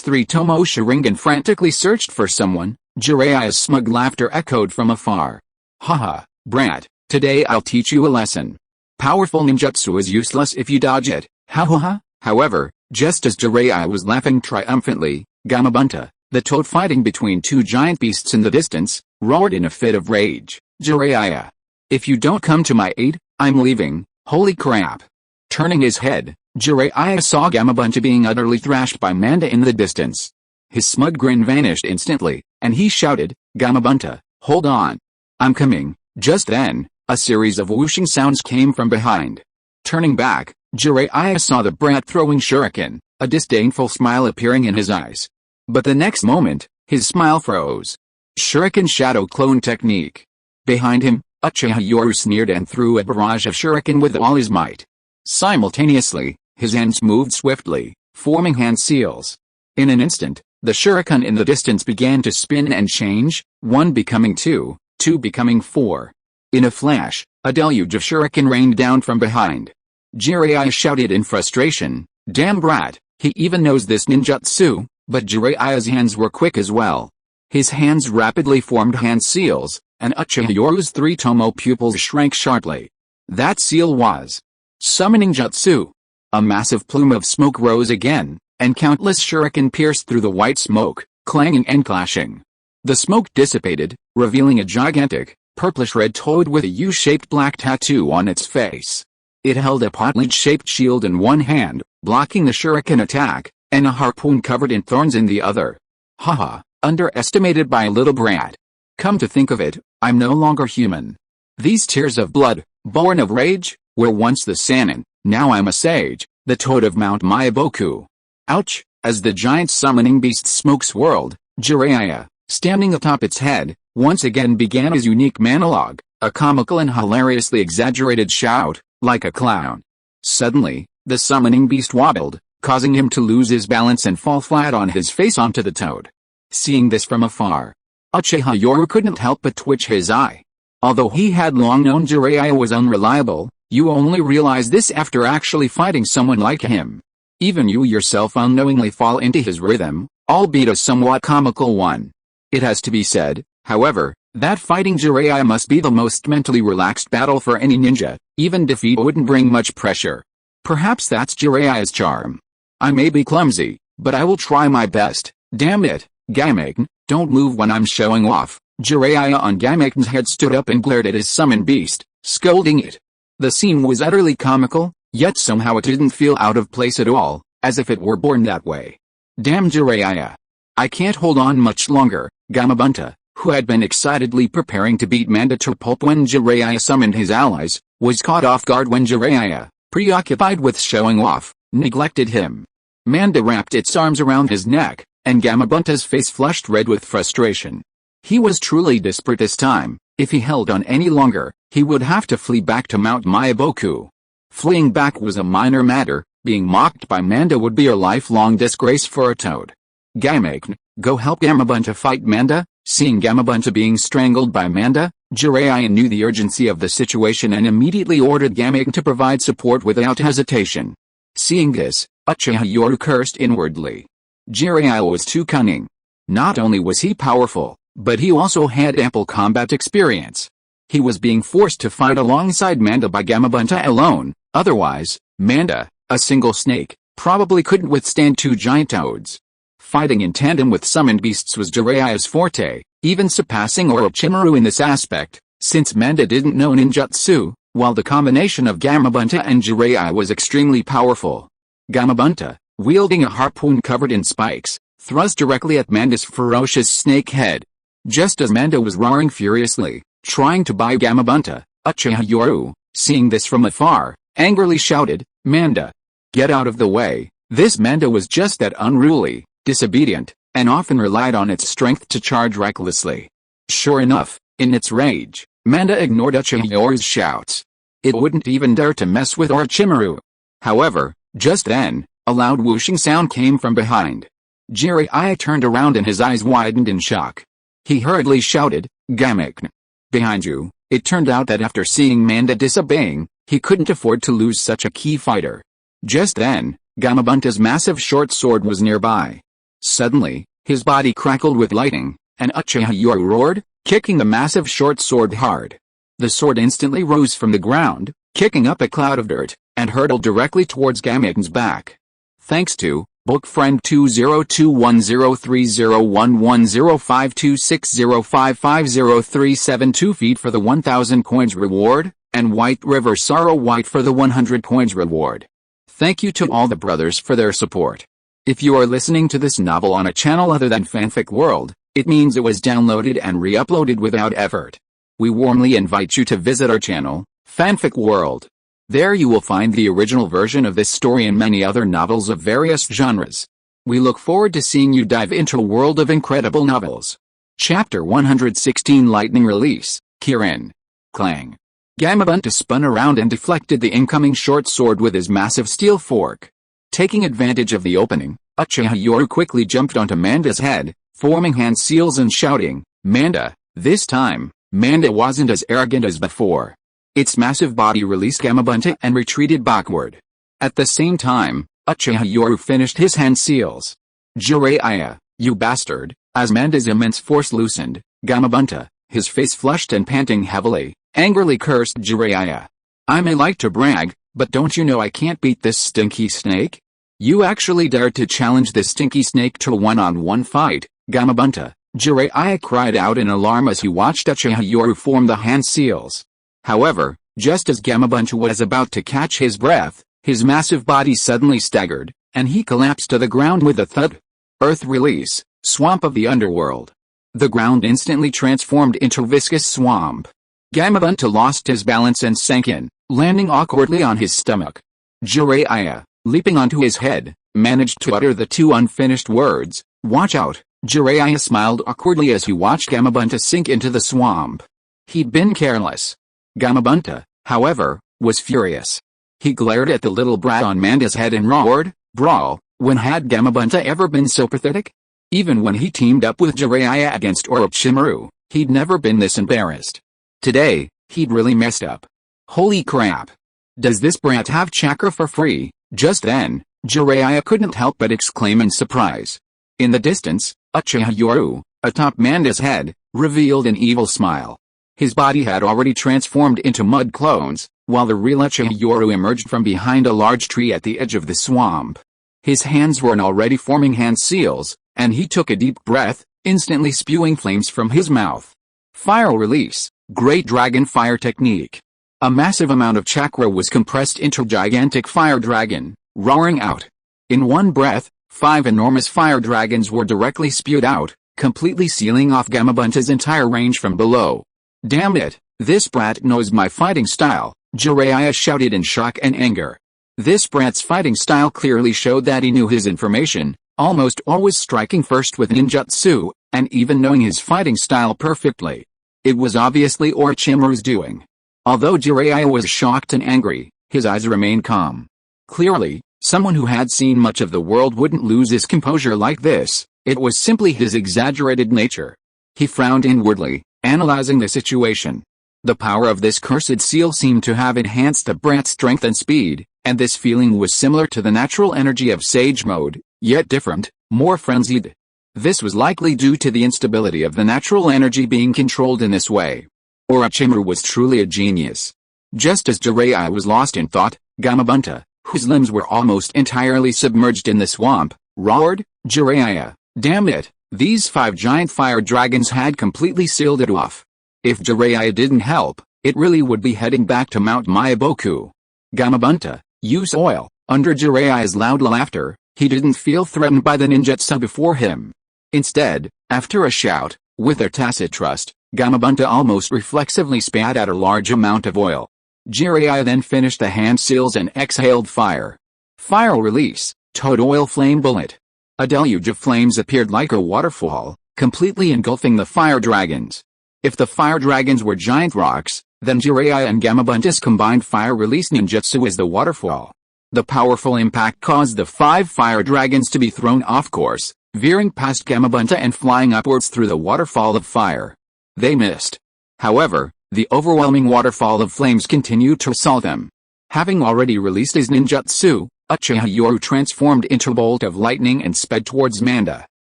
three-tomo Sharingan frantically searched for someone, Jiraiya's smug laughter echoed from afar. Haha, brat, today I'll teach you a lesson. Powerful ninjutsu is useless if you dodge it, ha ha ha. However, just as Jiraiya was laughing triumphantly, Gamabunta, the toad fighting between two giant beasts in the distance, roared in a fit of rage. Jiraiya, if you don't come to my aid, I'm leaving, holy crap. Turning his head, Jiraiya saw Gamabunta being utterly thrashed by Manda in the distance. His smug grin vanished instantly, and he shouted, Gamabunta, hold on. I'm coming. Just then, a series of whooshing sounds came from behind. Turning back, Jiraiya saw the brat throwing shuriken, a disdainful smile appearing in his eyes. But the next moment, his smile froze. Shuriken Shadow Clone Technique. Behind him, Uchiha Yoru sneered and threw a barrage of shuriken with all his might. Simultaneously, his hands moved swiftly, forming hand seals. In an instant, the shuriken in the distance began to spin and change, one becoming two becoming four. In a flash, a deluge of shuriken rained down from behind. Jiraiya shouted in frustration, damn brat, he even knows this ninjutsu, but Jiraiya's hands were quick as well. His hands rapidly formed hand seals, and Uchiha Yoru's three-tomo pupils shrank sharply. That seal was summoning jutsu. A massive plume of smoke rose again, and countless shuriken pierced through the white smoke, clanging and clashing. The smoke dissipated, revealing a gigantic, purplish-red toad with a U-shaped black tattoo on its face. It held a pottage-shaped shield in one hand, blocking the shuriken attack, and a harpoon covered in thorns in the other. Haha, underestimated by a little brat. Come to think of it, I'm no longer human. These tears of blood, born of rage, were once the Sannin, now I'm a sage, the toad of Mount Myaboku. Ouch! As the giant summoning beast's smoke swirled, Jiraiya, standing atop its head, once again began his unique monologue, a comical and hilariously exaggerated shout, like a clown. Suddenly, the summoning beast wobbled, causing him to lose his balance and fall flat on his face onto the toad. Seeing this from afar, Uchiha Yoru couldn't help but twitch his eye. Although he had long known Jiraiya was unreliable, you only realize this after actually fighting someone like him. Even you yourself unknowingly fall into his rhythm, albeit a somewhat comical one. It has to be said, however, that fighting Jiraiya must be the most mentally relaxed battle for any ninja. Even defeat wouldn't bring much pressure. Perhaps that's Jiraiya's charm. I may be clumsy, but I will try my best. Damn it, Gameken, don't move when I'm showing off. Jiraiya on Gameken's head stood up and glared at his summoned beast, scolding it. The scene was utterly comical, yet somehow it didn't feel out of place at all, as if it were born that way. Damn Jiraiya. I can't hold on much longer. Gamabunta, who had been excitedly preparing to beat Manda to pulp when Jiraiya summoned his allies, was caught off guard when Jiraiya, preoccupied with showing off, neglected him. Manda wrapped its arms around his neck, and Gamabunta's face flushed red with frustration. He was truly desperate this time. If he held on any longer, he would have to flee back to Mount Myaboku. Fleeing back was a minor matter, being mocked by Manda would be a lifelong disgrace for a toad. Gameken, go help Gamabunta fight Manda. Seeing Gamabunta being strangled by Manda, Jiraiya knew the urgency of the situation and immediately ordered Gameken to provide support without hesitation. Seeing this, Uchiha Yoru cursed inwardly. Jiraiya was too cunning. Not only was he powerful, but he also had ample combat experience. He was being forced to fight alongside Manda by Gamabunta alone, otherwise, Manda, a single snake, probably couldn't withstand two giant toads. Fighting in tandem with summoned beasts was Jiraiya's forte, even surpassing Orochimaru in this aspect, since Manda didn't know ninjutsu, while the combination of Gamabunta and Jiraiya was extremely powerful. Gamabunta, wielding a harpoon covered in spikes, thrust directly at Manda's ferocious snake head. Just as Manda was roaring furiously, trying to buy Gamabunta, Uchiha Yoru, seeing this from afar, angrily shouted, Manda! Get out of the way. This Manda was just that unruly, disobedient, and often relied on its strength to charge recklessly. Sure enough, in its rage, Manda ignored Uchiha Yoru's shouts. It wouldn't even dare to mess with Orochimaru. However, just then, a loud whooshing sound came from behind. Jiraiya turned around and his eyes widened in shock. He hurriedly shouted, Gameken! Behind you. It turned out that after seeing Manda disobeying, he couldn't afford to lose such a key fighter. Just then, Gamabunta's massive short sword was nearby. Suddenly, his body crackled with lightning, and Uchiha Yoru roared, kicking the massive short sword hard. The sword instantly rose from the ground, kicking up a cloud of dirt, and hurtled directly towards Gamabunta's back. Thanks to Book Friend 2021030110526055037 feed for the 1000 coins reward, and White River Sorrow White for the 100 coins reward. Thank you to all the brothers for their support. If you are listening to this novel on a channel other than Fanfic World, it means it was downloaded and re-uploaded without effort. We warmly invite you to visit our channel, Fanfic World. There you will find the original version of this story and many other novels of various genres. We look forward to seeing you dive into a world of incredible novels. Chapter 116 Lightning Release, Kirin. Clang. Gamabunta spun around and deflected the incoming short sword with his massive steel fork. Taking advantage of the opening, Uchiha Yoru quickly jumped onto Manda's head, forming hand seals and shouting, "Manda!" This time, Manda wasn't as arrogant as before. Its massive body released Gamabunta and retreated backward. At the same time, Uchiha Yoru finished his hand seals. "Jiraiya, you bastard!" As Manda's immense force loosened, Gamabunta, his face flushed and panting heavily, angrily cursed Jiraiya. "I may like to brag, but don't you know I can't beat this stinky snake? You actually dared to challenge this stinky snake to a one-on-one fight, Gamabunta!" Jiraiya cried out in alarm as he watched Uchiha Yoru form the hand seals. However, just as Gamabunta was about to catch his breath, his massive body suddenly staggered, and he collapsed to the ground with a thud. Earth release, swamp of the underworld. The ground instantly transformed into viscous swamp. Gamabunta lost his balance and sank in, landing awkwardly on his stomach. Jiraiya, leaping onto his head, managed to utter the two unfinished words, "Watch out." Jiraiya smiled awkwardly as he watched Gamabunta sink into the swamp. He'd been careless. Gamabunta, however, was furious. He glared at the little brat on Manda's head and roared, "Brawl, when had Gamabunta ever been so pathetic?" Even when he teamed up with Jiraiya against Orochimaru, he'd never been this embarrassed. Today, he'd really messed up. Holy crap! Does this brat have chakra for free? Just then, Jiraiya couldn't help but exclaim in surprise. In the distance, Uchiha Yoru, atop Manda's head, revealed an evil smile. His body had already transformed into mud clones, while the real Uchiha Yoru emerged from behind a large tree at the edge of the swamp. His hands were already forming hand seals, and he took a deep breath, instantly spewing flames from his mouth. Fire release, Great Dragon Fire Technique. A massive amount of chakra was compressed into a gigantic fire dragon, roaring out. In one breath, 5 enormous fire dragons were directly spewed out, completely sealing off Gamabunta's entire range from below. "Damn it, this brat knows my fighting style," Jiraiya shouted in shock and anger. This brat's fighting style clearly showed that he knew his information, almost always striking first with ninjutsu, and even knowing his fighting style perfectly. It was obviously Orochimaru's doing. Although Jiraiya was shocked and angry, his eyes remained calm. Clearly, someone who had seen much of the world wouldn't lose his composure like this. It was simply his exaggerated nature. He frowned inwardly, analyzing the situation. The power of this cursed seal seemed to have enhanced the brat's strength and speed, and this feeling was similar to the natural energy of Sage Mode, yet different, more frenzied. This was likely due to the instability of the natural energy being controlled in this way. Orochimaru was truly a genius. Just as Jiraiya was lost in thought, Gamabunta, whose limbs were almost entirely submerged in the swamp, roared, "Jiraiya, damn it, these 5 giant fire dragons had completely sealed it off. If Jiraiya didn't help, it really would be heading back to Mount Myaboku." Gamabunta, use oil. Under Jiraiya's loud laughter, he didn't feel threatened by the ninjutsu before him. Instead, after a shout, with their tacit trust, Gamabunta almost reflexively spat out a large amount of oil. Jiraiya then finished the hand seals and exhaled fire. Fire release, Toad Oil Flame Bullet. A deluge of flames appeared like a waterfall, completely engulfing the fire dragons. If the fire dragons were giant rocks, then Jiraiya and Gamabunta's combined fire release ninjutsu is the waterfall. The powerful impact caused the 5 fire dragons to be thrown off course, veering past Gamabunta and flying upwards through the waterfall of fire. They missed. However, the overwhelming waterfall of flames continued to assault them. Having already released his ninjutsu, Uchiha Yoru transformed into a bolt of lightning and sped towards Manda.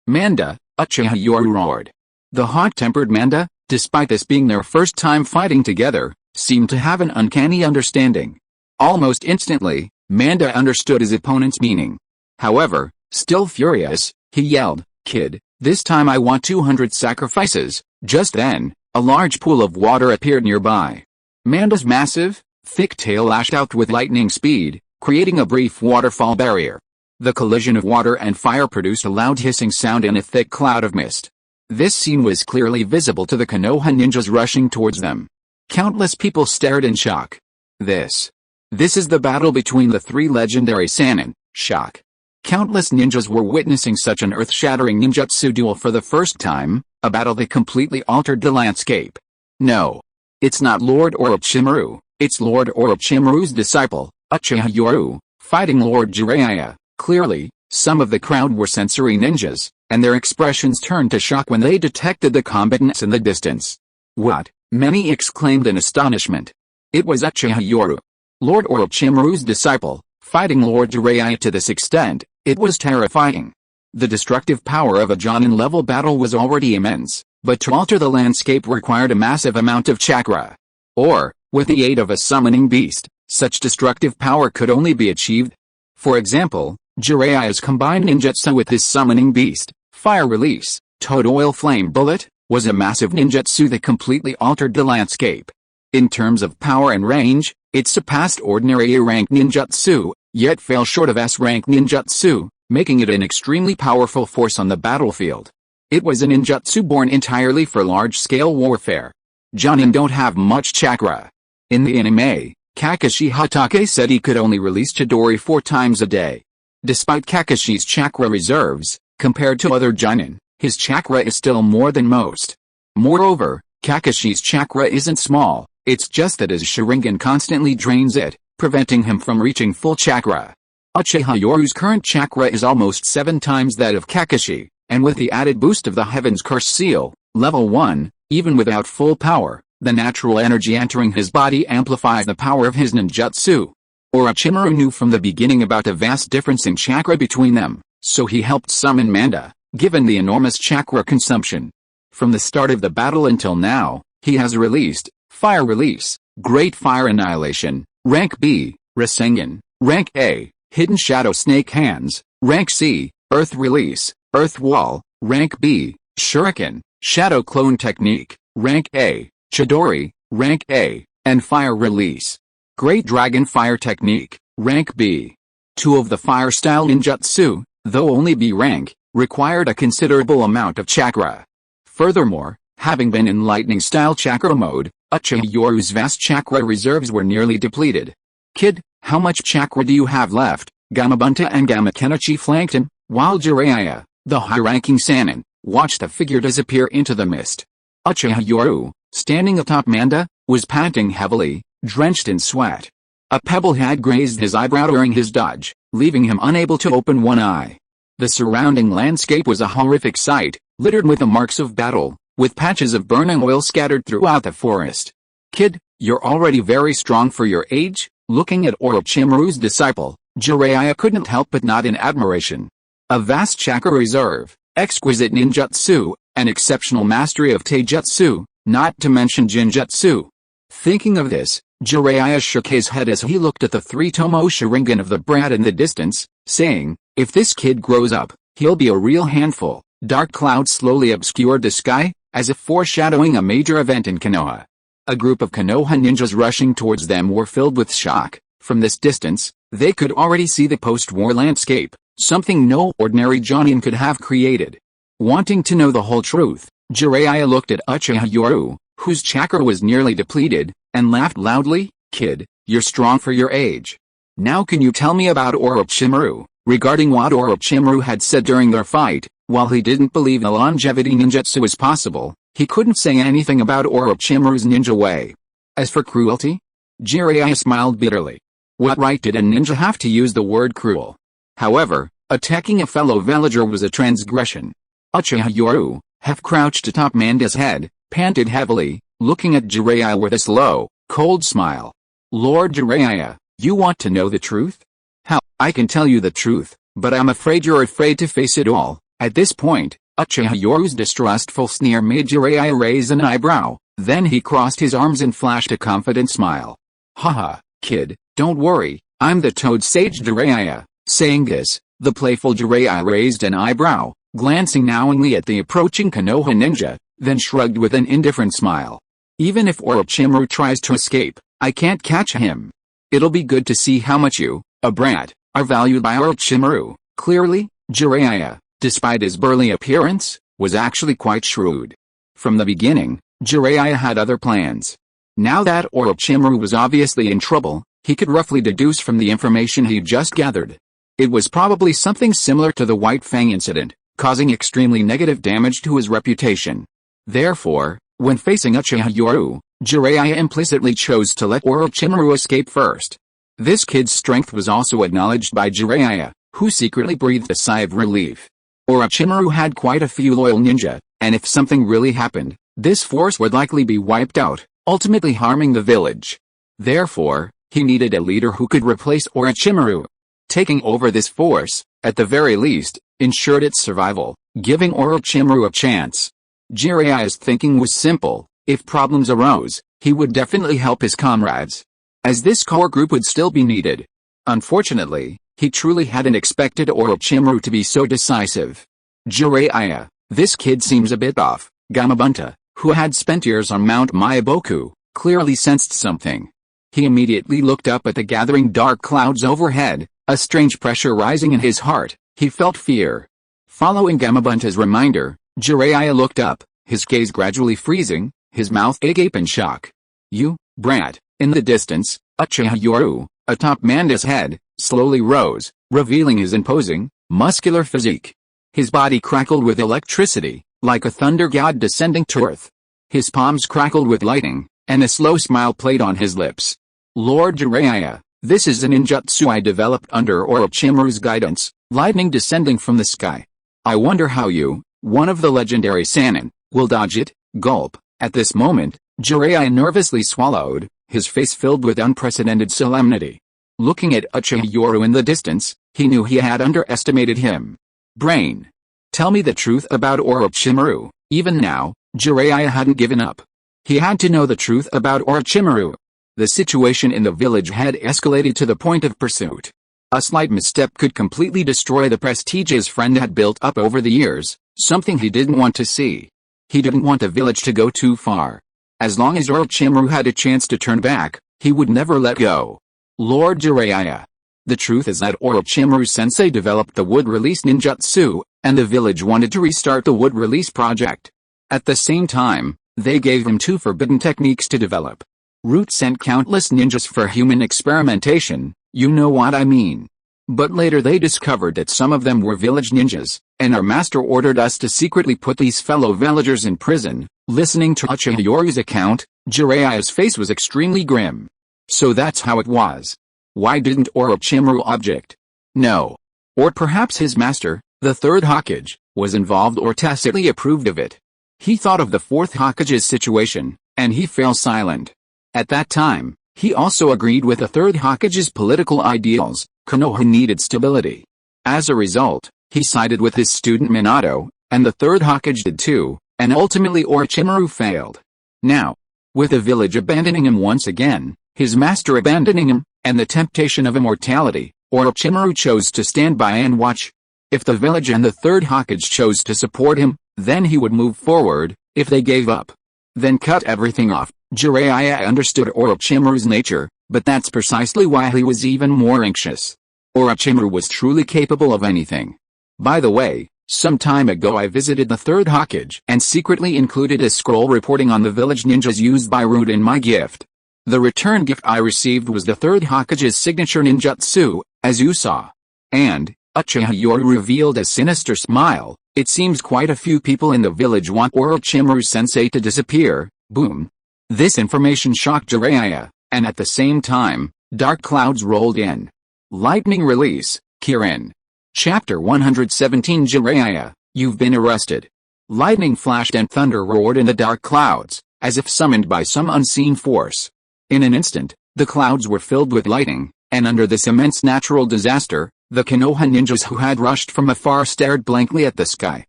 Manda, Uchiha Yoru roared. The hot-tempered Manda, despite this being their first time fighting together, seemed to have an uncanny understanding. Almost instantly, Manda understood his opponent's meaning. However, still furious, he yelled, "Kid, this time I want 200 sacrifices." Just then, a large pool of water appeared nearby. Manda's massive, thick tail lashed out with lightning speed, creating a brief waterfall barrier. The collision of water and fire produced a loud hissing sound in a thick cloud of mist. This scene was clearly visible to the Konoha ninjas rushing towards them. Countless people stared in shock. This is the battle between the three legendary Sannin. Shock. Countless ninjas were witnessing such an earth-shattering ninjutsu duel for the first time, a battle that completely altered the landscape. No. It's not Lord Orochimaru, it's Lord Orochimaru's disciple, Uchiha Yoru, fighting Lord Jiraiya. Clearly, some of the crowd were sensory ninjas, and their expressions turned to shock when they detected the combatants in the distance. What? Many exclaimed in astonishment. It was Uchiha Yoru, Lord Orochimaru's disciple, fighting Lord Jiraiya to this extent. It was terrifying. The destructive power of a Jonin-level battle was already immense, but to alter the landscape required a massive amount of chakra. Or, with the aid of a summoning beast, such destructive power could only be achieved. For example, Jiraiya's combined ninjutsu with his summoning beast, fire release, toad oil flame bullet, was a massive ninjutsu that completely altered the landscape. In terms of power and range, it surpassed ordinary A-rank ninjutsu, yet fell short of S-rank ninjutsu, making it an extremely powerful force on the battlefield. It was a ninjutsu born entirely for large-scale warfare. Jonin don't have much chakra. In the anime, Kakashi Hatake said he could only release Chidori 4 times a day. Despite Kakashi's chakra reserves, compared to other Jonin, his chakra is still more than most. Moreover, Kakashi's chakra isn't small, it's just that his Sharingan constantly drains it, preventing him from reaching full chakra. Uchiha Yoru's current chakra is almost 7 times that of Kakashi, and with the added boost of the Heaven's Curse seal, level 1, even without full power, the natural energy entering his body amplifies the power of his ninjutsu. Orochimaru knew from the beginning about the vast difference in chakra between them, so he helped summon Manda, given the enormous chakra consumption. From the start of the battle until now, he has released Fire Release, Great Fire Annihilation, Rank B, Rasengan, Rank A, Hidden Shadow Snake Hands, Rank C, Earth Release, Earth Wall, Rank B, Shuriken, Shadow Clone Technique, Rank A, Chidori, Rank A, and Fire Release. Great Dragon Fire Technique, Rank B. 2 of the Fire-style ninjutsu, though only B rank, required a considerable amount of chakra. Furthermore, having been in lightning-style chakra mode, Uchiha Yoru's vast chakra reserves were nearly depleted. "Kid, how much chakra do you have left?" Gamabunta and Gamakenichi flanked him, while Jiraiya, the high-ranking Sannin, watched the figure disappear into the mist. Uchiha Yoru, standing atop Manda, was panting heavily, drenched in sweat. A pebble had grazed his eyebrow during his dodge, leaving him unable to open one eye. The surrounding landscape was a horrific sight, littered with the marks of battle, with patches of burning oil scattered throughout the forest. "Kid, you're already very strong for your age?" Looking at Orochimaru's disciple, Jiraiya couldn't help but nod in admiration. A vast chakra reserve, exquisite ninjutsu, and exceptional mastery of taijutsu, not to mention jinjutsu. Thinking of this, Jiraiya shook his head as he looked at the 3-tomo Sharingan of the brat in the distance, saying, "If this kid grows up, he'll be a real handful." Dark clouds slowly obscured the sky, as if foreshadowing a major event in Konoha. A group of Konoha ninjas rushing towards them were filled with shock. From this distance, they could already see the post-war landscape, something no ordinary Jonin could have created. Wanting to know the whole truth, Jiraiya looked at Uchiha Yoru, whose chakra was nearly depleted, and laughed loudly. "Kid, you're strong for your age. Now can you tell me about Orochimaru?" Regarding what Orochimaru had said during their fight, while he didn't believe the longevity ninjutsu was possible, he couldn't say anything about Orochimaru's ninja way. As for cruelty? Jiraiya smiled bitterly. What right did a ninja have to use the word cruel? However, attacking a fellow villager was a transgression. Uchiha Yoru, half-crouched atop Manda's head, panted heavily, looking at Jiraiya with a slow, cold smile. "Lord Jiraiya, you want to know the truth?" How? I can tell you the truth, but I'm afraid you're afraid to face it all. At this point, Uchiha Yoru's distrustful sneer made Jiraiya raise an eyebrow, then he crossed his arms and flashed a confident smile. Haha, kid, don't worry, I'm the Toad Sage Jiraiya. Saying this, the playful Jiraiya raised an eyebrow, glancing knowingly at the approaching Konoha ninja, then shrugged with an indifferent smile. Even if Orochimaru tries to escape, I can't catch him. It'll be good to see how much you, a brat, are valued by Orochimaru. Clearly, Jiraiya, despite his burly appearance, was actually quite shrewd. From the beginning, Jiraiya had other plans. Now that Orochimaru was obviously in trouble, he could roughly deduce from the information he just gathered. It was probably something similar to the White Fang incident, causing extremely negative damage to his reputation. Therefore, when facing Uchiha Yoru, Jiraiya implicitly chose to let Orochimaru escape first. This kid's strength was also acknowledged by Jiraiya, who secretly breathed a sigh of relief. Orochimaru had quite a few loyal ninja, and if something really happened, this force would likely be wiped out, ultimately harming the village. Therefore, he needed a leader who could replace Orochimaru. Taking over this force, at the very least, ensured its survival, giving Orochimaru a chance. Jiraiya's thinking was simple: if problems arose, he would definitely help his comrades, as this core group would still be needed. Unfortunately, he truly hadn't expected Orochimaru to be so decisive. Jiraiya, this kid seems a bit off. Gamabunta, who had spent years on Mount Maiboku, clearly sensed something. He immediately looked up at the gathering dark clouds overhead, a strange pressure rising in his heart. He felt fear. Following Gamabunta's reminder, Jiraiya looked up, his gaze gradually freezing, his mouth agape in shock. You, brat. In the distance, Uchiha Yoru, atop Manda's head, slowly rose, revealing his imposing, muscular physique. His body crackled with electricity, like a thunder god descending to earth. His palms crackled with lightning, and a slow smile played on his lips. Lord Jiraiya, this is a ninjutsu I developed under Orochimaru's guidance, lightning descending from the sky. I wonder how you, one of the legendary Sannin, will dodge it. Gulp. At this moment, Jiraiya nervously swallowed, his face filled with unprecedented solemnity. Looking at Uchiha Yoru in the distance, he knew he had underestimated him. Brain. Tell me the truth about Orochimaru. Even now, Jiraiya hadn't given up. He had to know the truth about Orochimaru. The situation in the village had escalated to the point of pursuit. A slight misstep could completely destroy the prestige his friend had built up over the years, something he didn't want to see. He didn't want the village to go too far. As long as Orochimaru had a chance to turn back, he would never let go. Lord Jiraiya. The truth is that Orochimaru-sensei developed the wood-release ninjutsu, and the village wanted to restart the wood-release project. At the same time, they gave him 2 forbidden techniques to develop. Root sent countless ninjas for human experimentation, you know what I mean. But later they discovered that some of them were village ninjas, and our master ordered us to secretly put these fellow villagers in prison. Listening to Uchiha Yoru's account, Jiraiya's face was extremely grim. So that's how it was. Why didn't Orochimaru object? No. Or perhaps his master, the Third Hokage, was involved or tacitly approved of it. He thought of the Fourth Hokage's situation, and he fell silent. At that time, he also agreed with the Third Hokage's political ideals. Konoha needed stability. As a result, he sided with his student Minato, and the Third Hokage did too, and ultimately Orochimaru failed. Now, with the village abandoning him once again, his master abandoning him, and the temptation of immortality, Orochimaru chose to stand by and watch. If the village and the Third Hokage chose to support him, then he would move forward. If they gave up, then cut everything off. Jiraiya understood Orochimaru's nature, but that's precisely why he was even more anxious. Orochimaru was truly capable of anything. By the way, some time ago I visited the Third Hokage and secretly included a scroll reporting on the village ninjas used by Root in my gift. The return gift I received was the Third Hokage's signature ninjutsu, as you saw. And, Uchiha Yoru revealed a sinister smile, it seems quite a few people in the village want Orochimaru-sensei to disappear. Boom. This information shocked Jiraiya, and at the same time, dark clouds rolled in. Lightning release, Kirin. Chapter 117 Jiraiya, you've been arrested. Lightning flashed and thunder roared in the dark clouds, as if summoned by some unseen force. In an instant, the clouds were filled with lightning, And under this immense natural disaster, the Konoha ninjas who had rushed from afar stared blankly at the sky.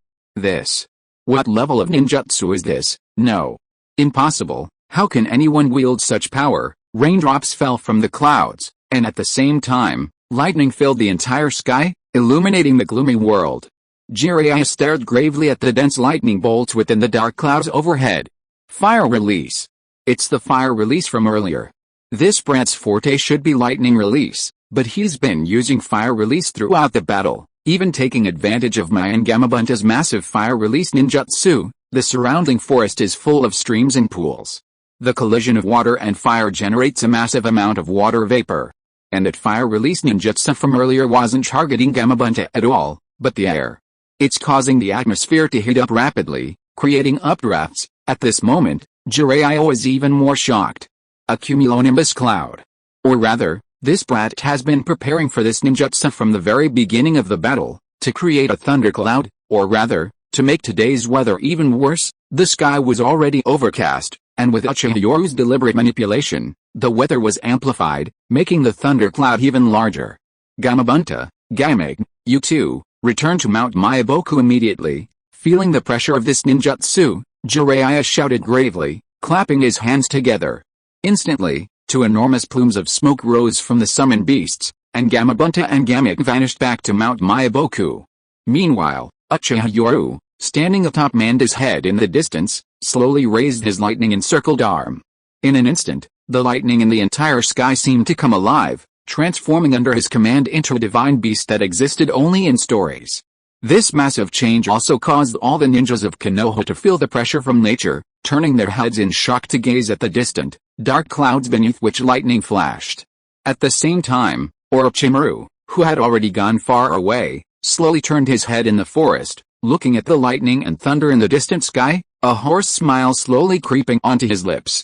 This. What level of ninjutsu is this? No. Impossible. How can anyone wield such power? Raindrops fell from the clouds, and at the same time, lightning filled the entire sky, illuminating the gloomy world. Jiraiya stared gravely at the dense lightning bolts within the dark clouds overhead. Fire release. It's the fire release from earlier. This brat's forte should be lightning release, but he's been using fire release throughout the battle, even taking advantage of Mai and Gamabunta's massive fire release ninjutsu. The surrounding forest is full of streams and pools. The collision of water and fire generates a massive amount of water vapor. And that fire release ninjutsu from earlier wasn't targeting Gamabunta at all, but the air. It's causing the atmosphere to heat up rapidly, creating updrafts. At this moment, Jiraiya was even more shocked. A cumulonimbus cloud. Or rather, this brat has been preparing for this ninjutsu from the very beginning of the battle, to create a thundercloud, or rather, to make today's weather even worse. The sky was already overcast, and with Uchiha Yoru's deliberate manipulation, the weather was amplified, making the thundercloud even larger. Gamabunta, Gamig, you two, return to Mount Myaboku immediately. Feeling the pressure of this ninjutsu, Jiraiya shouted gravely, clapping his hands together. Instantly, two enormous plumes of smoke rose from the summoned beasts, and Gamabunta and Gamig vanished back to Mount Myaboku. Meanwhile, Uchiha Yoru, standing atop Manda's head in the distance, slowly raised his lightning-encircled arm. In an instant, the lightning in the entire sky seemed to come alive, transforming under his command into a divine beast that existed only in stories. This massive change also caused all the ninjas of Konoha to feel the pressure from nature, turning their heads in shock to gaze at the distant, dark clouds beneath which lightning flashed. At the same time, Orochimaru, who had already gone far away, slowly turned his head in the forest, looking at the lightning and thunder in the distant sky, a hoarse smile slowly creeping onto his lips.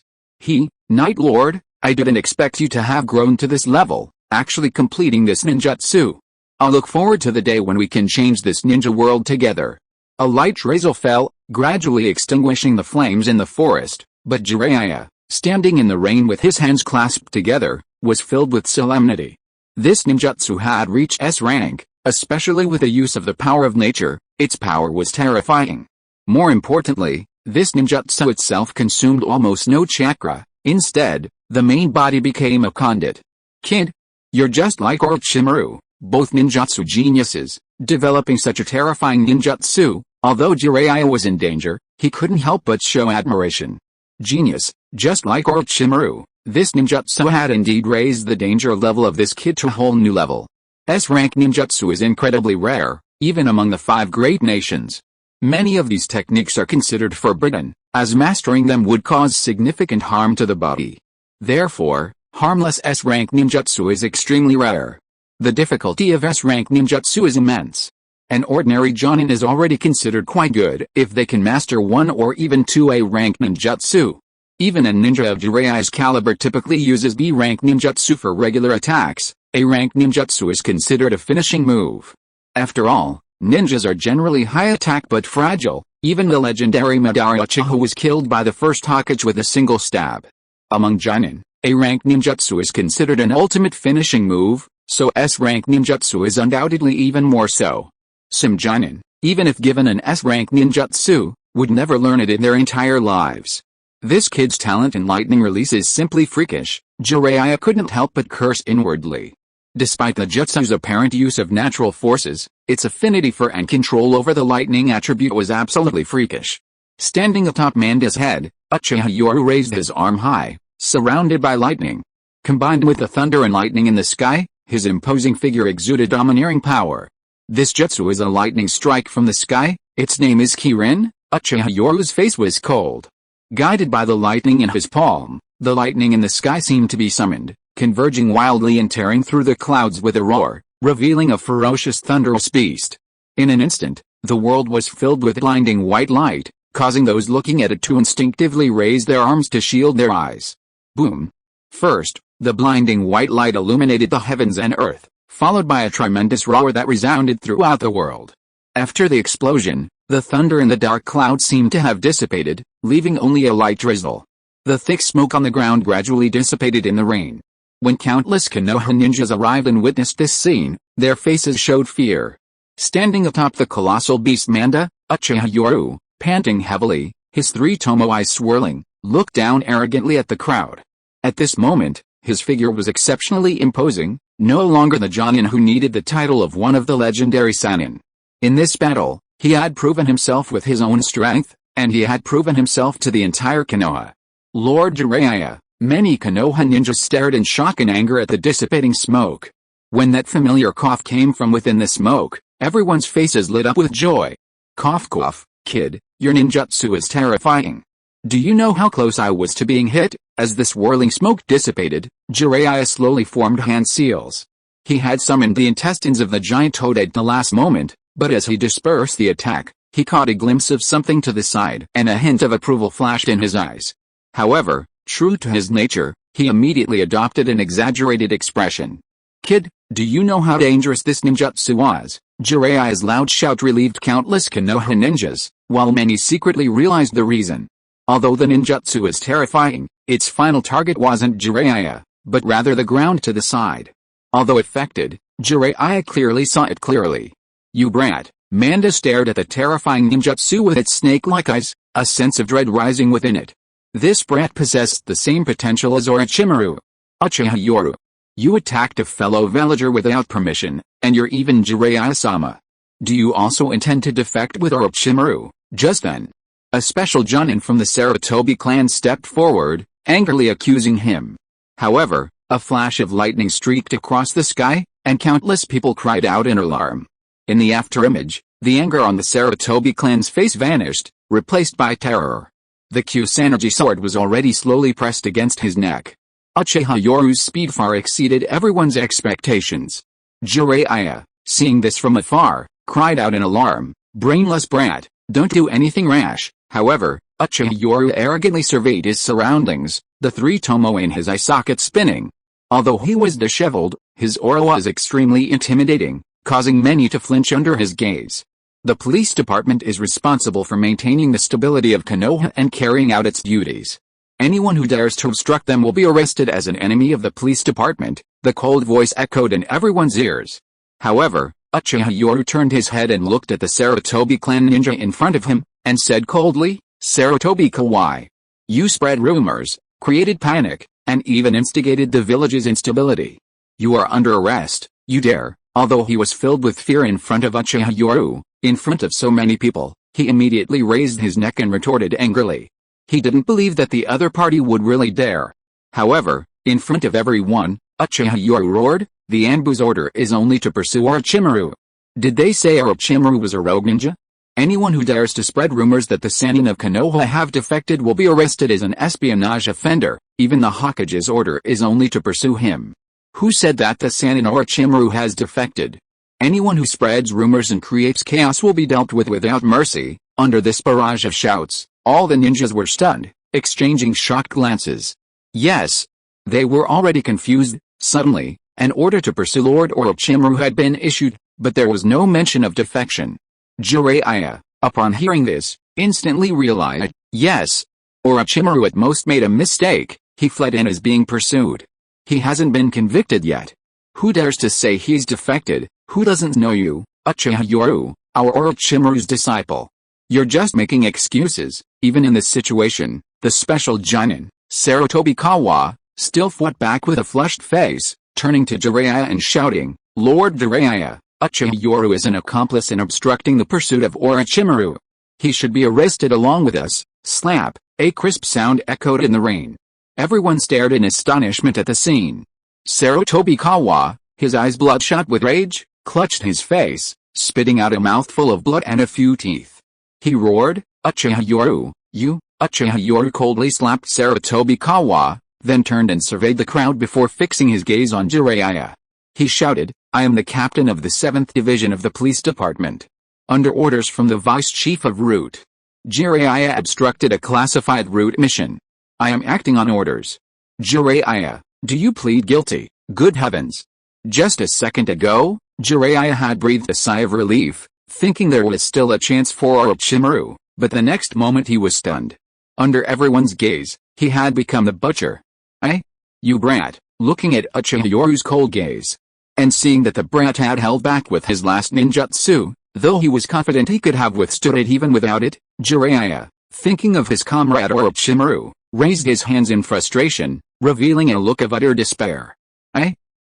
Night Lord, I didn't expect you to have grown to this level, actually completing this ninjutsu. I'll look forward to the day when we can change this ninja world together. A light drizzle fell, gradually extinguishing the flames in the forest, but Jiraiya, standing in the rain with his hands clasped together, was filled with solemnity. This ninjutsu had reached S rank, especially with the use of the power of nature. Its power was terrifying. More importantly, this ninjutsu itself consumed almost no chakra. Instead, the main body became a conduit. Kid, you're just like Orochimaru, both ninjutsu geniuses, developing such a terrifying ninjutsu. Although Jiraiya was in danger, he couldn't help but show admiration. Genius, just like Orochimaru, this ninjutsu had indeed raised the danger level of this kid to a whole new level. S-rank ninjutsu is incredibly rare, even among the 5 great nations. Many of these techniques are considered forbidden, as mastering them would cause significant harm to the body. Therefore, harmless S-rank ninjutsu is extremely rare. The difficulty of S-rank ninjutsu is immense. An ordinary jonin is already considered quite good if they can master 1 or even 2 A-rank ninjutsu. Even a ninja of Jiraiya's caliber typically uses B-rank ninjutsu for regular attacks. A-rank ninjutsu is considered a finishing move. After all, ninjas are generally high attack but fragile. Even the legendary Madara Uchiha was killed by the first Hokage with a single stab. Among jonin, A-rank ninjutsu is considered an ultimate finishing move, so S-rank ninjutsu is undoubtedly even more so. Some jonin, even if given an S-rank ninjutsu, would never learn it in their entire lives. This kid's talent in lightning release is simply freakish. Jiraiya couldn't help but curse inwardly. Despite the jutsu's apparent use of natural forces, its affinity for and control over the lightning attribute was absolutely freakish. Standing atop Manda's head, Uchiha Yoru raised his arm high, surrounded by lightning. Combined with the thunder and lightning in the sky, his imposing figure exuded domineering power. This jutsu is a lightning strike from the sky. Its name is Kirin. Uchiha Yoru's face was cold. Guided by the lightning in his palm, the lightning in the sky seemed to be summoned, converging wildly and tearing through the clouds with a roar, revealing a ferocious thunderous beast. In an instant, the world was filled with blinding white light, causing those looking at it to instinctively raise their arms to shield their eyes. Boom! First, the blinding white light illuminated the heavens and earth, followed by a tremendous roar that resounded throughout the world. After the explosion, the thunder in the dark cloud seemed to have dissipated, leaving only a light drizzle. The thick smoke on the ground gradually dissipated in the rain. When countless Konoha ninjas arrived and witnessed this scene, their faces showed fear. Standing atop the colossal beast Manda, Uchiha Yoru, panting heavily, his three tomo eyes swirling, looked down arrogantly at the crowd. At this moment, his figure was exceptionally imposing, no longer the Jonin who needed the title of one of the legendary Sannin. In this battle, he had proven himself with his own strength, and he had proven himself to the entire Konoha. Lord Jiraiya, many Konoha ninjas stared in shock and anger at the dissipating smoke. When that familiar cough came from within the smoke, everyone's faces lit up with joy. Cough cough, kid, your ninjutsu is terrifying. Do you know how close I was to being hit? As the swirling smoke dissipated, Jiraiya slowly formed hand seals. He had summoned the intestines of the giant toad at the last moment, but as he dispersed the attack, he caught a glimpse of something to the side and a hint of approval flashed in his eyes. However, true to his nature, he immediately adopted an exaggerated expression. Kid, do you know how dangerous this ninjutsu was? Jiraiya's loud shout relieved countless Konoha ninjas, while many secretly realized the reason. Although the ninjutsu is terrifying, its final target wasn't Jiraiya, but rather the ground to the side. Although affected, Jiraiya clearly saw it clearly. You brat, Manda stared at the terrifying ninjutsu with its snake-like eyes, a sense of dread rising within it. This brat possessed the same potential as Orochimaru. Uchiha Yoru. You attacked a fellow villager without permission, and you're even Jiraiya-sama. Do you also intend to defect with Orochimaru? Just then, a special Jonin from the Sarutobi clan stepped forward, angrily accusing him. However, a flash of lightning streaked across the sky, and countless people cried out in alarm. In the afterimage, the anger on the Sarutobi clan's face vanished, replaced by terror. The Kusanagi sword was already slowly pressed against his neck. Uchiha Yoru's speed far exceeded everyone's expectations. Jiraiya, seeing this from afar, cried out in alarm, brainless brat, don't do anything rash. However, Uchiha Yoru arrogantly surveyed his surroundings, the three tomo in his eye socket spinning. Although he was disheveled, his aura was extremely intimidating, causing many to flinch under his gaze. The police department is responsible for maintaining the stability of Konoha and carrying out its duties. Anyone who dares to obstruct them will be arrested as an enemy of the police department, the cold voice echoed in everyone's ears. However, Uchiha Yoru turned his head and looked at the Sarutobi clan ninja in front of him, and said coldly, Sarutobi Kawai. You spread rumors, created panic, and even instigated the village's instability. You are under arrest, you dare. Although he was filled with fear in front of Uchiha Yoru, in front of so many people, he immediately raised his neck and retorted angrily. He didn't believe that the other party would really dare. However, in front of everyone, Uchiha Yoru roared, the Anbu's order is only to pursue Orochimaru. Did they say Orochimaru was a rogue ninja? Anyone who dares to spread rumors that the Sannin of Konoha have defected will be arrested as an espionage offender, even the Hokage's order is only to pursue him. Who said that the Sannin Orochimaru has defected? Anyone who spreads rumors and creates chaos will be dealt with without mercy. Under this barrage of shouts, all the ninjas were stunned, exchanging shocked glances. Yes, they were already confused. Suddenly, an order to pursue Lord Orochimaru had been issued, but there was no mention of defection. Jiraiya, upon hearing this, instantly realized, yes, Orochimaru at most made a mistake, he fled and is being pursued. He hasn't been convicted yet. Who dares to say he's defected? Who doesn't know you, Uchiha Yoru, our Orochimaru's disciple? You're just making excuses. Even in this situation, the special Jonin, Sarutobi Kawa, still fought back with a flushed face, turning to Jiraiya and shouting, Lord Jiraiya, Uchiha Yoru is an accomplice in obstructing the pursuit of Orochimaru. He should be arrested along with us. Slap, a crisp sound echoed in the rain. Everyone stared in astonishment at the scene. Sarutobi Kawa, his eyes bloodshot with rage, clutched his face, spitting out a mouthful of blood and a few teeth. He roared, Uchiha Yoru, you! Uchiha Yoru coldly slapped Sarutobi Kawa, then turned and surveyed the crowd before fixing his gaze on Jiraiya. He shouted, I am the captain of the 7th Division of the Police Department. Under orders from the Vice Chief of Route. Jiraiya obstructed a classified route mission. I am acting on orders. Jiraiya, do you plead guilty? Good heavens! Just a second ago, Jiraiya had breathed a sigh of relief, thinking there was still a chance for Orochimaru, but the next moment he was stunned. Under everyone's gaze, he had become the butcher. You brat, looking at Uchiha Yoru's cold gaze. And seeing that the brat had held back with his last ninjutsu, though he was confident he could have withstood it even without it, Jiraiya, thinking of his comrade Orochimaru, raised his hands in frustration, revealing a look of utter despair.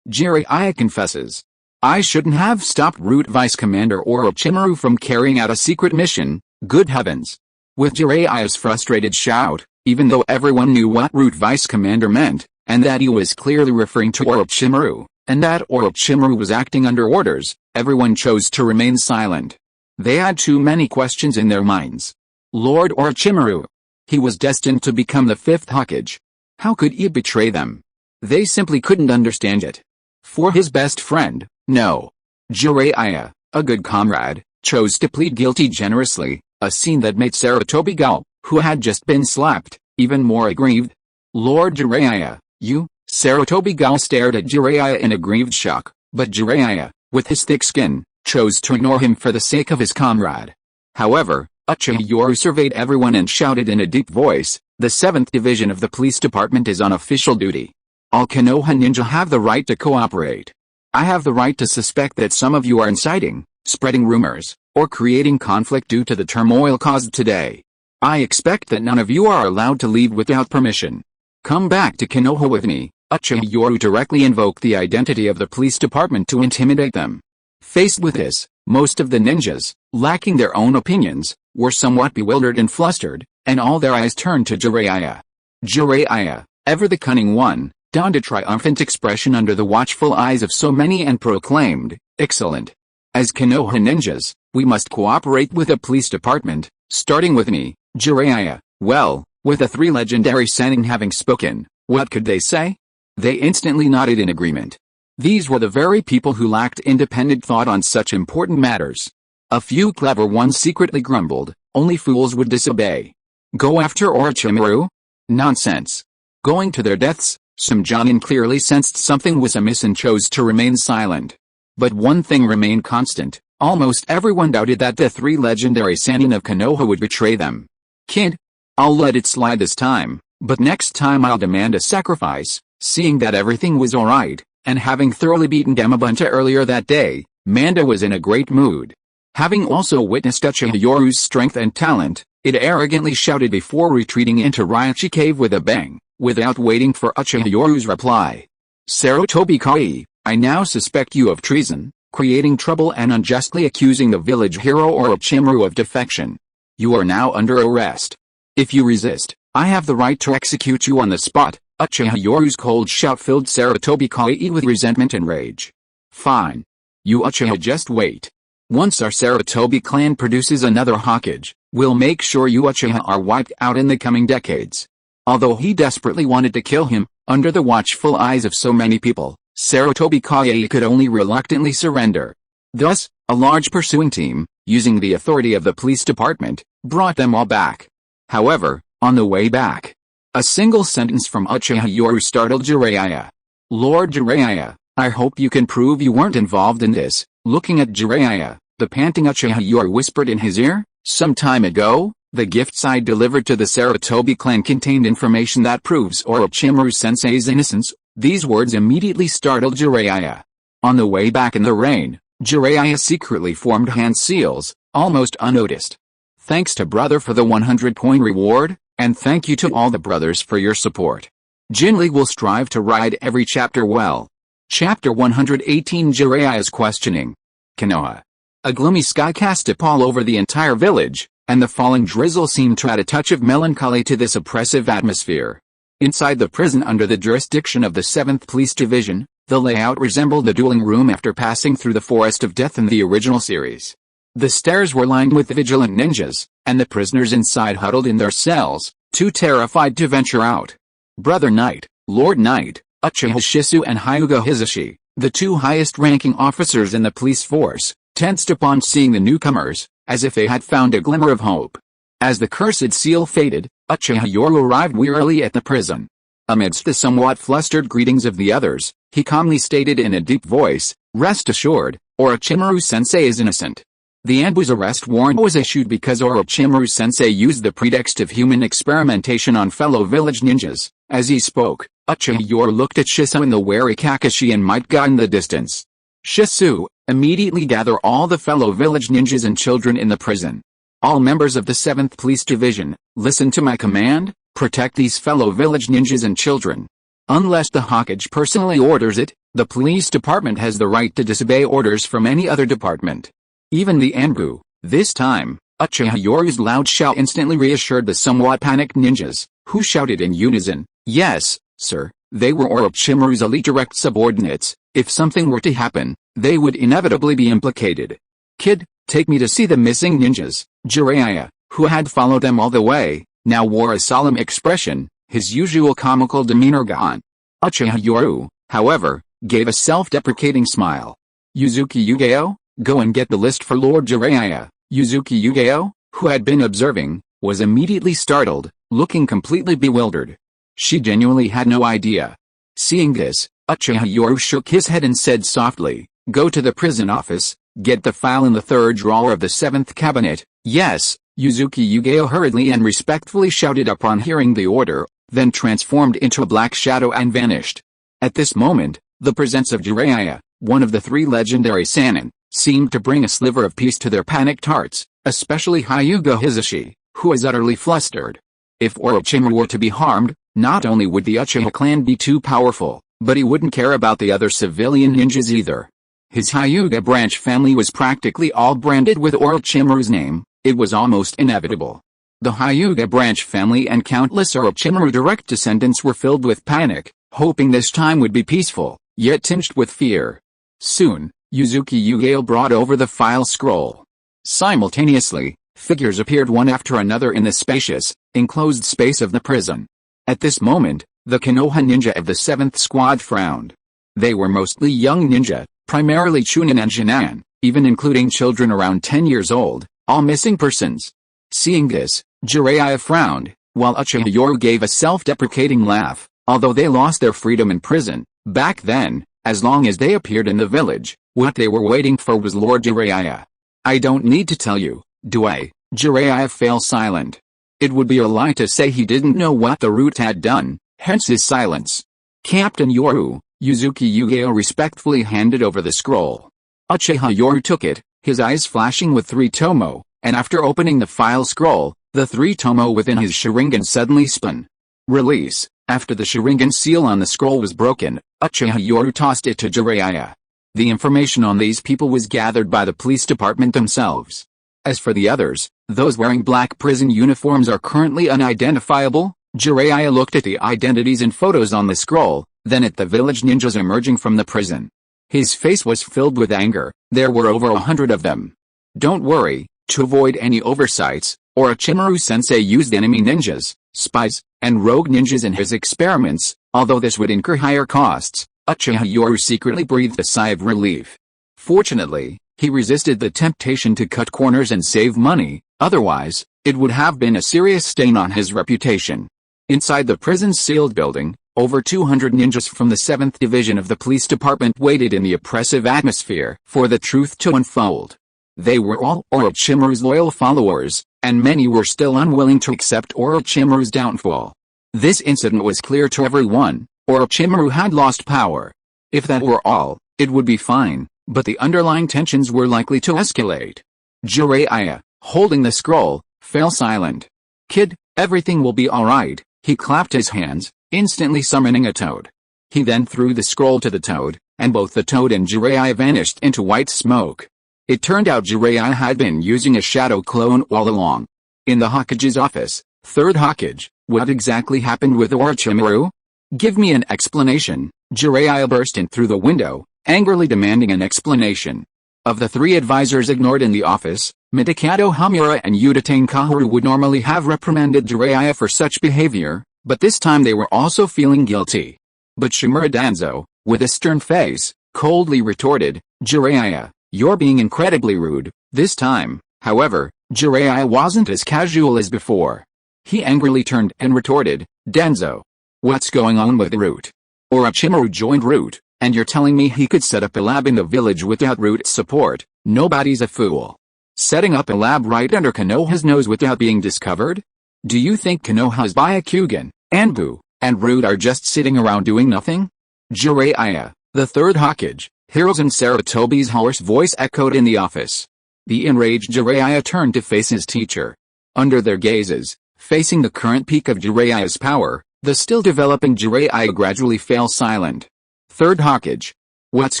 Jiraiya confesses. I shouldn't have stopped Root Vice Commander Orochimaru from carrying out a secret mission, good heavens. With Jiraiya's frustrated shout, even though everyone knew what Root Vice Commander meant, and that he was clearly referring to Orochimaru, and that Orochimaru was acting under orders, everyone chose to remain silent. They had too many questions in their minds. Lord Orochimaru. He was destined to become the fifth Hokage. How could he betray them? They simply couldn't understand it. For his best friend, no. Jiraiya, a good comrade, chose to plead guilty generously, a scene that made Sarutobi Gao, who had just been slapped, even more aggrieved. Lord Jiraiya, you? Sarutobi Gao stared at Jiraiya in aggrieved shock, but Jiraiya, with his thick skin, chose to ignore him for the sake of his comrade. However, Uchiha Yoru surveyed everyone and shouted in a deep voice, the 7th Division of the Police Department is on official duty. All Konoha ninja have the right to cooperate. I have the right to suspect that some of you are inciting, spreading rumors, or creating conflict due to the turmoil caused today. I expect that none of you are allowed to leave without permission. Come back to Konoha with me. Uchiha Yoru directly invoked the identity of the police department to intimidate them. Faced with this, most of the ninjas, lacking their own opinions, were somewhat bewildered and flustered, and all their eyes turned to Jiraiya. Jiraiya, ever the cunning one, donned a triumphant expression under the watchful eyes of so many and proclaimed, excellent. As Konoha ninjas, we must cooperate with the police department, starting with me, Jiraiya. Well, with the 3 legendary Sannin having spoken, what could they say? They instantly nodded in agreement. These were the very people who lacked independent thought on such important matters. A few clever ones secretly grumbled, only fools would disobey. Go after Orochimaru? Nonsense. Going to their deaths? Some Jonin clearly sensed something was amiss and chose to remain silent. But one thing remained constant, almost everyone doubted that the 3 legendary Sannin of Konoha would betray them. Kid, I'll let it slide this time, but next time I'll demand a sacrifice. Seeing that everything was alright, and having thoroughly beaten Gamabunta earlier that day, Manda was in a great mood. Having also witnessed Uchiha Yoru's strength and talent, it arrogantly shouted before retreating into Raichi Cave with a bang, without waiting for Uchiha Yoru's reply. Sarutobi Kai, I now suspect you of treason, creating trouble and unjustly accusing the village hero Orochimaru of defection. You are now under arrest. If you resist, I have the right to execute you on the spot. Uchiha Yoru's cold shout filled Sarutobi Kai with resentment and rage. Fine. You Uchiha just wait. Once our Sarutobi clan produces another Hokage, we'll make sure you Uchiha are wiped out in the coming decades. Although he desperately wanted to kill him, under the watchful eyes of so many people, Sarutobi Kai could only reluctantly surrender. Thus, a large pursuing team, using the authority of the police department, brought them all back. However, on the way back, a single sentence from Uchiha Yoru startled Jiraiya. Lord Jiraiya, I hope you can prove you weren't involved in this. Looking at Jiraiya, the panting Uchiha Yoru whispered in his ear, some time ago, the gifts I delivered to the Sarutobi clan contained information that proves Orochimaru sensei's innocence. These words immediately startled Jiraiya. On the way back in the rain, Jiraiya secretly formed hand seals, almost unnoticed. Thanks to brother for the 100-coin reward. And thank you to all the brothers for your support. Jinli will strive to write every chapter well. Chapter 118 Jiraiya's questioning. Konoha. A gloomy sky cast a pall over the entire village, and the falling drizzle seemed to add a touch of melancholy to this oppressive atmosphere. Inside the prison under the jurisdiction of the 7th Police Division, the layout resembled the dueling room after passing through the Forest of Death in the original series. The stairs were lined with vigilant ninjas, and the prisoners inside huddled in their cells, too terrified to venture out. Brother Knight, Lord Knight, Uchiha Shisui and Hyuga Hisashi, the 2 highest-ranking officers in the police force, tensed upon seeing the newcomers, as if they had found a glimmer of hope. As the cursed seal faded, Uchiha Yoru arrived wearily at the prison. Amidst the somewhat flustered greetings of the others, he calmly stated in a deep voice, "Rest assured, Orochimaru-sensei is innocent." The Anbu's arrest warrant was issued because Orochimaru-sensei used the pretext of human experimentation on fellow village ninjas. As he spoke, Uchiha Yoru looked at Shisui and the wary Kakashi and Might God in the distance. Shisui, immediately gather all the fellow village ninjas and children in the prison. All members of the 7th Police Division, listen to my command, protect these fellow village ninjas and children. Unless the Hokage personally orders it, the police department has the right to disobey orders from any other department. Even the Anbu. This time, Uchiha Yoru's loud shout instantly reassured the somewhat panicked ninjas, who shouted in unison, "Yes, sir." They were Orochimaru's elite direct subordinates. If something were to happen, they would inevitably be implicated. "Kid, take me to see the missing ninjas." Jiraiya, who had followed them all the way, now wore a solemn expression, his usual comical demeanor gone. Uchiha Yoru, however, gave a self-deprecating smile. "Yuzuki Yugeo, go and get the list for Lord Jiraiya." Yuzuki Yugeo, who had been observing, was immediately startled, looking completely bewildered. She genuinely had no idea. Seeing this, Uchiha Yoru shook his head and said softly, "Go to the prison office, get the file in the third drawer of the 7th cabinet." "Yes." Yuzuki Yugeo hurriedly and respectfully shouted upon hearing the order, then transformed into a black shadow and vanished. At this moment, the presence of Jiraiya, one of the 3 legendary Sannin, seemed to bring a sliver of peace to their panicked hearts, especially Hyuga Hisashi, who was utterly flustered. If Orochimaru were to be harmed, not only would the Uchiha clan be too powerful, but he wouldn't care about the other civilian ninjas either. His Hyuga branch family was practically all branded with Orochimaru's name. It was almost inevitable. The Hyuga branch family and countless Orochimaru direct descendants were filled with panic, hoping this time would be peaceful, yet tinged with fear. Soon, Yuzuki Yugeo brought over the file scroll. Simultaneously, figures appeared one after another in the spacious, enclosed space of the prison. At this moment, the Konoha ninja of the 7th squad frowned. They were mostly young ninja, primarily Chunin and Jinan, even including children around 10 years old, all missing persons. Seeing this, Jiraiya frowned, while Uchiha Yoru gave a self-deprecating laugh. Although they lost their freedom in prison, back then, as long as they appeared in the village, what they were waiting for was Lord Jiraiya. "I don't need to tell you, do I?" Jiraiya fell silent. It would be a lie to say he didn't know what the Root had done, hence his silence. "Captain Yoru," Yuzuki Yugeo respectfully handed over the scroll. Uchiha Yoru took it, his eyes flashing with 3 tomo, and after opening the file scroll, the 3 tomo within his Sharingan suddenly spun. Release. After the Sharingan seal on the scroll was broken, Uchiha Yoru tossed it to Jiraiya. The information on these people was gathered by the police department themselves. As for the others, those wearing black prison uniforms are currently unidentifiable. Jiraiya looked at the identities and photos on the scroll, then at the village ninjas emerging from the prison. His face was filled with anger. There were over 100 of them. "Don't worry, to avoid any oversights, Orochimaru-sensei used enemy ninjas, spies, and rogue ninjas in his experiments, although this would incur higher costs." Uchiha Yoru secretly breathed a sigh of relief. Fortunately, he resisted the temptation to cut corners and save money, otherwise, it would have been a serious stain on his reputation. Inside the prison's sealed building, over 200 ninjas from the 7th Division of the police department waited in the oppressive atmosphere for the truth to unfold. They were all Orochimaru's loyal followers, and many were still unwilling to accept Orochimaru's downfall. This incident was clear to everyone. Orochimaru had lost power. If that were all, it would be fine, but the underlying tensions were likely to escalate. Jiraiya, holding the scroll, fell silent. "Kid, everything will be alright." He clapped his hands, instantly summoning a toad. He then threw the scroll to the toad, and both the toad and Jiraiya vanished into white smoke. It turned out Jiraiya had been using a shadow clone all along. In the Hokage's office, Third Hokage, what exactly happened with Orochimaru? "Give me an explanation." Jiraiya burst in through the window, angrily demanding an explanation. Of the 3 advisors ignored in the office, Mitakato Hamura and Udatane Kaharu would normally have reprimanded Jiraiya for such behavior, but this time they were also feeling guilty. But Shimura Danzo, with a stern face, coldly retorted, "Jiraiya, you're being incredibly rude." This time, however, Jiraiya wasn't as casual as before. He angrily turned and retorted, "Danzo, what's going on with Root? Orochimaru joined Root, and you're telling me he could set up a lab in the village without Root's support? Nobody's a fool. Setting up a lab right under Konoha's nose without being discovered? Do you think Konoha's Byakugan, Anbu, and Root are just sitting around doing nothing? Jiraiya, the third Hokage, Hiruzen Sarutobi's hoarse voice echoed in the office. The enraged Jiraiya turned to face his teacher. Under their gazes, facing the current peak of Jiraiya's power, the still developing Jiraiya gradually fell silent. Third Hokage. What's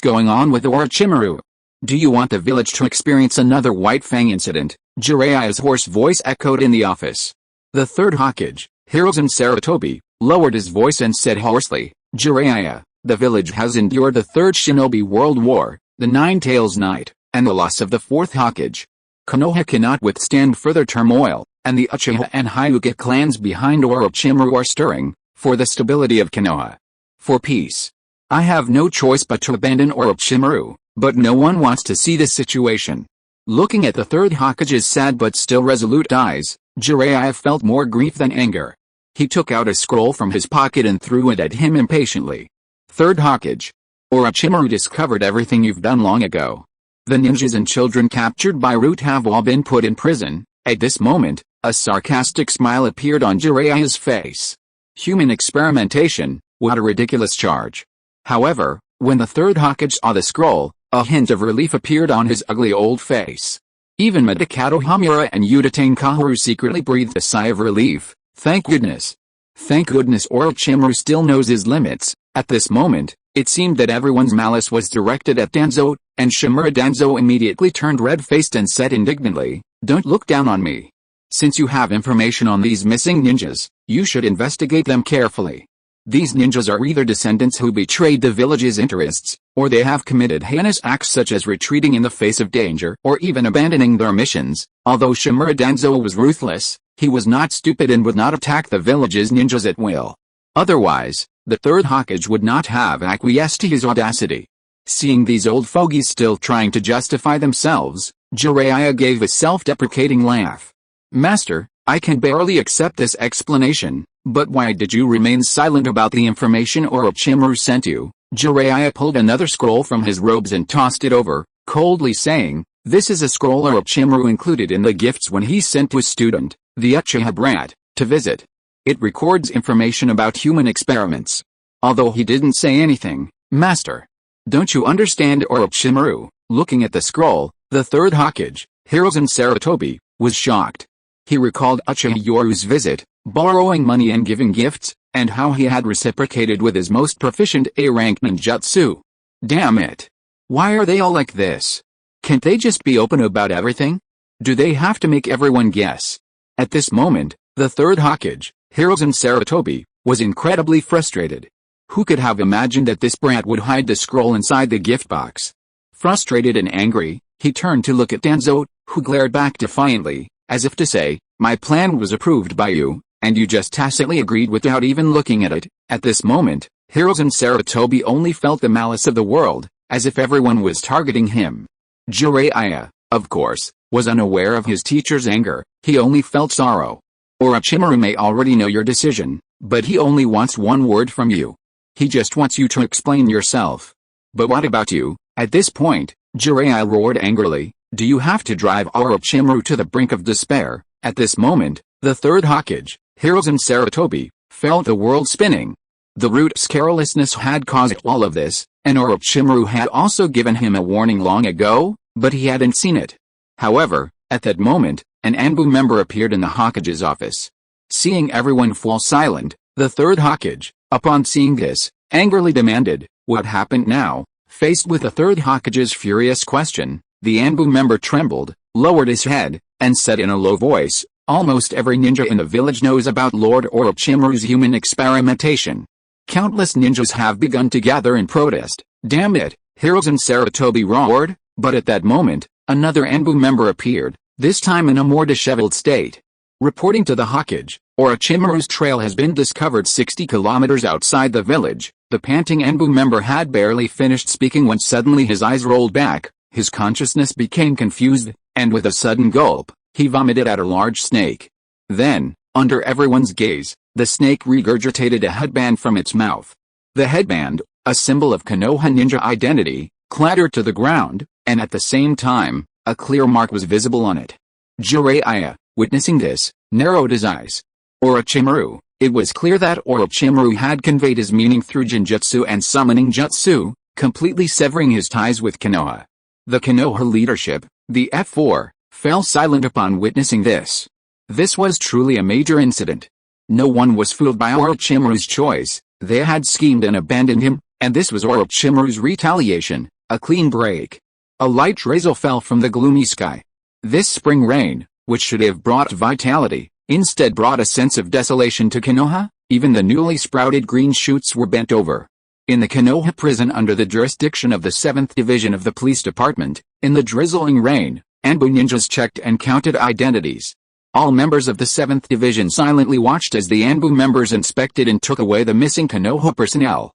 going on with Orochimaru? Do you want the village to experience another White Fang incident? Jiraiya's hoarse voice echoed in the office. The third Hokage, Hiruzen Sarutobi, lowered his voice and said hoarsely, Jiraiya, the village has endured the Third Shinobi World War, the Nine Tails Night, and the loss of the fourth Hokage. Konoha cannot withstand further turmoil, and the Uchiha and Hyuga clans behind Orochimaru are stirring, for the stability of Konoha. For peace. I have no choice but to abandon Orochimaru, but no one wants to see this situation. Looking at the third Hokage's sad but still resolute eyes, Jiraiya felt more grief than anger. He took out a scroll from his pocket and threw it at him impatiently. Third Hokage. Orochimaru discovered everything you've done long ago. The ninjas and children captured by Root have all been put in prison. At this moment, a sarcastic smile appeared on Jiraiya's face. Human experimentation, what a ridiculous charge. However, when the third Hokage saw the scroll, a hint of relief appeared on his ugly old face. Even Midakato Hamura and Udatane Kaharu secretly breathed a sigh of relief. Thank goodness. Thank goodness Orochimaru still knows his limits. At this moment, it seemed that everyone's malice was directed at Danzo, and Shimura Danzo immediately turned red-faced and said indignantly, Don't look down on me. Since you have information on these missing ninjas, you should investigate them carefully. These ninjas are either descendants who betrayed the village's interests, or they have committed heinous acts such as retreating in the face of danger or even abandoning their missions. Although Shimura Danzo was ruthless, he was not stupid and would not attack the village's ninjas at will. Otherwise, the third Hokage would not have acquiesced to his audacity. Seeing these old fogies still trying to justify themselves, Jiraiya gave a self-deprecating laugh. Master, I can barely accept this explanation, but why did you remain silent about the information Orochimaru sent you? Jiraiya pulled another scroll from his robes and tossed it over, coldly saying, This is a scroll Orochimaru included in the gifts when he sent to a student, the Uchiha brat, to visit. It records information about human experiments. Although he didn't say anything, Master. Don't you understand? Orochimaru, looking at the scroll, the third Hokage, Hiruzen Sarutobi, was shocked. He recalled Uchiha Yoru's visit, borrowing money and giving gifts, and how he had reciprocated with his most proficient A-rank ninjutsu. Damn it. Why are they all like this? Can't they just be open about everything? Do they have to make everyone guess? At this moment, the third Hokage, Hiruzen Sarutobi, was incredibly frustrated. Who could have imagined that this brat would hide the scroll inside the gift box? Frustrated and angry, he turned to look at Danzo, who glared back defiantly, as if to say, My plan was approved by you, and you just tacitly agreed without even looking at it. At this moment, Hiruzen Sarutobi only felt the malice of the world, as if everyone was targeting him. Jiraiya, of course, was unaware of his teacher's anger. He only felt sorrow. Orochimaru may already know your decision, but he only wants one word from you. He just wants you to explain yourself. But what about you? At this point, Jiraiya roared angrily, Do you have to drive Orochimaru to the brink of despair? At this moment, the third Hokage, Hiruzen Sarutobi, felt the world spinning. The Root's carelessness had caused all of this, and Orochimaru had also given him a warning long ago, but he hadn't seen it. However, at that moment, an Anbu member appeared in the Hokage's office. Seeing everyone fall silent, the third Hokage, upon seeing this, angrily demanded, What happened now? Faced with the third Hokage's furious question, the Anbu member trembled, lowered his head, and said in a low voice, Almost every ninja in the village knows about Lord Orochimaru's human experimentation. Countless ninjas have begun to gather in protest. Damn it, Hiruzen Sarutobi roared, but at that moment, another Anbu member appeared, this time in a more disheveled state. Reporting to the Hokage, Orochimaru's trail has been discovered 60 kilometers outside the village. The panting Anbu member had barely finished speaking when suddenly his eyes rolled back, his consciousness became confused, and with a sudden gulp, he vomited out a large snake. Then, under everyone's gaze, the snake regurgitated a headband from its mouth. The headband, a symbol of Konoha ninja identity, clattered to the ground, and at the same time, a clear mark was visible on it. Jiraiya, witnessing this, narrowed his eyes. Orochimaru, It was clear that Orochimaru had conveyed his meaning through Genjutsu and summoning jutsu, completely severing his ties with Konoha. The Konoha leadership, the F4, fell silent upon witnessing this. This was truly a major incident. No one was fooled by Orochimaru's choice. They had schemed and abandoned him, and this was Orochimaru's retaliation, a clean break. A light drizzle fell from the gloomy sky. This spring rain, which should have brought vitality, instead brought a sense of desolation to Konoha. Even the newly sprouted green shoots were bent over. In the Konoha prison under the jurisdiction of the 7th Division of the Police Department, in the drizzling rain, Anbu ninjas checked and counted identities. All members of the 7th Division silently watched as the Anbu members inspected and took away the missing Konoha personnel.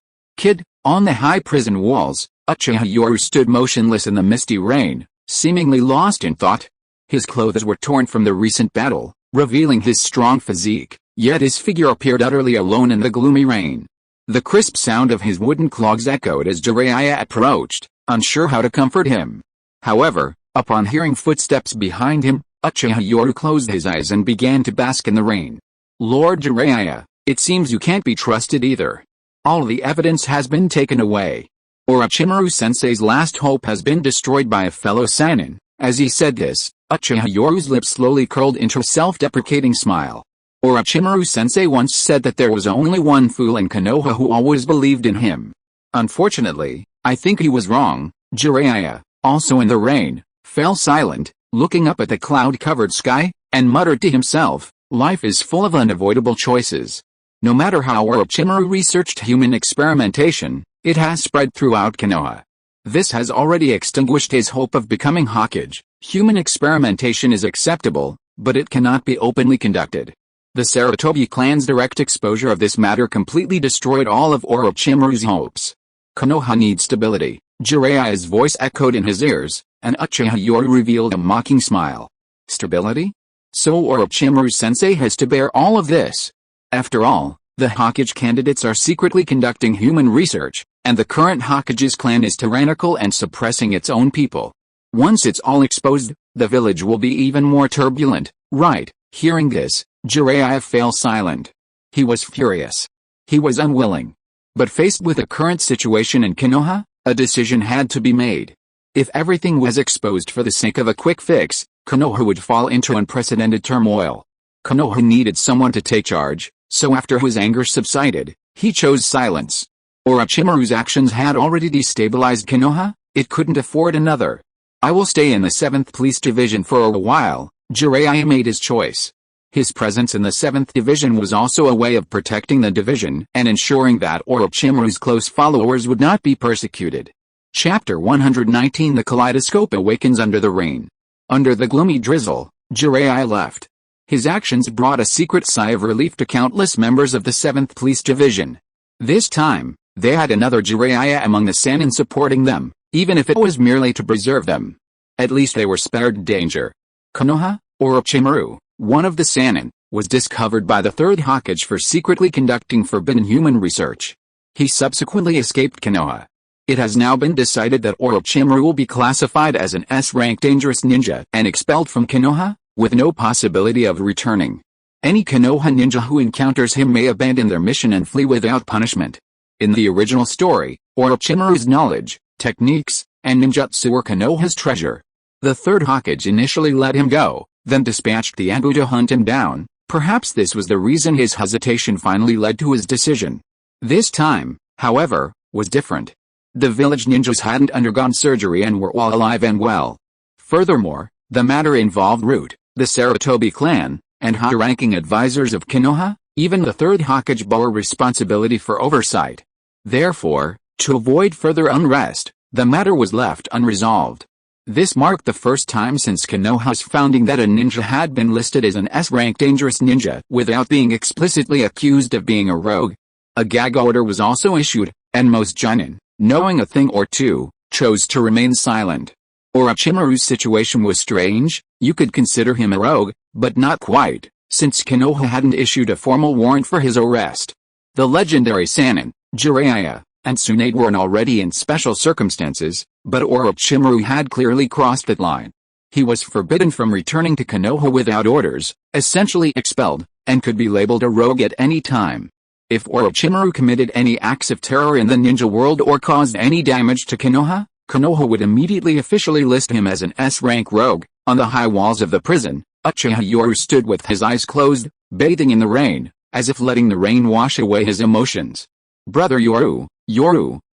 On the high prison walls, Uchiha Yoru stood motionless in the misty rain, seemingly lost in thought. His clothes were torn from the recent battle, revealing his strong physique, yet his figure appeared utterly alone in the gloomy rain. The crisp sound of his wooden clogs echoed as Jiraiya approached, unsure how to comfort him. However, upon hearing footsteps behind him, Uchiha Yoru closed his eyes and began to bask in the rain. Lord Jiraiya, it seems you can't be trusted either. All the evidence has been taken away. Orochimaru-sensei's last hope has been destroyed by a fellow Sannin. As he said this, Uchiha Yoru's lips slowly curled into a self-deprecating smile. Orochimaru-sensei once said that there was only one fool in Konoha who always believed in him. Unfortunately, I think he was wrong. Jiraiya, also in the rain, fell silent, looking up at the cloud-covered sky, and muttered to himself, life is full of unavoidable choices. No matter how Orochimaru researched human experimentation, it has spread throughout Konoha. This has already extinguished his hope of becoming Hokage. Human experimentation is acceptable, but it cannot be openly conducted. The Sarutobi clan's direct exposure of this matter completely destroyed all of Orochimaru's hopes. Konoha needs stability. Jiraiya's voice echoed in his ears, and Uchiha Yoru revealed a mocking smile. Stability? So Orochimaru-sensei has to bear all of this. After all, the Hokage candidates are secretly conducting human research, and the current Hokage's clan is tyrannical and suppressing its own people. Once it's all exposed, the village will be even more turbulent, right? Hearing this, Jiraiya fell silent. He was furious. He was unwilling. But faced with the current situation in Konoha, a decision had to be made. If everything was exposed for the sake of a quick fix, Konoha would fall into unprecedented turmoil. Konoha needed someone to take charge, so after his anger subsided, he chose silence. Orochimaru's actions had already destabilized Konoha, it couldn't afford another. I will stay in the 7th Police Division for a while. Jiraiya made his choice. His presence in the 7th Division was also a way of protecting the division and ensuring that Orochimaru's close followers would not be persecuted. Chapter 119 The Kaleidoscope awakens under the rain. Under the gloomy drizzle, Jiraiya left. His actions brought a secret sigh of relief to countless members of the 7th Police Division. This time, they had another Jiraiya among the Sannin supporting them, even if it was merely to preserve them. At least they were spared danger. Konoha, Orochimaru, one of the Sannin, was discovered by the Third Hokage for secretly conducting forbidden human research. He subsequently escaped Konoha. It has now been decided that Orochimaru will be classified as an S-rank dangerous ninja and expelled from Konoha, with no possibility of returning. Any Konoha ninja who encounters him may abandon their mission and flee without punishment. In the original story, Orochimaru's knowledge, techniques, and ninjutsu were Konoha's treasure. The Third Hokage initially let him go, then dispatched the Anbu to hunt him down. Perhaps this was the reason his hesitation finally led to his decision. This time, however, was different. The village ninjas hadn't undergone surgery and were all alive and well. Furthermore, the matter involved Root, the Sarutobi clan, and high-ranking advisors of Konoha. Even the Third Hokage bore responsibility for oversight. Therefore, to avoid further unrest, the matter was left unresolved. This marked the first time since Konoha's founding that a ninja had been listed as an S-rank dangerous ninja without being explicitly accused of being a rogue. A gag order was also issued, and most Jonin, knowing a thing or two, chose to remain silent. Orochimaru's situation was strange. You could consider him a rogue, but not quite, since Konoha hadn't issued a formal warrant for his arrest. The legendary Sannin, Jiraiya, and Tsunade were already in special circumstances, but Orochimaru had clearly crossed that line. He was forbidden from returning to Konoha without orders, essentially expelled, and could be labeled a rogue at any time. If Orochimaru committed any acts of terror in the ninja world or caused any damage to Konoha, Konoha would immediately officially list him as an S-rank rogue. On the high walls of the prison, Uchiha Yoru stood with his eyes closed, bathing in the rain, as if letting the rain wash away his emotions. Brother Yoru,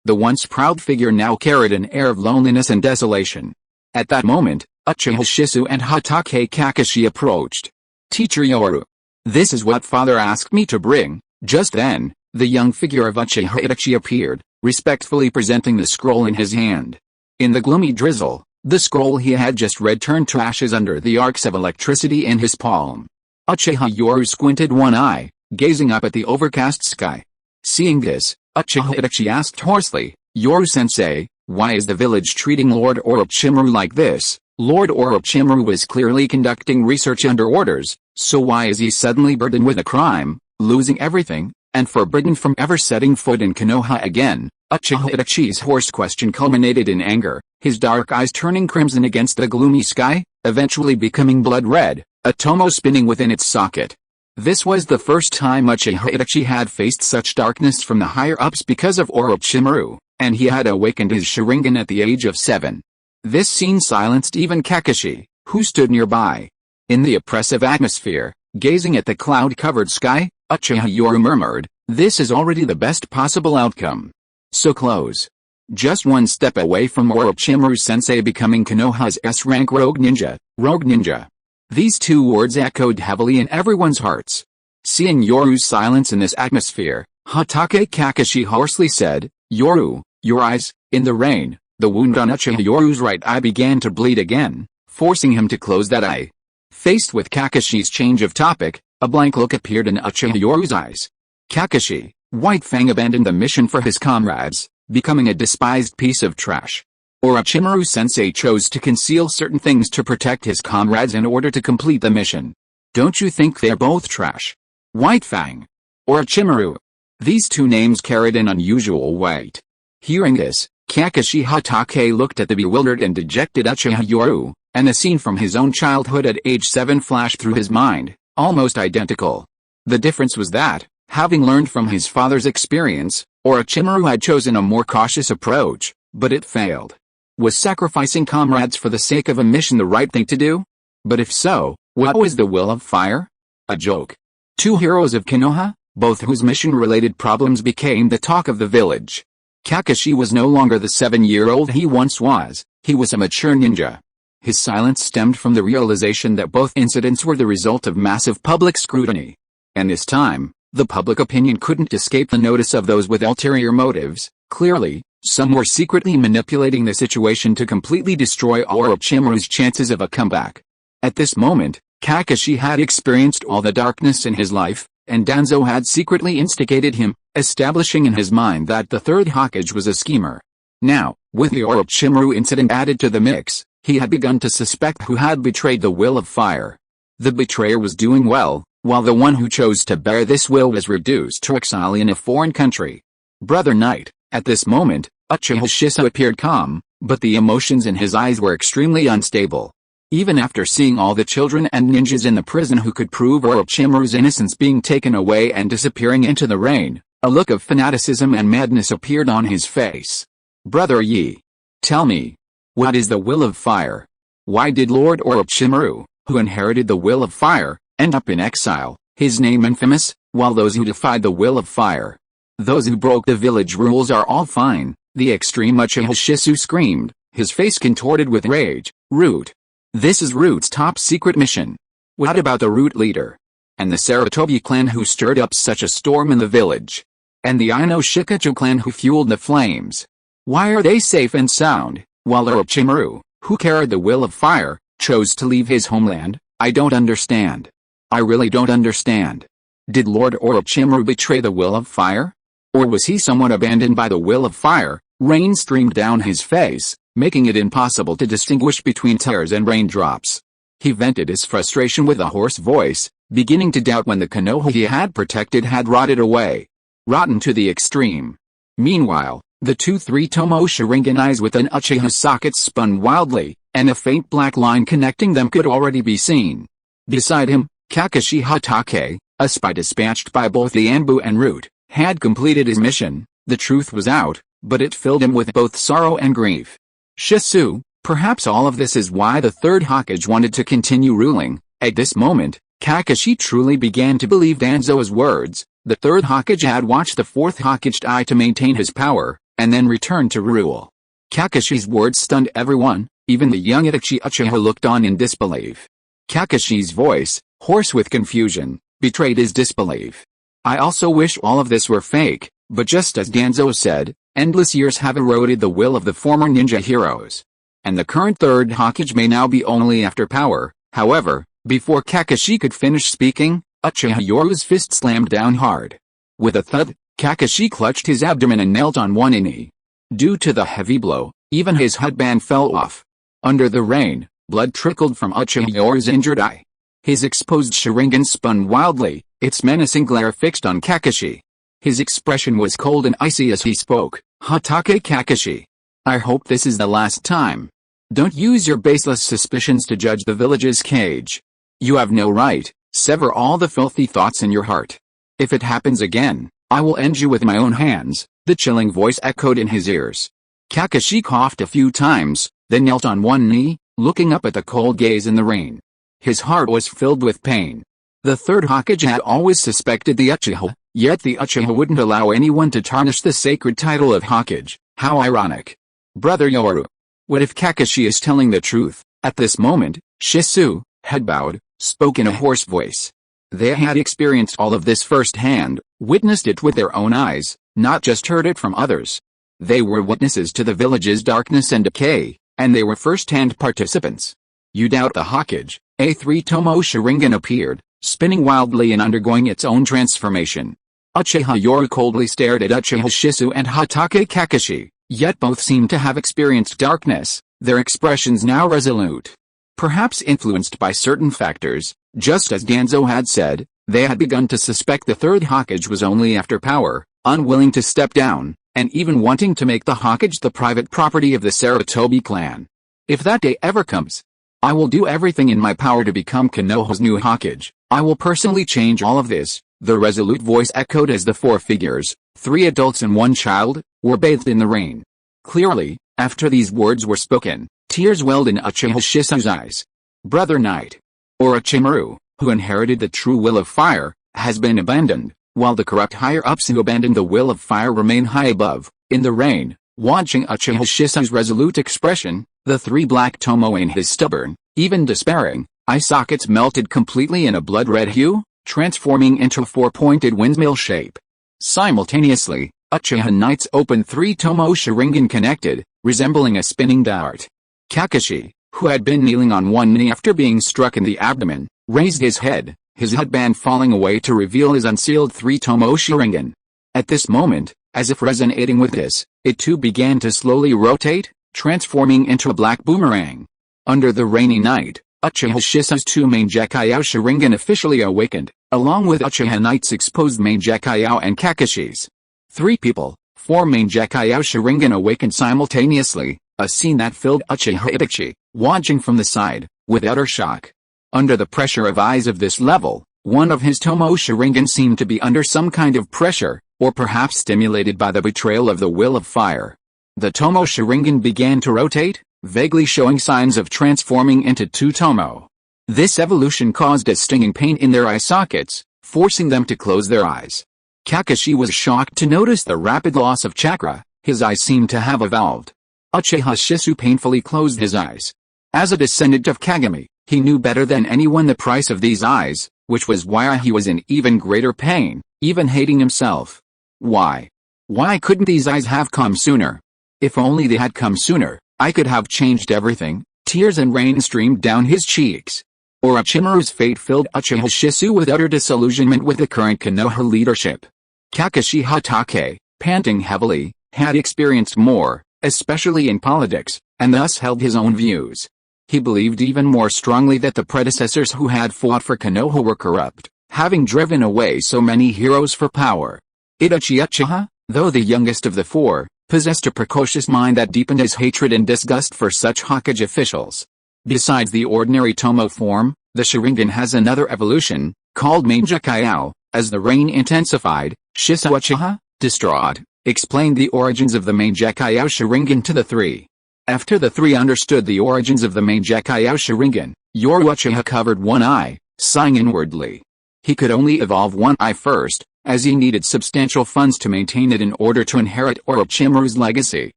the once proud figure now carried an air of loneliness and desolation. At that moment, Uchiha Shisui and Hokage Kakashi approached. Teacher Yoru. This is what father asked me to bring. Just then, the young figure of Uchiha Itachi appeared, respectfully presenting the scroll in his hand. In the gloomy drizzle, the scroll he had just read turned to ashes under the arcs of electricity in his palm. Uchiha Yoru squinted one eye, gazing up at the overcast sky. Seeing this, Uchiha Itachi asked hoarsely, Yoru-sensei, why is the village treating Lord Orochimaru like this? Lord Orochimaru was clearly conducting research under orders, so why is he suddenly burdened with a crime, losing everything, and forbidden from ever setting foot in Konoha again? Uchiha Itachi's hoarse question culminated in anger, his dark eyes turning crimson against the gloomy sky, eventually becoming blood red, a tomo spinning within its socket. This was the first time Uchiha Itachi had faced such darkness from the higher-ups because of Orochimaru, and he had awakened his Sharingan at the age of 7. This scene silenced even Kakashi, who stood nearby. In the oppressive atmosphere, gazing at the cloud-covered sky, Uchiha Yoru murmured, this is already the best possible outcome. So close. Just one step away from Orochimaru-sensei becoming Konoha's S-rank rogue ninja. These two words echoed heavily in everyone's hearts. Seeing Yoru's silence in this atmosphere, Hokage Kakashi hoarsely said, Yoru, your eyes, in the rain. The wound on Uchiha Yoru's right eye began to bleed again, forcing him to close that eye. Faced with Kakashi's change of topic, a blank look appeared in Uchiha Yoru's eyes. Kakashi, White Fang abandoned the mission for his comrades, becoming a despised piece of trash. Orochimaru-sensei chose to conceal certain things to protect his comrades in order to complete the mission. Don't you think they're both trash? White Fang. Orochimaru. These two names carried an unusual weight. Hearing this, Kakashi Hatake looked at the bewildered and dejected Uchiha Yoru, and the scene from his own childhood at age 7 flashed through his mind, almost identical. The difference was that, having learned from his father's experience, Orochimaru had chosen a more cautious approach, but it failed. Was sacrificing comrades for the sake of a mission the right thing to do? But if so, what was the will of fire? A joke. Two heroes of Konoha, both whose mission-related problems became the talk of the village. Kakashi was no longer the 7-year-old he once was, he was a mature ninja. His silence stemmed from the realization that both incidents were the result of massive public scrutiny. And this time, the public opinion couldn't escape the notice of those with ulterior motives. Clearly, some were secretly manipulating the situation to completely destroy Orochimaru's chances of a comeback. At this moment, Kakashi had experienced all the darkness in his life, and Danzo had secretly instigated him, establishing in his mind that the Third Hokage was a schemer. Now, with the Orochimaru incident added to the mix, he had begun to suspect who had betrayed the will of fire. The betrayer was doing well, while the one who chose to bear this will was reduced to exile in a foreign country. Brother Knight. At this moment, Uchiha Shisui appeared calm, but the emotions in his eyes were extremely unstable. Even after seeing all the children and ninjas in the prison who could prove Orochimaru's innocence being taken away and disappearing into the rain, a look of fanaticism and madness appeared on his face. Brother Yi. Tell me. What is the will of fire? Why did Lord Orochimaru, who inherited the will of fire, end up in exile, his name infamous, while those who defied the will of fire? Those who broke the village rules are all fine, the extreme Uchiha Shisui screamed, his face contorted with rage. Root. This is Root's top secret mission. What about the Root leader? And the Sarutobi clan who stirred up such a storm in the village? And the Ino Shikachu clan who fueled the flames? Why are they safe and sound, while Orochimaru, who carried the will of fire, chose to leave his homeland? I don't understand. I really don't understand. Did Lord Orochimaru betray the will of fire? Or was he somewhat abandoned by the will of fire? Rain streamed down his face, making it impossible to distinguish between tears and raindrops. He vented his frustration with a hoarse voice, beginning to doubt when the Konoha he had protected had rotted away. Rotten to the extreme. Meanwhile, the 2-3 Tomo Sharingan eyes within Uchiha's sockets spun wildly, and a faint black line connecting them could already be seen. Beside him, Kakashi Hatake, A spy dispatched by both the Anbu and Root, had completed his mission. The truth was out, but it filled him with both sorrow and grief. Shisui, perhaps all of this is why the Third Hokage wanted to continue ruling. At this moment, Kakashi truly began to believe Danzo's words. The Third Hokage had watched the Fourth Hokage die to maintain his power, and then return to rule. Kakashi's words stunned everyone, even the young Itachi Uchiha looked on in disbelief. Kakashi's voice, hoarse with confusion, betrayed his disbelief. I also wish all of this were fake, but just as Danzo said, endless years have eroded the will of the former ninja heroes. And the current Third Hokage may now be only after power. However, before Kakashi could finish speaking, Uchiha Yoru's fist slammed down hard. With a thud, Kakashi clutched his abdomen and knelt on one knee. Due to the heavy blow, even his headband fell off. Under the rain, blood trickled from Uchiha Yoru's injured eye. His exposed Sharingan spun wildly, its menacing glare fixed on Kakashi. His expression was cold and icy as he spoke. Hatake Kakashi. I hope this is the last time. Don't use your baseless suspicions to judge the village's cage. You have no right. Sever all the filthy thoughts in your heart. If it happens again, I will end you with my own hands, the chilling voice echoed in his ears. Kakashi coughed a few times, then knelt on one knee, looking up at the cold gaze in the rain. His heart was filled with pain. The Third Hokage had always suspected the Uchiha, yet the Uchiha wouldn't allow anyone to tarnish the sacred title of Hokage. How ironic. Brother Yoru. What if Kakashi is telling the truth? At this moment, Shisui, head bowed, spoke in a hoarse voice. They had experienced all of this firsthand, witnessed it with their own eyes, not just heard it from others. They were witnesses to the village's darkness and decay, and they were first-hand participants. You doubt the Hokage? A three-tomo Sharingan appeared, spinning wildly and undergoing its own transformation. Uchiha Yoru coldly stared at Uchiha Shisui and Hatake Kakashi, yet both seemed to have experienced darkness, their expressions now resolute. Perhaps influenced by certain factors, just as Danzo had said, they had begun to suspect the Third Hokage was only after power, unwilling to step down, and even wanting to make the Hokage the private property of the Sarutobi clan. If that day ever comes, I will do everything in my power to become Konoha's new Hokage. I will personally change all of this, the resolute voice echoed as the four figures, 3 adults and 1 child, were bathed in the rain. Clearly, after these words were spoken, tears welled in Uchiha Shisui's eyes. Brother Knight. Orochimaru, who inherited the true will of fire, has been abandoned, while the corrupt higher-ups who abandoned the will of fire remain high above, in the rain. Watching Uchiha Shisui's resolute expression, the 3 black tomo in his stubborn, even despairing, eye sockets melted completely in a blood-red hue, transforming into a 4-pointed windmill shape. Simultaneously, Uchiha Knight's open 3-tomo Sharingan connected, resembling a spinning dart. Kakashi, who had been kneeling on one knee after being struck in the abdomen, raised his head, his headband falling away to reveal his unsealed 3-tomo Sharingan. At this moment, as if resonating with this, it too began to slowly rotate, transforming into a black boomerang. Under the rainy night, Uchiha Shisui's 2 main Gekkyou Sharingan officially awakened, along with Uchiha Knight's exposed main Gekkyou and Kakashi's. 3 people, 4 main Gekkyou Sharingan awakened simultaneously, a scene that filled Uchiha Itachi, watching from the side, with utter shock. Under the pressure of eyes of this level, one of his Tomo Sharingan seemed to be under some kind of pressure, or perhaps stimulated by the betrayal of the will of fire. The Tomo Sharingan began to rotate, vaguely showing signs of transforming into 2 tomo. This evolution caused a stinging pain in their eye sockets, forcing them to close their eyes. Kakashi was shocked to notice the rapid loss of chakra, his eyes seemed to have evolved. Uchiha Shisui painfully closed his eyes. As a descendant of Kagami, he knew better than anyone the price of these eyes, which was why he was in even greater pain, even hating himself. Why? Why couldn't these eyes have come sooner? If only they had come sooner, I could have changed everything. Tears and rain streamed down his cheeks. Orochimaru's fate filled Uchiha Shisui with utter disillusionment with the current Konoha leadership. Kakashi Hatake, panting heavily, had experienced more, especially in politics, and thus held his own views. He believed even more strongly that the predecessors who had fought for Konoha were corrupt, having driven away so many heroes for power. Itachi Uchiha, though the youngest of the 4, possessed a precocious mind that deepened his hatred and disgust for such Hokage officials. Besides the ordinary Tomo form, the Sharingan has another evolution, called Mangekyou. As the rain intensified, Shisui, distraught, explained the origins of the Mangekyou Sharingan to the three. After the three understood the origins of the Mangekyou Sharingan, Uchiha covered one eye, sighing inwardly. He could only evolve one eye first, as he needed substantial funds to maintain it in order to inherit Orochimaru's legacy.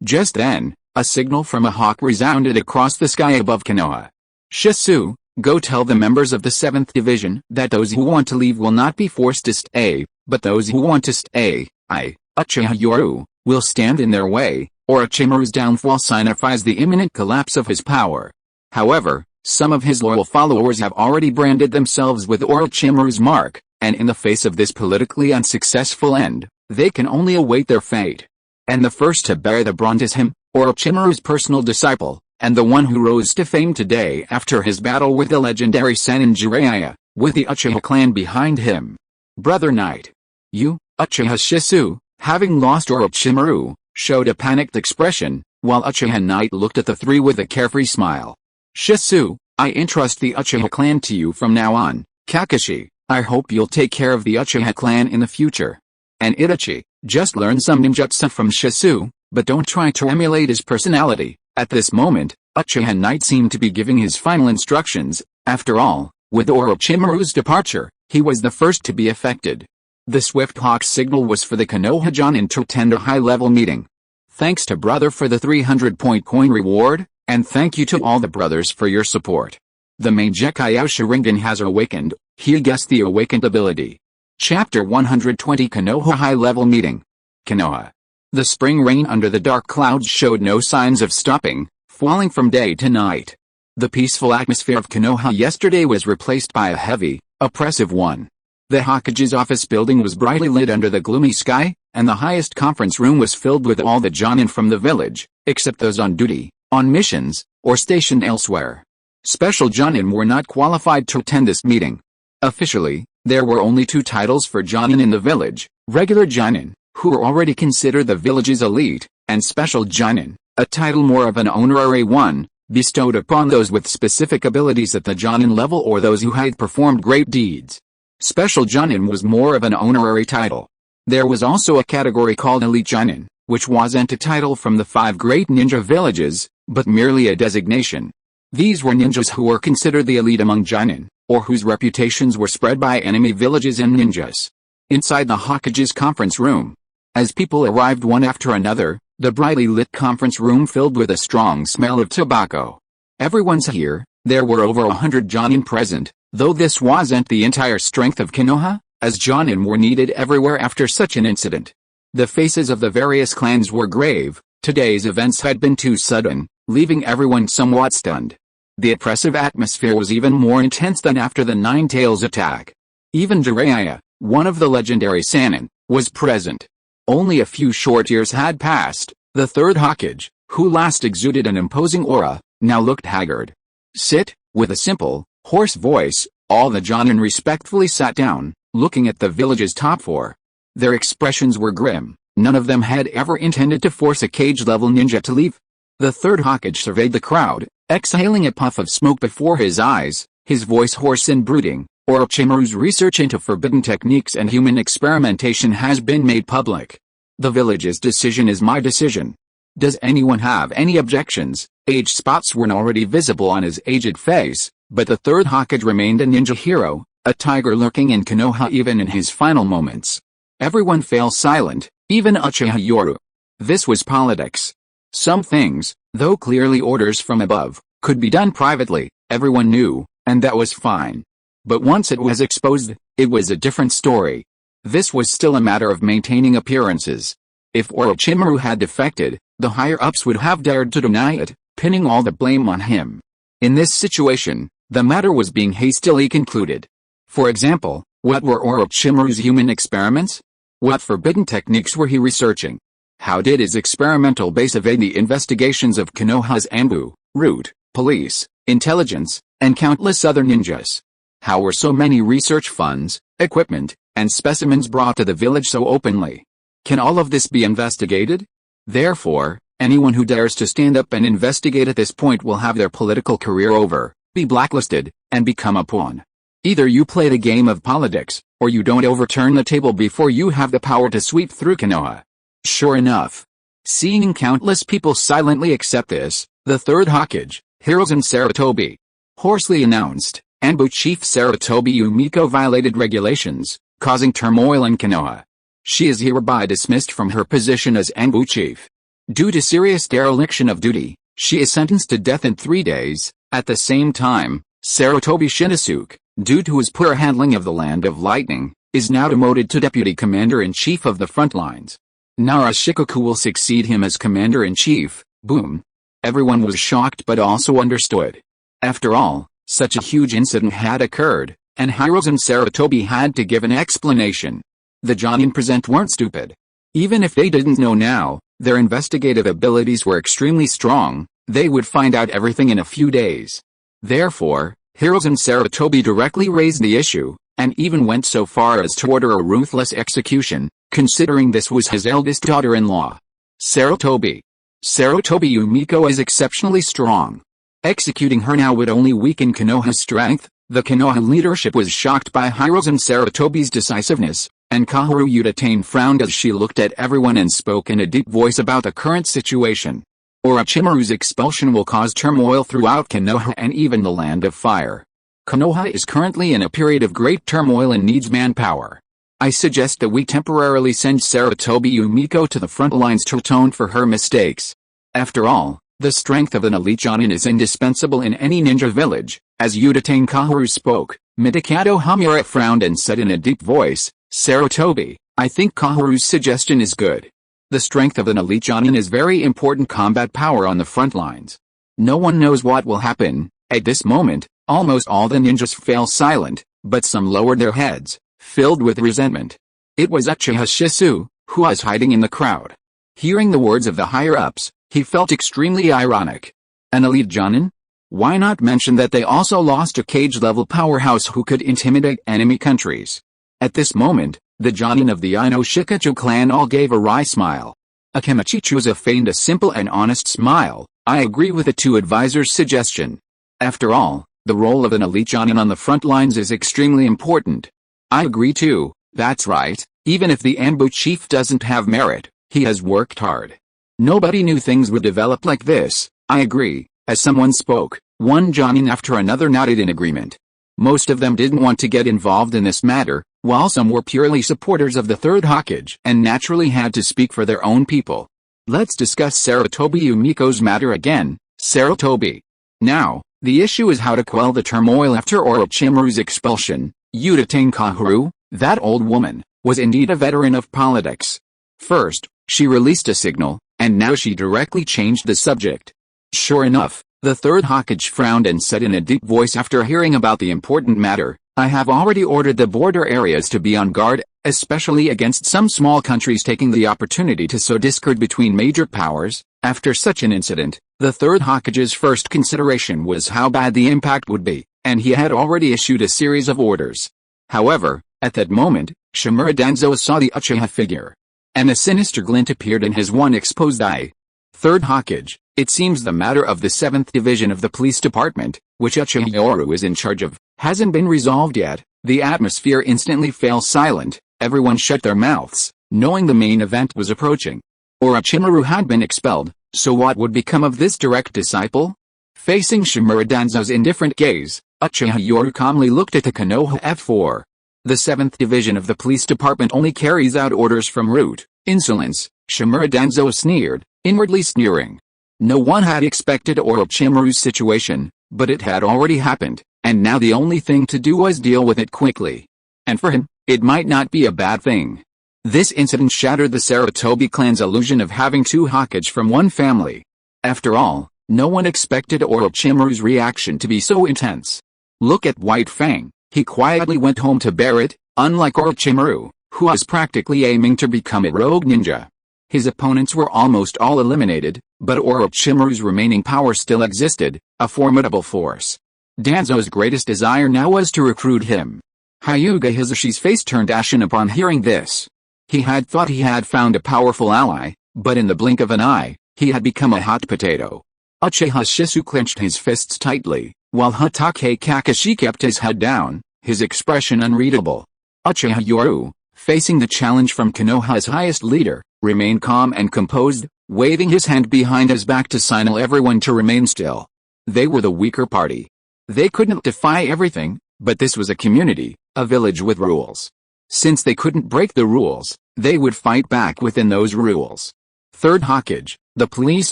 Just then, a signal from a hawk resounded across the sky above Konoha. "Shisui, go tell the members of the 7th Division that those who want to leave will not be forced to stay, but those who want to stay, Uchiha Yoru, will stand in their way. Orochimaru's downfall signifies the imminent collapse of his power." However, some of his loyal followers have already branded themselves with Orochimaru's mark, and in the face of this politically unsuccessful end, they can only await their fate. And the first to bear the brunt is him, Orochimaru's personal disciple, and the one who rose to fame today after his battle with the legendary Sannin Jiraiya, with the Uchiha clan behind him. "Brother Knight. You, Uchiha Shisui, having lost Orochimaru," showed a panicked expression, while Uchiha Knight looked at the three with a carefree smile. "Shisui, I entrust the Uchiha clan to you from now on. Kakashi, I hope you'll take care of the Uchiha clan in the future. And Itachi, just learn some ninjutsu from Shisui, but don't try to emulate his personality." At this moment, Uchiha Knight seemed to be giving his final instructions. After all, with Orochimaru's departure, he was the first to be affected. The Swift Hawk signal was for the Konoha Jonin to attend a high-level meeting. "Thanks to brother for the 300-point coin reward, and thank you to all the brothers for your support. The Mangekyou Sharingan has awakened." He guessed the awakened ability. Chapter 120 Konoha High-Level Meeting. Konoha. The spring rain under the dark clouds showed no signs of stopping, falling from day to night. The peaceful atmosphere of Konoha yesterday was replaced by a heavy, oppressive one. The Hokage's office building was brightly lit under the gloomy sky, and the highest conference room was filled with all the Jonin from the village, except those on duty, on missions, or stationed elsewhere. Special Jonin were not qualified to attend this meeting. Officially, there were only two titles for Jonin in the village: regular Jonin, who were already considered the village's elite, and special Jonin, a title more of an honorary one, bestowed upon those with specific abilities at the Jonin level or those who had performed great deeds. Special Jonin was more of an honorary title. There was also a category called Elite Jonin, which wasn't a title from the 5 great ninja villages, but merely a designation. These were ninjas who were considered the elite among Jonin, or whose reputations were spread by enemy villages and ninjas. Inside the Hokage's conference room, as people arrived one after another, the brightly lit conference room filled with a strong smell of tobacco. "Everyone's here." There were over 100 Jonin present, though this wasn't the entire strength of Konoha, as Jonin were needed everywhere after such an incident. The faces of the various clans were grave. Today's events had been too sudden, leaving everyone somewhat stunned. The oppressive atmosphere was even more intense than after the Nine Tails attack. Even Jiraiya, one of the legendary Sannin, was present. Only a few short years had passed. The Third Hokage, who last exuded an imposing aura, now looked haggard. "Sit," with a simple, hoarse voice, all the Jonin respectfully sat down, looking at the village's top 4. Their expressions were grim. None of them had ever intended to force a cage-level ninja to leave. The Third Hokage surveyed the crowd, exhaling a puff of smoke before his eyes, his voice hoarse and brooding. "Orochimaru's research into forbidden techniques and human experimentation has been made public. The village's decision is my decision. Does anyone have any objections?" Age spots were already visible on his aged face, but the Third Hokage remained a ninja hero, a tiger lurking in Konoha even in his final moments. Everyone fell silent, even Uchiha Yoru. This was politics. Some things, though clearly orders from above, could be done privately, everyone knew, and that was fine. But once it was exposed, it was a different story. This was still a matter of maintaining appearances. If Orochimaru had defected, the higher-ups would have dared to deny it, pinning all the blame on him. In this situation, the matter was being hastily concluded. For example, what were Orochimaru's human experiments? What forbidden techniques were he researching? How did his experimental base evade the investigations of Konoha's Anbu, Root, Police, Intelligence, and countless other ninjas? How were so many research funds, equipment, and specimens brought to the village so openly? Can all of this be investigated? Therefore, anyone who dares to stand up and investigate at this point will have their political career over, be blacklisted, and become a pawn. Either you play the game of politics, or you don't overturn the table before you have the power to sweep through Konoha. Sure enough. Seeing countless people silently accept this, the Third Hokage, Hiruzen Sarutobi, hoarsely announced, Anbu Chief Sarutobi Yumiko violated regulations, causing turmoil in Konoha. She is hereby dismissed from her position as Anbu Chief. Due to serious dereliction of duty, she is sentenced to death in 3 days. At the same time, Sarutobi Shinosuke, due to his poor handling of the Land of Lightning, is now demoted to Deputy Commander-in-Chief of the front lines. Nara Shikoku will succeed him as Commander-in-Chief. Boom. Everyone was shocked but also understood. After all, such a huge incident had occurred, and Hiruzen Sarutobi had to give an explanation. The Jonin present weren't stupid. Even if they didn't know now, their investigative abilities were extremely strong, they would find out everything in a few days. Therefore, Hiruzen Sarutobi directly raised the issue, and even went so far as to order a ruthless execution, considering this was his eldest daughter-in-law. Sarutobi Yumiko is exceptionally strong. Executing her now would only weaken Konoha's strength. The Konoha leadership was shocked by Hiruzen Sarutobi's decisiveness, and Kaoru Uchiha frowned as she looked at everyone and spoke in a deep voice about the current situation. Orochimaru's expulsion will cause turmoil throughout Konoha and even the Land of Fire. Konoha is currently in a period of great turmoil and needs manpower. I suggest that we temporarily send Sarutobi Yumiko to the front lines to atone for her mistakes. After all, the strength of an elite Jonin is indispensable in any ninja village. As Uchiha Kaoru spoke, Midokado Hamura frowned and said in a deep voice, Sarutobi, I think Kaoru's suggestion is good. The strength of an elite Jonin is very important combat power on the front lines. No one knows what will happen. At this moment, almost all the ninjas fell silent, but some lowered their heads, filled with resentment. It was Uchiha Shisui, who was hiding in the crowd. Hearing the words of the higher-ups, he felt extremely ironic. An elite Jonin? Why not mention that they also lost a cage-level powerhouse who could intimidate enemy countries? At this moment, the Jonin of the Ino Shikachu clan all gave a wry smile. Akimichichuza feigned a simple and honest smile. I agree with the two advisors' suggestion. After all, the role of an elite Jonin on the front lines is extremely important. I agree too, that's right, even if the Anbu chief doesn't have merit, he has worked hard. Nobody knew things would develop like this. I agree. As someone spoke, one Jonin after another nodded in agreement. Most of them didn't want to get involved in this matter, while some were purely supporters of the Third Hokage and naturally had to speak for their own people. Let's discuss Sarutobi Yumiko's matter again. Sarutobi. Now, the issue is how to quell the turmoil after Orochimaru's expulsion. Uchiha Kaoru, that old woman, was indeed a veteran of politics. First, she released a signal, and now she directly changed the subject. Sure enough, the Third Hokage frowned and said in a deep voice after hearing about the important matter, I have already ordered the border areas to be on guard, especially against some small countries taking the opportunity to sow discord between major powers. After such an incident, the Third Hokage's first consideration was how bad the impact would be, and he had already issued a series of orders. However, at that moment, Shimura Danzo saw the Uchiha figure, and a sinister glint appeared in his one exposed eye. Third Hokage, it seems the matter of the 7th Division of the Police Department, which Uchiha Yoru is in charge of, hasn't been resolved yet. The atmosphere instantly fell silent, everyone shut their mouths, knowing the main event was approaching. Orochimaru had been expelled, so what would become of this direct disciple? Facing Shimura Danzo's indifferent gaze, Uchiha Yoru calmly looked at the Konoha F4. The 7th Division of the Police Department only carries out orders from root. Insolence, Shimura Danzo sneered, inwardly sneering. No one had expected Orochimaru's situation, but it had already happened, and now the only thing to do was deal with it quickly. And for him, it might not be a bad thing. This incident shattered the Sarutobi clan's illusion of having two Hokage from one family. After all, no one expected Orochimaru's reaction to be so intense. Look at White Fang, he quietly went home to bear it, unlike Orochimaru, who was practically aiming to become a rogue ninja. His opponents were almost all eliminated, but Orochimaru's remaining power still existed, a formidable force. Danzo's greatest desire now was to recruit him. Hyuga Hisashi's face turned ashen upon hearing this. He had thought he had found a powerful ally, but in the blink of an eye, he had become a hot potato. Uchiha Shisui clenched his fists tightly, while Hatake Kakashi kept his head down. his expression unreadable. Uchiha Yoru, facing the challenge from Konoha's highest leader, remained calm and composed, waving his hand behind his back to signal everyone to remain still. They were the weaker party. They couldn't defy everything, but this was a community, a village with rules. Since they couldn't break the rules, they would fight back within those rules. Third Hokage, the police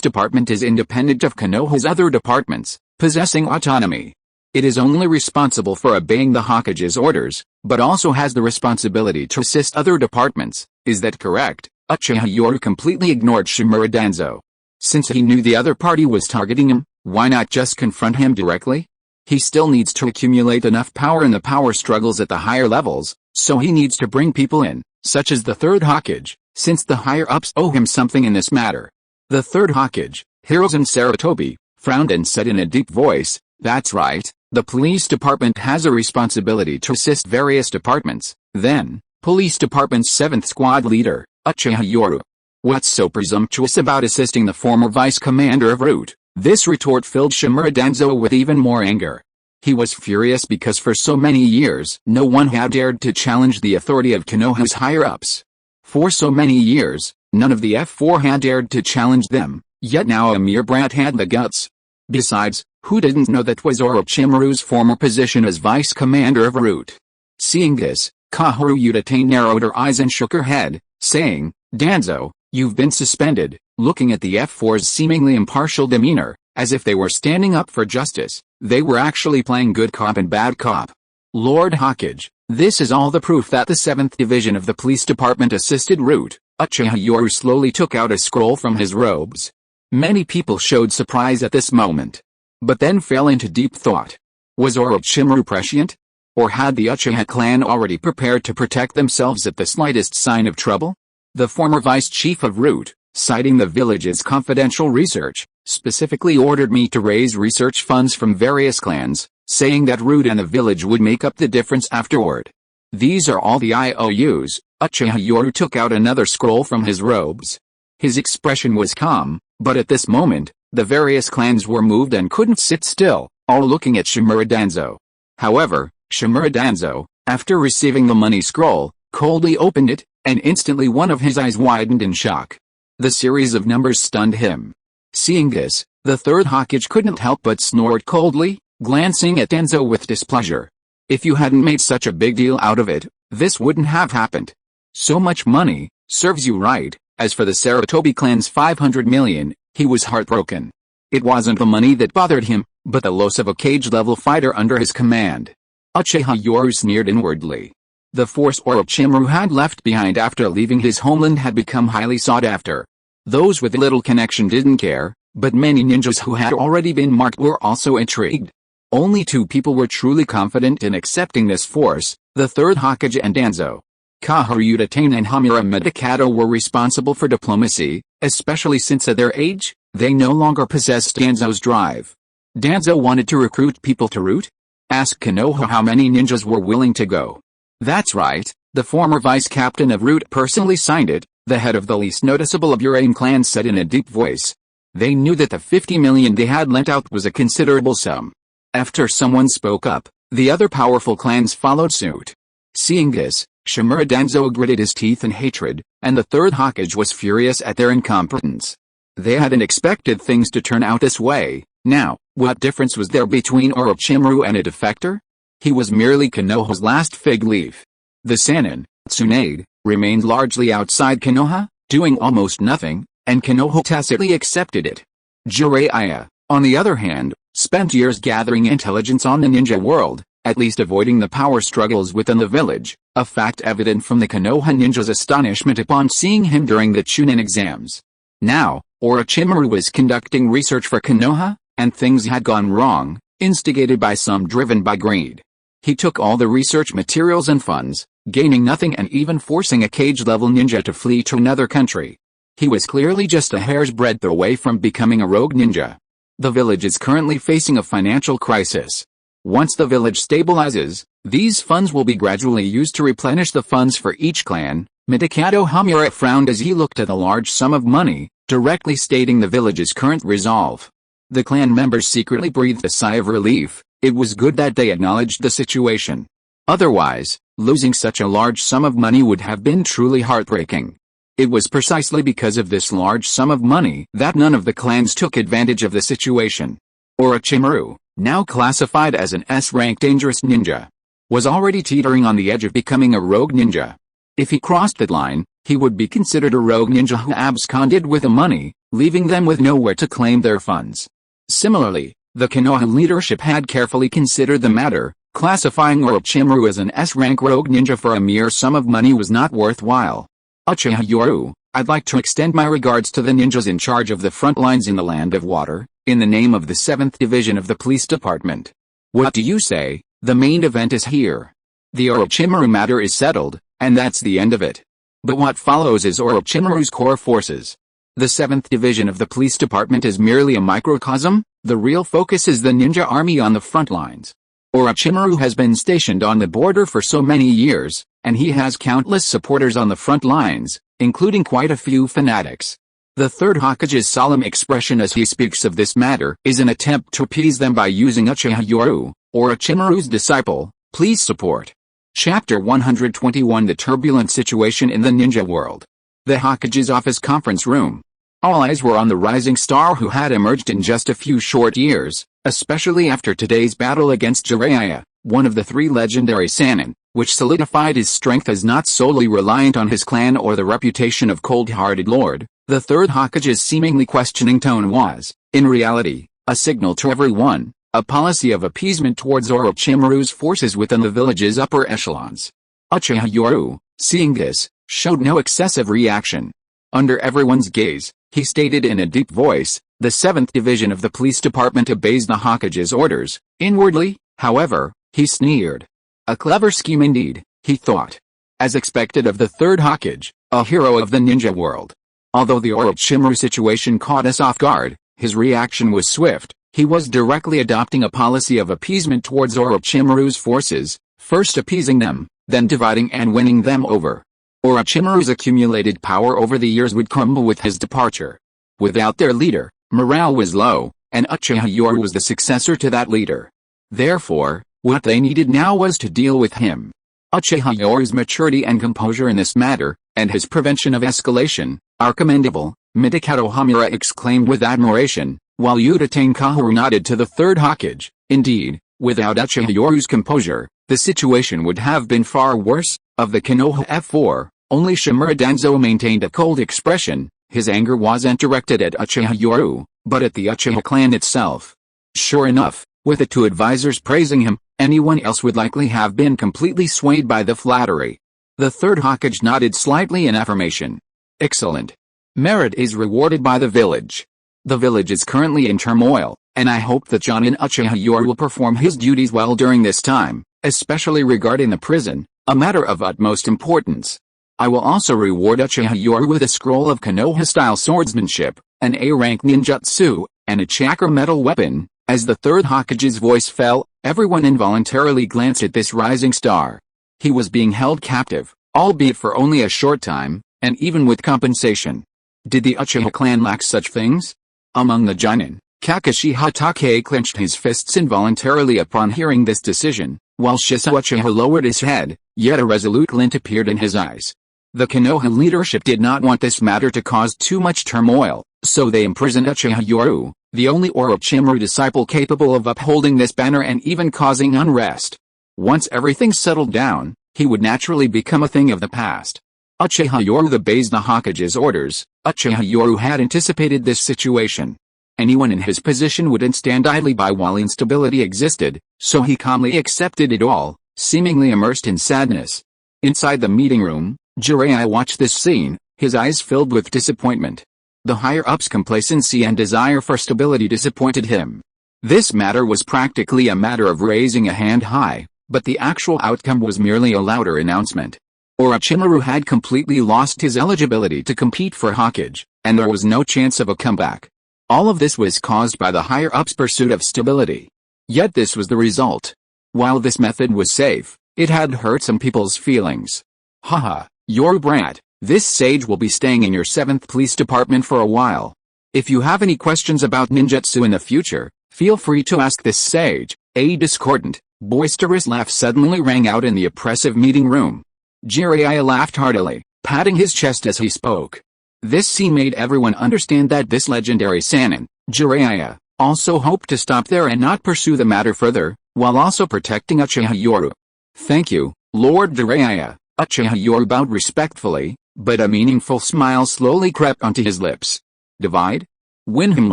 department is independent of Konoha's other departments, possessing autonomy. It is only responsible for obeying the Hokage's orders, but also has the responsibility to assist other departments. Is that correct? Uchiha Yoru completely ignored Shimura Danzo. Since he knew the other party was targeting him, why not just confront him directly? He still needs to accumulate enough power in the power struggles at the higher levels, so he needs to bring people in, such as the Third Hokage, since the higher-ups owe him something in this matter. The Third Hokage, Hirozen Sarutobi, frowned and said in a deep voice, "That's right, the police department has a responsibility to assist various departments." Then, Police Department's 7th Squad Leader, Uchiha Yoru. "What's so presumptuous about assisting the former vice commander of Root?" This retort filled Shimura Danzo with even more anger. He was furious because for so many years no one had dared to challenge the authority of Konoha's higher-ups. For so many years, none of the F4 had dared to challenge them, yet now a mere brat had the guts. Besides, who didn't know that was Orochimaru's former position as vice commander of Root? Seeing this, Kahoru Uchiha narrowed her eyes and shook her head, saying, "Danzo, you've been suspended," looking at the F4's seemingly impartial demeanor, as if they were standing up for justice. They were actually playing good cop and bad cop. "Lord Hokage, this is all the proof that the 7th Division of the Police Department assisted Root." Uchiha Yoru slowly took out a scroll from his robes. Many people showed surprise at this moment, but then fell into deep thought. Was Orochimaru prescient? Or had the Uchiha clan already prepared to protect themselves at the slightest sign of trouble? The former vice chief of Root, citing the village's confidential research, specifically ordered me to raise research funds from various clans, saying that Root and the village would make up the difference afterward. These are all the IOUs. Uchiha Yoru took out another scroll from his robes. His expression was calm, but at this moment, the various clans were moved and couldn't sit still, all looking at Shimura Danzo. However, Shimura Danzo, after receiving the money scroll, coldly opened it, and instantly one of his eyes widened in shock. The series of numbers stunned him. Seeing this, the Third Hokage couldn't help but snort coldly, glancing at Danzo with displeasure. If you hadn't made such a big deal out of it, this wouldn't have happened. So much money, serves you right. As for the Sarutobi clan's 500 million, he was heartbroken. It wasn't the money that bothered him, but the loss of a cage-level fighter under his command. Uchiha Yoru sneered inwardly. The force Orochimaru had left behind after leaving his homeland had become highly sought after. Those with little connection didn't care, but many ninjas who had already been marked were also intrigued. Only 2 people were truly confident in accepting this force, the Third Hokage and Danzo. Kahoru Uchiha and Hamura Medikato were responsible for diplomacy, especially since at their age, they no longer possessed Danzo's drive. Danzo wanted to recruit people to Root? Ask Konoha how many ninjas were willing to go. That's right, the former vice captain of Root personally signed it, the head of the least noticeable of Urain clan said in a deep voice. They knew that the 50 million they had lent out was a considerable sum. After someone spoke up, the other powerful clans followed suit. Seeing this, Shimura Danzo gritted his teeth in hatred, and the Third Hokage was furious at their incompetence. They hadn't expected things to turn out this way. Now, what difference was there between Orochimaru and a defector? He was merely Konoha's last fig leaf. The Sannin, Tsunade, remained largely outside Konoha, doing almost nothing, and Konoha tacitly accepted it. Jiraiya, on the other hand, spent years gathering intelligence on the ninja world, at least avoiding the power struggles within the village, a fact evident from the Konoha ninja's astonishment upon seeing him during the Chunin exams. Now, Orochimaru was conducting research for Konoha, and things had gone wrong, instigated by some driven by greed. He took all the research materials and funds, gaining nothing and even forcing a cage-level ninja to flee to another country. He was clearly just a hair's breadth away from becoming a rogue ninja. The village is currently facing a financial crisis. Once the village stabilizes, these funds will be gradually used to replenish the funds for each clan. Medikato Hamura frowned as he looked at a large sum of money, directly stating the village's current resolve. The clan members secretly breathed a sigh of relief. It was good that they acknowledged the situation. Otherwise, losing such a large sum of money would have been truly heartbreaking. It was precisely because of this large sum of money that none of the clans took advantage of the situation. Orochimaru, now classified as an S-rank dangerous ninja, was already teetering on the edge of becoming a rogue ninja. If he crossed that line, he would be considered a rogue ninja who absconded with the money, leaving them with nowhere to claim their funds. Similarly, the Konoha leadership had carefully considered the matter, classifying Orochimaru as an S-rank rogue ninja for a mere sum of money was not worthwhile. Uchiha Yoru, I'd like to extend my regards to the ninjas in charge of the front lines in the Land of Water, in the name of the 7th Division of the Police Department. What do you say? The main event is here. The Orochimaru matter is settled, and that's the end of it. But what follows is Orochimaru's core forces. The 7th Division of the Police Department is merely a microcosm, the real focus is the ninja army on the front lines. Orochimaru has been stationed on the border for so many years, and he has countless supporters on the front lines, including quite a few fanatics. The Third Hokage's solemn expression as he speaks of this matter is an attempt to appease them by using Uchiha Yoru, Orochimaru's disciple. Please support. Chapter 121 The Turbulent Situation in the Ninja World. The Hokage's office conference room. All eyes were on the rising star who had emerged in just a few short years, especially after today's battle against Jiraiya, one of the 3 legendary Sannin, which solidified his strength as not solely reliant on his clan or the reputation of cold-hearted lord. The Third Hokage's seemingly questioning tone was, in reality, a signal to everyone, a policy of appeasement towards Orochimaru's forces within the village's upper echelons. Uchiha Yoru, seeing this, showed no excessive reaction. Under everyone's gaze, he stated in a deep voice, the 7th Division of the Police Department obeys the Hokage's orders. Inwardly, however, he sneered. A clever scheme indeed, he thought. As expected of the Third Hokage, a hero of the ninja world. Although the Orochimaru situation caught us off guard, his reaction was swift. He was directly adopting a policy of appeasement towards Orochimaru's forces, first appeasing them, then dividing and winning them over. Orochimaru's accumulated power over the years would crumble with his departure. Without their leader, morale was low, and Uchiha Yoru was the successor to that leader. Therefore, what they needed now was to deal with him. Uchiha Yoru's maturity and composure in this matter, and his prevention of escalation, are commendable, Midakato Hamura exclaimed with admiration, while Utatane Kahoru nodded to the Third Hokage. Indeed, without Uchiha Yoru's composure, the situation would have been far worse. Of the Konoha F4, only Shimura Danzo maintained a cold expression. His anger wasn't directed at Uchiha Yoru, but at the Uchiha clan itself. Sure enough, with the 2 advisors praising him, anyone else would likely have been completely swayed by the flattery. The Third Hokage nodded slightly in affirmation. Excellent. Merit is rewarded by the village. The village is currently in turmoil, and I hope that Jonin Uchiha Yoru will perform his duties well during this time, especially regarding the prison, a matter of utmost importance. I will also reward Uchiha Yoru with a scroll of Konoha-style swordsmanship, an A-rank ninjutsu, and a chakra metal weapon. As the Third Hokage's voice fell, everyone involuntarily glanced at this rising star. He was being held captive, albeit for only a short time, and even with compensation. Did the Uchiha clan lack such things? Among the Jonin, Kakashi Hatake clenched his fists involuntarily upon hearing this decision, while Shisui Uchiha lowered his head, yet a resolute glint appeared in his eyes. The Konoha leadership did not want this matter to cause too much turmoil, so they imprisoned Uchiha Yoru, the only Orochimaru disciple capable of upholding this banner and even causing unrest. Once everything settled down, he would naturally become a thing of the past. Uchiha Yoru obeys the Hokage's orders. Uchiha Yoru had anticipated this situation. Anyone in his position wouldn't stand idly by while instability existed, so he calmly accepted it all, seemingly immersed in sadness. Inside the meeting room, Jiraiya watched this scene, his eyes filled with disappointment. The higher-up's complacency and desire for stability disappointed him. This matter was practically a matter of raising a hand high, but the actual outcome was merely a louder announcement. Orochimaru had completely lost his eligibility to compete for Hokage, and there was no chance of a comeback. All of this was caused by the higher-up's pursuit of stability. Yet this was the result. While this method was safe, it had hurt some people's feelings. Haha, Yoru brat, this sage will be staying in your 7th police department for a while. If you have any questions about ninjutsu in the future, feel free to ask this sage, a discordant, Boisterous laughs suddenly rang out in the oppressive meeting room. Jiraiya laughed heartily, patting his chest as he spoke. This scene made everyone understand that this legendary Sannin, Jiraiya, also hoped to stop there and not pursue the matter further, while also protecting Uchiha Yoru. "Thank you, Lord Jiraiya." Uchiha Yoru bowed respectfully, but a meaningful smile slowly crept onto his lips. Divide? Win him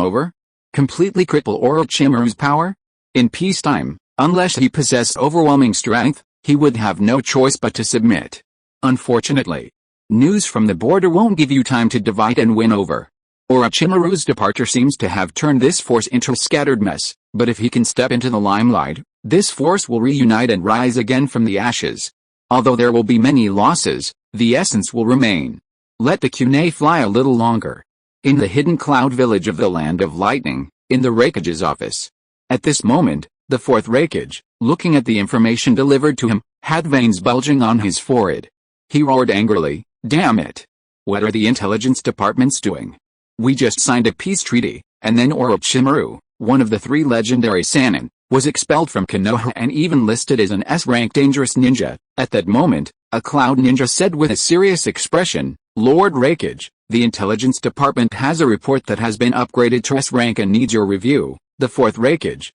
over? Completely cripple Orochimaru's power? In peacetime, unless he possessed overwhelming strength, he would have no choice but to submit. Unfortunately, news from the border won't give you time to divide and win over. Orochimaru's departure seems to have turned this force into a scattered mess, but if he can step into the limelight, this force will reunite and rise again from the ashes. Although there will be many losses, the essence will remain. Let the Kunai fly a little longer. In the hidden cloud village of the Land of Lightning, in the Raikage's office. At this moment, the fourth Raikage, looking at the information delivered to him, had veins bulging on his forehead. He roared angrily, "Damn it! What are the intelligence departments doing? We just signed a peace treaty, and then Orochimaru, one of the three legendary Sannin, was expelled from Konoha and even listed as an S-rank dangerous ninja." At that moment, a cloud ninja said with a serious expression, "Lord Raikage, the intelligence department has a report that has been upgraded to S-rank and needs your review." The fourth Raikage,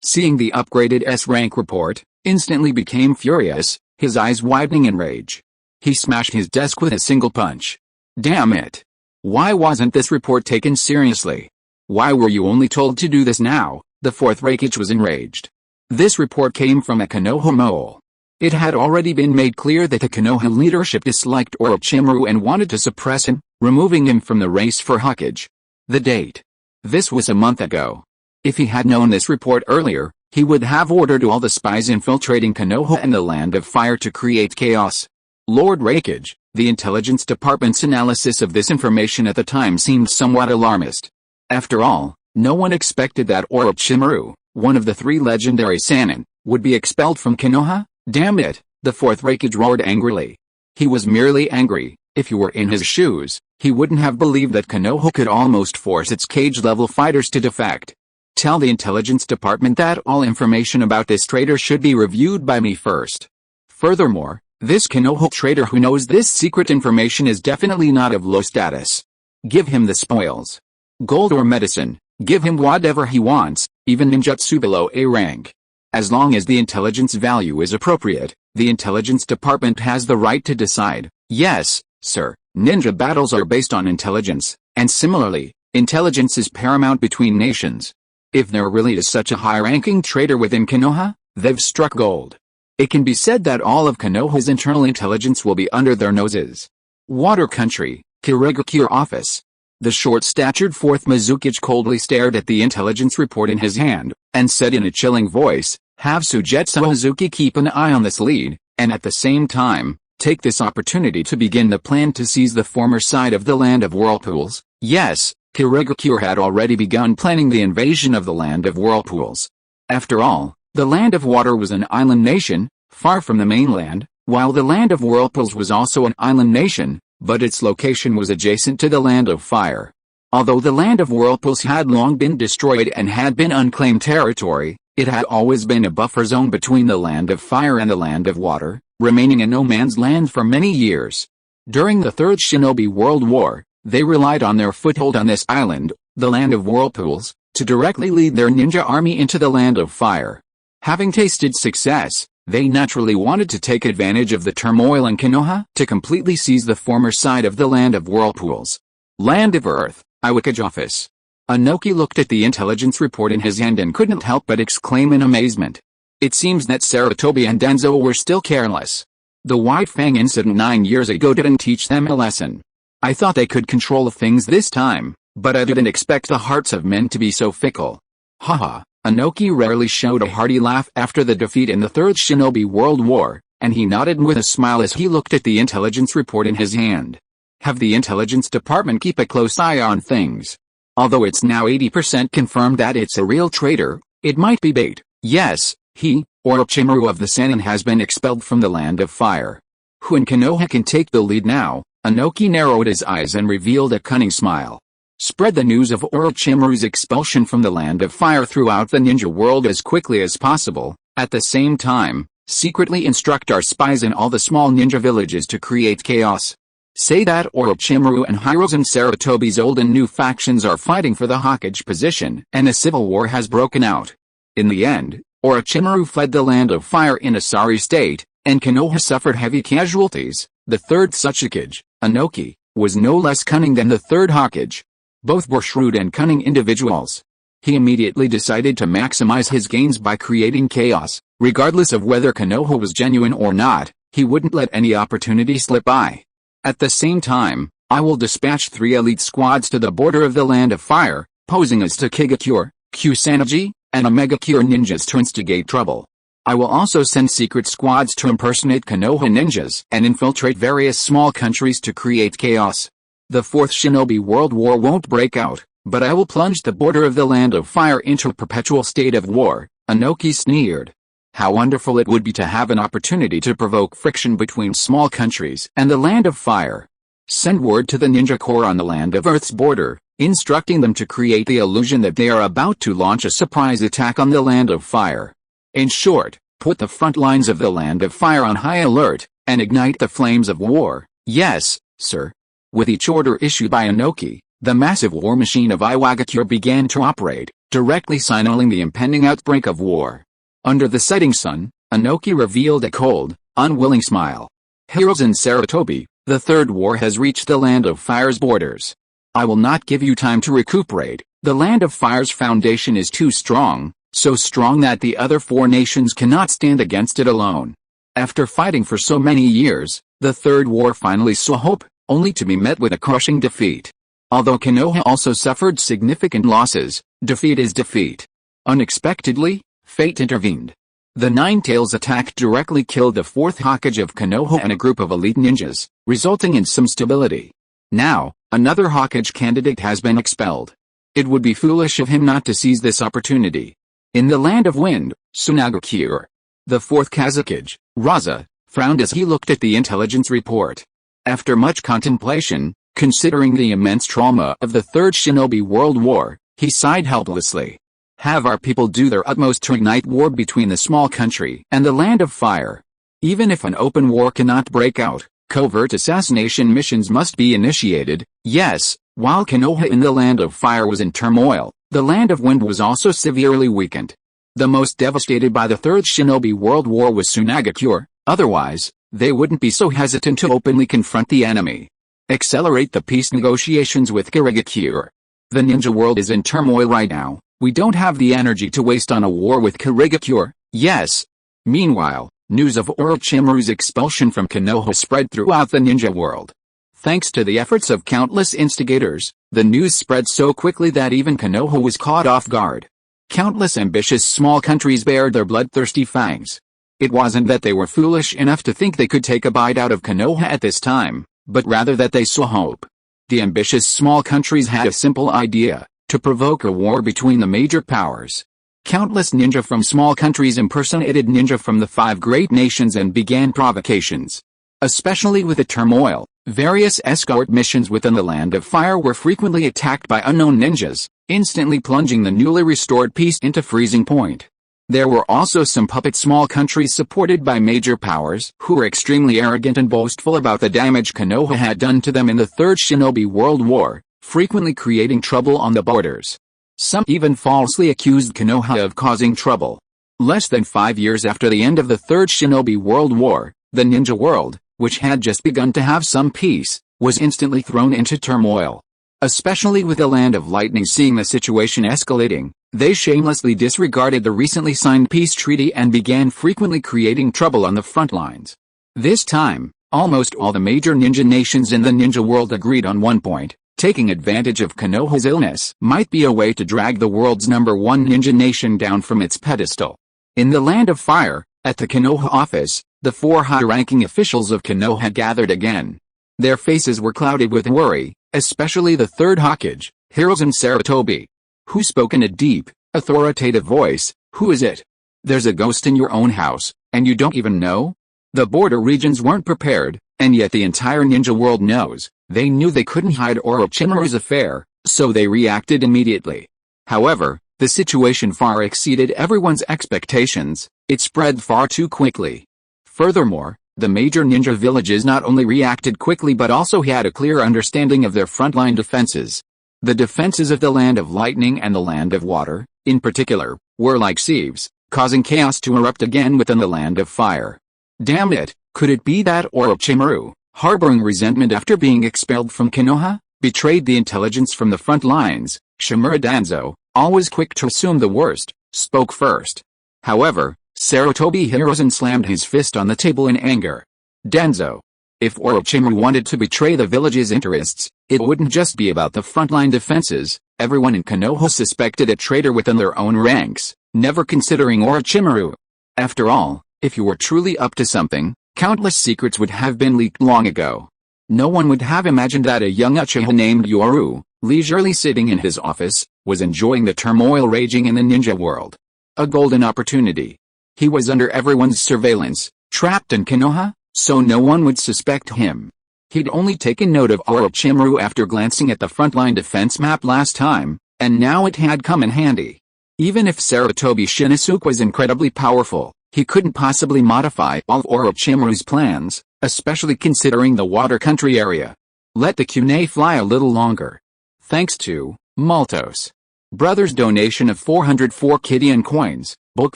seeing the upgraded S-rank report, instantly became furious, his eyes widening in rage. He smashed his desk with a single punch. "Damn it! Why wasn't this report taken seriously? Why were you only told to do this now?" The fourth Raikage was enraged. This report came from a Konoha mole. It had already been made clear that the Konoha leadership disliked Orochimaru and wanted to suppress him, removing him from the race for Hokage. The date. This was a month ago. If he had known this report earlier, he would have ordered all the spies infiltrating Konoha and the Land of Fire to create chaos. Lord Raikage, the intelligence department's analysis of this information at the time seemed somewhat alarmist. After all, no one expected that Orochimaru, one of the three legendary Sannin, would be expelled from Konoha. "Damn it!" the fourth Raikage roared angrily. He was merely angry. If he were in his shoes, he wouldn't have believed that Konoha could almost force its cage-level fighters to defect. "Tell the intelligence department that all information about this traitor should be reviewed by me first. Furthermore, this Konoha traitor who knows this secret information is definitely not of low status. Give him the spoils. Gold or medicine, give him whatever he wants, even ninjutsu below A rank. As long as the intelligence value is appropriate, the intelligence department has the right to decide." "Yes, sir, ninja battles are based on intelligence, and similarly, intelligence is paramount between nations. If there really is such a high-ranking traitor within Konoha, they've struck gold. It can be said that all of Konoha's internal intelligence will be under their noses." Water Country, Kirigakure office. The short-statured fourth Mizukage coldly stared at the intelligence report in his hand, and said in a chilling voice, "Have Sujetsu Ozuki keep an eye on this lead, and at the same time, take this opportunity to begin the plan to seize the former side of the Land of Whirlpools." Yes, Kirigakure had already begun planning the invasion of the Land of Whirlpools. After all, the Land of Water was an island nation, far from the mainland, while the Land of Whirlpools was also an island nation, but its location was adjacent to the Land of Fire. Although the Land of Whirlpools had long been destroyed and had been unclaimed territory, it had always been a buffer zone between the Land of Fire and the Land of Water, remaining a no-man's land for many years. During the Third Shinobi World War, they relied on their foothold on this island, the Land of Whirlpools, to directly lead their ninja army into the Land of Fire. Having tasted success, they naturally wanted to take advantage of the turmoil in Konoha to completely seize the former side of the Land of Whirlpools. Land of Earth, Iwakage office. Inoki looked at the intelligence report in his hand and couldn't help but exclaim in amazement. It seems that Sarutobi and Denzo were still careless. The White Fang incident 9 years ago didn't teach them a lesson. I thought they could control things this time, but I didn't expect the hearts of men to be so fickle. Haha, Inoki rarely showed a hearty laugh after the defeat in the Third Shinobi World War, and he nodded with a smile as he looked at the intelligence report in his hand. Have the intelligence department keep a close eye on things. Although it's now 80% confirmed that it's a real traitor, it might be bait. Yes, he, Orochimaru of the Sannin, has been expelled from the Land of Fire. Who in Konoha can take the lead now? Inoki narrowed his eyes and revealed a cunning smile. Spread the news of Orochimaru's expulsion from the Land of Fire throughout the ninja world as quickly as possible, At the same time, secretly instruct our spies in all the small ninja villages to create chaos. Say that Orochimaru and Hiruzen Sarutobi's old and new factions are fighting for the Hokage position, and a civil war has broken out. In the end, Orochimaru fled the Land of Fire in a sorry state, and Konoha suffered heavy casualties. The third Hokage, Inoki, was no less cunning than the third Hokage. Both were shrewd and cunning individuals. He immediately decided to maximize his gains by creating chaos. Regardless of whether Konoha was genuine or not, he wouldn't let any opportunity slip by. At the same time, I will dispatch 3 elite squads to the border of the Land of Fire, posing as Takegakure, Kusanagi, and Omegakure ninjas to instigate trouble. I will also send secret squads to impersonate Konoha ninjas and infiltrate various small countries to create chaos. The Fourth Shinobi World War won't break out, but I will plunge the border of the Land of Fire into a perpetual state of war, Inoki sneered. How wonderful it would be to have an opportunity to provoke friction between small countries and the Land of Fire. Send word to the Ninja Corps on the Land of Earth's border, instructing them to create the illusion that they are about to launch a surprise attack on the Land of Fire. In short, put the front lines of the Land of Fire on high alert, and ignite the flames of war. Yes, sir. With each order issued by Inoki, the massive war machine of Iwagakure began to operate, directly signaling the impending outbreak of war. Under the setting sun, Inoki revealed a cold, unwilling smile. Hiruzen Sarutobi, the third war has reached the Land of Fire's borders. I will not give you time to recuperate. The Land of Fire's foundation is too strong, so strong that the other 4 nations cannot stand against it alone. After fighting for so many years, the third war finally saw hope, only to be met with a crushing defeat. Although Konoha also suffered significant losses, defeat is defeat. Unexpectedly, fate intervened. The Nine-Tails attack directly killed the fourth Hokage of Konoha and a group of elite ninjas, resulting in some stability. Now, another Hokage candidate has been expelled. It would be foolish of him not to seize this opportunity. In the Land of Wind, Tsunagakure, the fourth Kazekage, Raza, frowned as he looked at the intelligence report. After much contemplation, considering the immense trauma of the Third Shinobi World War, he sighed helplessly. Have our people do their utmost to ignite war between the small country and the Land of Fire. Even if an open war cannot break out, covert assassination missions must be initiated. Yes, while Konoha in the Land of Fire was in turmoil, the Land of Wind was also severely weakened. The most devastated by the Third Shinobi World War was Tsunagakure, otherwise, they wouldn't be so hesitant to openly confront the enemy. Accelerate the peace negotiations with Kirigakure. The ninja world is in turmoil right now. We don't have the energy to waste on a war with Kirigakure. Yes. Meanwhile, news of Orochimaru's expulsion from Konoha spread throughout the ninja world. Thanks to the efforts of countless instigators, the news spread so quickly that even Konoha was caught off guard. Countless ambitious small countries bared their bloodthirsty fangs. It wasn't that they were foolish enough to think they could take a bite out of Konoha at this time, but rather that they saw hope. The ambitious small countries had a simple idea: to provoke a war between the major powers. Countless ninja from small countries impersonated ninja from the 5 great nations and began provocations. Especially with the turmoil, various escort missions within the Land of Fire were frequently attacked by unknown ninjas, instantly plunging the newly restored peace into freezing point. There were also some puppet small countries supported by major powers who were extremely arrogant and boastful about the damage Konoha had done to them in the Third Shinobi World War, frequently creating trouble on the borders. Some even falsely accused Konoha of causing trouble. Less than 5 years after the end of the Third Shinobi World War, the ninja world, which had just begun to have some peace, was instantly thrown into turmoil. Especially with the Land of Lightning seeing the situation escalating, they shamelessly disregarded the recently signed peace treaty and began frequently creating trouble on the front lines. This time, almost all the major ninja nations in the ninja world agreed on one point: taking advantage of Konoha's illness might be a way to drag the world's #1 ninja nation down from its pedestal. In the Land of Fire, at the Konoha office, the 4 high-ranking officials of Konoha gathered again. Their faces were clouded with worry, especially the third Hokage, Hiruzen Sarutobi, who spoke in a deep, authoritative voice. Who is it? There's a ghost in your own house, and you don't even know? The border regions weren't prepared, and yet the entire ninja world knows. They knew they couldn't hide Orochimaru's affair, so they reacted immediately. However, The situation far exceeded everyone's expectations. It spread far too quickly. Furthermore, the major ninja villages not only reacted quickly but also had a clear understanding of their frontline defenses. The defenses of the Land of Lightning and the Land of Water, in particular, were like sieves, causing chaos to erupt again within the Land of Fire. Damn it, could it be that Orochimaru, harboring resentment after being expelled from Konoha, betrayed the intelligence from the front lines? Shimura Danzo, always quick to assume the worst, spoke first. However, Sarutobi Hiruzen slammed his fist on the table in anger. Danzo, if Orochimaru wanted to betray the village's interests, it wouldn't just be about the frontline defenses. Everyone in Konoha suspected a traitor within their own ranks, never considering Orochimaru. After all, if you were truly up to something, countless secrets would have been leaked long ago. No one would have imagined that a young Uchiha named Yoru, leisurely sitting in his office, was enjoying the turmoil raging in the ninja world. A golden opportunity. He was under everyone's surveillance, trapped in Konoha, so no one would suspect him. He'd only taken note of Orochimaru after glancing at the frontline defense map last time, and now it had come in handy. Even if Sarutobi Shinosuke was incredibly powerful, he couldn't possibly modify all of Orochimaru's plans, especially considering the water country area. Let the kunai fly a little longer. Thanks to Maltos Brothers' donation of 404 Kidian coins, book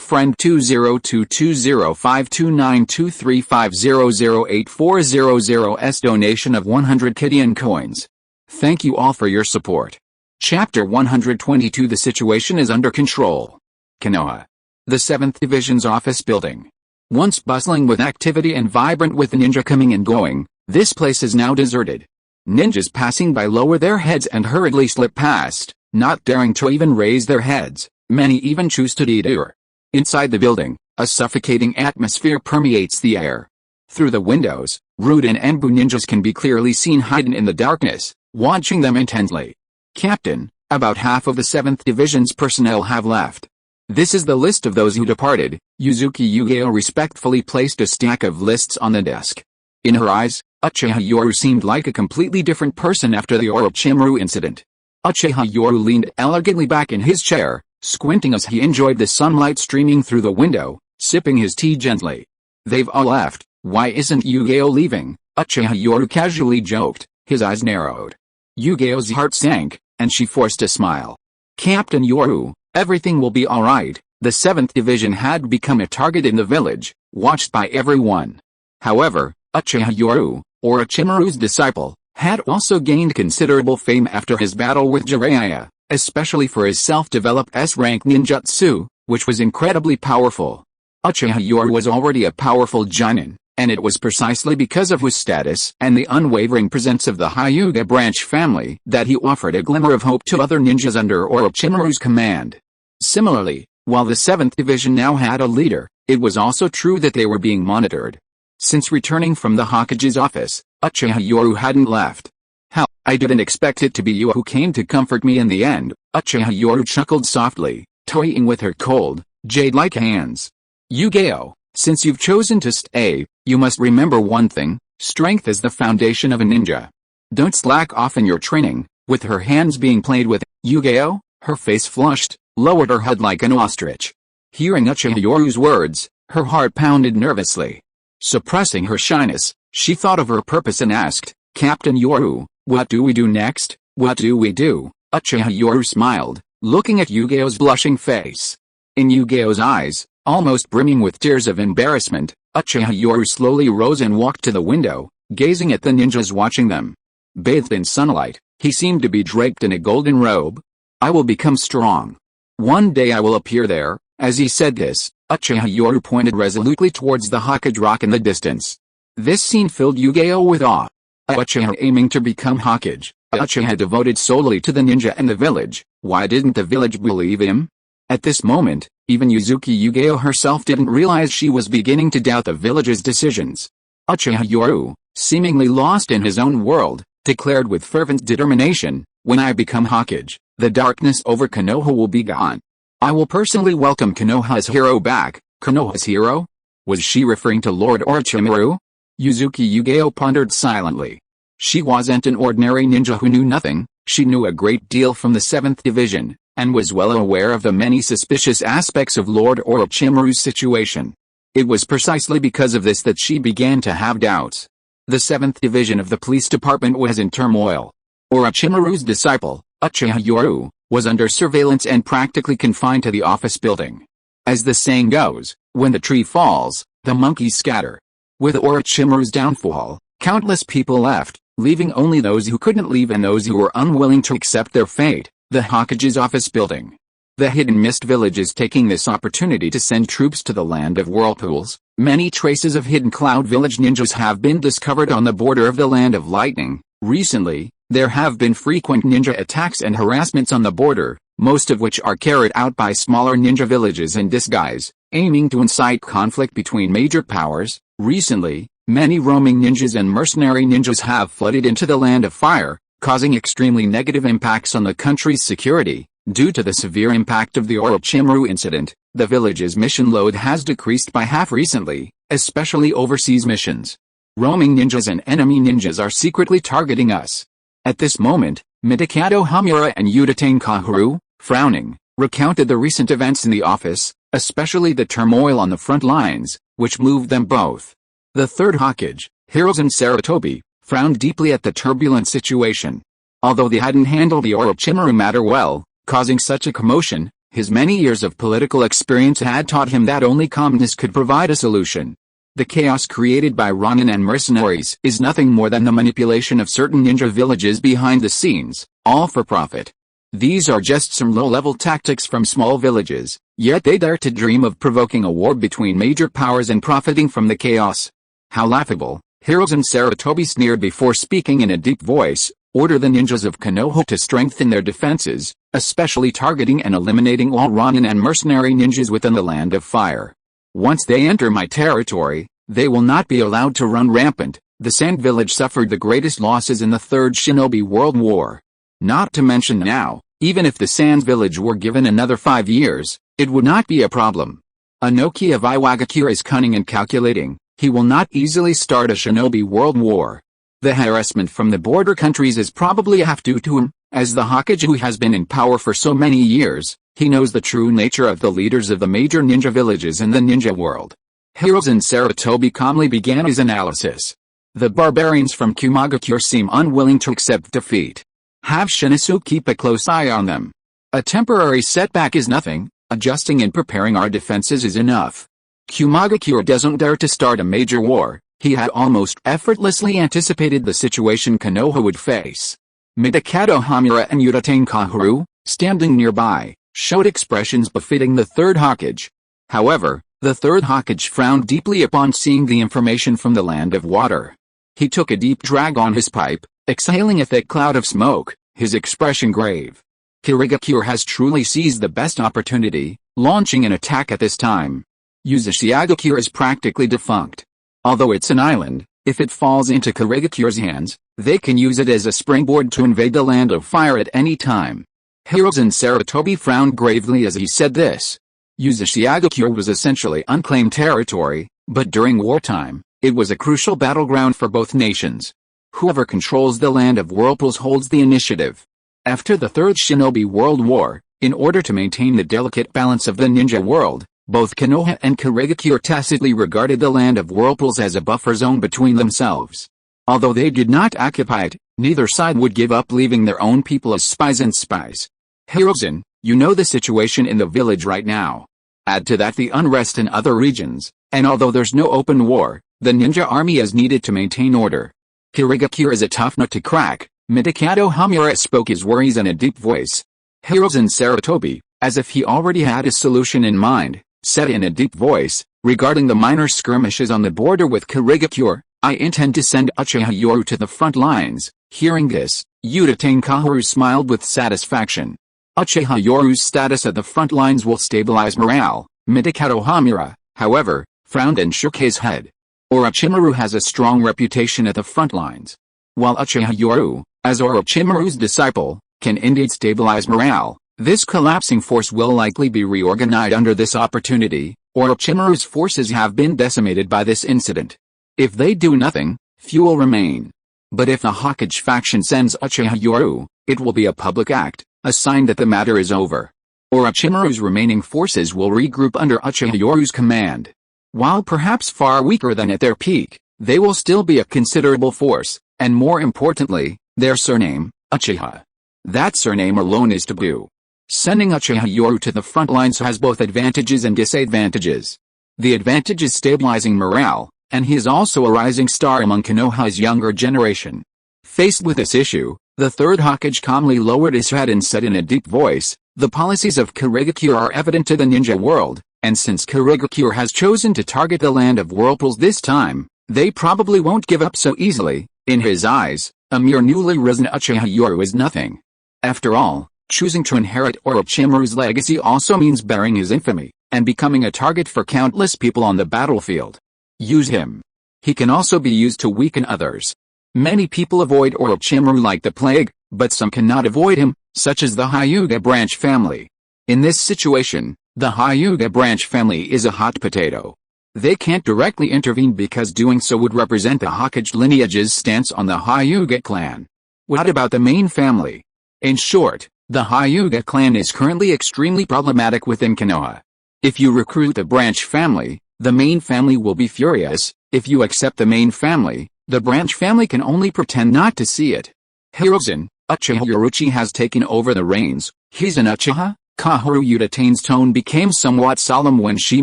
friend 20220529235008400's donation of 100 Kidian coins. Thank you all for your support. Chapter 122. The situation is under control. Konoha. The 7th Division's office building. Once bustling with activity and vibrant with ninja coming and going, this place is now deserted. Ninjas passing by lower their heads and hurriedly slip past, not daring to even raise their heads. Many even choose to detour. Inside the building, a suffocating atmosphere permeates the air. Through the windows, Rude and Enbu ninjas can be clearly seen hidden in the darkness, watching them intently. Captain, about half of the 7th Division's personnel have left. This is the list of those who departed. Yuzuki Yugeo respectfully placed a stack of lists on the desk. In her eyes, Uchiha Yoru seemed like a completely different person after the Orochimaru incident. Uchiha Yoru leaned elegantly back in his chair, squinting as he enjoyed the sunlight streaming through the window, sipping his tea gently. They've all left, why isn't Yugeo leaving? Uchiha Yoru casually joked, his eyes narrowed. Yugeo's heart sank, and she forced a smile. Captain Yoru, everything will be alright. The 7th Division had become a target in the village, watched by everyone. However, Uchiha Yoru, Orochimaru's disciple, had also gained considerable fame after his battle with Jiraiya, especially for his self-developed S-rank ninjutsu, which was incredibly powerful. Uchiha Yoru was already a powerful Jonin, and it was precisely because of his status and the unwavering presence of the Hyuga branch family that he offered a glimmer of hope to other ninjas under Orochimaru's command. Similarly, while the 7th Division now had a leader, it was also true that they were being monitored. Since returning from the Hokage's office, Uchiha Yoru hadn't left. Hell, I didn't expect it to be you who came to comfort me in the end. Uchiha Yoru chuckled softly, toying with her cold, jade-like hands. Yugeo, since you've chosen to stay, you must remember one thing: strength is the foundation of a ninja. Don't slack off in your training. With her hands being played with, Yugeo, her face flushed, lowered her head like an ostrich. Hearing Uchiha Yoru's words, her heart pounded nervously. Suppressing her shyness, she thought of her purpose and asked, Captain Yoru, what do we do next? What do we do? Uchiha Yoru smiled, looking at Yugeo's blushing face. In Yugeo's eyes, almost brimming with tears of embarrassment, Uchiha Yoru slowly rose and walked to the window, gazing at the ninjas watching them. Bathed in sunlight, he seemed to be draped in a golden robe. I will become strong. One day I will appear there. As he said this, Uchiha Yoru pointed resolutely towards the Hokage rock in the distance. This scene filled Yugeo with awe. A Uchiha aiming to become Hokage, a Uchiha devoted solely to the ninja and the village. Why didn't the village believe him? At this moment, even Yuzuki Yugeo herself didn't realize she was beginning to doubt the village's decisions. Uchiha Yoru, seemingly lost in his own world, declared with fervent determination, when I become Hokage, the darkness over Konoha will be gone. I will personally welcome Konoha's hero back. Konoha's hero? Was she referring to Lord Orochimaru? Yuzuki Yugeo pondered silently. She wasn't an ordinary ninja who knew nothing. She knew a great deal from the 7th Division, and was well aware of the many suspicious aspects of Lord Orochimaru's situation. It was precisely because of this that she began to have doubts. The 7th Division of the police department was in turmoil. Orochimaru's disciple, Uchiha Yoru, was under surveillance and practically confined to the office building. As the saying goes, when the tree falls, the monkeys scatter. With Orochimaru's downfall, countless people left, leaving only those who couldn't leave and those who were unwilling to accept their fate, the Hokage's office building. The Hidden Mist Village is taking this opportunity to send troops to the land of whirlpools. Many traces of Hidden Cloud Village ninjas have been discovered on the border of the Land of Lightning. Recently, there have been frequent ninja attacks and harassments on the border, most of which are carried out by smaller ninja villages in disguise, aiming to incite conflict between major powers. Recently, many roaming ninjas and mercenary ninjas have flooded into the Land of Fire, causing extremely negative impacts on the country's security. Due to the severe impact of the Orochimaru incident, the village's mission load has decreased by half recently, especially overseas missions. Roaming ninjas and enemy ninjas are secretly targeting us. At this moment, Mikado Hamura and Uchiha Yoru, frowning, recounted the recent events in the office, especially the turmoil on the front lines, which moved them both. The Third Hokage, Hiruzen Sarutobi, frowned deeply at the turbulent situation. Although they hadn't handled the Orochimaru matter well, causing such a commotion, his many years of political experience had taught him that only calmness could provide a solution. The chaos created by Ronin and mercenaries is nothing more than the manipulation of certain ninja villages behind the scenes, all for profit. These are just some low-level tactics from small villages, yet they dare to dream of provoking a war between major powers and profiting from the chaos. How laughable, Hiruzen Sarutobi sneered before speaking in a deep voice. Order the ninjas of Konoha to strengthen their defenses, especially targeting and eliminating all Ronin and mercenary ninjas within the Land of Fire. Once they enter my territory, they will not be allowed to run rampant. The Sand Village suffered the greatest losses in the Third Shinobi World War. Not to mention now, even if the Sand Village were given another 5 years, it would not be a problem. Inoki of Iwagakure is cunning and calculating. He will not easily start a Shinobi World War. The harassment from the border countries is probably half due to him. As the Hokage who has been in power for so many years, he knows the true nature of the leaders of the major ninja villages in the ninja world. Hiruzen Sarutobi calmly began his analysis. The barbarians from Kumagakure seem unwilling to accept defeat. Have Shinisu keep a close eye on them. A temporary setback is nothing, adjusting and preparing our defenses is enough. Kumagakure doesn't dare to start a major war. He had almost effortlessly anticipated the situation Konoha would face. Mikado Hamura and Uchiha Yoru, standing nearby, showed expressions befitting the Third Hokage. However, the Third Hokage frowned deeply upon seeing the information from the Land of Water. He took a deep drag on his pipe, exhaling a thick cloud of smoke, his expression grave. Kirigakure has truly seized the best opportunity, launching an attack at this time. Uchiha is practically defunct. Although it's an island, if it falls into Kirigakure's hands, they can use it as a springboard to invade the Land of Fire at any time. Hiruzen Sarutobi frowned gravely as he said this. Uchiha was essentially unclaimed territory, but during wartime, it was a crucial battleground for both nations. Whoever controls the Land of Whirlpools holds the initiative. After the Third Shinobi World War, in order to maintain the delicate balance of the ninja world, both Konoha and Kirigakure tacitly regarded the Land of Whirlpools as a buffer zone between themselves. Although they did not occupy it, neither side would give up leaving their own people as spies and spies. Hiruzen, you know the situation in the village right now. Add to that the unrest in other regions, and although there's no open war, the ninja army is needed to maintain order. Kirigakure is a tough nut to crack. Mikado Hamura spoke his worries in a deep voice. Hiruzen Sarutobi, as if he already had a solution in mind, said in a deep voice, regarding the minor skirmishes on the border with Kirigakure, I intend to send Uchiha Yoru to the front lines. Hearing this, Uchiha Yoru smiled with satisfaction. Uchiha Yoru's status at the front lines will stabilize morale. Mikado Hamura, however, frowned and shook his head. Orochimaru has a strong reputation at the front lines. While Uchiha Yoru, as Orochimaru's disciple, can indeed stabilize morale, this collapsing force will likely be reorganized under this opportunity. Orochimaru's forces have been decimated by this incident. If they do nothing, few will remain. But if the Hokage faction sends Uchiha Yoru, it will be a public act, a sign that the matter is over. Orochimaru's remaining forces will regroup under Uchiha Yoru's command. While perhaps far weaker than at their peak, they will still be a considerable force, and more importantly, their surname, Uchiha. That surname alone is taboo. Sending Uchiha Yoru to the front lines has both advantages and disadvantages. The advantage is stabilizing morale, and he is also a rising star among Konoha's younger generation. Faced with this issue, the Third Hokage calmly lowered his head and said in a deep voice, "The policies of Kurigakure are evident to the ninja world, and since Kurigakure has chosen to target the land of whirlpools this time, they probably won't give up so easily." In his eyes, a mere newly risen Uchiha Yoru is nothing. After all, choosing to inherit Orochimaru's legacy also means bearing his infamy, and becoming a target for countless people on the battlefield. Use him. He can also be used to weaken others. Many people avoid Orochimaru like the plague, but some cannot avoid him, such as the Hyuga branch family. In this situation, the Hyuga branch family is a hot potato. They can't directly intervene because doing so would represent the Hokage lineage's stance on the Hyuga clan. What about the main family? In short, the Hyuga clan is currently extremely problematic within Konoha. If you recruit the branch family, the main family will be furious. If you accept the main family, the branch family can only pretend not to see it. Hiruzen, Uchiha Yoruichi has taken over the reins. He's an Uchiha? Kaoru Utane's tone became somewhat solemn when she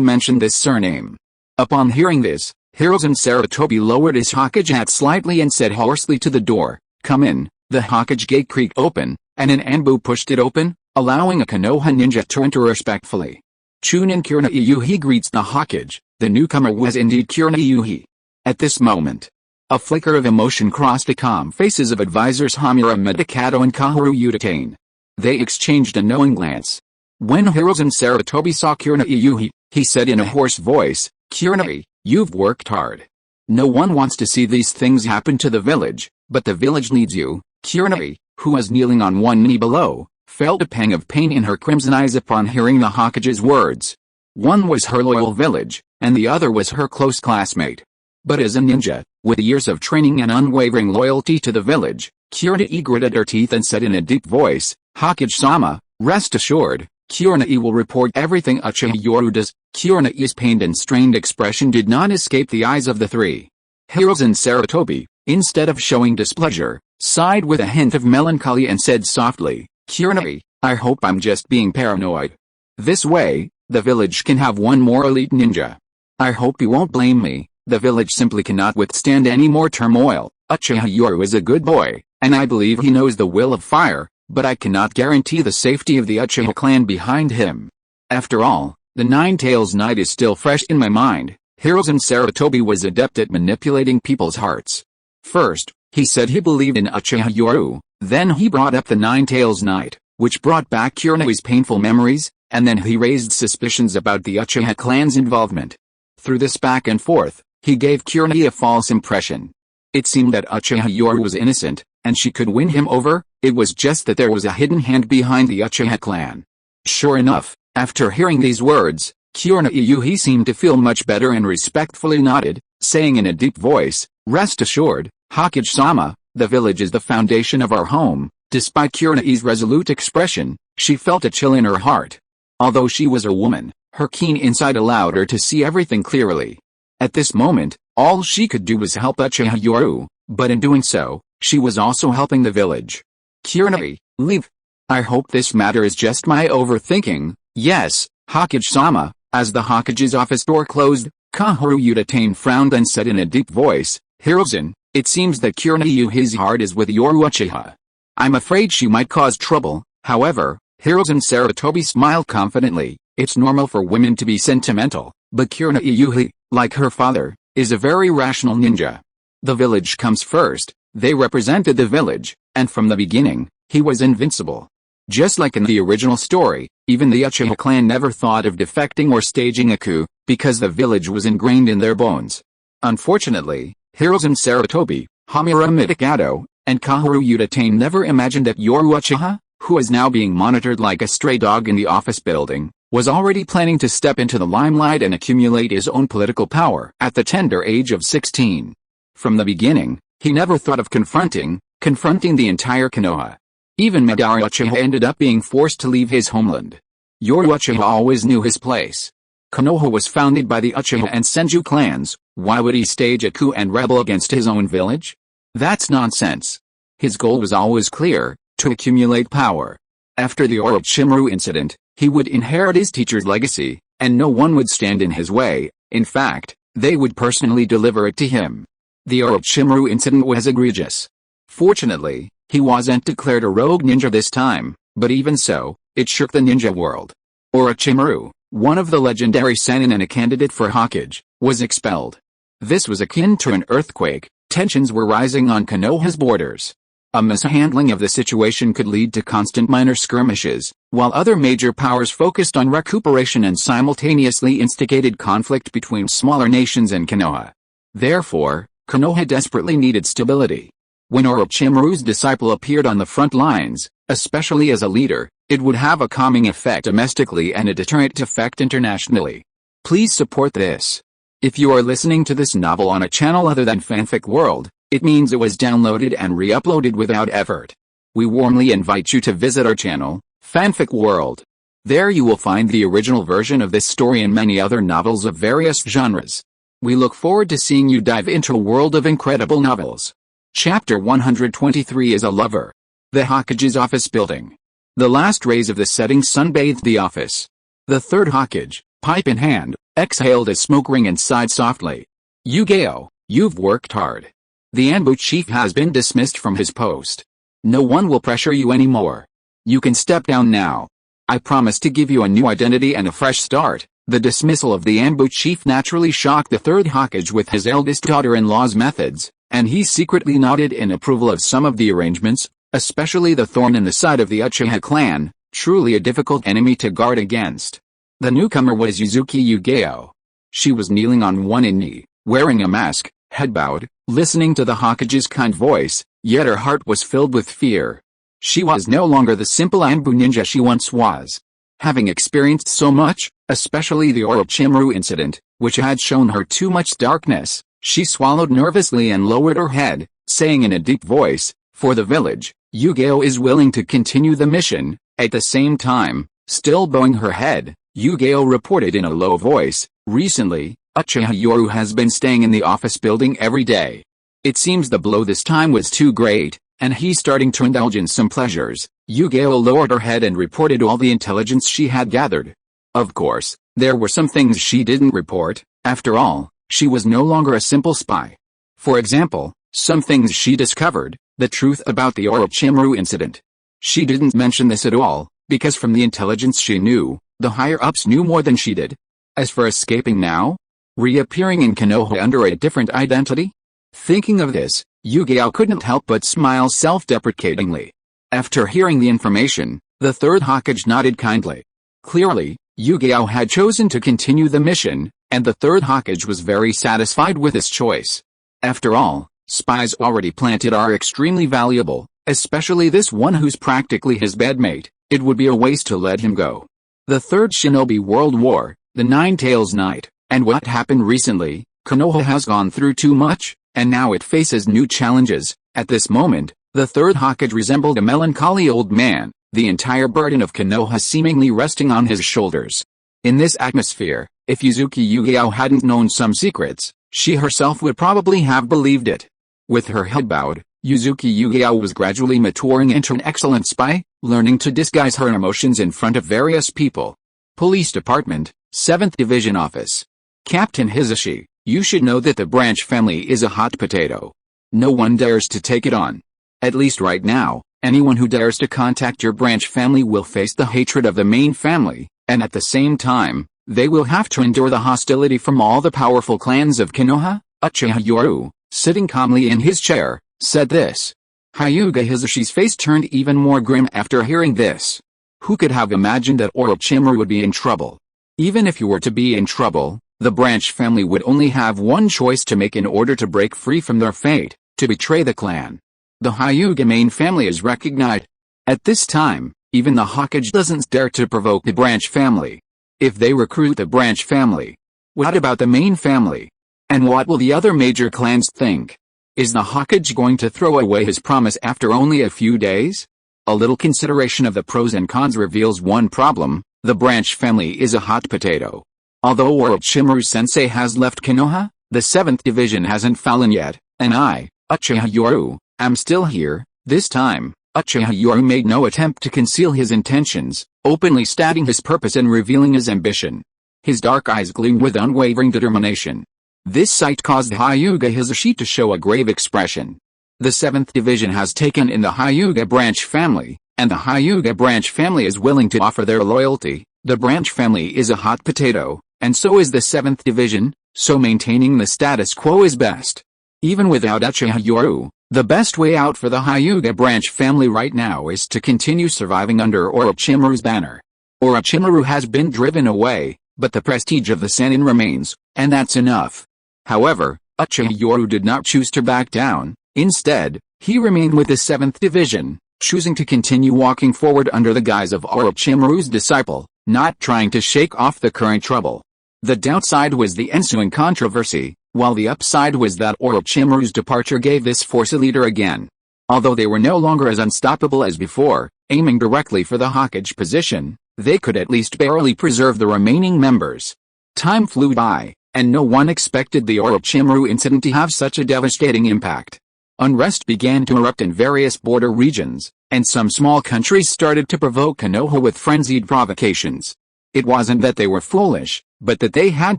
mentioned this surname. Upon hearing this, Hiruzen Sarutobi lowered his Hokage hat slightly and said hoarsely to the door, "Come in." The Hokage gate creaked open, and an Anbu pushed it open, allowing a Konoha ninja to enter respectfully. Chunin Kurenai greets the Hokage. The newcomer was indeed Kurenai. At this moment, a flicker of emotion crossed the calm faces of advisors Hamura Medicado and Kaoru Utane. They exchanged a knowing glance. When Hiruzen Sarutobi saw Kurenai, he said in a hoarse voice, "Kurenai, you've worked hard. No one wants to see these things happen to the village, but the village needs you." Kurenai, who was kneeling on one knee below, felt a pang of pain in her crimson eyes upon hearing the Hokage's words. One was her loyal village, and the other was her close classmate. But as a ninja, with years of training and unwavering loyalty to the village, Kurenai gritted her teeth and said in a deep voice, "Hokage-sama, rest assured, Kurenai will report everything Uchiha Yoru does." Kurenai's pained and strained expression did not escape the eyes of the three. Hiruzen Sarutobi, instead of showing displeasure, sighed with a hint of melancholy and said softly, "Kurenai, I hope I'm just being paranoid. This way, the village can have one more elite ninja. I hope you won't blame me. The village simply cannot withstand any more turmoil. Uchiha Yoru is a good boy, and I believe he knows the will of fire, but I cannot guarantee the safety of the Uchiha clan behind him. After all, the Nine-Tails night is still fresh in my mind." Hiruzen Sarutobi was adept at manipulating people's hearts. First, he said he believed in Uchiha Yoru, then he brought up the Nine-Tails night, which brought back Kurenai's painful memories, and then he raised suspicions about the Uchiha clan's involvement. Through this back and forth, he gave Kurenai a false impression. It seemed that Uchiha Yoru was innocent, and she could win him over. It was just that there was a hidden hand behind the Uchiha clan. Sure enough, after hearing these words, Kurenai seemed to feel much better and respectfully nodded, saying in a deep voice, "Rest assured, Hokage-sama, the village is the foundation of our home." Despite Kurenai's resolute expression, she felt a chill in her heart. Although she was a woman, her keen insight allowed her to see everything clearly. At this moment, all she could do was help Uchiha Yoru, but in doing so, she was also helping the village. "Kurenai, leave. I hope this matter is just my overthinking." "Yes, Hokage-sama." As the Hokage's office door closed, Kaoru Utane frowned and said in a deep voice, "Hiruzen, it seems that Kurenai's heart is with Yoru Uchiha. I'm afraid she might cause trouble." However, Hiruzen Sarutobi smiled confidently. It's normal for women to be sentimental, but Kurenai, like her father, is a very rational ninja. The village comes first. They represented the village, and from the beginning, he was invincible. Just like in the original story, even the Uchiha clan never thought of defecting or staging a coup, because the village was ingrained in their bones. Unfortunately, Hiruzen Sarutobi, Hamura Medicado, and Kaoru Utane never imagined that Yoru Uchiha, who is now being monitored like a stray dog in the office building, was already planning to step into the limelight and accumulate his own political power at the tender age of 16. From the beginning, he never thought of confronting the entire Konoha. Even Madara Uchiha ended up being forced to leave his homeland. Yoru Uchiha always knew his place. Konoha was founded by the Uchiha and Senju clans. Why would he stage a coup and rebel against his own village? That's nonsense. His goal was always clear: to accumulate power. After the Orochimaru incident, he would inherit his teacher's legacy, and no one would stand in his way. In fact, they would personally deliver it to him. The Orochimaru incident was egregious. Fortunately, he wasn't declared a rogue ninja this time, but even so, it shook the ninja world. Orochimaru, one of the legendary Sannin and a candidate for Hokage, was expelled. This was akin to an earthquake. Tensions were rising on Konoha's borders. A mishandling of the situation could lead to constant minor skirmishes, while other major powers focused on recuperation and simultaneously instigated conflict between smaller nations and Konoha. Therefore, Konoha desperately needed stability. When Orochimaru's disciple appeared on the front lines, especially as a leader, it would have a calming effect domestically and a deterrent effect internationally. Please support this. If you are listening to this novel on a channel other than Fanfic World, it means it was downloaded and re-uploaded without effort. We warmly invite you to visit our channel, Fanfic World. There you will find the original version of this story and many other novels of various genres. We look forward to seeing you dive into a world of incredible novels. Chapter 123 is a lover. The Hokage's office building. The last rays of the setting sun bathed the office. The third Hokage, pipe in hand, exhaled a smoke ring and sighed softly. Yu-Gi-Oh, you've worked hard. The Anbu chief has been dismissed from his post. No one will pressure you anymore. You can step down now. I promise to give you a new identity and a fresh start. The dismissal of the Anbu chief naturally shocked the third Hokage with his eldest daughter-in-law's methods, and he secretly nodded in approval of some of the arrangements, especially the thorn in the side of the Uchiha clan, truly a difficult enemy to guard against. The newcomer was Yuzuki Yu-Gi-Oh. She was kneeling on one knee, wearing a mask, head bowed, listening to the Hokage's kind voice, yet her heart was filled with fear. She was no longer the simple Anbu ninja she once was. Having experienced so much, especially the Orochimaru incident, which had shown her too much darkness, she swallowed nervously and lowered her head, saying in a deep voice, "For the village, Yu-Gi-Oh is willing to continue the mission." At the same time, still bowing her head, Yu-Gi-Oh reported in a low voice, "Recently, Uchiha Yoru has been staying in the office building every day. It seems the blow this time was too great, and he's starting to indulge in some pleasures." Yu-Gi-Oh lowered her head and reported all the intelligence she had gathered. Of course, there were some things she didn't report. After all, she was no longer a simple spy. For example, some things she discovered, the truth about the Orochimaru incident. She didn't mention this at all, because from the intelligence she knew, the higher-ups knew more than she did. As for escaping now, reappearing in Konoha under a different identity? Thinking of this, Yu-Gi-Oh couldn't help but smile self-deprecatingly. After hearing the information, the third Hokage nodded kindly. Clearly, Yu-Gi-Oh had chosen to continue the mission, and the third Hokage was very satisfied with his choice. After all, spies already planted are extremely valuable, especially this one who's practically his bedmate. It would be a waste to let him go. The Third Shinobi World War, the Nine Tails Night, and what happened recently, Konoha has gone through too much, and now it faces new challenges. At this moment, the third Hokage resembled a melancholy old man, the entire burden of Konoha seemingly resting on his shoulders. In this atmosphere, if Yuzuki Yu-Gi-Oh hadn't known some secrets, she herself would probably have believed it. With her head bowed, Yuzuki Yu-Gi-Oh was gradually maturing into an excellent spy, learning to disguise her emotions in front of various people. Police Department, 7th Division Office. Captain Hizashi, you should know that the Branch family is a hot potato. No one dares to take it on. At least right now, anyone who dares to contact your Branch family will face the hatred of the main family, and at the same time, they will have to endure the hostility from all the powerful clans of Konoha. Uchiha Yoru, sitting calmly in his chair, said this. Hyuga Hizashi's face turned even more grim after hearing this. Who could have imagined that Orochimaru would be in trouble? Even if you were to be in trouble, the Branch family would only have one choice to make in order to break free from their fate, to betray the clan. The Hyuga main family is recognized. At this time, even the Hokage doesn't dare to provoke the Branch family. If they recruit the Branch family, what about the main family? And what will the other major clans think? Is the Hokage going to throw away his promise after only a few days? A little consideration of the pros and cons reveals one problem: the branch family is a hot potato. Although Orochimaru sensei has left Konoha, the 7th division hasn't fallen yet, and I, Uchiha Yoru, am still here. This time, Uchiha Yoru made no attempt to conceal his intentions, openly stating his purpose and revealing his ambition. His dark eyes gleamed with unwavering determination. This sight caused Hyuga Hisashi to show a grave expression. The 7th division has taken in the Hyuga branch family, and the Hyuga branch family is willing to offer their loyalty. The branch family is a hot potato, and so is the 7th division, so maintaining the status quo is best. Even without Uchiha Yoru, the best way out for the Hyuga branch family right now is to continue surviving under Orochimaru's banner. Orochimaru has been driven away, but the prestige of the Sannin remains, and that's enough. However, Uchiha Yoru did not choose to back down. Instead, he remained with the 7th division, choosing to continue walking forward under the guise of Orochimaru's disciple, not trying to shake off the current trouble. The downside was the ensuing controversy, while the upside was that Orochimaru's departure gave this force a leader again. Although they were no longer as unstoppable as before, aiming directly for the Hokage position, they could at least barely preserve the remaining members. Time flew by, and no one expected the Orochimaru incident to have such a devastating impact. Unrest began to erupt in various border regions, and some small countries started to provoke Konoha with frenzied provocations. It wasn't that they were foolish, but that they had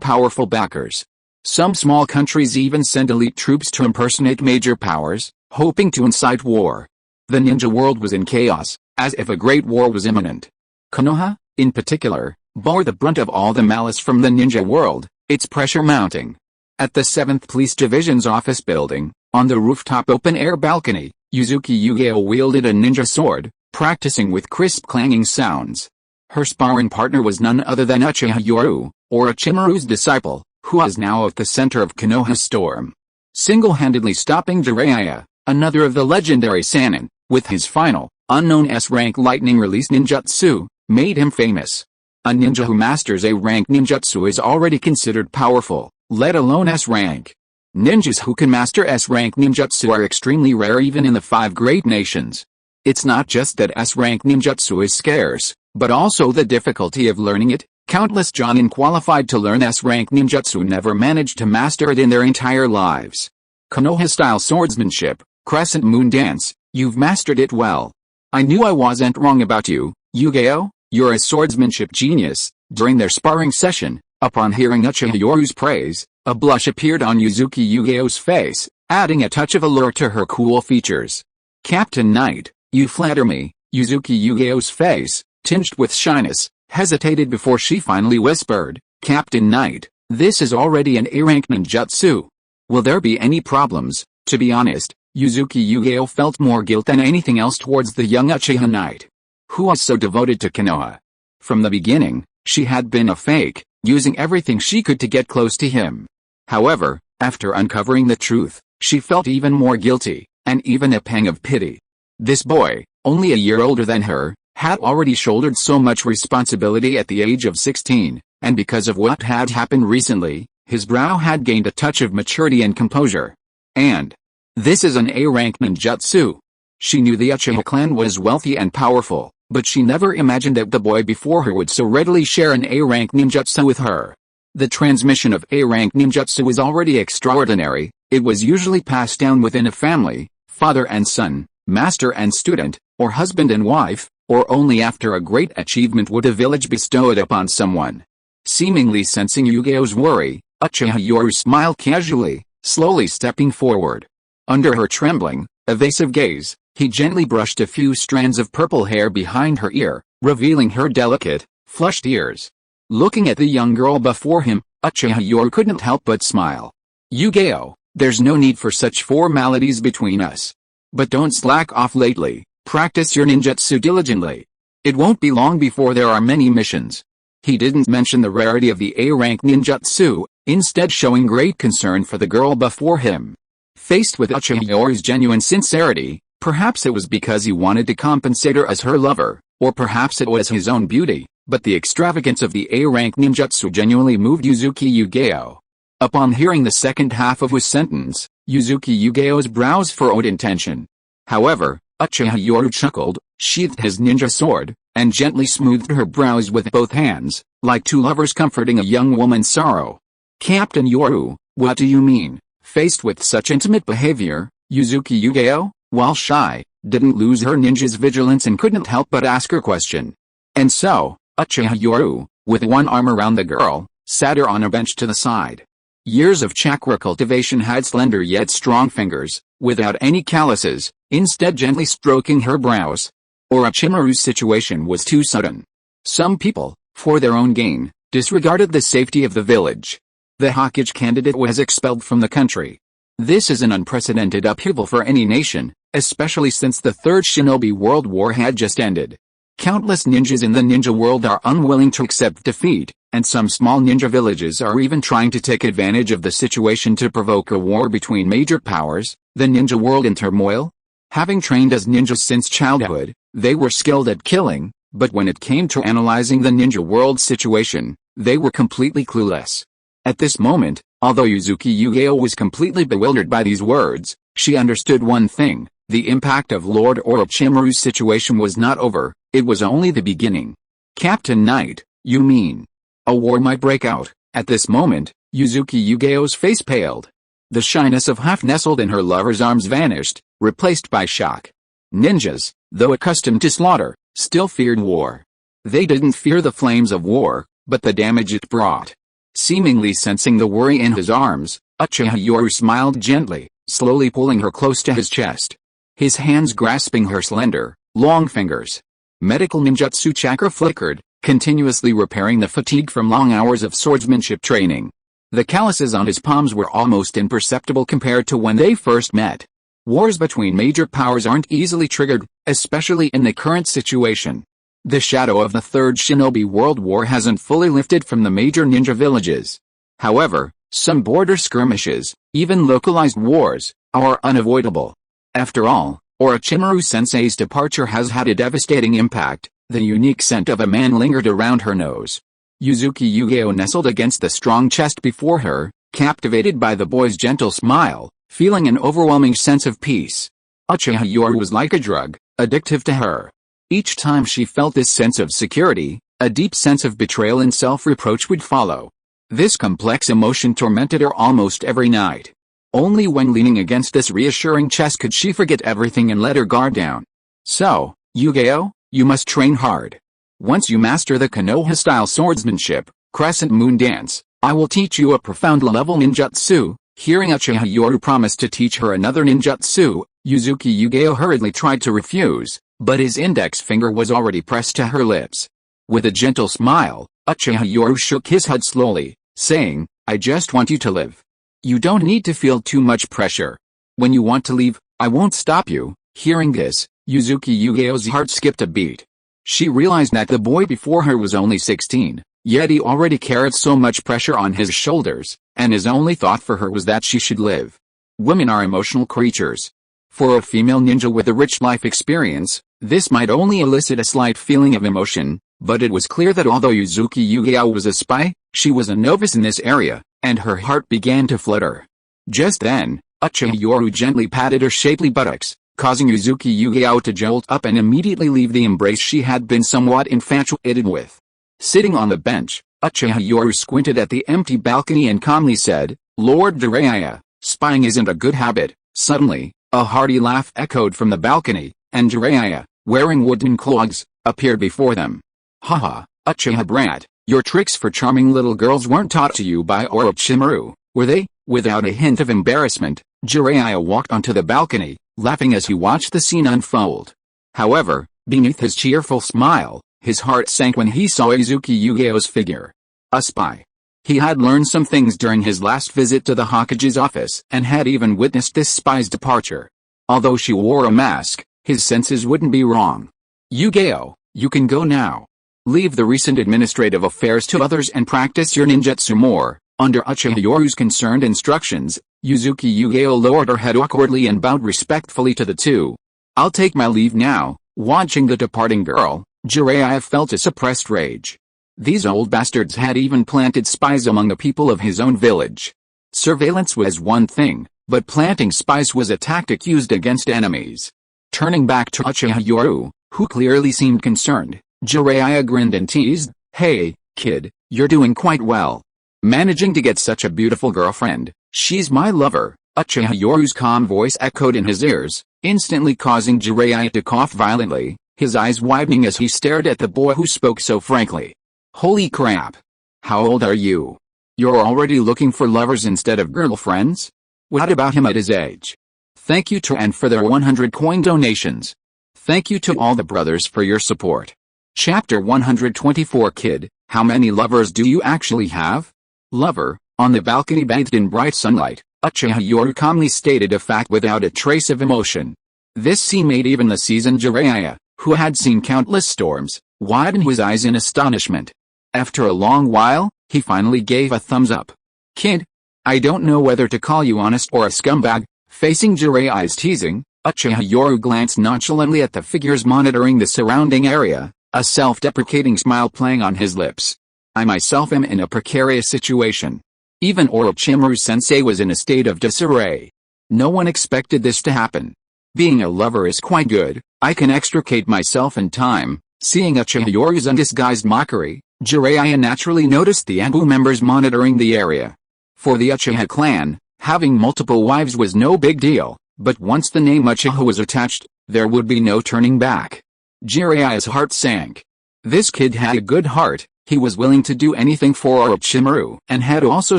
powerful backers. Some small countries even sent elite troops to impersonate major powers, hoping to incite war. The ninja world was in chaos, as if a great war was imminent. Konoha, in particular, bore the brunt of all the malice from the ninja world, its pressure mounting. At the 7th Police Division's office building, on the rooftop open-air balcony, Yuzuki Yugeo wielded a ninja sword, practicing with crisp clanging sounds. Her sparring partner was none other than Uchiha Yoru, Orochimaru's disciple, who is now at the center of Konoha's storm. Single-handedly stopping Jiraiya, another of the legendary Sannin, with his final, unknown S-rank lightning release ninjutsu, made him famous. A ninja who masters A-rank ninjutsu is already considered powerful, let alone S-rank. Ninjas who can master S-rank ninjutsu are extremely rare even in the 5 great nations. It's not just that S-rank ninjutsu is scarce, but also the difficulty of learning it. Countless Jonin qualified to learn S-rank ninjutsu never managed to master it in their entire lives. Konoha-style swordsmanship, crescent moon dance, you've mastered it well. I knew I wasn't wrong about you, Yugeo, you're a swordsmanship genius. During their sparring session, upon hearing Uchiha Yoru's praise, a blush appeared on Yuzuki Yugeo's face, adding a touch of allure to her cool features. Captain Knight, you flatter me. Yuzuki Yugeo's face, tinged with shyness, hesitated before she finally whispered, Captain Knight, this is already an A-rank ninjutsu. Will there be any problems? To be honest, Yuzuki Yugeo felt more guilt than anything else towards the young Uchiha Knight, who was so devoted to Konoha. From the beginning, she had been a fake, using everything she could to get close to him. However, after uncovering the truth, she felt even more guilty, and even a pang of pity. This boy, only a year older than her, had already shouldered so much responsibility at the age of 16, and because of what had happened recently, his brow had gained a touch of maturity and composure. And this is an A-rank ninjutsu. She knew the Uchiha clan was wealthy and powerful, but she never imagined that the boy before her would so readily share an A-rank ninjutsu with her. The transmission of A-rank ninjutsu was already extraordinary. It was usually passed down within a family, father and son, master and student, or husband and wife, or only after a great achievement would a village bestow it upon someone. Seemingly sensing Yugeo's worry, Uchiha Yoru smiled casually, slowly stepping forward. Under her trembling, evasive gaze, he gently brushed a few strands of purple hair behind her ear, revealing her delicate, flushed ears. Looking at the young girl before him, Uchiha Yoru couldn't help but smile. Yugeo, there's no need for such formalities between us. But don't slack off lately, practice your ninjutsu diligently. It won't be long before there are many missions. He didn't mention the rarity of the A-rank ninjutsu, instead showing great concern for the girl before him. Faced with Uchiha Yoru's genuine sincerity, perhaps it was because he wanted to compensate her as her lover, or perhaps it was his own beauty, but the extravagance of the A-rank ninjutsu genuinely moved Yuzuki Yugeo. Upon hearing the second half of his sentence, Yuzuki Yugeo's brows furrowed in tension. However, Uchiha Yoru chuckled, sheathed his ninja sword, and gently smoothed her brows with both hands, like two lovers comforting a young woman's sorrow. Captain Yoru, what do you mean? Faced with such intimate behavior, Yuzuki Yugeo, while shy, didn't lose her ninja's vigilance and couldn't help but ask her question. And so, Uchiha Yoru, with one arm around the girl, sat her on a bench to the side. Years of chakra cultivation had slender yet strong fingers, without any calluses, instead gently stroking her brows. Orochimaru's situation was too sudden. Some people, for their own gain, disregarded the safety of the village. The Hokage candidate was expelled from the country. This is an unprecedented upheaval for any nation, especially since the Third Shinobi World War had just ended. Countless ninjas in the ninja world are unwilling to accept defeat, and some small ninja villages are even trying to take advantage of the situation to provoke a war between major powers. The ninja world in turmoil? Having trained as ninjas since childhood, they were skilled at killing, but when it came to analyzing the ninja world situation, they were completely clueless. At this moment, although Yuzuki Yugeo was completely bewildered by these words, she understood one thing: the impact of Lord Orochimaru's situation was not over, it was only the beginning. Captain Knight, you mean? A war might break out. At this moment, Yuzuki Yugeo's face paled. The shyness of half nestled in her lover's arms vanished, replaced by shock. Ninjas, though accustomed to slaughter, still feared war. They didn't fear the flames of war, but the damage it brought. Seemingly sensing the worry in his arms, Uchiha Yoru smiled gently, slowly pulling her close to his chest. His hands grasping her slender, long fingers. Medical ninjutsu chakra flickered, continuously repairing the fatigue from long hours of swordsmanship training. The calluses on his palms were almost imperceptible compared to when they first met. Wars between major powers aren't easily triggered, especially in the current situation. The shadow of the Third Shinobi World War hasn't fully lifted from the major ninja villages. However, some border skirmishes, even localized wars, are unavoidable. After all, Orochimaru Sensei's departure has had a devastating impact. The unique scent of a man lingered around her nose. Yuzuki Yugeo nestled against the strong chest before her, captivated by the boy's gentle smile, feeling an overwhelming sense of peace. Uchiha Yoru was like a drug, addictive to her. Each time she felt this sense of security, a deep sense of betrayal and self-reproach would follow. This complex emotion tormented her almost every night. Only when leaning against this reassuring chest could she forget everything and let her guard down. So, Yugeo, you must train hard. Once you master the Konoha-style swordsmanship, Crescent Moon Dance, I will teach you a profound-level ninjutsu. Hearing Uchiha Yoru promise to teach her another ninjutsu, Yuzuki Yugeo hurriedly tried to refuse, but his index finger was already pressed to her lips. With a gentle smile, Uchiha Yoru shook his head slowly, saying, I just want you to live. You don't need to feel too much pressure. When you want to leave, I won't stop you. Hearing this, Yuzuki Yugeo's heart skipped a beat. She realized that the boy before her was only 16, yet he already carried so much pressure on his shoulders, and his only thought for her was that she should live. Women are emotional creatures. For a female ninja with a rich life experience, this might only elicit a slight feeling of emotion, but it was clear that although Yuzuki Yugeo was a spy, she was a novice in this area, and her heart began to flutter. Just then, Uchiha Yoru gently patted her shapely buttocks, causing Yuzuki Yugeo to jolt up and immediately leave the embrace she had been somewhat infatuated with. Sitting on the bench, Uchiha Yoru squinted at the empty balcony and calmly said, Lord Jiraiya, spying isn't a good habit. Suddenly, a hearty laugh echoed from the balcony, and Jiraiya, wearing wooden clogs, appeared before them. Haha, Uchiha brat, your tricks for charming little girls weren't taught to you by Orochimaru, were they? Without a hint of embarrassment, Jiraiya walked onto the balcony, laughing as he watched the scene unfold. However, beneath his cheerful smile, his heart sank when he saw Yuzuki Yugeo's figure. A spy. He had learned some things during his last visit to the Hokage's office and had even witnessed this spy's departure. Although she wore a mask, his senses wouldn't be wrong. Yugeo, you can go now. Leave the recent administrative affairs to others and practice your ninjutsu more. Under Uchiha Yoru's concerned instructions, Yuzuki Yugeo lowered her head awkwardly and bowed respectfully to the two. I'll take my leave now. Watching the departing girl, Jiraiya felt a suppressed rage. These old bastards had even planted spies among the people of his own village. Surveillance was one thing, but planting spies was a tactic used against enemies. Turning back to Uchiha Yoru, who clearly seemed concerned. Jiraiya grinned and teased, "Hey, kid, you're doing quite well. Managing to get such a beautiful girlfriend, she's my lover." Uchiha Yoru's calm voice echoed in his ears, instantly causing Jiraiya to cough violently, his eyes widening as he stared at the boy who spoke so frankly. Holy crap! How old are you? You're already looking for lovers instead of girlfriends? What about him at his age? Thank you to and for their 100 coin donations. Thank you to all the brothers for your support. Chapter 124 Kid, how many lovers do you actually have? Lover, on the balcony bathed in bright sunlight, Uchiha Yoru calmly stated a fact without a trace of emotion. This scene made even the seasoned Jiraiya, who had seen countless storms, widen his eyes in astonishment. After a long while, he finally gave a thumbs up. Kid, I don't know whether to call you honest or a scumbag. Facing Jiraiya's teasing, Uchiha Yoru glanced nonchalantly at the figures monitoring the surrounding area, a self-deprecating smile playing on his lips. I myself am in a precarious situation. Even Orochimaru-sensei was in a state of disarray. No one expected this to happen. Being a lover is quite good, I can extricate myself in time. Seeing Uchiha Yoru's undisguised mockery, Jiraiya naturally noticed the Anbu members monitoring the area. For the Uchiha clan, having multiple wives was no big deal, but once the name Uchiha was attached, there would be no turning back. Jiraiya's heart sank. This kid had a good heart, he was willing to do anything for Orochimaru and had also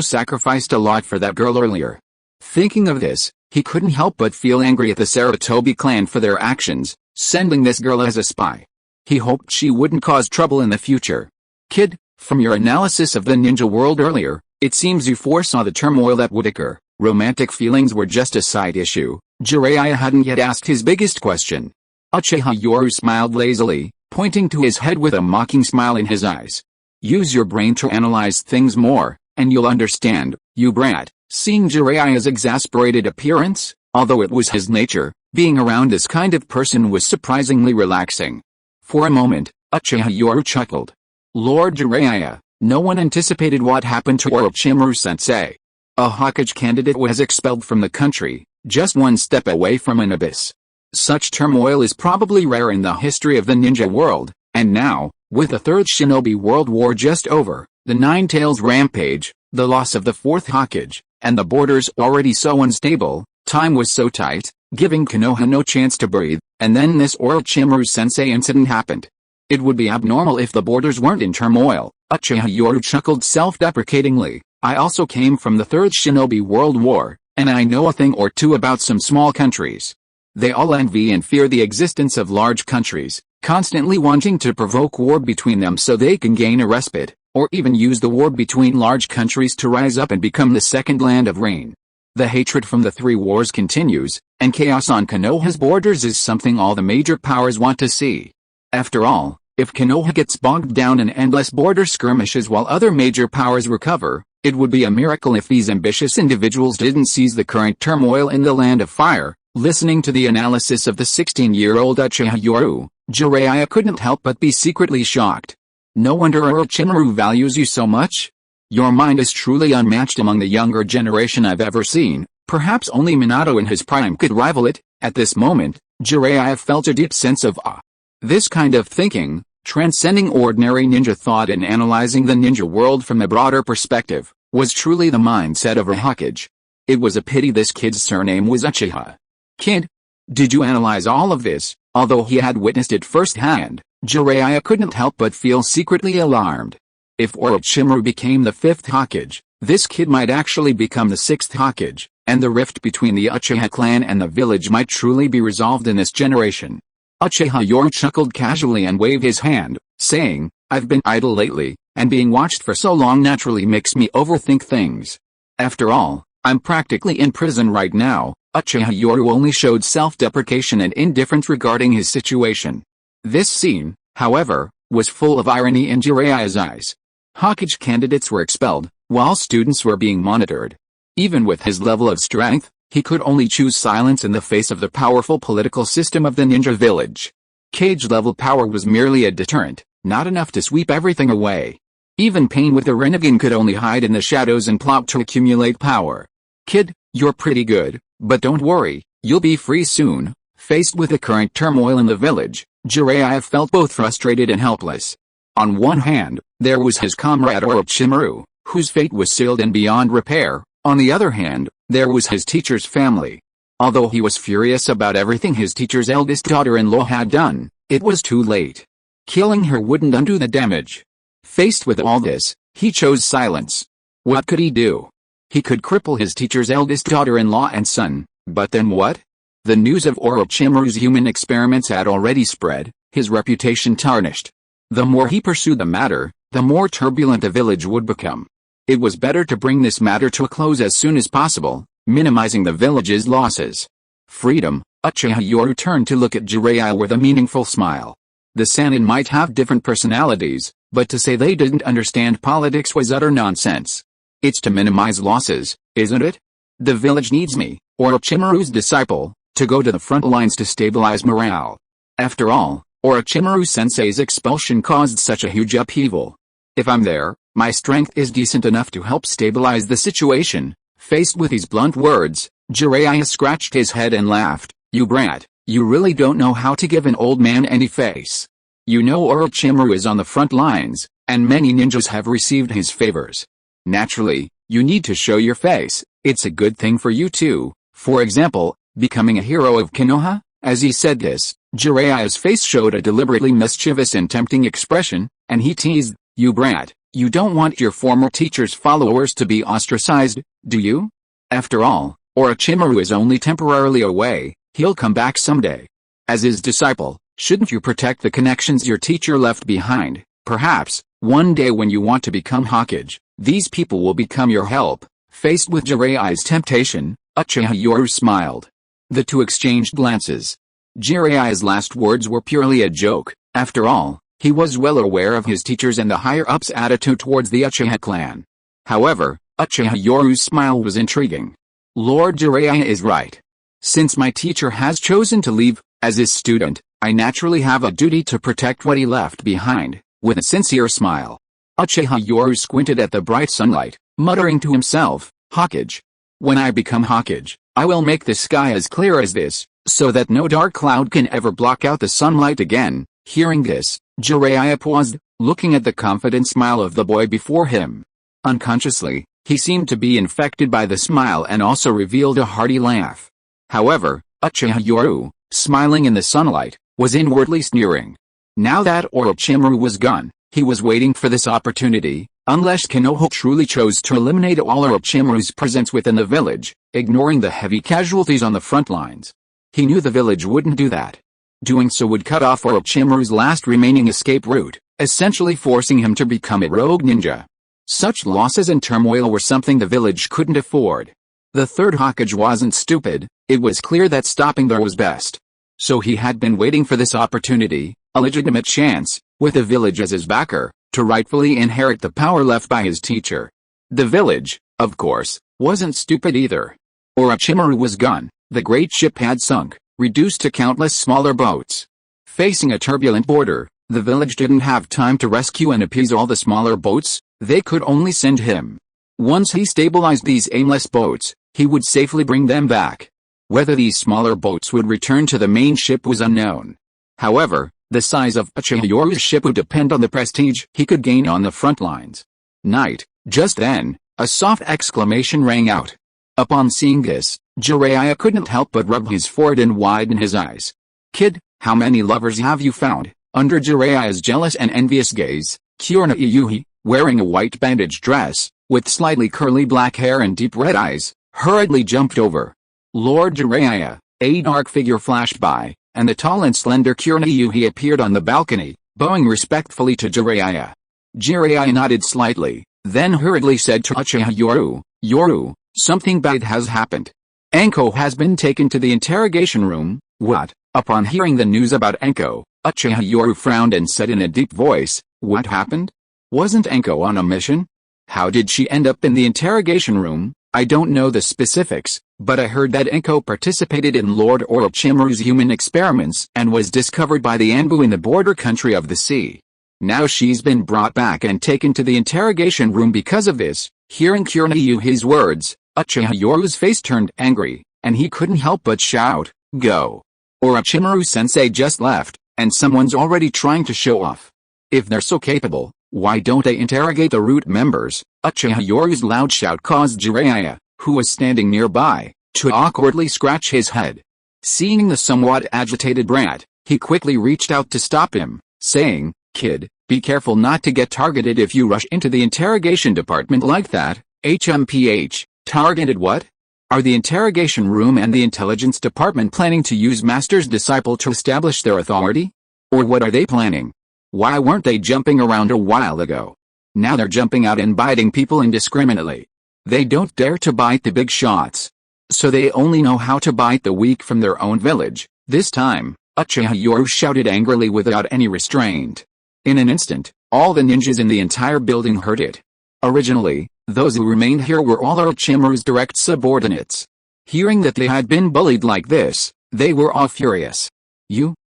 sacrificed a lot for that girl earlier. Thinking of this, he couldn't help but feel angry at the Sarutobi clan for their actions, sending this girl as a spy. He hoped she wouldn't cause trouble in the future. Kid, from your analysis of the ninja world earlier, it seems you foresaw the turmoil that would occur. Romantic feelings were just a side issue. Jiraiya hadn't yet asked his biggest question. Uchiha Yoru smiled lazily, pointing to his head with a mocking smile in his eyes. Use your brain to analyze things more, and you'll understand, you brat. Seeing Jiraiya's exasperated appearance, although it was his nature, being around this kind of person was surprisingly relaxing. For a moment, Uchiha Yoru chuckled. Lord Jiraiya, no one anticipated what happened to Orochimaru-sensei. A Hokage candidate was expelled from the country, just one step away from an abyss. Such turmoil is probably rare in the history of the ninja world, and now, with the Third Shinobi World War just over, the Nine Tails rampage, the loss of the Fourth Hokage, and the borders already so unstable, time was so tight, giving Konoha no chance to breathe, and then this Orochimaru-sensei incident happened. It would be abnormal if the borders weren't in turmoil. Uchiha Yoru chuckled self-deprecatingly. I also came from the Third Shinobi World War, and I know a thing or two about some small countries. They all envy and fear the existence of large countries, constantly wanting to provoke war between them so they can gain a respite, or even use the war between large countries to rise up and become the second land of reign. The hatred from the three wars continues, and chaos on Konoha's borders is something all the major powers want to see. After all, if Konoha gets bogged down in endless border skirmishes while other major powers recover, it would be a miracle if these ambitious individuals didn't seize the current turmoil in the Land of Fire. Listening to the analysis of the 16-year-old Uchiha Yoru, Jiraiya couldn't help but be secretly shocked. No wonder Orochimaru values you so much. Your mind is truly unmatched among the younger generation I've ever seen. Perhaps only Minato in his prime could rival it. At this moment, Jiraiya felt a deep sense of awe. This kind of thinking, transcending ordinary ninja thought and analyzing the ninja world from a broader perspective, was truly the mindset of a Hokage. It was a pity this kid's surname was Uchiha. Kid, did you analyze all of this? Although he had witnessed it firsthand, Jiraiya couldn't help but feel secretly alarmed. If Orochimaru became the 5th Hokage, this kid might actually become the 6th Hokage, and the rift between the Uchiha clan and the village might truly be resolved in this generation. Uchiha Yoru chuckled casually and waved his hand, saying, I've been idle lately, and being watched for so long naturally makes me overthink things. After all, I'm practically in prison right now. Uchiha Yoru only showed self-deprecation and indifference regarding his situation. This scene, however, was full of irony in Jiraiya's eyes. Hokage candidates were expelled, while students were being monitored. Even with his level of strength, he could only choose silence in the face of the powerful political system of the ninja village. Cage-level power was merely a deterrent, not enough to sweep everything away. Even Pain with the Rinnegan could only hide in the shadows and plot to accumulate power. Kid, you're pretty good, but don't worry, you'll be free soon. Faced with the current turmoil in the village, Jiraiya felt both frustrated and helpless. On one hand, there was his comrade Orochimaru, whose fate was sealed and beyond repair. On the other hand, there was his teacher's family. Although he was furious about everything his teacher's eldest daughter-in-law had done, it was too late. Killing her wouldn't undo the damage. Faced with all this, he chose silence. What could he do? He could cripple his teacher's eldest daughter-in-law and son, but then what? The news of Orochimaru's human experiments had already spread, his reputation tarnished. The more he pursued the matter, the more turbulent the village would become. It was better to bring this matter to a close as soon as possible, minimizing the village's losses. Freedom. Uchiha Yoru turned to look at Jiraiya with a meaningful smile. The Sannin might have different personalities, but to say they didn't understand politics was utter nonsense. It's to minimize losses, isn't it? The village needs me, Orochimaru's disciple, to go to the front lines to stabilize morale. After all, Orochimaru-sensei's expulsion caused such a huge upheaval. If I'm there, my strength is decent enough to help stabilize the situation. Faced with these blunt words, Jiraiya scratched his head and laughed. You brat, you really don't know how to give an old man any face. You know Orochimaru is on the front lines, and many ninjas have received his favors. Naturally, you need to show your face. It's a good thing for you too. For example, becoming a hero of Konoha. As he said this, Jiraiya's face showed a deliberately mischievous and tempting expression, and he teased, You brat, you don't want your former teacher's followers to be ostracized, do you? After all, Orochimaru is only temporarily away, he'll come back someday. As his disciple, shouldn't you protect the connections your teacher left behind? Perhaps, one day when you want to become Hokage, these people will become your help. Faced with Jiraiya's temptation, Uchiha Yoru smiled. The two exchanged glances. Jiraiya's last words were purely a joke. After all, he was well aware of his teacher's and the higher-ups' attitude towards the Uchiha clan. However, Uchiha Yoru's smile was intriguing. Lord Jiraiya is right. Since my teacher has chosen to leave, as his student, I naturally have a duty to protect what he left behind. With a sincere smile, Uchiha Yoru squinted at the bright sunlight, muttering to himself, Hokage. When I become Hokage, I will make the sky as clear as this, so that no dark cloud can ever block out the sunlight again. Hearing this, Jiraiya paused, looking at the confident smile of the boy before him. Unconsciously, he seemed to be infected by the smile and also revealed a hearty laugh. However, Uchiha Yoru, smiling in the sunlight, was inwardly sneering. Now that Orochimaru was gone, he was waiting for this opportunity. Unless Konoha truly chose to eliminate all Orochimaru's presence within the village, ignoring the heavy casualties on the front lines. He knew the village wouldn't do that. Doing so would cut off Orochimaru's last remaining escape route, essentially forcing him to become a rogue ninja. Such losses and turmoil were something the village couldn't afford. The third Hokage wasn't stupid, it was clear that stopping there was best. So he had been waiting for this opportunity, a legitimate chance, with the village as his backer, to rightfully inherit the power left by his teacher. The village, of course, wasn't stupid either. Orochimaru was gone, the great ship had sunk, reduced to countless smaller boats. Facing a turbulent border, the village didn't have time to rescue and appease all the smaller boats, they could only send him. Once he stabilized these aimless boats, he would safely bring them back. Whether these smaller boats would return to the main ship was unknown. However, the size of Uchiha Yoru's ship would depend on the prestige he could gain on the front lines. Night. Just then, a soft exclamation rang out. Upon seeing this, Jiraiya couldn't help but rub his forehead and widen his eyes. Kid, how many lovers have you found? Under Jiraiya's jealous and envious gaze, Kurona Iyuhi, wearing a white bandage dress, with slightly curly black hair and deep red eyes, hurriedly jumped over. Lord Jiraiya, a dark figure flashed by, and the tall and slender Kurona Iyuhi appeared on the balcony, bowing respectfully to Jiraiya. Jiraiya nodded slightly, then hurriedly said to Uchiha Yoru, Yoru, something bad has happened. Anko has been taken to the interrogation room. What? Upon hearing the news about Anko, Uchiha Yoru frowned and said in a deep voice, what happened? Wasn't Anko on a mission? How did she end up in the interrogation room? I don't know the specifics, but I heard that Anko participated in Lord Orochimaru's human experiments and was discovered by the Anbu in the border country of the sea. Now she's been brought back and taken to the interrogation room because of this. Hearing Kurona Iyuhi's words, Uchiha Yoru's face turned angry, and he couldn't help but shout, Go! Orochimaru-sensei just left, and someone's already trying to show off. If they're so capable, why don't they interrogate the root members? Uchiha Yoru's loud shout caused Jiraiya, who was standing nearby, to awkwardly scratch his head. Seeing the somewhat agitated brat, he quickly reached out to stop him, saying, "Kid, be careful not to get targeted if you rush into the interrogation department like that." HMPH, targeted what? Are the interrogation room and the intelligence department planning to use Master's disciple to establish their authority? Or what are they planning? Why weren't they jumping around a while ago? Now they're jumping out and biting people indiscriminately. They don't dare to bite the big shots. So they only know how to bite the weak from their own village. This time, Uchiha Yoru shouted angrily without any restraint. In an instant, all the ninjas in the entire building heard it. Originally, those who remained here were all Orochimaru's direct subordinates. Hearing that they had been bullied like this, they were all furious.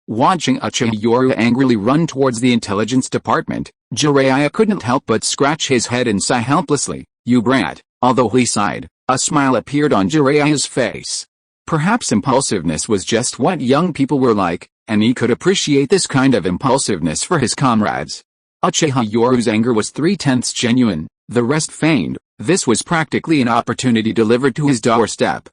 Watching Uchiha Yoru angrily run towards the intelligence department, Jiraiya couldn't help but scratch his head and sigh helplessly. "You brat." Although he sighed, a smile appeared on Jiraiya's face. Perhaps impulsiveness was just what young people were like, and he could appreciate this kind of impulsiveness for his comrades. Uchiha Yoru's anger was 3/10 genuine, the rest feigned. This was practically an opportunity delivered to his doorstep.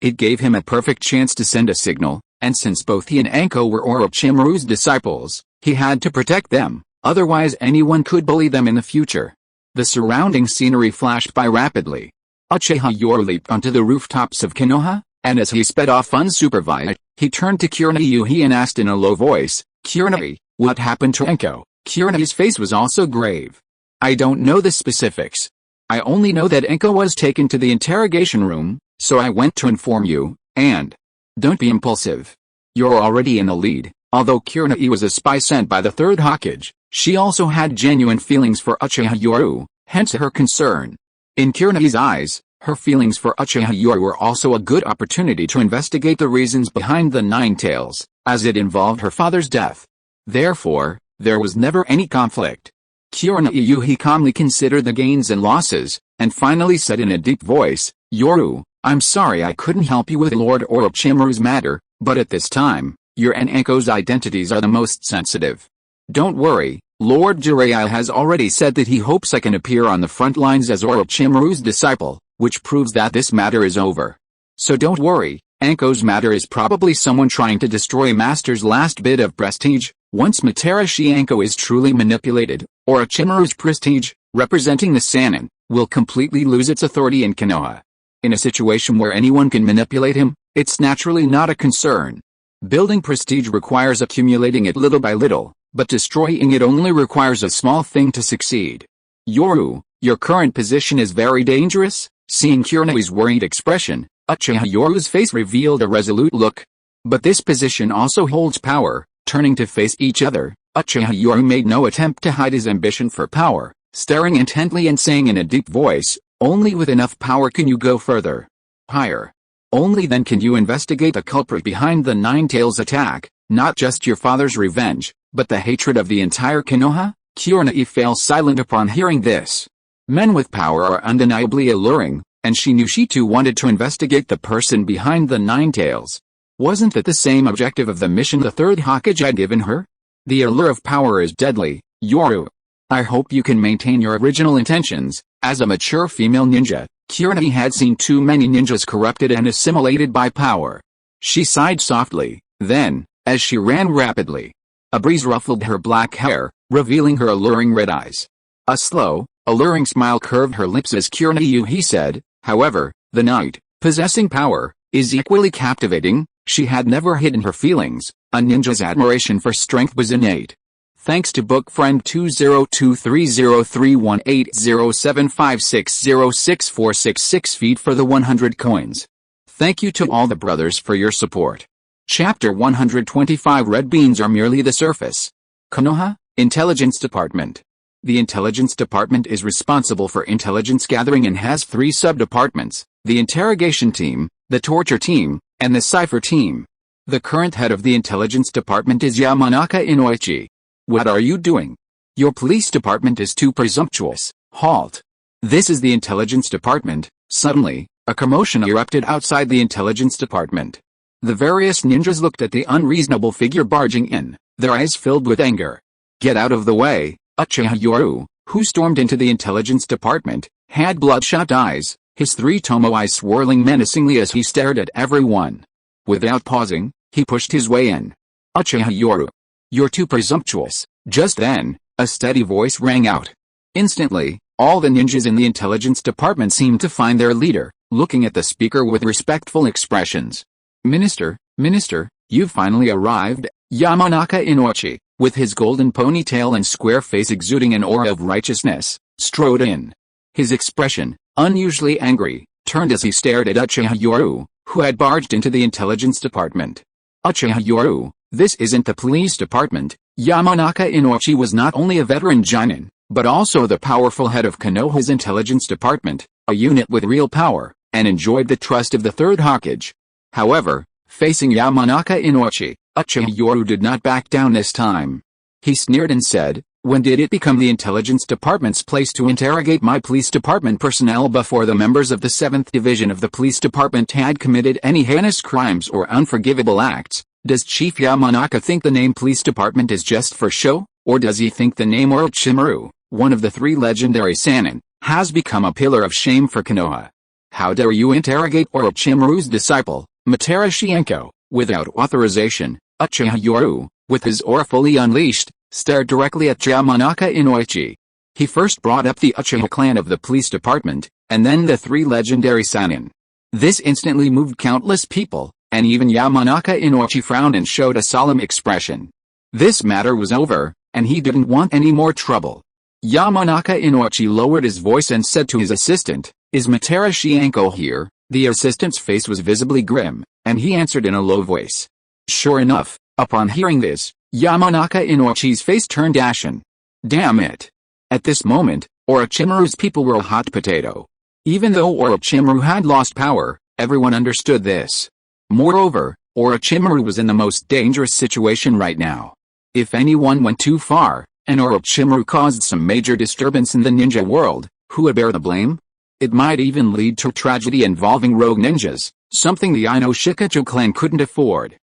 It gave him a perfect chance to send a signal, and since both he and Anko were Orochimaru's disciples, he had to protect them, otherwise anyone could bully them in the future. The surrounding scenery flashed by rapidly. Uchiha Yoru leaped onto the rooftops of Konoha, and as he sped off unsupervised, he turned to Kurenai and asked in a low voice, "Kurenai, what happened to Anko?" Kurenai's face was also grave. "I don't know the specifics. I only know that Anko was taken to the interrogation room, so I went to inform you, and don't be impulsive. You're already in the lead." Although Kurenai was a spy sent by the Third Hokage, she also had genuine feelings for Uchiha Yoru, hence her concern. In Kurenai's eyes, her feelings for Uchiha Yoru were also a good opportunity to investigate the reasons behind the Nine Tails, as it involved her father's death. Therefore, there was never any conflict. Kurenai calmly considered the gains and losses, and finally said in a deep voice, "Yoru, I'm sorry I couldn't help you with Lord Orochimaru's matter, but at this time, your and Anko's identities are the most sensitive. Don't worry, Lord Jiraiya has already said that he hopes I can appear on the front lines as Orochimaru's disciple, which proves that this matter is over. So don't worry, Anko's matter is probably someone trying to destroy Master's last bit of prestige. Once Matarashi Anko is truly manipulated, Orochimaru's prestige, representing the Sannin, will completely lose its authority in Konoha. In a situation where anyone can manipulate him, it's naturally not a concern. Building prestige requires accumulating it little by little, but destroying it only requires a small thing to succeed. Yoru, your current position is very dangerous." Seeing Kurenai's worried expression, Uchiha Yoru's face revealed a resolute look. "But this position also holds power." Turning to face each other, Uchiha Yoru made no attempt to hide his ambition for power, staring intently and saying in a deep voice, "Only with enough power can you go further. Higher. Only then can you investigate the culprit behind the Nine Tails attack, not just your father's revenge, but the hatred of the entire Konoha." Kurenai fell silent upon hearing this. Men with power are undeniably alluring, and she knew she too wanted to investigate the person behind the Nine Tails. Wasn't that the same objective of the mission the Third Hokage had given her? The allure of power is deadly, Yoru. I hope you can maintain your original intentions. As a mature female ninja, Kurenai had seen too many ninjas corrupted and assimilated by power. She sighed softly, then, as she ran rapidly, a breeze ruffled her black hair, revealing her alluring red eyes. A slow, alluring smile curved her lips as Kurenai said, "However, the knight, possessing power, is equally captivating." She had never hidden her feelings. A ninja's admiration for strength was innate. Thanks to book friend 20230318075606466 feed for the 100 coins. Thank you to all the brothers for your support. Chapter 125 Red beans are merely the surface. Konoha, Intelligence Department. The Intelligence Department is responsible for intelligence gathering and has 3 sub-departments: the Interrogation Team, the Torture Team, and the Cipher Team. The current head of the Intelligence Department is Yamanaka Inoichi. What are you doing? Your police department is too presumptuous. Halt. This is the Intelligence Department. Suddenly, a commotion erupted outside the Intelligence Department. The various ninjas looked at the unreasonable figure barging in. their eyes filled with anger. "Get out of the way!" Uchiha Yoru, who stormed into the intelligence department, had bloodshot eyes, his three tomo eyes swirling menacingly as he stared at everyone. Without pausing, he pushed his way in. "Uchiha Yoru, you're too presumptuous." Just then, a steady voice rang out. Instantly, all the ninjas in the intelligence department seemed to find their leader, looking at the speaker with respectful expressions. Minister, you've finally arrived." Yamanaka Inochi, with his golden ponytail and square face exuding an aura of righteousness, strode in. His expression, unusually angry, turned as he stared at Uchiha Yoru, who had barged into the intelligence department. "Uchiha Yoru, this isn't the police department." Yamanaka Inochi was not only a veteran Jonin, but also the powerful head of Konoha's intelligence department, a unit with real power, and enjoyed the trust of the Third Hokage. However, facing Yamanaka Inochi, Uchiha Yoru did not back down this time. He sneered and said, "When did it become the intelligence department's place to interrogate my police department personnel before the members of the 7th Division of the police department had committed any heinous crimes or unforgivable acts? Does Chief Yamanaka think the name police department is just for show, or does he think the name Orochimaru, one of the 3 legendary Sannin, has become a pillar of shame for Konoha? How dare you interrogate Orochimaru's disciple, Matarashienko, without authorization?" Uchiha Yoru, with his aura fully unleashed, stared directly at Yamanaka Inochi. He first brought up the Uchiha clan of the police department, and then the 3 legendary Sannin. This instantly moved countless people, and even Yamanaka Inochi frowned and showed a solemn expression. This matter was over, and he didn't want any more trouble. Yamanaka Inochi lowered his voice and said to his assistant, "Is Matarashienko here?" The assistant's face was visibly grim, and he answered in a low voice. Sure enough, upon hearing this, Yamanaka Inochi's face turned ashen. Damn it! At this moment, Orochimaru's people were a hot potato. Even though Orochimaru had lost power, everyone understood this. Moreover, Orochimaru was in the most dangerous situation right now. If anyone went too far, and Orochimaru caused some major disturbance in the ninja world, who would bear the blame? It might even lead to tragedy involving rogue ninjas, something the Ino Shikachu clan couldn't afford.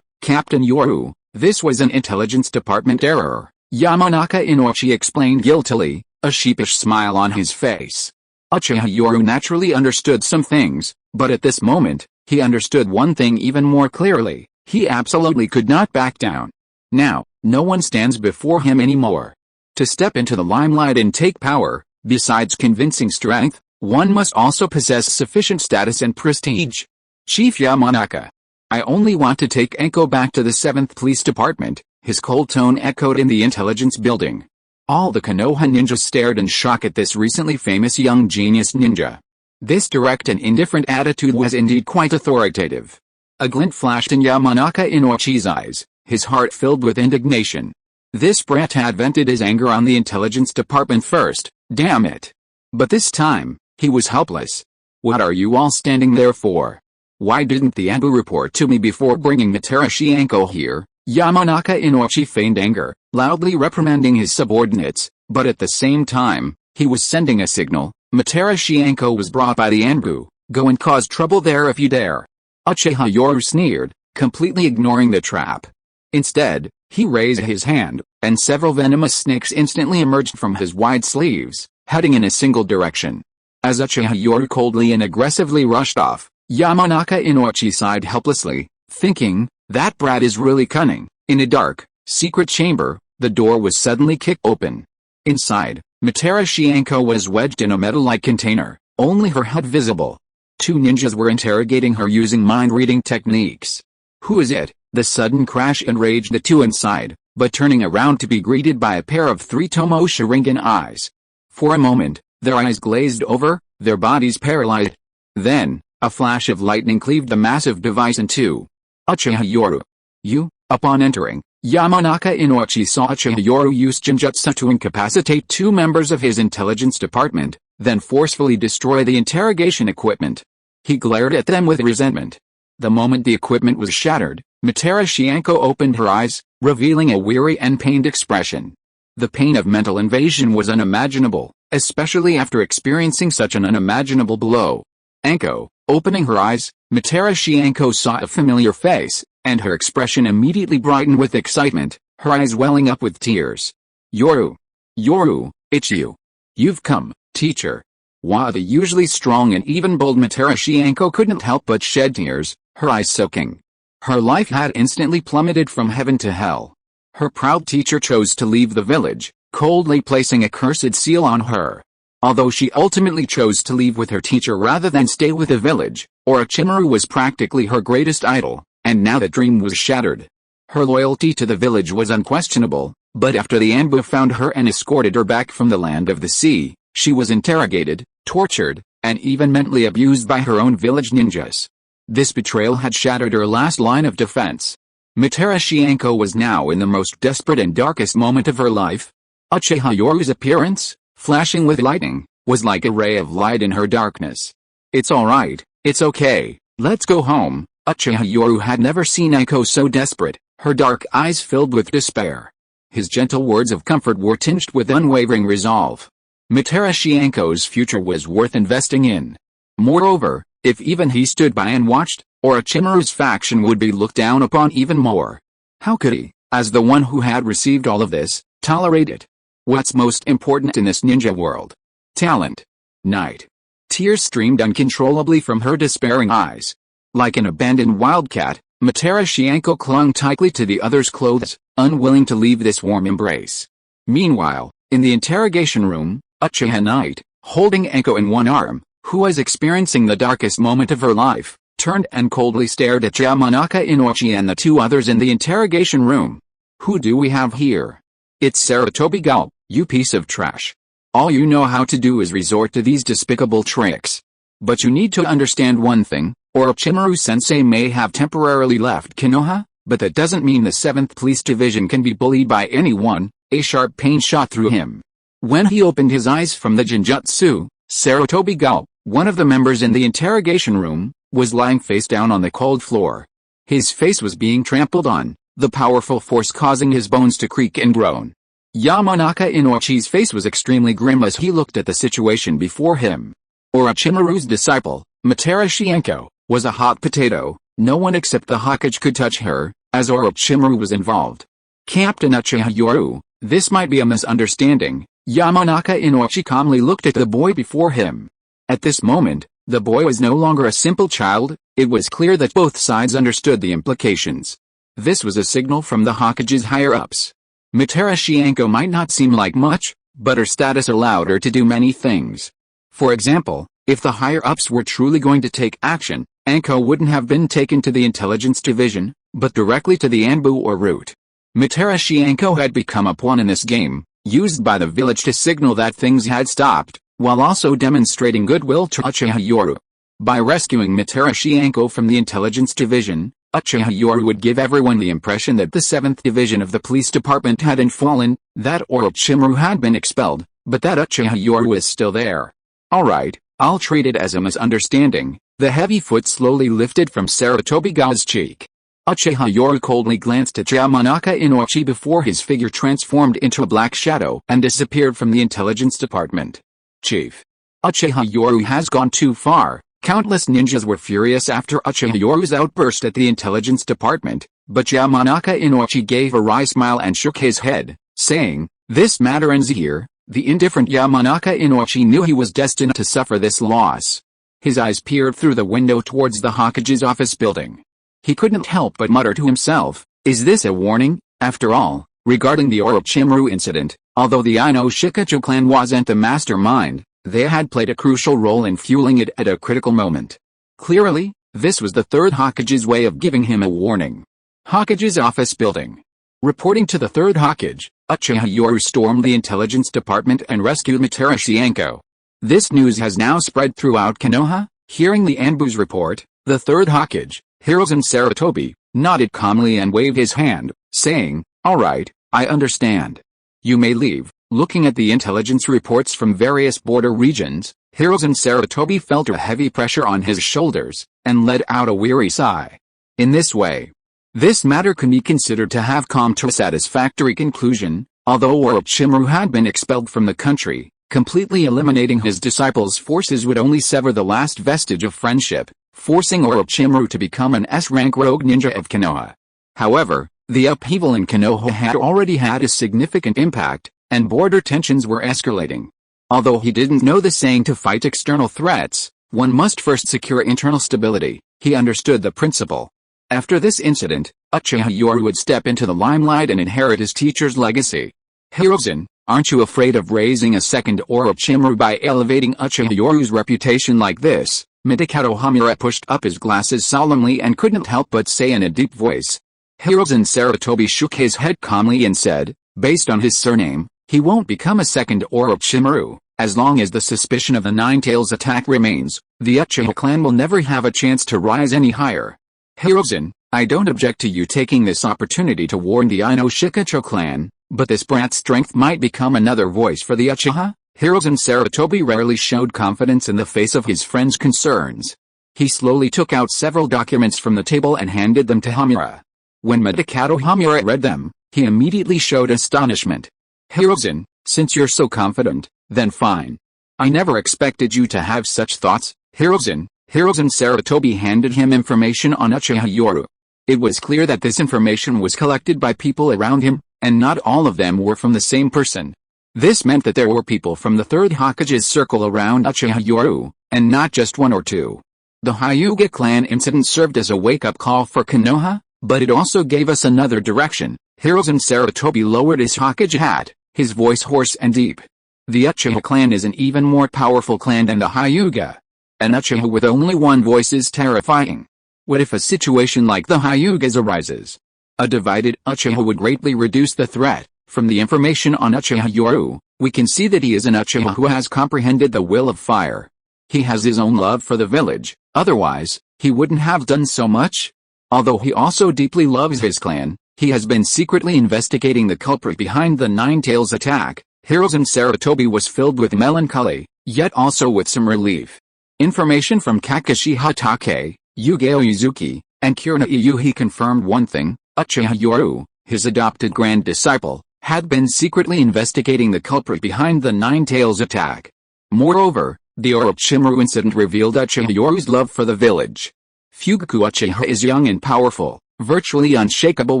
Captain Yoru, this was an intelligence department error, Yamanaka Inochi explained guiltily, a sheepish smile on his face. Uchiha Yoru naturally understood some things, but at this moment, he understood one thing even more clearly: he absolutely could not back down. Now, no one stands before him anymore. To step into the limelight and take power, besides convincing strength, one must also possess sufficient status and prestige. Chief Yamanaka, I only want to take Enko back to the 7th Police Department, his cold tone echoed in the intelligence building. All the Konoha ninjas stared in shock at this recently famous young genius ninja. This direct and indifferent attitude was indeed quite authoritative. A glint flashed in Yamanaka Inochi's eyes, his heart filled with indignation. This brat had vented his anger on the intelligence department first, damn it. But this time, he was helpless. What are you all standing there for? Why didn't the Anbu report to me before bringing Matarashienko here? Yamanaka Inochi feigned anger, loudly reprimanding his subordinates, but at the same time, he was sending a signal. Matarashienko was brought by the Anbu, go and cause trouble there if you dare. Uchiha Yoru sneered, completely ignoring the trap. Instead, he raised his hand, and several venomous snakes instantly emerged from his wide sleeves, heading in a single direction. As Uchiha Yoru coldly and aggressively rushed off, Yamanaka Inochi sighed helplessly, thinking, that brat is really cunning. In a dark, secret chamber, the door was suddenly kicked open. Inside, Matarashienko was wedged in a metal-like container, only her head visible. 2 ninjas were interrogating her using mind-reading techniques. Who is it? The sudden crash enraged the 2 inside, but turning around to be greeted by a pair of 3 Tomo Sharingan eyes. For a moment, their eyes glazed over, their bodies paralyzed. Then, a flash of lightning cleaved the massive device in 2. Uchiha Yoru. You? Upon entering, Yamanaka Inochi saw Uchiha Yoru use Jinjutsu to incapacitate 2 members of his intelligence department, then forcefully destroy the interrogation equipment. He glared at them with resentment. The moment the equipment was shattered, Matarashienko opened her eyes, revealing a weary and pained expression. The pain of mental invasion was unimaginable, especially after experiencing such an unimaginable blow. Enko, opening her eyes, Matarashienko saw a familiar face, and her expression immediately brightened with excitement, her eyes welling up with tears. Yoru! Yoru, it's you! You've come, teacher! While the usually strong and even bold Mitara Shianko couldn't help but shed tears, her eyes soaking. Her life had instantly plummeted from heaven to hell. Her proud teacher chose to leave the village, coldly placing a cursed seal on her. Although she ultimately chose to leave with her teacher rather than stay with the village, Orochimaru was practically her greatest idol, and now the dream was shattered. Her loyalty to the village was unquestionable, but after the Anbu found her and escorted her back from the land of the sea, she was interrogated, tortured, and even mentally abused by her own village ninjas. This betrayal had shattered her last line of defense. Mitara Shianko was now in the most desperate and darkest moment of her life. Uchiha Yoru's appearance, flashing with lightning, was like a ray of light in her darkness. It's alright, it's okay, let's go home. Uchiha Yoru had never seen Eiko so desperate, her dark eyes filled with despair. His gentle words of comfort were tinged with unwavering resolve. Mitara Shianko's future was worth investing in. Moreover, if even he stood by and watched, Orochimaru's faction would be looked down upon even more. How could he, as the one who had received all of this, tolerate it? What's most important in this ninja world? Talent. Night. Tears streamed uncontrollably from her despairing eyes. Like an abandoned wildcat, Mitara Shianko clung tightly to the other's clothes, unwilling to leave this warm embrace. Meanwhile, in the interrogation room, Uchiha Knight, holding Eiko in one arm, who was experiencing the darkest moment of her life, turned and coldly stared at Yamanaka Inochi and the two others in the interrogation room. Who do we have here? It's Sarutobi Gulp, you piece of trash. All you know how to do is resort to these despicable tricks. But you need to understand one thing, Orochimaru-sensei may have temporarily left Konoha, but that doesn't mean the 7th Police Division can be bullied by anyone. A sharp pain shot through him. When he opened his eyes from the Genjutsu, Sarutobi Gulp, one of the members in the interrogation room, was lying face down on the cold floor. His face was being trampled on, the powerful force causing his bones to creak and groan. Yamanaka Inochi's face was extremely grim as he looked at the situation before him. Orochimaru's disciple, Mitara Shianko, was a hot potato. No one except the Hokage could touch her, as Orochimaru was involved. Captain Uchiha Yoru, this might be a misunderstanding. Yamanaka Inochi calmly looked at the boy before him. At this moment, the boy was no longer a simple child. It was clear that both sides understood the implications. This was a signal from the Hokage's higher-ups. Mitara Shianko might not seem like much, but her status allowed her to do many things. For example, if the higher-ups were truly going to take action, Anko wouldn't have been taken to the intelligence division, but directly to the Anbu or route. Mitara Shianko had become a pawn in this game, used by the village to signal that things had stopped, while also demonstrating goodwill to Uchiha Yoru. By rescuing Mitara Shianko from the intelligence division, Uchiha Yoru would give everyone the impression that the 7th Division of the police department hadn't fallen, that Orochimaru had been expelled, but that Uchiha Yoru was still there. Alright, I'll treat it as a misunderstanding. The heavy foot slowly lifted from Sarutobi Ga's cheek. Uchiha Yoru coldly glanced at Yamanaka Inochi before his figure transformed into a black shadow and disappeared from the intelligence department. Chief. Uchiha Yoru has gone too far. Countless ninjas were furious after Uchiha Yoru's outburst at the intelligence department, but Yamanaka Inochi gave a wry smile and shook his head, saying, "This matter ends here." The indifferent Yamanaka Inochi knew he was destined to suffer this loss. His eyes peered through the window towards the Hokage's office building. He couldn't help but mutter to himself, "Is this a warning?" After all, regarding the Orochimaru incident, although the Ino Shikachu clan wasn't the mastermind, they had played a crucial role in fueling it at a critical moment. Clearly, this was the Third Hokage's way of giving him a warning. Hokage's office building. Reporting to the Third Hokage, Uchiha Yoru stormed the intelligence department and rescued Mitara Shianko. This news has now spread throughout Konoha. Hearing the Anbu's report, the Third Hokage, Hiruzen Sarutobi, nodded calmly and waved his hand, saying, "Alright, I understand. You may leave." Looking at the intelligence reports from various border regions, Hiruzen Sarutobi felt a heavy pressure on his shoulders, and let out a weary sigh. In this way, this matter can be considered to have come to a satisfactory conclusion. Although Orochimaru had been expelled from the country, completely eliminating his disciples' forces would only sever the last vestige of friendship. forcing Orochimaru to become an S-rank rogue ninja of Konoha. However, the upheaval in Konoha had already had a significant impact, and border tensions were escalating. Although he didn't know the saying to fight external threats, one must first secure internal stability, he understood the principle. After this incident, Uchiha Yoru would step into the limelight and inherit his teacher's legacy. Hirozen, aren't you afraid of raising a second Orochimaru by elevating Uchiha Yoru's reputation like this? Midikato Hamura pushed up his glasses solemnly and couldn't help but say in a deep voice. Hirozen Sarutobi shook his head calmly and said, based on his surname, he won't become a second Orochimaru. As long as the suspicion of the Nine-Tails attack remains, the Uchiha clan will never have a chance to rise any higher. Hirozen, I don't object to you taking this opportunity to warn the Ino Shikacho clan, but this brat's strength might become another voice for the Uchiha? Hirozen Sarutobi rarely showed confidence in the face of his friend's concerns. He slowly took out several documents from the table and handed them to Hamura. When Midikato Hamura read them, he immediately showed astonishment. Hirozen, since you're so confident, then fine. I never expected you to have such thoughts, Hirozen. Hirozen Sarutobi handed him information on Uchiha Yoru. It was clear that this information was collected by people around him, and not all of them were from the same person. This meant that there were people from the Third Hokage's circle around Uchiha Yoru, and not just one or two. The Hyuga clan incident served as a wake-up call for Konoha, but it also gave us another direction. Hirozen Sarutobi lowered his Hokage hat, his voice hoarse and deep. The Uchiha clan is an even more powerful clan than the Hyuga. An Uchiha with only one voice is terrifying. What if a situation like the Hyuga's arises? A divided Uchiha would greatly reduce the threat. From the information on Uchiha Yoru, we can see that he is an Uchiha who has comprehended the will of fire. He has his own love for the village, otherwise, he wouldn't have done so much. Although he also deeply loves his clan, he has been secretly investigating the culprit behind the Nine-Tails attack. Hirozen Sarutobi was filled with melancholy, yet also with some relief. Information from Kakashi Hatake, Yugeo Yuzuki, and Kirina Iyuhi confirmed one thing: Uchiha Yoru, his adopted grand disciple, had been secretly investigating the culprit behind the Nine-Tails attack. Moreover, the Orochimaru incident revealed Uchiha Yoru's love for the village. Fugaku Uchiha is young and powerful, virtually unshakable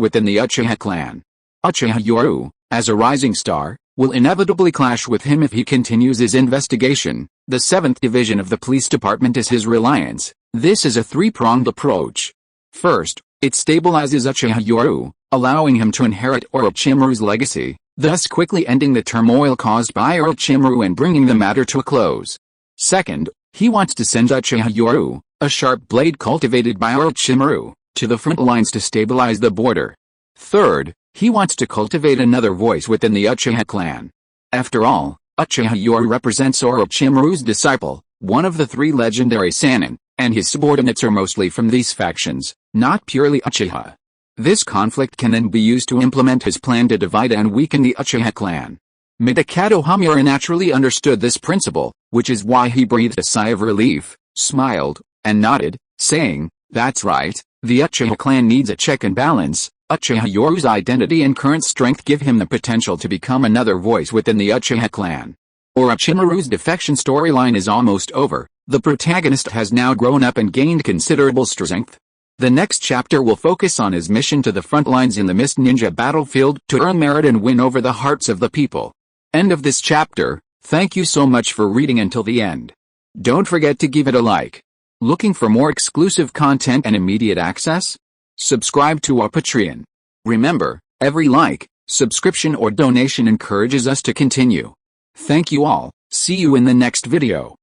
within the Uchiha clan. Uchiha Yoru, as a rising star, will inevitably clash with him if he continues his investigation. The 7th Division of the Police Department is his reliance. This is a three-pronged approach. First, it stabilizes Uchiha Yoru, allowing him to inherit Orochimaru's legacy, thus quickly ending the turmoil caused by Orochimaru and bringing the matter to a close. Second, he wants to send Uchiha Yoru, a sharp blade cultivated by Orochimaru, to the front lines to stabilize the border. Third, he wants to cultivate another voice within the Uchiha clan. After all, Uchiha Yoru represents Orochimaru's disciple, one of the 3 legendary Sannin, and his subordinates are mostly from these factions, not purely Uchiha. This conflict can then be used to implement his plan to divide and weaken the Uchiha clan. Midikato Hamura naturally understood this principle, which is why he breathed a sigh of relief, smiled, and nodded, saying, "That's right, the Uchiha clan needs a check and balance." Uchiha Yoru's identity and current strength give him the potential to become another voice within the Uchiha clan. Orochimaru's defection storyline is almost over. The protagonist has now grown up and gained considerable strength. The next chapter will focus on his mission to the front lines in the Mist Ninja battlefield to earn merit and win over the hearts of the people. End of this chapter. Thank you so much for reading until the end. Don't forget to give it a like. Looking for more exclusive content and immediate access? Subscribe to our Patreon. Remember, every like, subscription or donation encourages us to continue. Thank you all. See you in the next video.